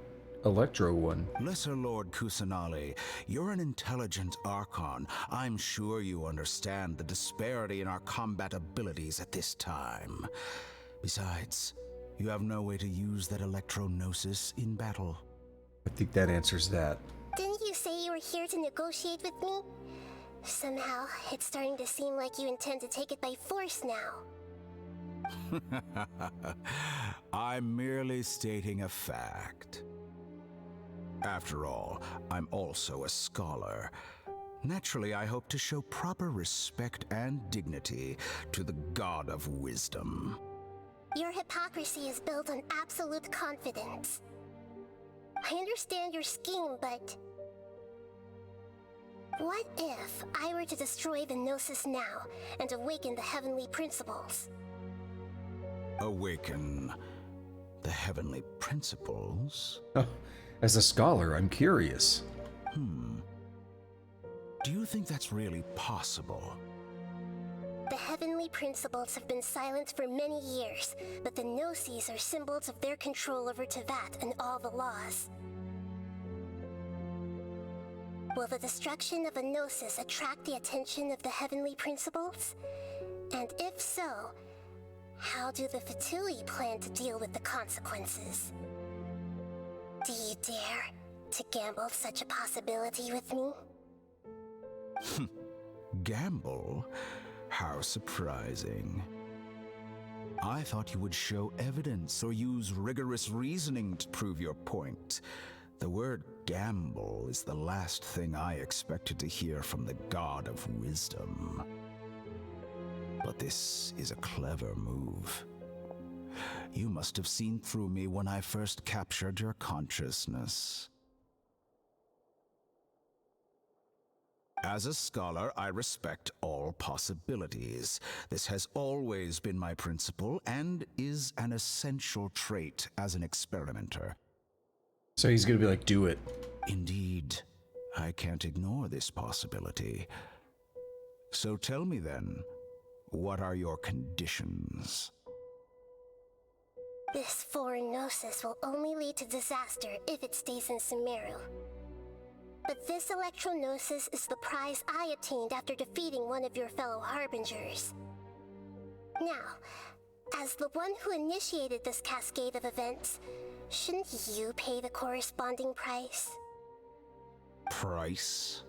Electro one? Lesser Lord Kusanali, you're an intelligent Archon. I'm sure you understand the disparity in our combat abilities at this time. Besides, you have no way to use that Electro-Gnosis in battle. I think that answers that. Didn't you say you were here to negotiate with me? Somehow, it's starting to seem like you intend to take it by force now. I'm merely stating a fact. After all, I'm also a scholar. Naturally, I hope to show proper respect and dignity to the God of Wisdom. Your hypocrisy is built on absolute confidence. I understand your scheme, but... what if I were to destroy the Gnosis now and awaken the heavenly principles? Awaken the heavenly principles? Oh, as a scholar, I'm curious. Do you think that's really possible? The heavenly principles have been silent for many years, but the Gnosis are symbols of their control over Teyvat and all the laws. Will the destruction of a Gnosis attract the attention of the heavenly principles? And if so, how do the Fatui plan to deal with the consequences? Do you dare to gamble such a possibility with me? Gamble? How surprising. I thought you would show evidence or use rigorous reasoning to prove your point. The word gamble is the last thing I expected to hear from the god of wisdom. But this is a clever move. You must have seen through me when I first captured your consciousness. As a scholar, I respect all possibilities. This has always been my principle and is an essential trait as an experimenter. So he's gonna be like, do it. Indeed, I can't ignore this possibility. So tell me then, what are your conditions? This foreign gnosis will only lead to disaster if it stays in Sumeru. But this electro-gnosis is the prize I obtained after defeating one of your fellow harbingers. Now, as the one who initiated this cascade of events, shouldn't you pay the corresponding price? Price?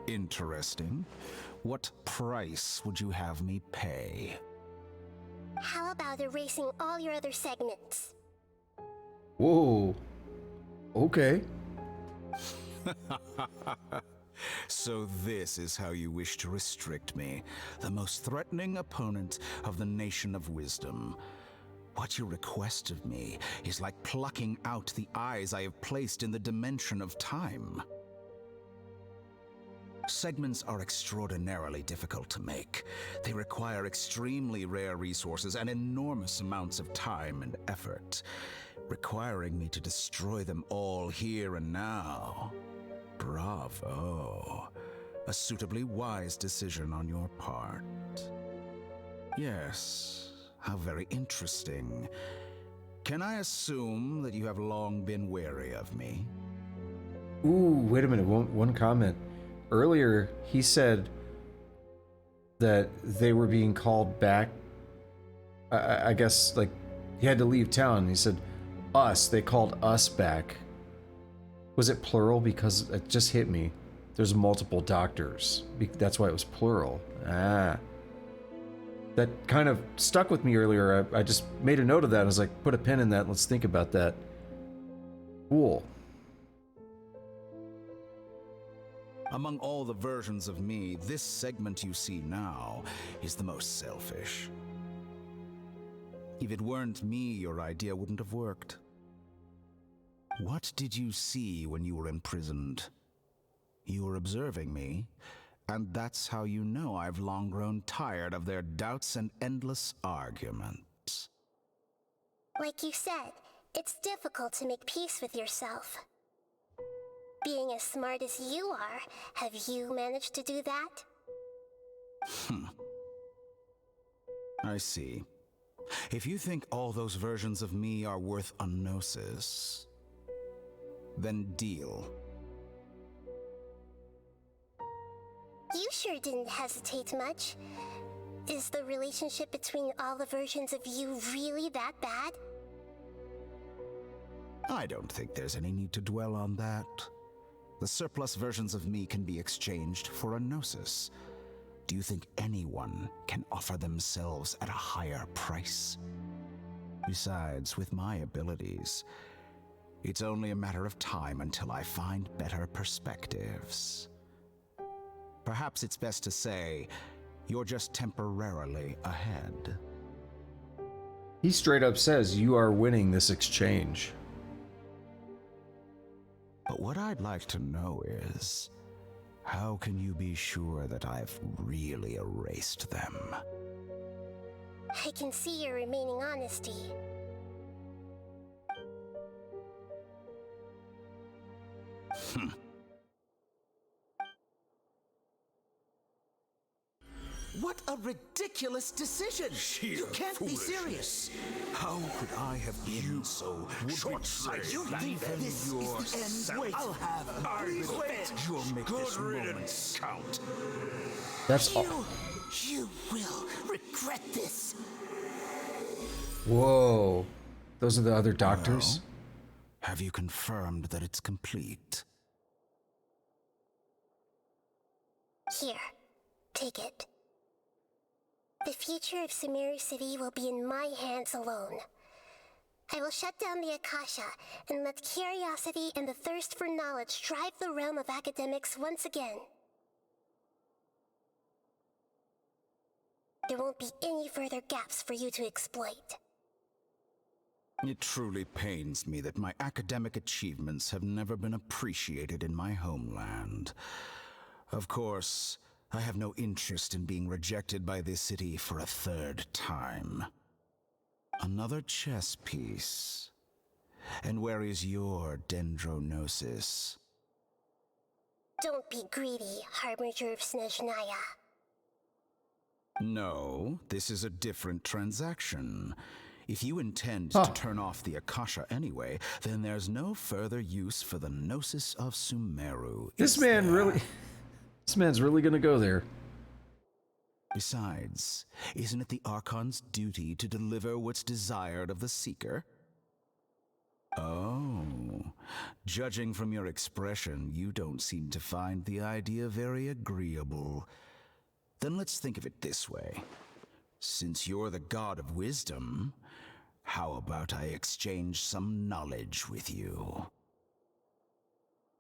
Interesting. What price would you have me pay? How about erasing all your other segments? Whoa. Okay. So this is how you wish to restrict me, the most threatening opponent of the Nation of Wisdom. What you request of me is like plucking out the eyes I have placed in the dimension of time. Segments are extraordinarily difficult to make. They require extremely rare resources and enormous amounts of time and effort, requiring me to destroy them all here and now. Bravo. A suitably wise decision on your part. Yes, how very interesting. Can I assume that you have long been wary of me? Ooh, wait a minute. One comment. Earlier, he said that they were being called back. I guess, like, he had to leave town. He said, us. They called us back. Was it plural? Because it just hit me. There's multiple doctors. That's why it was plural. Ah. That kind of stuck with me earlier. I just made a note of that. I was like, put a pin in that. Let's think about that. Cool. Among all the versions of me, this segment you see now is the most selfish. If it weren't me, your idea wouldn't have worked. What did you see when you were imprisoned? You were observing me, and that's how you know I've long grown tired of their doubts and endless arguments. Like you said, it's difficult to make peace with yourself. Being as smart as you are, have you managed to do that? I see. If you think all those versions of me are worth a gnosis, then deal. You sure didn't hesitate much. Is the relationship between all the versions of you really that bad? I don't think there's any need to dwell on that. The surplus versions of me can be exchanged for a gnosis. Do you think anyone can offer themselves at a higher price? Besides, with my abilities, it's only a matter of time until I find better perspectives. Perhaps it's best to say, you're just temporarily ahead. He straight up says you are winning this exchange. But what I'd like to know is, how can you be sure that I've really erased them? I can see your remaining honesty. What a ridiculous decision! You can't be serious! How could I have been so short-sighted? You think this is the end? Wait, I'll have revenge! You'll make this moment riddance. count. That's all. You will regret this! Whoa. Those are the other doctors? Well, have you confirmed that it's complete? Here, take it. The future of Sumeru City will be in my hands alone. I will shut down the Akasha and let curiosity and the thirst for knowledge drive the realm of academics once again. There won't be any further gaps for you to exploit. It truly pains me that my academic achievements have never been appreciated in my homeland. Of course, I have no interest in being rejected by this city for a third time. Another chess piece. And where is your dendronosis? Don't be greedy, Harbinger of Snezhnaya. No, this is a different transaction. If you intend to turn off the Akasha anyway, then there's no further use for the Gnosis of Sumeru. This man's really gonna go there. Besides, isn't it the Archon's duty to deliver what's desired of the Seeker? Oh, judging from your expression, you don't seem to find the idea very agreeable. Then let's think of it this way. Since you're the god of wisdom, how about I exchange some knowledge with you?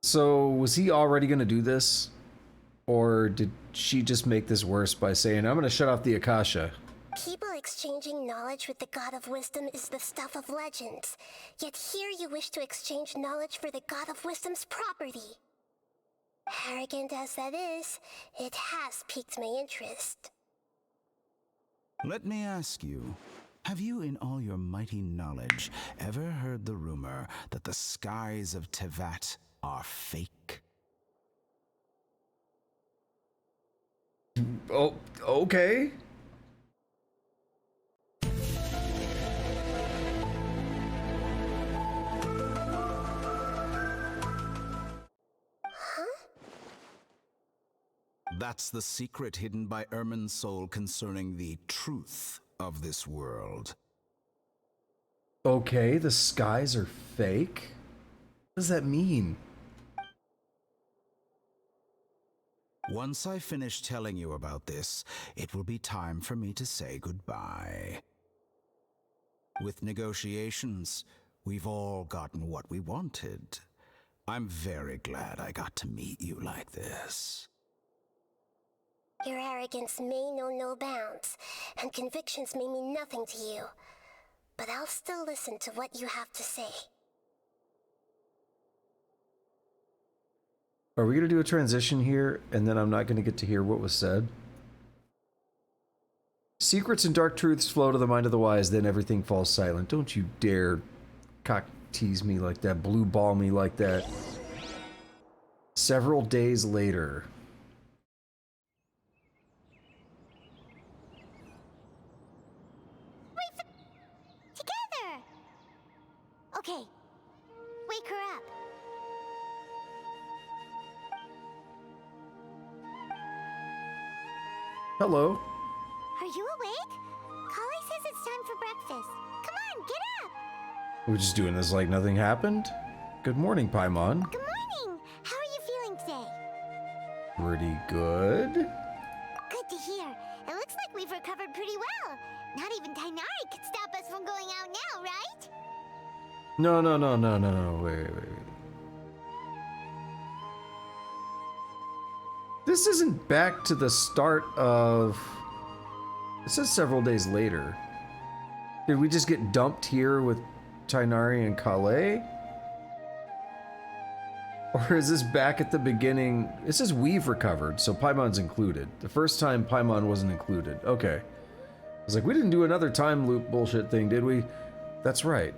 So, was he already gonna do this? Or did she just make this worse by saying, I'm gonna shut off the Akasha? People exchanging knowledge with the god of wisdom is the stuff of legends. Yet here you wish to exchange knowledge for the god of wisdom's property. Arrogant as that is, it has piqued my interest. Let me ask you, have you in all your mighty knowledge ever heard the rumor that the skies of Tevat are fake? Oh, okay. That's the secret hidden by Ermin's soul concerning the truth of this world. Okay, the skies are fake? What does that mean? Once I finish telling you about this, it will be time for me to say goodbye. With negotiations, we've all gotten what we wanted. I'm very glad I got to meet you like this. Your arrogance may know no bounds, and convictions may mean nothing to you. But I'll still listen to what you have to say. Are we gonna do a transition here, and then I'm not gonna get to hear what was said? Secrets and dark truths flow to the mind of the wise, then everything falls silent. Don't you dare cock tease me like that, blue ball me like that. Several days later. Together! Okay, wake her up. Hello. Are you awake? Kali says it's time for breakfast. Come on, get up! We're just doing this like nothing happened? Good morning, Paimon. Good morning! How are you feeling today? Pretty good. Good to hear. It looks like we've recovered pretty well. Not even Tainari could stop us from going out now, right? No, wait. This isn't back to the start of... It says several days later. Did we just get dumped here with Tainari and Calais? Or is this back at the beginning? It says we've recovered, so Paimon's included. The first time Paimon wasn't included. Okay. I was like, we didn't do another time loop bullshit thing, did we? That's right.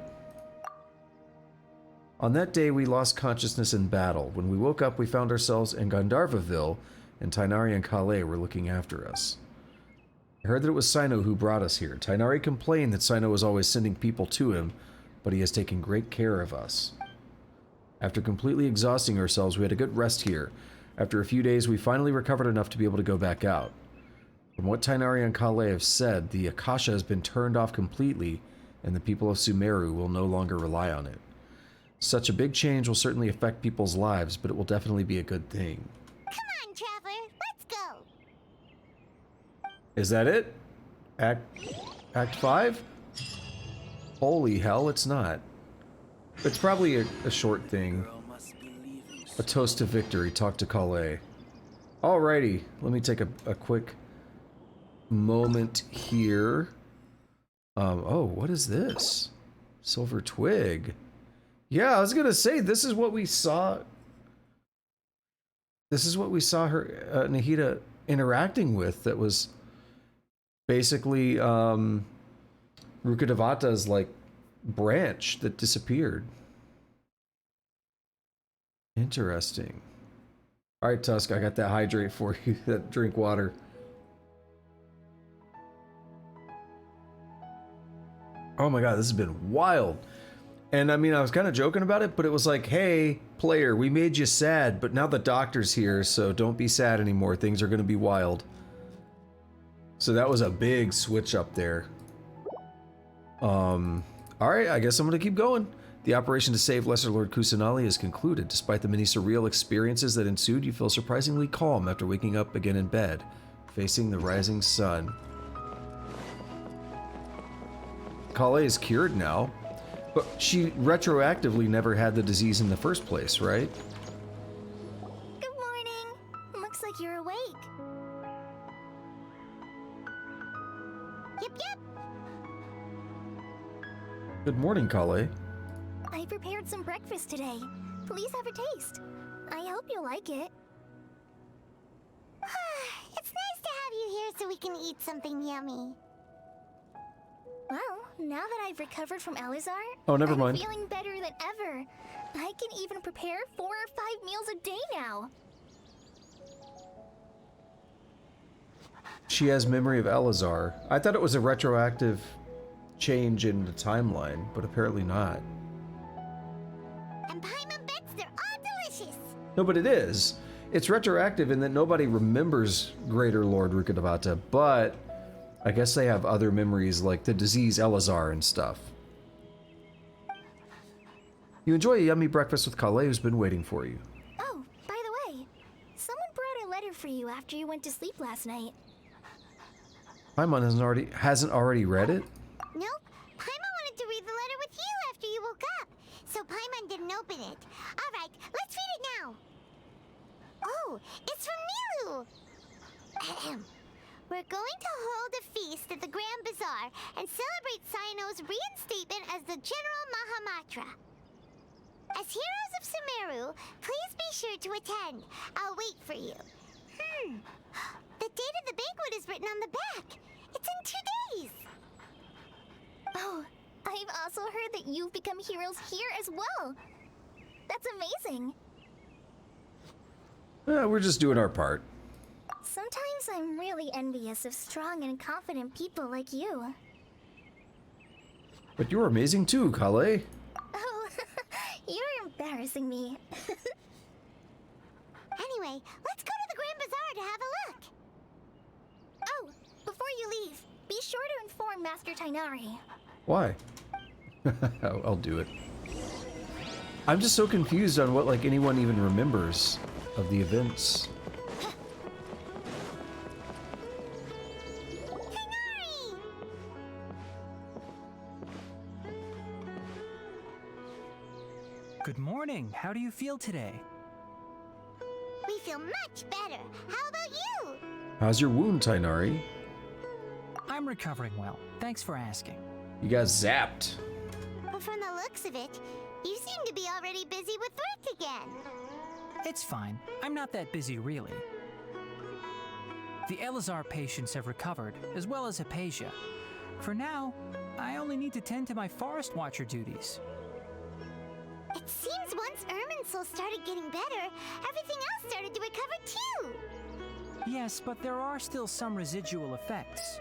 On that day, we lost consciousness in battle. When we woke up, we found ourselves in Gandharvaville, and Tainari and Calais were looking after us. I heard that it was Sino who brought us here. Tainari complained that Sino was always sending people to him, but he has taken great care of us. After completely exhausting ourselves, we had a good rest here. After a few days, we finally recovered enough to be able to go back out. From what Tainari and Calais have said, the Akasha has been turned off completely, and the people of Sumeru will no longer rely on it. Such a big change will certainly affect people's lives, but it will definitely be a good thing. Come on, Traveler, let's go! Is that it? Act 5? Holy hell, it's not. It's probably a short thing. A toast to victory. Talk to Calais. Alrighty, let me take a quick moment here. Oh, what is this? Silver twig. Yeah, I was gonna say, this is what we saw. This is what we saw her, Nahida, interacting with. That was basically Rukkhadevata's like branch that disappeared. Interesting. All right, Tusk, I got that hydrate for you. That drink water. Oh my god, this has been wild. And I mean, I was kind of joking about it, but it was like, hey, player, we made you sad, but now the doctor's here, so don't be sad anymore. Things are going to be wild. So that was a big switch up there. Alright, I guess I'm going to keep going. The operation to save Lesser Lord Kusanali is concluded. Despite the many surreal experiences that ensued, you feel surprisingly calm after waking up again in bed, facing the rising sun. Calais is cured now, but she retroactively never had the disease in the first place, right? Good morning. Looks like you're awake. Yep, yep. Good morning, Calais. I prepared some breakfast today. Please have a taste. I hope you'll like it. It's nice to have you here so we can eat something yummy. Well, now that I've recovered from Alizar, Oh, never I'm mind. feeling better than ever. I can even prepare 4 or 5 meals a day now. She has memory of Elazar. I thought it was a retroactive change in the timeline, but apparently not. And Paimon bets they're all delicious. No, but it is. It's retroactive in that nobody remembers Greater Lord Rukkhadevata, but I guess they have other memories like the disease Elazar and stuff. You enjoy a yummy breakfast with Calais, who's been waiting for you. Oh, by the way, someone brought a letter for you after you went to sleep last night. Paimon hasn't already read it? Nope. Paimon wanted to read the letter with you after you woke up, so Paimon didn't open it. All right, let's read it now. Oh, it's from Nilu. Ahem. We're going to hold a feast at the Grand Bazaar and celebrate Cyano's reinstatement as the General Mahamatra. As heroes of Sumeru, please be sure to attend. I'll wait for you. The date of the banquet is written on the back. It's in 2 days. Oh, I've also heard that you've become heroes here as well. That's amazing. We're just doing our part. Sometimes I'm really envious of strong and confident people like you. But you're amazing too, Calais. Oh, you're embarrassing me. Anyway, let's go to the Grand Bazaar to have a look. Oh, before you leave, be sure to inform Master Tainari. Why? I'll do it. I'm just so confused on what like anyone even remembers of the events. Good morning. How do you feel today? We feel much better. How about you? How's your wound, Tainari? I'm recovering well. Thanks for asking. You got zapped. But from the looks of it, you seem to be already busy with work again. It's fine. I'm not that busy, really. The Elazar patients have recovered, as well as Hypatia. For now, I only need to tend to my Forest Watcher duties. It seems once Irminsul started getting better, everything else started to recover too. Yes, but there are still some residual effects.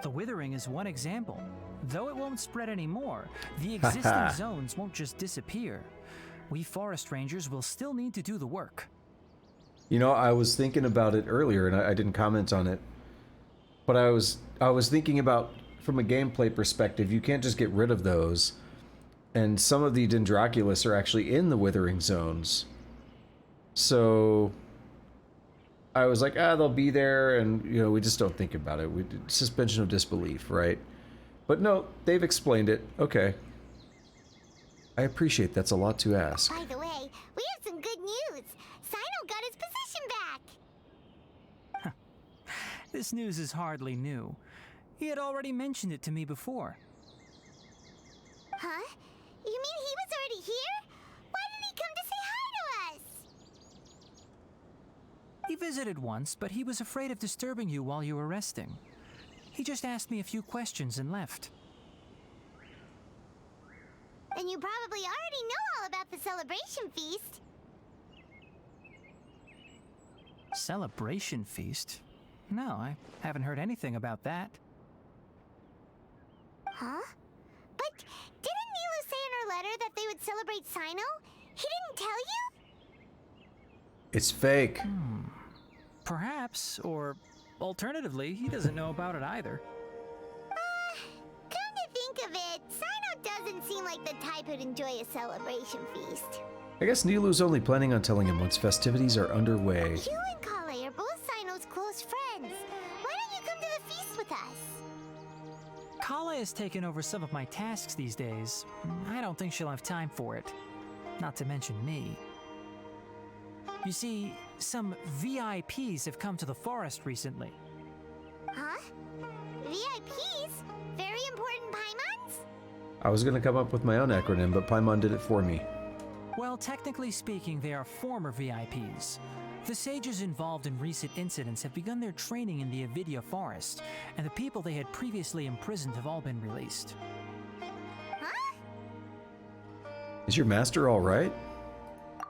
The withering is one example. Though it won't spread anymore, the existing zones won't just disappear. We forest rangers will still need to do the work. You know, I was thinking about it earlier, and I didn't comment on it. But I was thinking about, from a gameplay perspective, you can't just get rid of those. And some of the Dendroculus are actually in the withering zones. So I was like, they'll be there, and you know, we just don't think about it. Suspension of disbelief, right? But no, they've explained it. Okay. I appreciate that's a lot to ask. By the way, we have some good news. Sino got his position back. This news is hardly new. He had already mentioned it to me before. Huh? You mean he was already here? Why didn't he come to say hi to us? He visited once, but he was afraid of disturbing you while you were resting. He just asked me a few questions and left. Then you probably already know all about the celebration feast. Celebration feast? No, I haven't heard anything about that. Huh? But didn't Nilu say in her letter that they would celebrate Sino? He didn't tell you? It's fake. Perhaps, or alternatively, he doesn't know about it either. Come to think of it, Sino doesn't seem like the type who'd enjoy a celebration feast. I guess Nilu's only planning on telling him once festivities are underway. You and Kale are both Sino's close friends. Why don't you come to the feast with us? Kala has taken over some of my tasks these days. I don't think she'll have time for it. Not to mention me. You see, some VIPs have come to the forest recently. Huh? VIPs? Very important Paimons? I was gonna come up with my own acronym, but Paimon did it for me. Well, technically speaking, they are former VIPs. The sages involved in recent incidents have begun their training in the Avidia forest, and the people they had previously imprisoned have all been released. Huh? Is your master all right?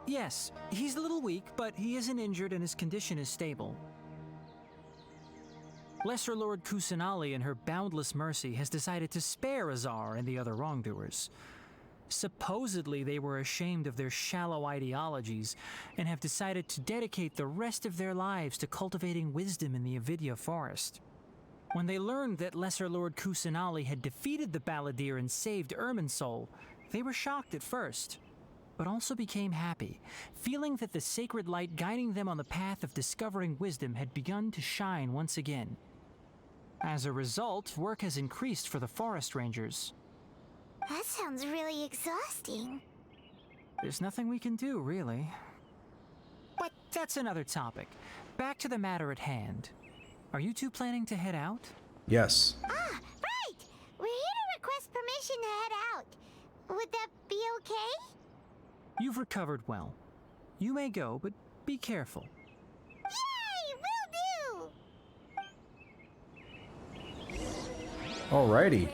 Yes, he's a little weak, but he isn't injured and his condition is stable. Lesser Lord Kusanali, in her boundless mercy, has decided to spare Azar and the other wrongdoers. Supposedly, they were ashamed of their shallow ideologies and have decided to dedicate the rest of their lives to cultivating wisdom in the Avidia forest. When they learned that Lesser Lord Kusanali had defeated the Balladeer and saved Irminsul, they were shocked at first, but also became happy, feeling that the sacred light guiding them on the path of discovering wisdom had begun to shine once again. As a result, work has increased for the forest rangers. That sounds really exhausting. There's nothing we can do, really. But that's another topic. Back to the matter at hand. Are you two planning to head out? Yes. Ah, right! We're here to request permission to head out. Would that be okay? You've recovered well. You may go, but be careful. Yay! Will do! Alrighty.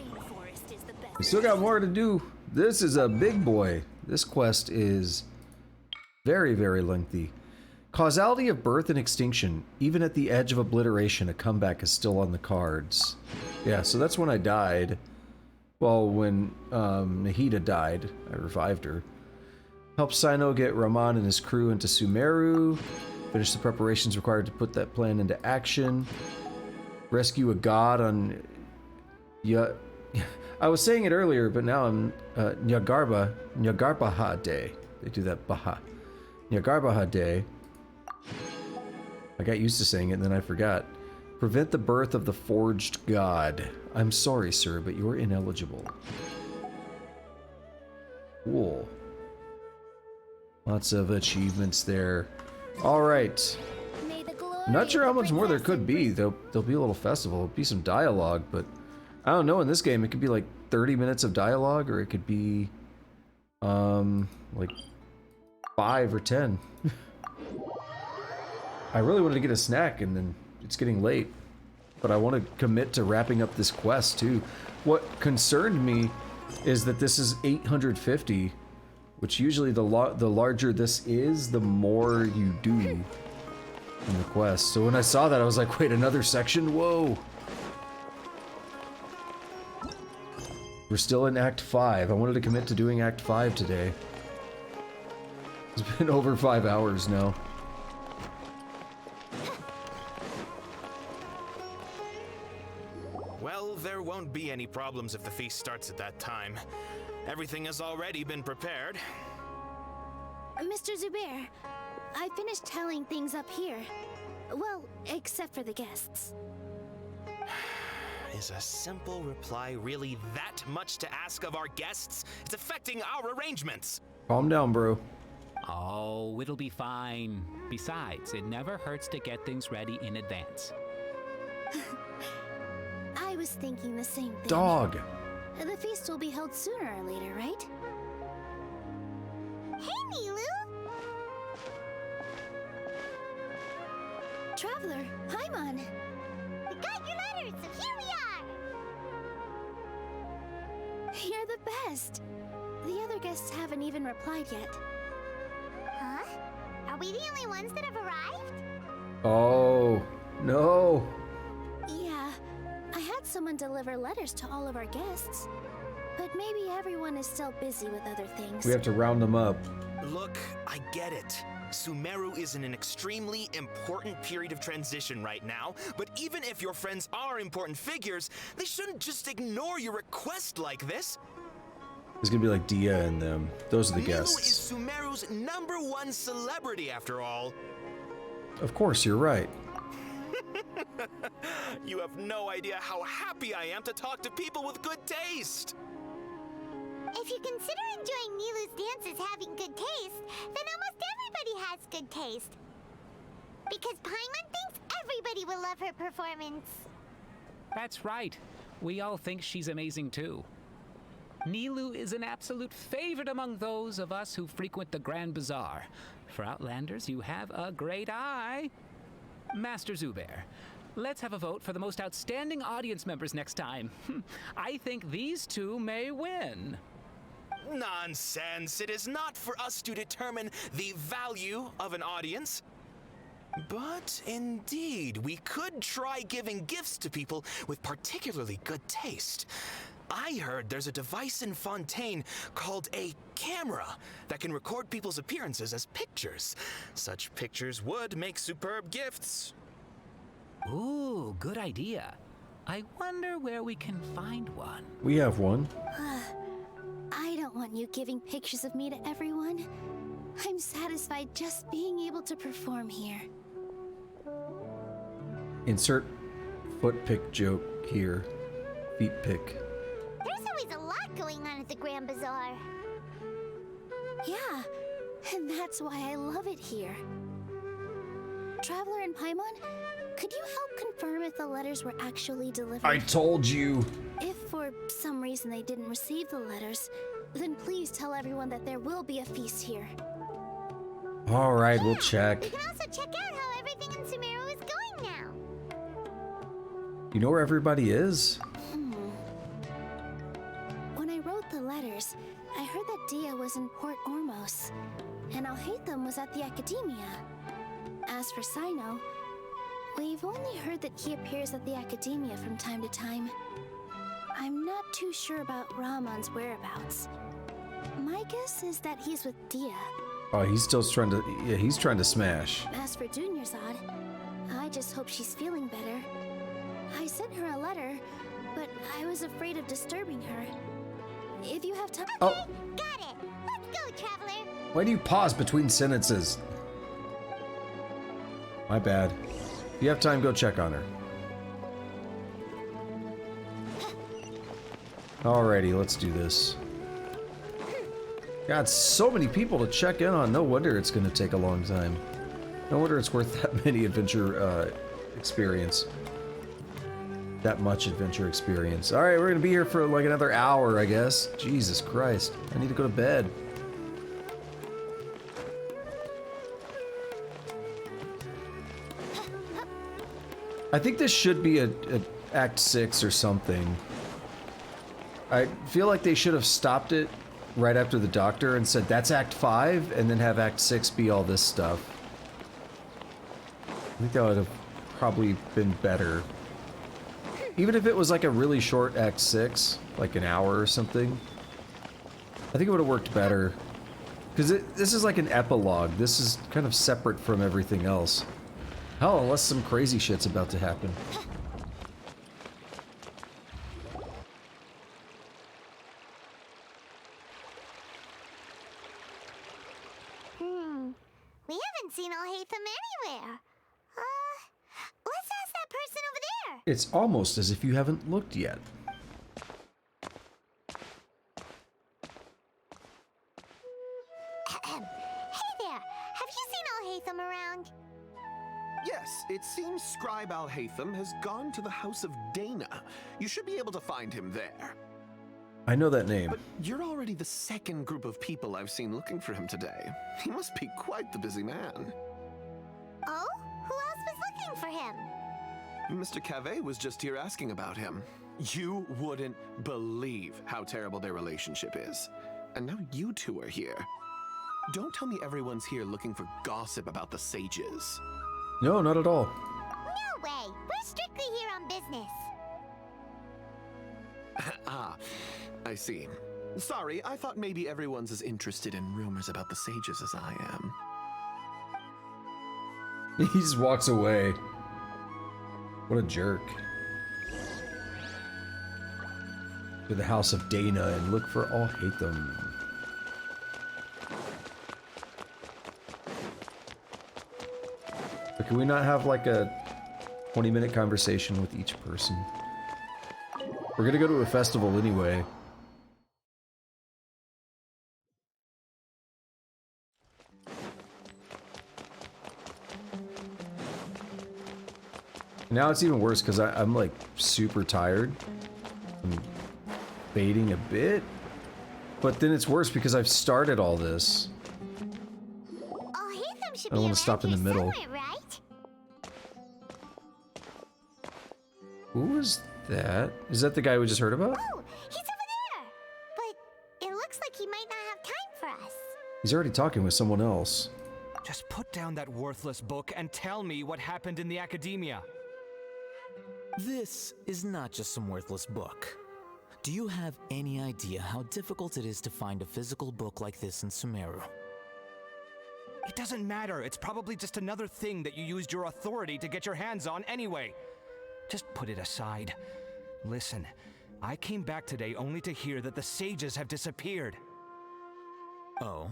We still got more to do. This is a big boy. This quest is very, very lengthy. Causality of birth and extinction. Even at the edge of obliteration, a comeback is still on the cards. Yeah, so that's when I died. Well, when Nahida died, I revived her. Help Sino get Raman and his crew into Sumeru. Finish the preparations required to put that plan into action. Rescue a god on... I was saying it earlier, but now I'm... Nyagarbaha Day. They do that Baha. Nyagarbaha Day. I got used to saying it and then I forgot. Prevent the birth of the forged god. I'm sorry, sir, but you're ineligible. Cool. Lots of achievements there. Alright. Not sure how much more there could be. There'll be a little festival. There'll be some dialogue, but I don't know. In this game, it could be like 30 minutes of dialogue, or it could be like 5 or 10. I really wanted to get a snack, and then it's getting late. But I want to commit to wrapping up this quest, too. What concerned me is that this is 850, which usually the larger this is, the more you do in the quest. So when I saw that, I was like, wait, another section? Whoa! We're still in Act 5. I wanted to commit to doing Act 5 today. It's been over 5 hours now. Well, there won't be any problems if the feast starts at that time. Everything has already been prepared. Mr. Zubair, I finished telling things up here. Well, except for the guests. Is a simple reply really that much to ask of our guests? It's affecting our arrangements. Calm down, bro. Oh, it'll be fine. Besides, it never hurts to get things ready in advance. I was thinking the same thing. Dog. The feast will be held sooner or later, right? Hey, Nilu! Traveler, Paimon! We got your letters, so here we are! You're the best! The other guests haven't even replied yet. Huh? Are we the only ones that have arrived? Oh, no. Yeah, I had someone deliver letters to all of our guests. But maybe everyone is still busy with other things. We have to round them up. Look, I get it. Sumeru is in an extremely important period of transition right now, but even if your friends are important figures, they shouldn't just ignore your request like this. It's gonna be like Dia and them. Those are the Nilu guests. is Sumeru's #1 celebrity, after all. Of course, you're right. You have no idea how happy I am to talk to people with good taste. If you consider enjoying Nilu's dances having good taste, then almost everybody has good taste. Because Paimon thinks everybody will love her performance. That's right. We all think she's amazing too. Nilu is an absolute favorite among those of us who frequent the Grand Bazaar. For Outlanders, you have a great eye. Master Zubair, let's have a vote for the most outstanding audience members next time. I think these two may win. Nonsense. It is not for us to determine the value of an audience. But indeed, we could try giving gifts to people with particularly good taste. I heard there's a device in Fontaine called a camera that can record people's appearances as pictures. Such pictures would make superb gifts. Ooh, good idea. I wonder where we can find one. We have one. I don't want you giving pictures of me to everyone. I'm satisfied just being able to perform here. Insert foot pick joke here. Feet pick. There's always a lot going on at the Grand Bazaar. Yeah, and that's why I love it here. Traveler and Paimon, could you help confirm if the letters were actually delivered? I told you. If for some reason they didn't receive the letters, then please tell everyone that there will be a feast here. All right, we'll check. We can also check out how everything in Sumeru is going now. You know where everybody is? When I wrote the letters, I heard that Dia was in Port Ormos, and Alhaitham was at the Academia. As for Sino, we've only heard that he appears at the Academia from time to time. I'm not too sure about Rahman's whereabouts. My guess is that he's with Dia. Oh, he's still trying to. Yeah, he's trying to smash. As for Dunyarzad, I just hope she's feeling better. I sent her a letter, but I was afraid of disturbing her. If you have time. Oh. Got it. Let's go, Traveler. Why do you pause between sentences? My bad. If you have time, go check on her. Alrighty, let's do this. God, so many people to check in on. No wonder it's going to take a long time. No wonder it's worth that many adventure experience. That much adventure experience. Alright, we're going to be here for like another hour, I guess. Jesus Christ. I need to go to bed. I think this should be a Act 6 or something. I feel like they should have stopped it right after the doctor and said, that's Act 5, and then have Act 6 be all this stuff. I think that would have probably been better. Even if it was like a really short Act 6, like an hour or something. I think it would have worked better. Because this is like an epilogue. This is kind of separate from everything else. Hell, unless some crazy shit's about to happen. We haven't seen Alhaitham anywhere. It's almost as if you haven't looked yet. Hey there! Have you seen Al-Haytham around? Yes, it seems Scribe Al-Haytham has gone to the House of Dana. You should be able to find him there. I know that name. But you're already the second group of people I've seen looking for him today. He must be quite the busy man. Oh? Who else was looking for him? Mr. Cave was just here asking about him. You wouldn't believe how terrible their relationship is. And now you two are here. Don't tell me everyone's here looking for gossip about the sages. No, not at all. No way! We're strictly here on business. Ah, I see. Sorry, I thought maybe everyone's as interested in rumors about the sages as I am. He just walks away. What a jerk. To the House of Dana and look for Al-Haytham. But can we not have like a 20-minute conversation with each person? We're gonna go to a festival anyway. Now it's even worse because I'm like super tired. I'm fading a bit. But then it's worse because I've started all this. I don't want to stop in the middle. Right? Who is that? Is that the guy we just heard about? Oh, he's over there! But it looks like he might not have time for us. He's already talking with someone else. Just put down that worthless book and tell me what happened in the academia. This is not just some worthless book. Do you have any idea how difficult it is to find a physical book like this in Sumeru? It doesn't matter. It's probably just another thing that you used your authority to get your hands on anyway. Just put it aside. Listen, I came back today only to hear that the sages have disappeared. Oh,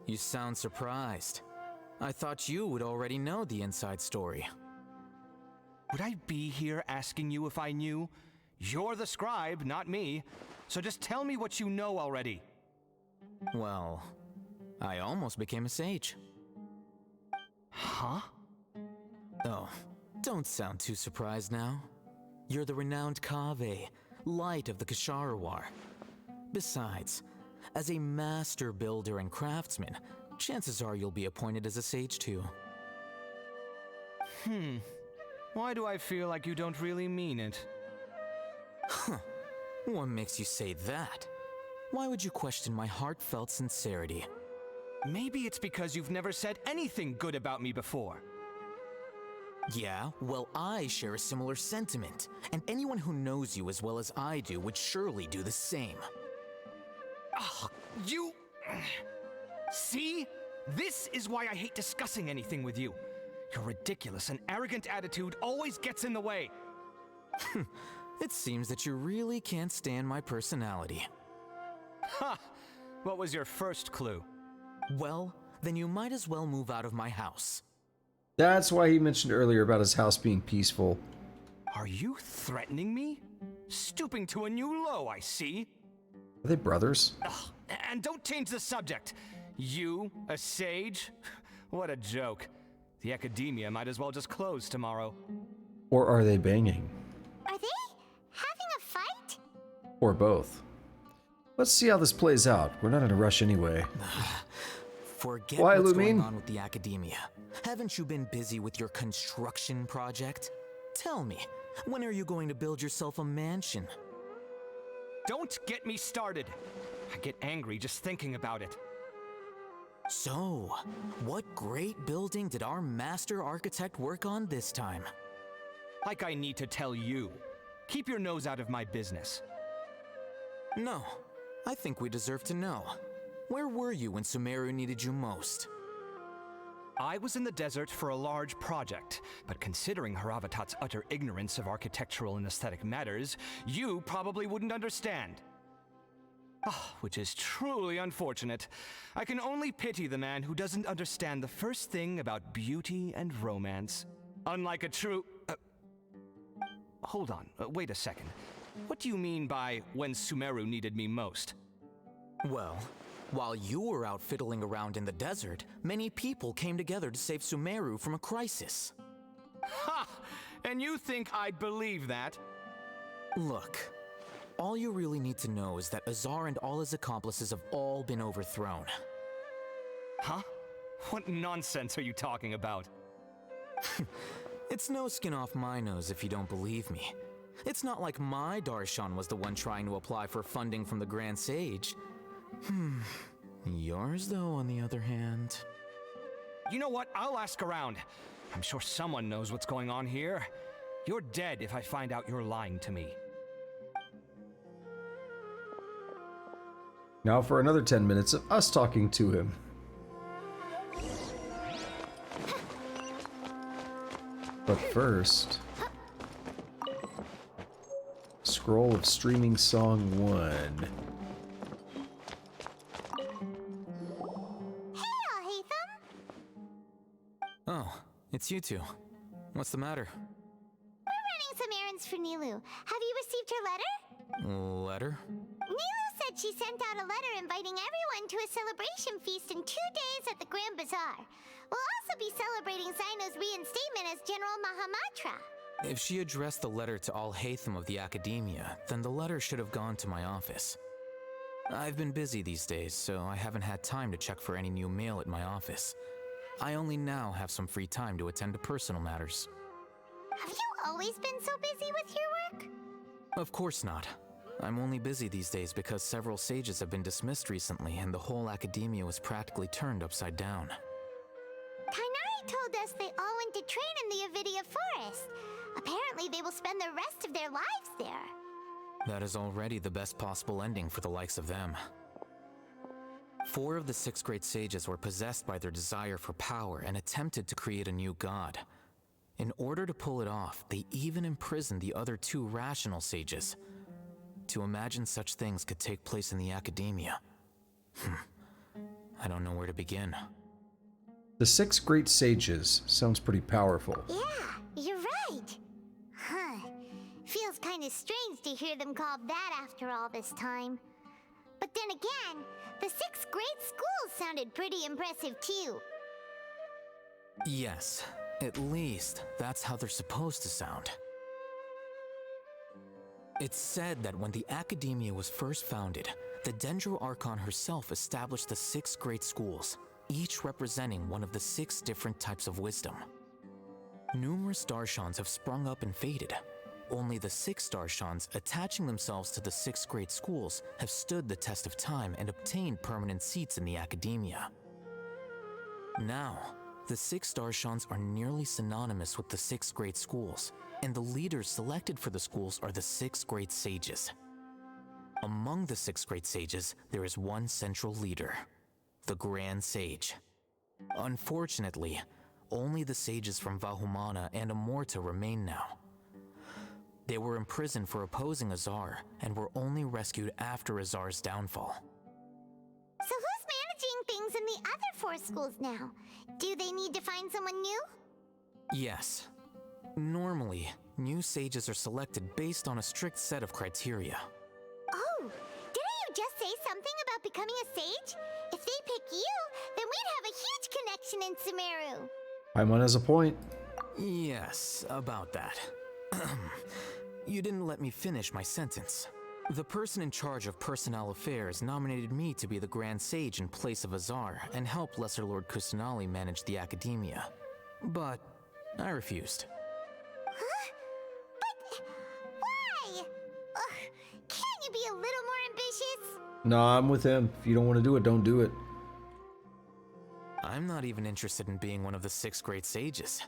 you sound surprised. I thought you would already know the inside story. Would I be here asking you if I knew? You're the scribe, not me. So just tell me what you know already. Well, I almost became a sage. Huh? Oh, don't sound too surprised now. You're the renowned Kaveh, light of the Ksharawar. Besides, as a master builder and craftsman, chances are you'll be appointed as a sage too. Why do I feel like you don't really mean it? Huh. What makes you say that? Why would you question my heartfelt sincerity? Maybe it's because you've never said anything good about me before. Yeah, well, I share a similar sentiment, and anyone who knows you as well as I do would surely do the same. Ugh, you... See? This is why I hate discussing anything with you. Your ridiculous and arrogant attitude always gets in the way. It seems that you really can't stand my personality. Ha! What was your first clue? Well, then you might as well move out of my house. That's why he mentioned earlier about his house being peaceful. Are you threatening me? Stooping to a new low, I see. Are they brothers? Ugh, and don't change the subject. You, a sage? What a joke. The academia might as well just close tomorrow. Or are they banging? Are they having a fight? Or both. Let's see how this plays out. We're not in a rush anyway. Forget Why, what's Lumine? going on with the academia. Haven't you been busy with your construction project? Tell me, when are you going to build yourself a mansion? Don't get me started. I get angry just thinking about it. So, what great building did our master architect work on this time? Like I need to tell you. Keep your nose out of my business. No, I think we deserve to know. Where were you when Sumeru needed you most? I was in the desert for a large project, but considering Haravatat's utter ignorance of architectural and aesthetic matters, you probably wouldn't understand. Which is truly unfortunate. I can only pity the man who doesn't understand the first thing about beauty and romance. Unlike a true... Hold on, wait a second. What do you mean by when Sumeru needed me most? Well, while you were out fiddling around in the desert, many people came together to save Sumeru from a crisis. Ha! And you think I'd believe that? Look, all you really need to know is that Azar and all his accomplices have all been overthrown. Huh? What nonsense are you talking about? It's no skin off my nose if you don't believe me. It's not like my Darshan was the one trying to apply for funding from the Grand Sage. Yours, though, on the other hand... You know what? I'll ask around. I'm sure someone knows what's going on here. You're dead if I find out you're lying to me. Now for another 10 minutes of us talking to him. But first... Scroll of Streaming Song 1. Oh, it's you two. What's the matter? We're running some errands for Nilou. Have you received her letter? Letter? Nilou said she sent out a letter inviting everyone to a celebration feast in 2 days at the Grand Bazaar. We'll also be celebrating Zino's reinstatement as General Mahamatra. If she addressed the letter to all Hatham of the Academia, then the letter should have gone to my office. I've been busy these days, so I haven't had time to check for any new mail at my office. I only now have some free time to attend to personal matters. Have you always been so busy with your work? Of course not. I'm only busy these days because several sages have been dismissed recently and the whole Academia was practically turned upside down. Kainari told us they all went to train in the Avidia Forest. Apparently they will spend the rest of their lives there. That is already the best possible ending for the likes of them. 4 of the 6 great sages were possessed by their desire for power and attempted to create a new god. In order to pull it off, they even imprisoned the other 2 rational sages. To imagine such things could take place in the Academia. I don't know where to begin. The 6 great sages sounds pretty powerful. Yeah, you're right. Huh. Feels kind of strange to hear them called that after all this time. But then again, the 6 great schools sounded pretty impressive too. Yes, at least that's how they're supposed to sound. It's said that when the Academia was first founded, the Dendro Archon herself established the 6 great schools, each representing one of the 6 different types of wisdom. Numerous Darshans have sprung up and faded. Only the 6 Darshans attaching themselves to the 6 great schools have stood the test of time and obtained permanent seats in the Academia. Now, the 6 Darshans are nearly synonymous with the 6 great schools, and the leaders selected for the schools are the 6 great sages. Among the 6 great sages, there is one central leader, the Grand Sage. Unfortunately, only the sages from Vahumana and Amorta remain now. They were imprisoned for opposing Azar, and were only rescued after Azar's downfall. So who's managing things in the other 4 schools now? Do they need to find someone new? Yes. Normally, new sages are selected based on a strict set of criteria. Oh, didn't you just say something about becoming a sage? If they pick you, then we'd have a huge connection in Sumeru. Paimon has a point. Yes, about that. You didn't let me finish my sentence. The person in charge of personnel affairs nominated me to be the Grand Sage in place of Azar and help Lesser Lord Kusanali manage the Academia. But I refused. Huh? But why? Can't you be a little more ambitious? Nah, I'm with him. If you don't want to do it, don't do it. I'm not even interested in being one of the 6 great sages.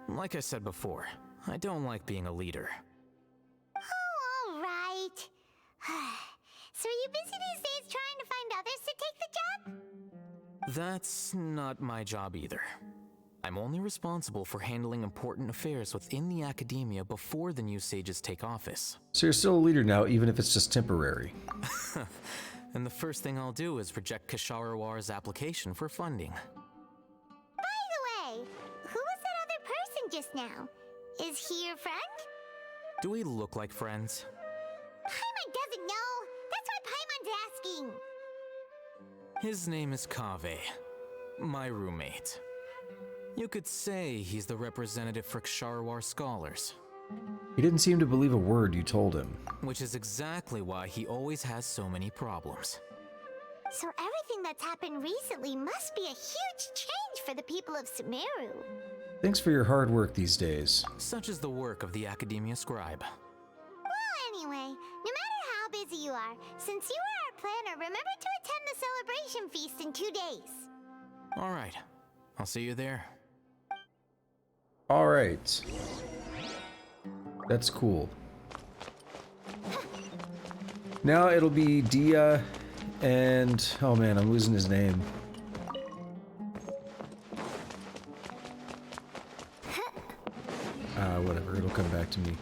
Like I said before, I don't like being a leader. Oh, all right. So are you busy these days trying to find others to take the job? That's not my job either. I'm only responsible for handling important affairs within the Academia before the new sages take office. So you're still a leader now, even if it's just temporary. And the first thing I'll do is reject Kasharawar's application for funding. By the way, who was that other person just now? Is he your friend? Do we look like friends? Paimon doesn't know. That's why Paimon's asking. His name is Kaveh, my roommate. You could say he's the representative for Ksharwar scholars. He didn't seem to believe a word you told him. Which is exactly why he always has so many problems. So everything that's happened recently must be a huge change for the people of Sumeru. Thanks for your hard work these days. Such is the work of the Academia Scribe. Well, anyway, no matter how busy you are, since you are our planner, remember to attend the celebration feast in 2 days. Alright, I'll see you there. Alright. That's cool. Now it'll be Dia and... oh man, I'm losing his name. Whatever, it'll come back to me.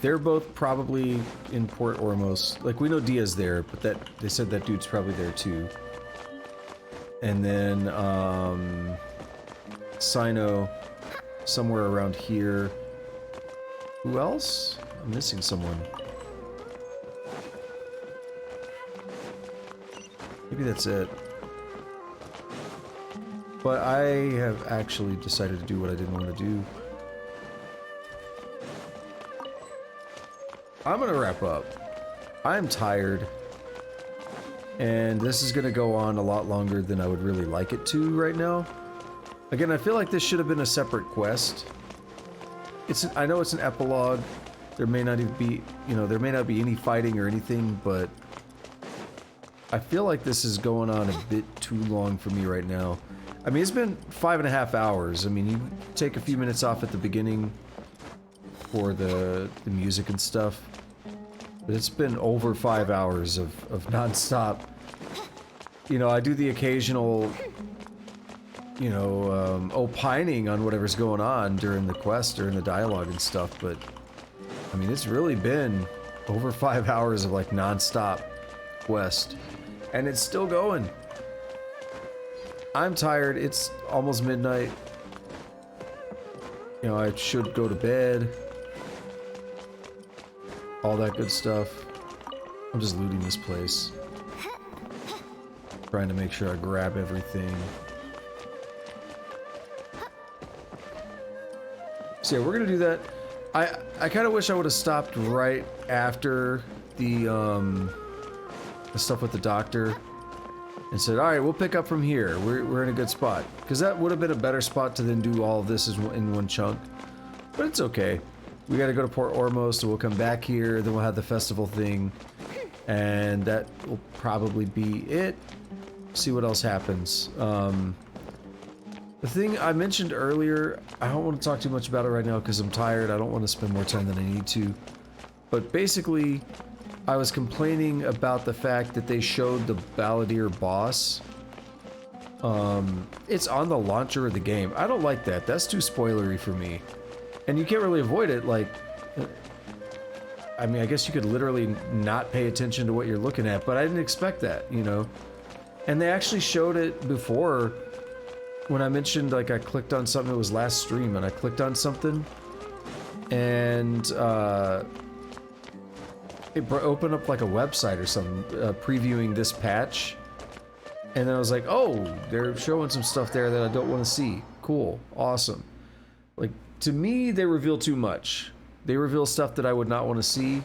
They're both probably in Port Ormos. Like, we know Dia's there, but that they said that dude's probably there too. And then, Sino, somewhere around here. Who else? I'm missing someone. Maybe that's it. But I have actually decided to do what I didn't want to do. I'm gonna wrap up. I'm tired. And this is gonna go on a lot longer than I would really like it to right now. Again, I feel like this should have been a separate quest. I know it's an epilogue. There may not even be, you know, there may not be any fighting or anything, but I feel like this is going on a bit too long for me right now. I mean, it's been 5.5 hours. I mean, you take a few minutes off at the beginning for the music and stuff. But it's been over 5 hours of non-stop. You know, I do the occasional, you know, opining on whatever's going on during the quest, during the dialogue and stuff, but I mean, it's really been over 5 hours of like non-stop quest. And it's still going. I'm tired. It's almost midnight. You know, I should go to bed. All that good stuff. I'm just looting this place. Trying to make sure I grab everything. So yeah, we're gonna do that. I kind of wish I would have stopped right after the stuff with the doctor and said, all right, we'll pick up from here. We're in a good spot. Because that would have been a better spot to then do all of this in one chunk. But it's okay. We got to go to Port Ormos, so we'll come back here, then we'll have the festival thing, and that will probably be it. See what else happens. The thing I mentioned earlier, I don't want to talk too much about it right now because I'm tired. I don't want to spend more time than I need to. But basically, I was complaining about the fact that they showed the Balladeer boss. It's on the launcher of the game. I don't like that. That's too spoilery for me. And you can't really avoid it, like... I mean, I guess you could literally not pay attention to what you're looking at, but I didn't expect that, you know? And they actually showed it before, when I mentioned, like, I clicked on something, it was last stream, and I clicked on something, and, it opened up, like, a website or something, previewing this patch, and then I was like, oh, they're showing some stuff there that I don't want to see. Cool. Awesome. Like, to me, they reveal too much. They reveal stuff that I would not want to see.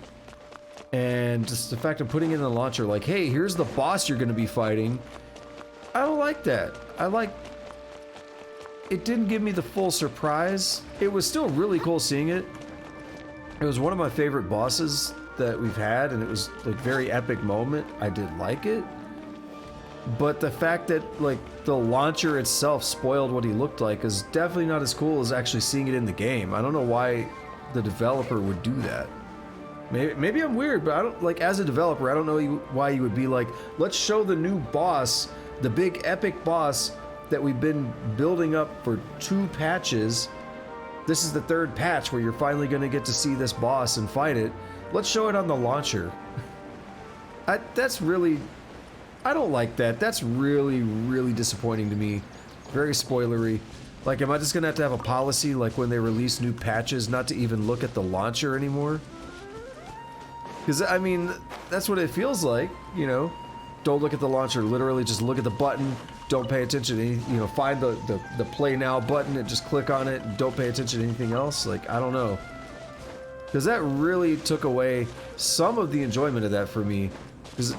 And just the fact of putting it in the launcher, like, hey, here's the boss you're going to be fighting. I don't like that. It didn't give me the full surprise. It was still really cool seeing it. It was one of my favorite bosses that we've had, and it was, like, very epic moment. I did like it. But the fact that, like, the launcher itself spoiled what he looked like is definitely not as cool as actually seeing it in the game. I don't know why the developer would do that. Maybe I'm weird, but I don't, like, as a developer, I don't know why you would be like, let's show the new boss, the big epic boss that we've been building up for 2 patches. This is the 3rd patch where you're finally going to get to see this boss and fight it. Let's show it on the launcher. That's really... I don't like that. That's really, really disappointing to me. Very spoilery. Like, am I just gonna have a policy, like when they release new patches, not to even look at the launcher anymore? Because, I mean, that's what it feels like, you know? Don't look at the launcher, literally just look at the button, don't pay attention to any, you know, find the play now button and just click on it and don't pay attention to anything else. Like, I don't know. Because that really took away some of the enjoyment of that for me. Because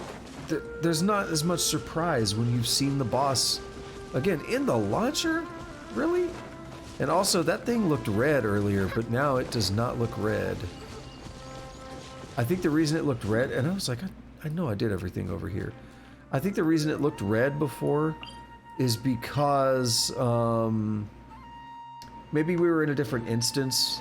there's not as much surprise when you've seen the boss, again, in the launcher? Really? And also, that thing looked red earlier, but now it does not look red. I think the reason it looked red, and I was like, I know I did everything over here. I think the reason it looked red before is because, maybe we were in a different instance.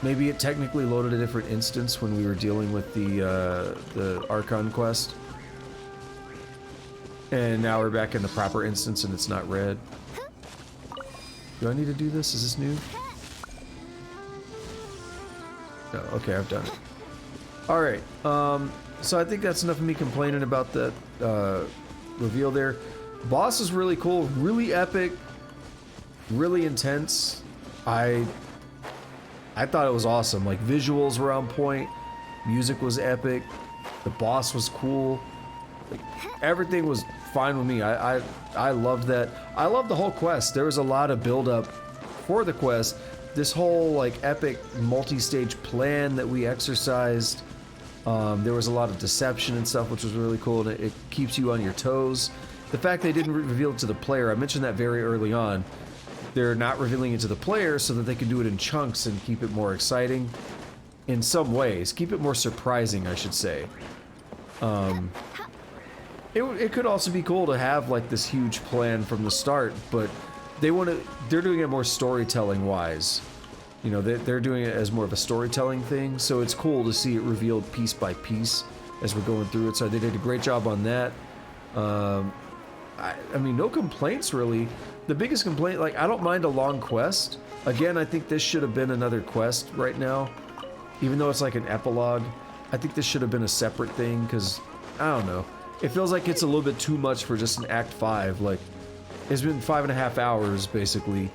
Maybe it technically loaded a different instance when we were dealing with the Archon quest. And now we're back in the proper instance and it's not red. Do I need to do this? Is this new? No, okay, I've done it. Alright, so I think that's enough of me complaining about that reveal there. Boss is really cool, really epic, really intense. I thought it was awesome. Like, visuals were on point, music was epic, the boss was cool. Like, everything was fine with me. I loved that. I loved the whole quest. There was a lot of build up for the quest. This whole like epic multi-stage plan that we exercised. There was a lot of deception and stuff, which was really cool, and it keeps you on your toes. The fact they didn't reveal it to the player, I mentioned that very early on. They're not revealing it to the player so that they can do it in chunks and keep it more exciting in some ways. Keep it more surprising, I should say. It could also be cool to have like this huge plan from the start, but they're doing it more storytelling wise. You know, they're doing it as more of a storytelling thing, so it's cool to see it revealed piece by piece as we're going through it. So they did a great job on that. I mean, no complaints really. The biggest complaint, like, I don't mind a long quest. Again, I think this should have been another quest right now. Even though it's like an epilogue, I think this should have been a separate thing, because, I don't know. It feels like it's a little bit too much for just an Act 5. Like, it's been 5.5 hours, basically.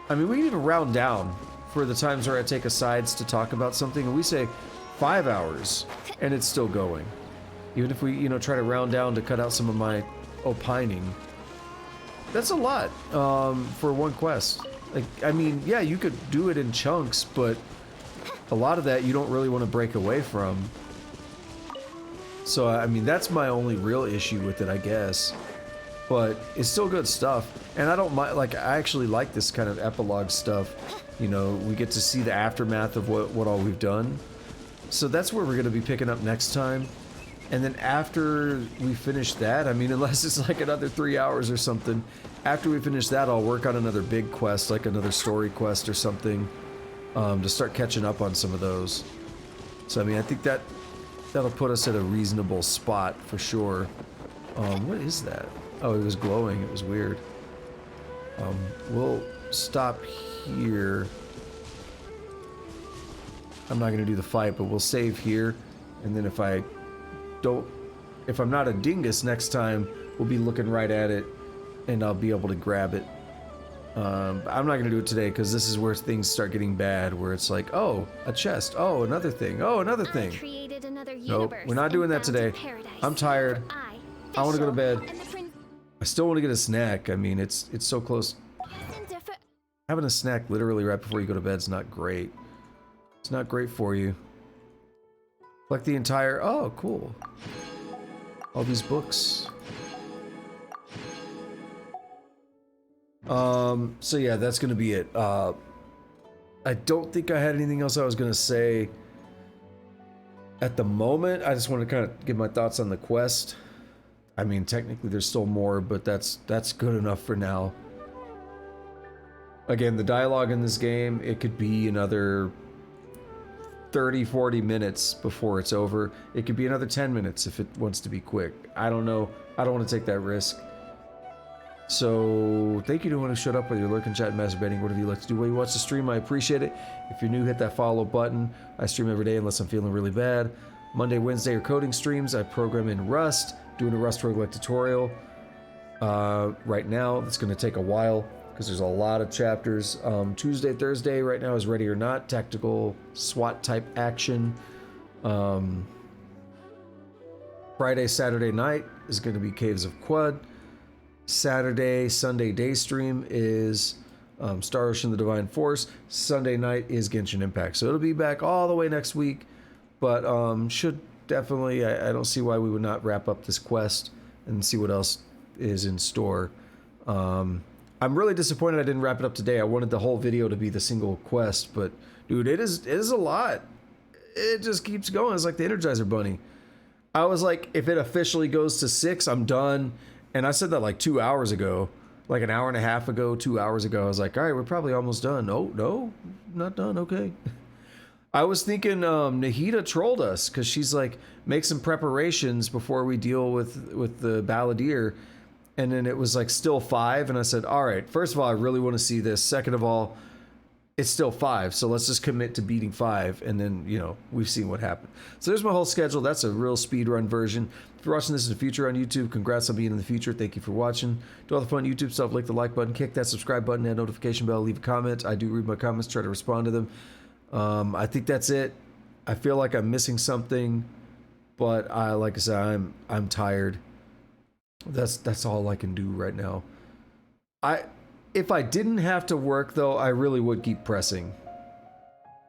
I mean, we can even round down for the times where I take asides to talk about something, and we say 5 hours, and it's still going. Even if we, you know, try to round down to cut out some of my opining. That's a lot for one quest. Like, I mean, yeah, you could do it in chunks, but a lot of that you don't really want to break away from. So, I mean, that's my only real issue with it, I guess. But it's still good stuff. And I don't mind, like, I actually like this kind of epilogue stuff. You know, we get to see the aftermath of what all we've done. So that's where we're going to be picking up next time. And then after we finish that, I mean, unless it's like another 3 hours or something, after we finish that, I'll work on another big quest, like another story quest or something, to start catching up on some of those. So, I mean, I think that'll put us at a reasonable spot for sure. What is that? Oh, it was glowing. It was weird. We'll stop here. I'm not going to do the fight, but we'll save here. And then if I'm not a dingus next time, we'll be looking right at it and I'll be able to grab it. I'm not going to do it today because this is where things start getting bad, where it's like, oh, a chest, oh, another thing, oh, another thing. Nope, we're not doing that today. I'm tired. I want to go to bed. I still want to get a snack. I mean, it's so close. Having a snack literally right before you go to bed is not great. It's not great for you. Like the entire... Oh, cool. All these books. So yeah, that's gonna be it. I don't think I had anything else I was gonna say at the moment. I just want to kind of give my thoughts on the quest. I mean, technically there's still more, but that's good enough for now. Again, the dialogue in this game, it could be another 30-40 minutes before it's over. It could be another 10 minutes if it wants to be quick. I don't know. I don't want to take that risk. So, thank you to anyone who showed up, whether you're lurking, chatting, masturbating, whatever you like to do while you watch the stream. I appreciate it. If you're new, hit that follow button. I stream every day unless I'm feeling really bad. Monday, Wednesday are coding streams. I program in Rust, doing a Rust roguelike tutorial. right now. It's going to take a while because there's a lot of chapters. Tuesday, Thursday right now is Ready or Not, tactical SWAT type action. Friday, Saturday night is going to be Caves of Quud. Saturday, Sunday day stream is Star Ocean the Divine Force. Sunday night is Genshin Impact. So it'll be back all the way next week, but should definitely, I don't see why we would not wrap up this quest and see what else is in store. I'm really disappointed I didn't wrap it up today. I wanted the whole video to be the single quest, but dude, it is a lot. It just keeps going. It's like the Energizer Bunny. I was like, if it officially goes to 6, I'm done. And I said that like 2 hours ago, like an hour and a half ago, 2 hours ago. I was like, all right, we're probably almost done. Oh, no, not done. Okay. I was thinking Nahida trolled us because she's like, make some preparations before we deal with the Balladeer. And then it was like still 5. And I said, all right, first of all, I really want to see this. Second of all, it's still 5. So let's just commit to beating 5. And then, you know, we've seen what happened. So there's my whole schedule. That's a real speed run version. If you're watching this in the future on YouTube, congrats on being in the future. Thank you for watching. Do all the fun YouTube stuff. Click the like button, kick that subscribe button, hit notification bell, leave a comment. I do read my comments, try to respond to them. I think that's it. I feel like I'm missing something, but like I said, I'm tired. That's all I can do right now. If I didn't have to work though, I really would keep pressing.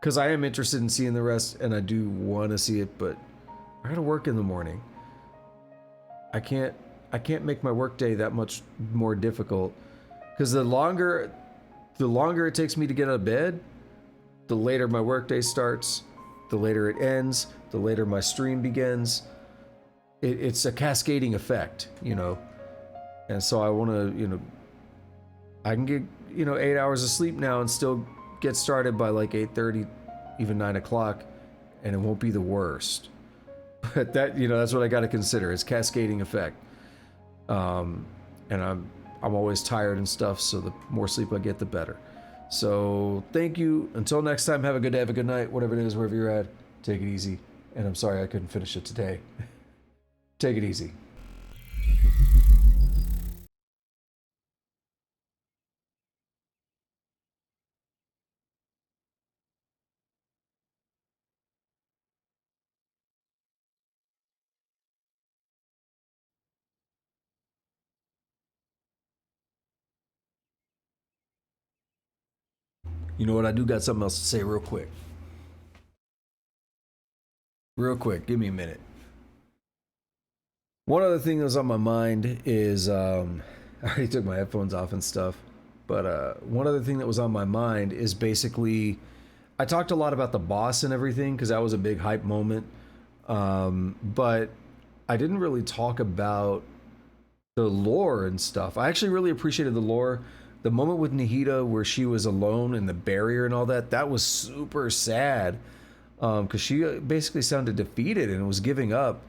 Cause I am interested in seeing the rest and I do want to see it, but I gotta work in the morning. I can't make my workday that much more difficult. Cause the longer it takes me to get out of bed, the later my workday starts, the later it ends, the later my stream begins. It's a cascading effect, you know? And so I want to, you know, I can get, you know, 8 hours of sleep now and still get started by like 8:30, even 9 o'clock, and it won't be the worst. But that, you know, that's what I got to consider. It's cascading effect. And I'm always tired and stuff, so the more sleep I get, the better. So thank you. Until next time, have a good day, have a good night, whatever it is, wherever you're at. Take it easy. And I'm sorry I couldn't finish it today. Take it easy. You know what? I do got something else to say real quick. Real quick, give me a minute. One other thing that was on my mind is, I already took my headphones off and stuff, but one other thing that was on my mind is basically, I talked a lot about the boss and everything because that was a big hype moment, but I didn't really talk about the lore and stuff. I actually really appreciated the lore. The moment with Nahida where she was alone and the barrier and all that, that was super sad. Because she basically sounded defeated and was giving up.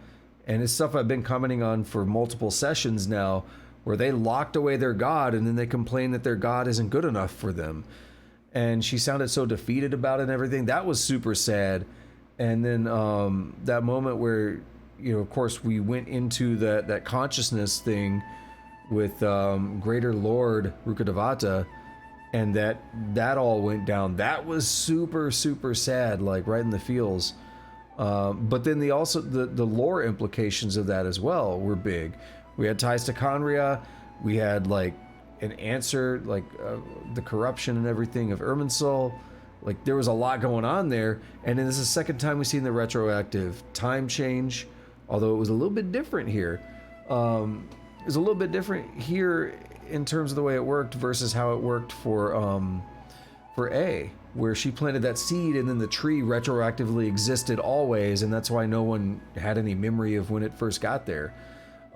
And it's stuff I've been commenting on for multiple sessions now, where they locked away their god and then they complain that their god isn't good enough for them. And she sounded so defeated about it and everything. That was super sad. And then that moment where, you know, of course, we went into that consciousness thing with Greater Lord Rukkhadevata, and that all went down. That was super, super sad, like right in the feels. But then the lore implications of that as well were big. We had ties to Conria. We had like an answer, like the corruption and everything of Irminsul. Like there was a lot going on there. And then this is the second time we've seen the retroactive time change, although it was a little bit different here. It was a little bit different here in terms of the way it worked versus how it worked for A, where she planted that seed and then the tree retroactively existed always, and that's why no one had any memory of when it first got there.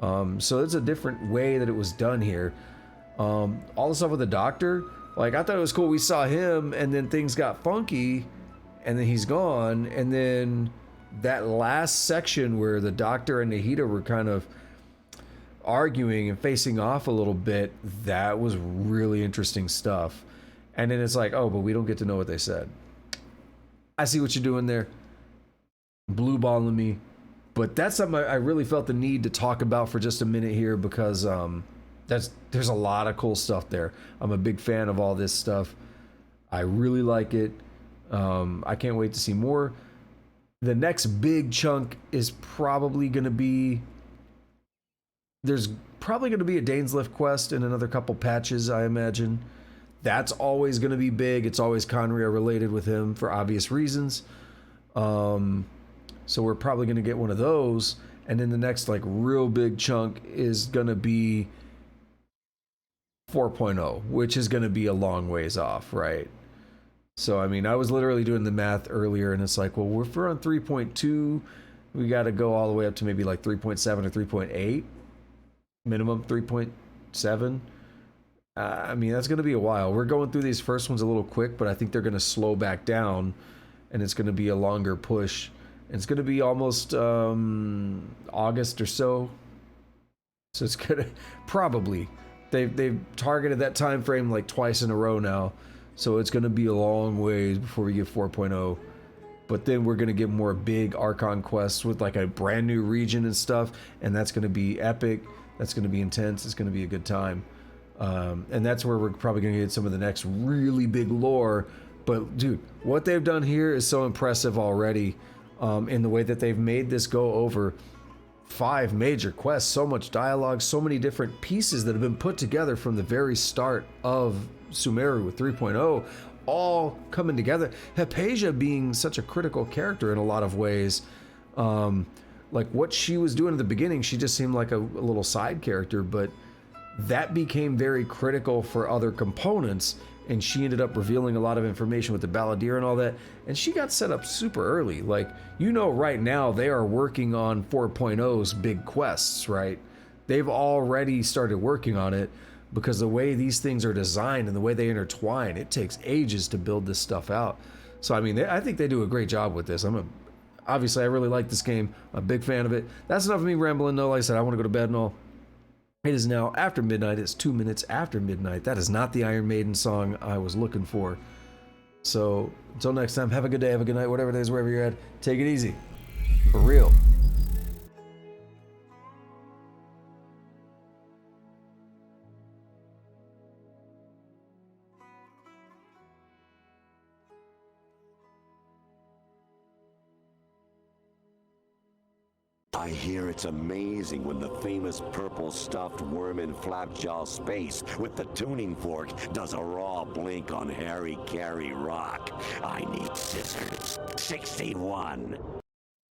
So it's a different way that it was done here. All the stuff with the doctor, like I thought it was cool. We saw him and then things got funky and then he's gone. And then that last section where the doctor and Nahida were kind of arguing and facing off a little bit, that was really interesting stuff. And then it's like, oh, but we don't get to know what they said. I see what you're doing there, blue balling me, but that's something I really felt the need to talk about for just a minute here because there's a lot of cool stuff there. I'm a big fan of all this stuff. I really like it. I can't wait to see more. The next big chunk is probably going to be... There's probably going to be a Dainslift quest in another couple patches, I imagine. That's always going to be big. It's always Conria related with him for obvious reasons. So we're probably going to get one of those. And then the next like real big chunk is going to be 4.0, which is going to be a long ways off, right? So, I mean, I was literally doing the math earlier, and it's like, well, if we're on 3.2, we got to go all the way up to maybe like 3.7 or 3.8, minimum 3.7. I mean, that's going to be a while. We're going through these first ones a little quick, but I think they're going to slow back down, and it's going to be a longer push. And it's going to be almost August or so. So it's going to probably... They've targeted that time frame like twice in a row now. So it's going to be a long ways before we get 4.0. But then we're going to get more big Archon quests with like a brand new region and stuff. And that's going to be epic. That's going to be intense. It's going to be a good time. And that's where we're probably going to get some of the next really big lore. But dude, what they've done here is so impressive already, in the way that they've made this go over 5 major quests, so much dialogue, so many different pieces that have been put together from the very start of Sumeru with 3.0, all coming together. Hypatia being such a critical character in a lot of ways. Like what she was doing at the beginning, she just seemed like a little side character, but that became very critical for other components, and she ended up revealing a lot of information with the Balladeer and all that, and she got set up super early. Like, you know, right now they are working on 4.0's big quests, right? They've already started working on it, because the way these things are designed and the way they intertwine, it takes ages to build this stuff out. So, I mean, I think they do a great job with this. Obviously, I really like this game. I'm a big fan of it. That's enough of me rambling, though. Like I said, I want to go to bed and all. It is now after midnight. It's 2 minutes after midnight. That is not the Iron Maiden song I was looking for. So, until next time, have a good day, have a good night, whatever it is, wherever you're at. Take it easy. For real. I hear it's amazing when the famous purple stuffed worm in Flapjaw Space with the tuning fork does a raw blink on Harry Carey Rock. I need scissors. 61.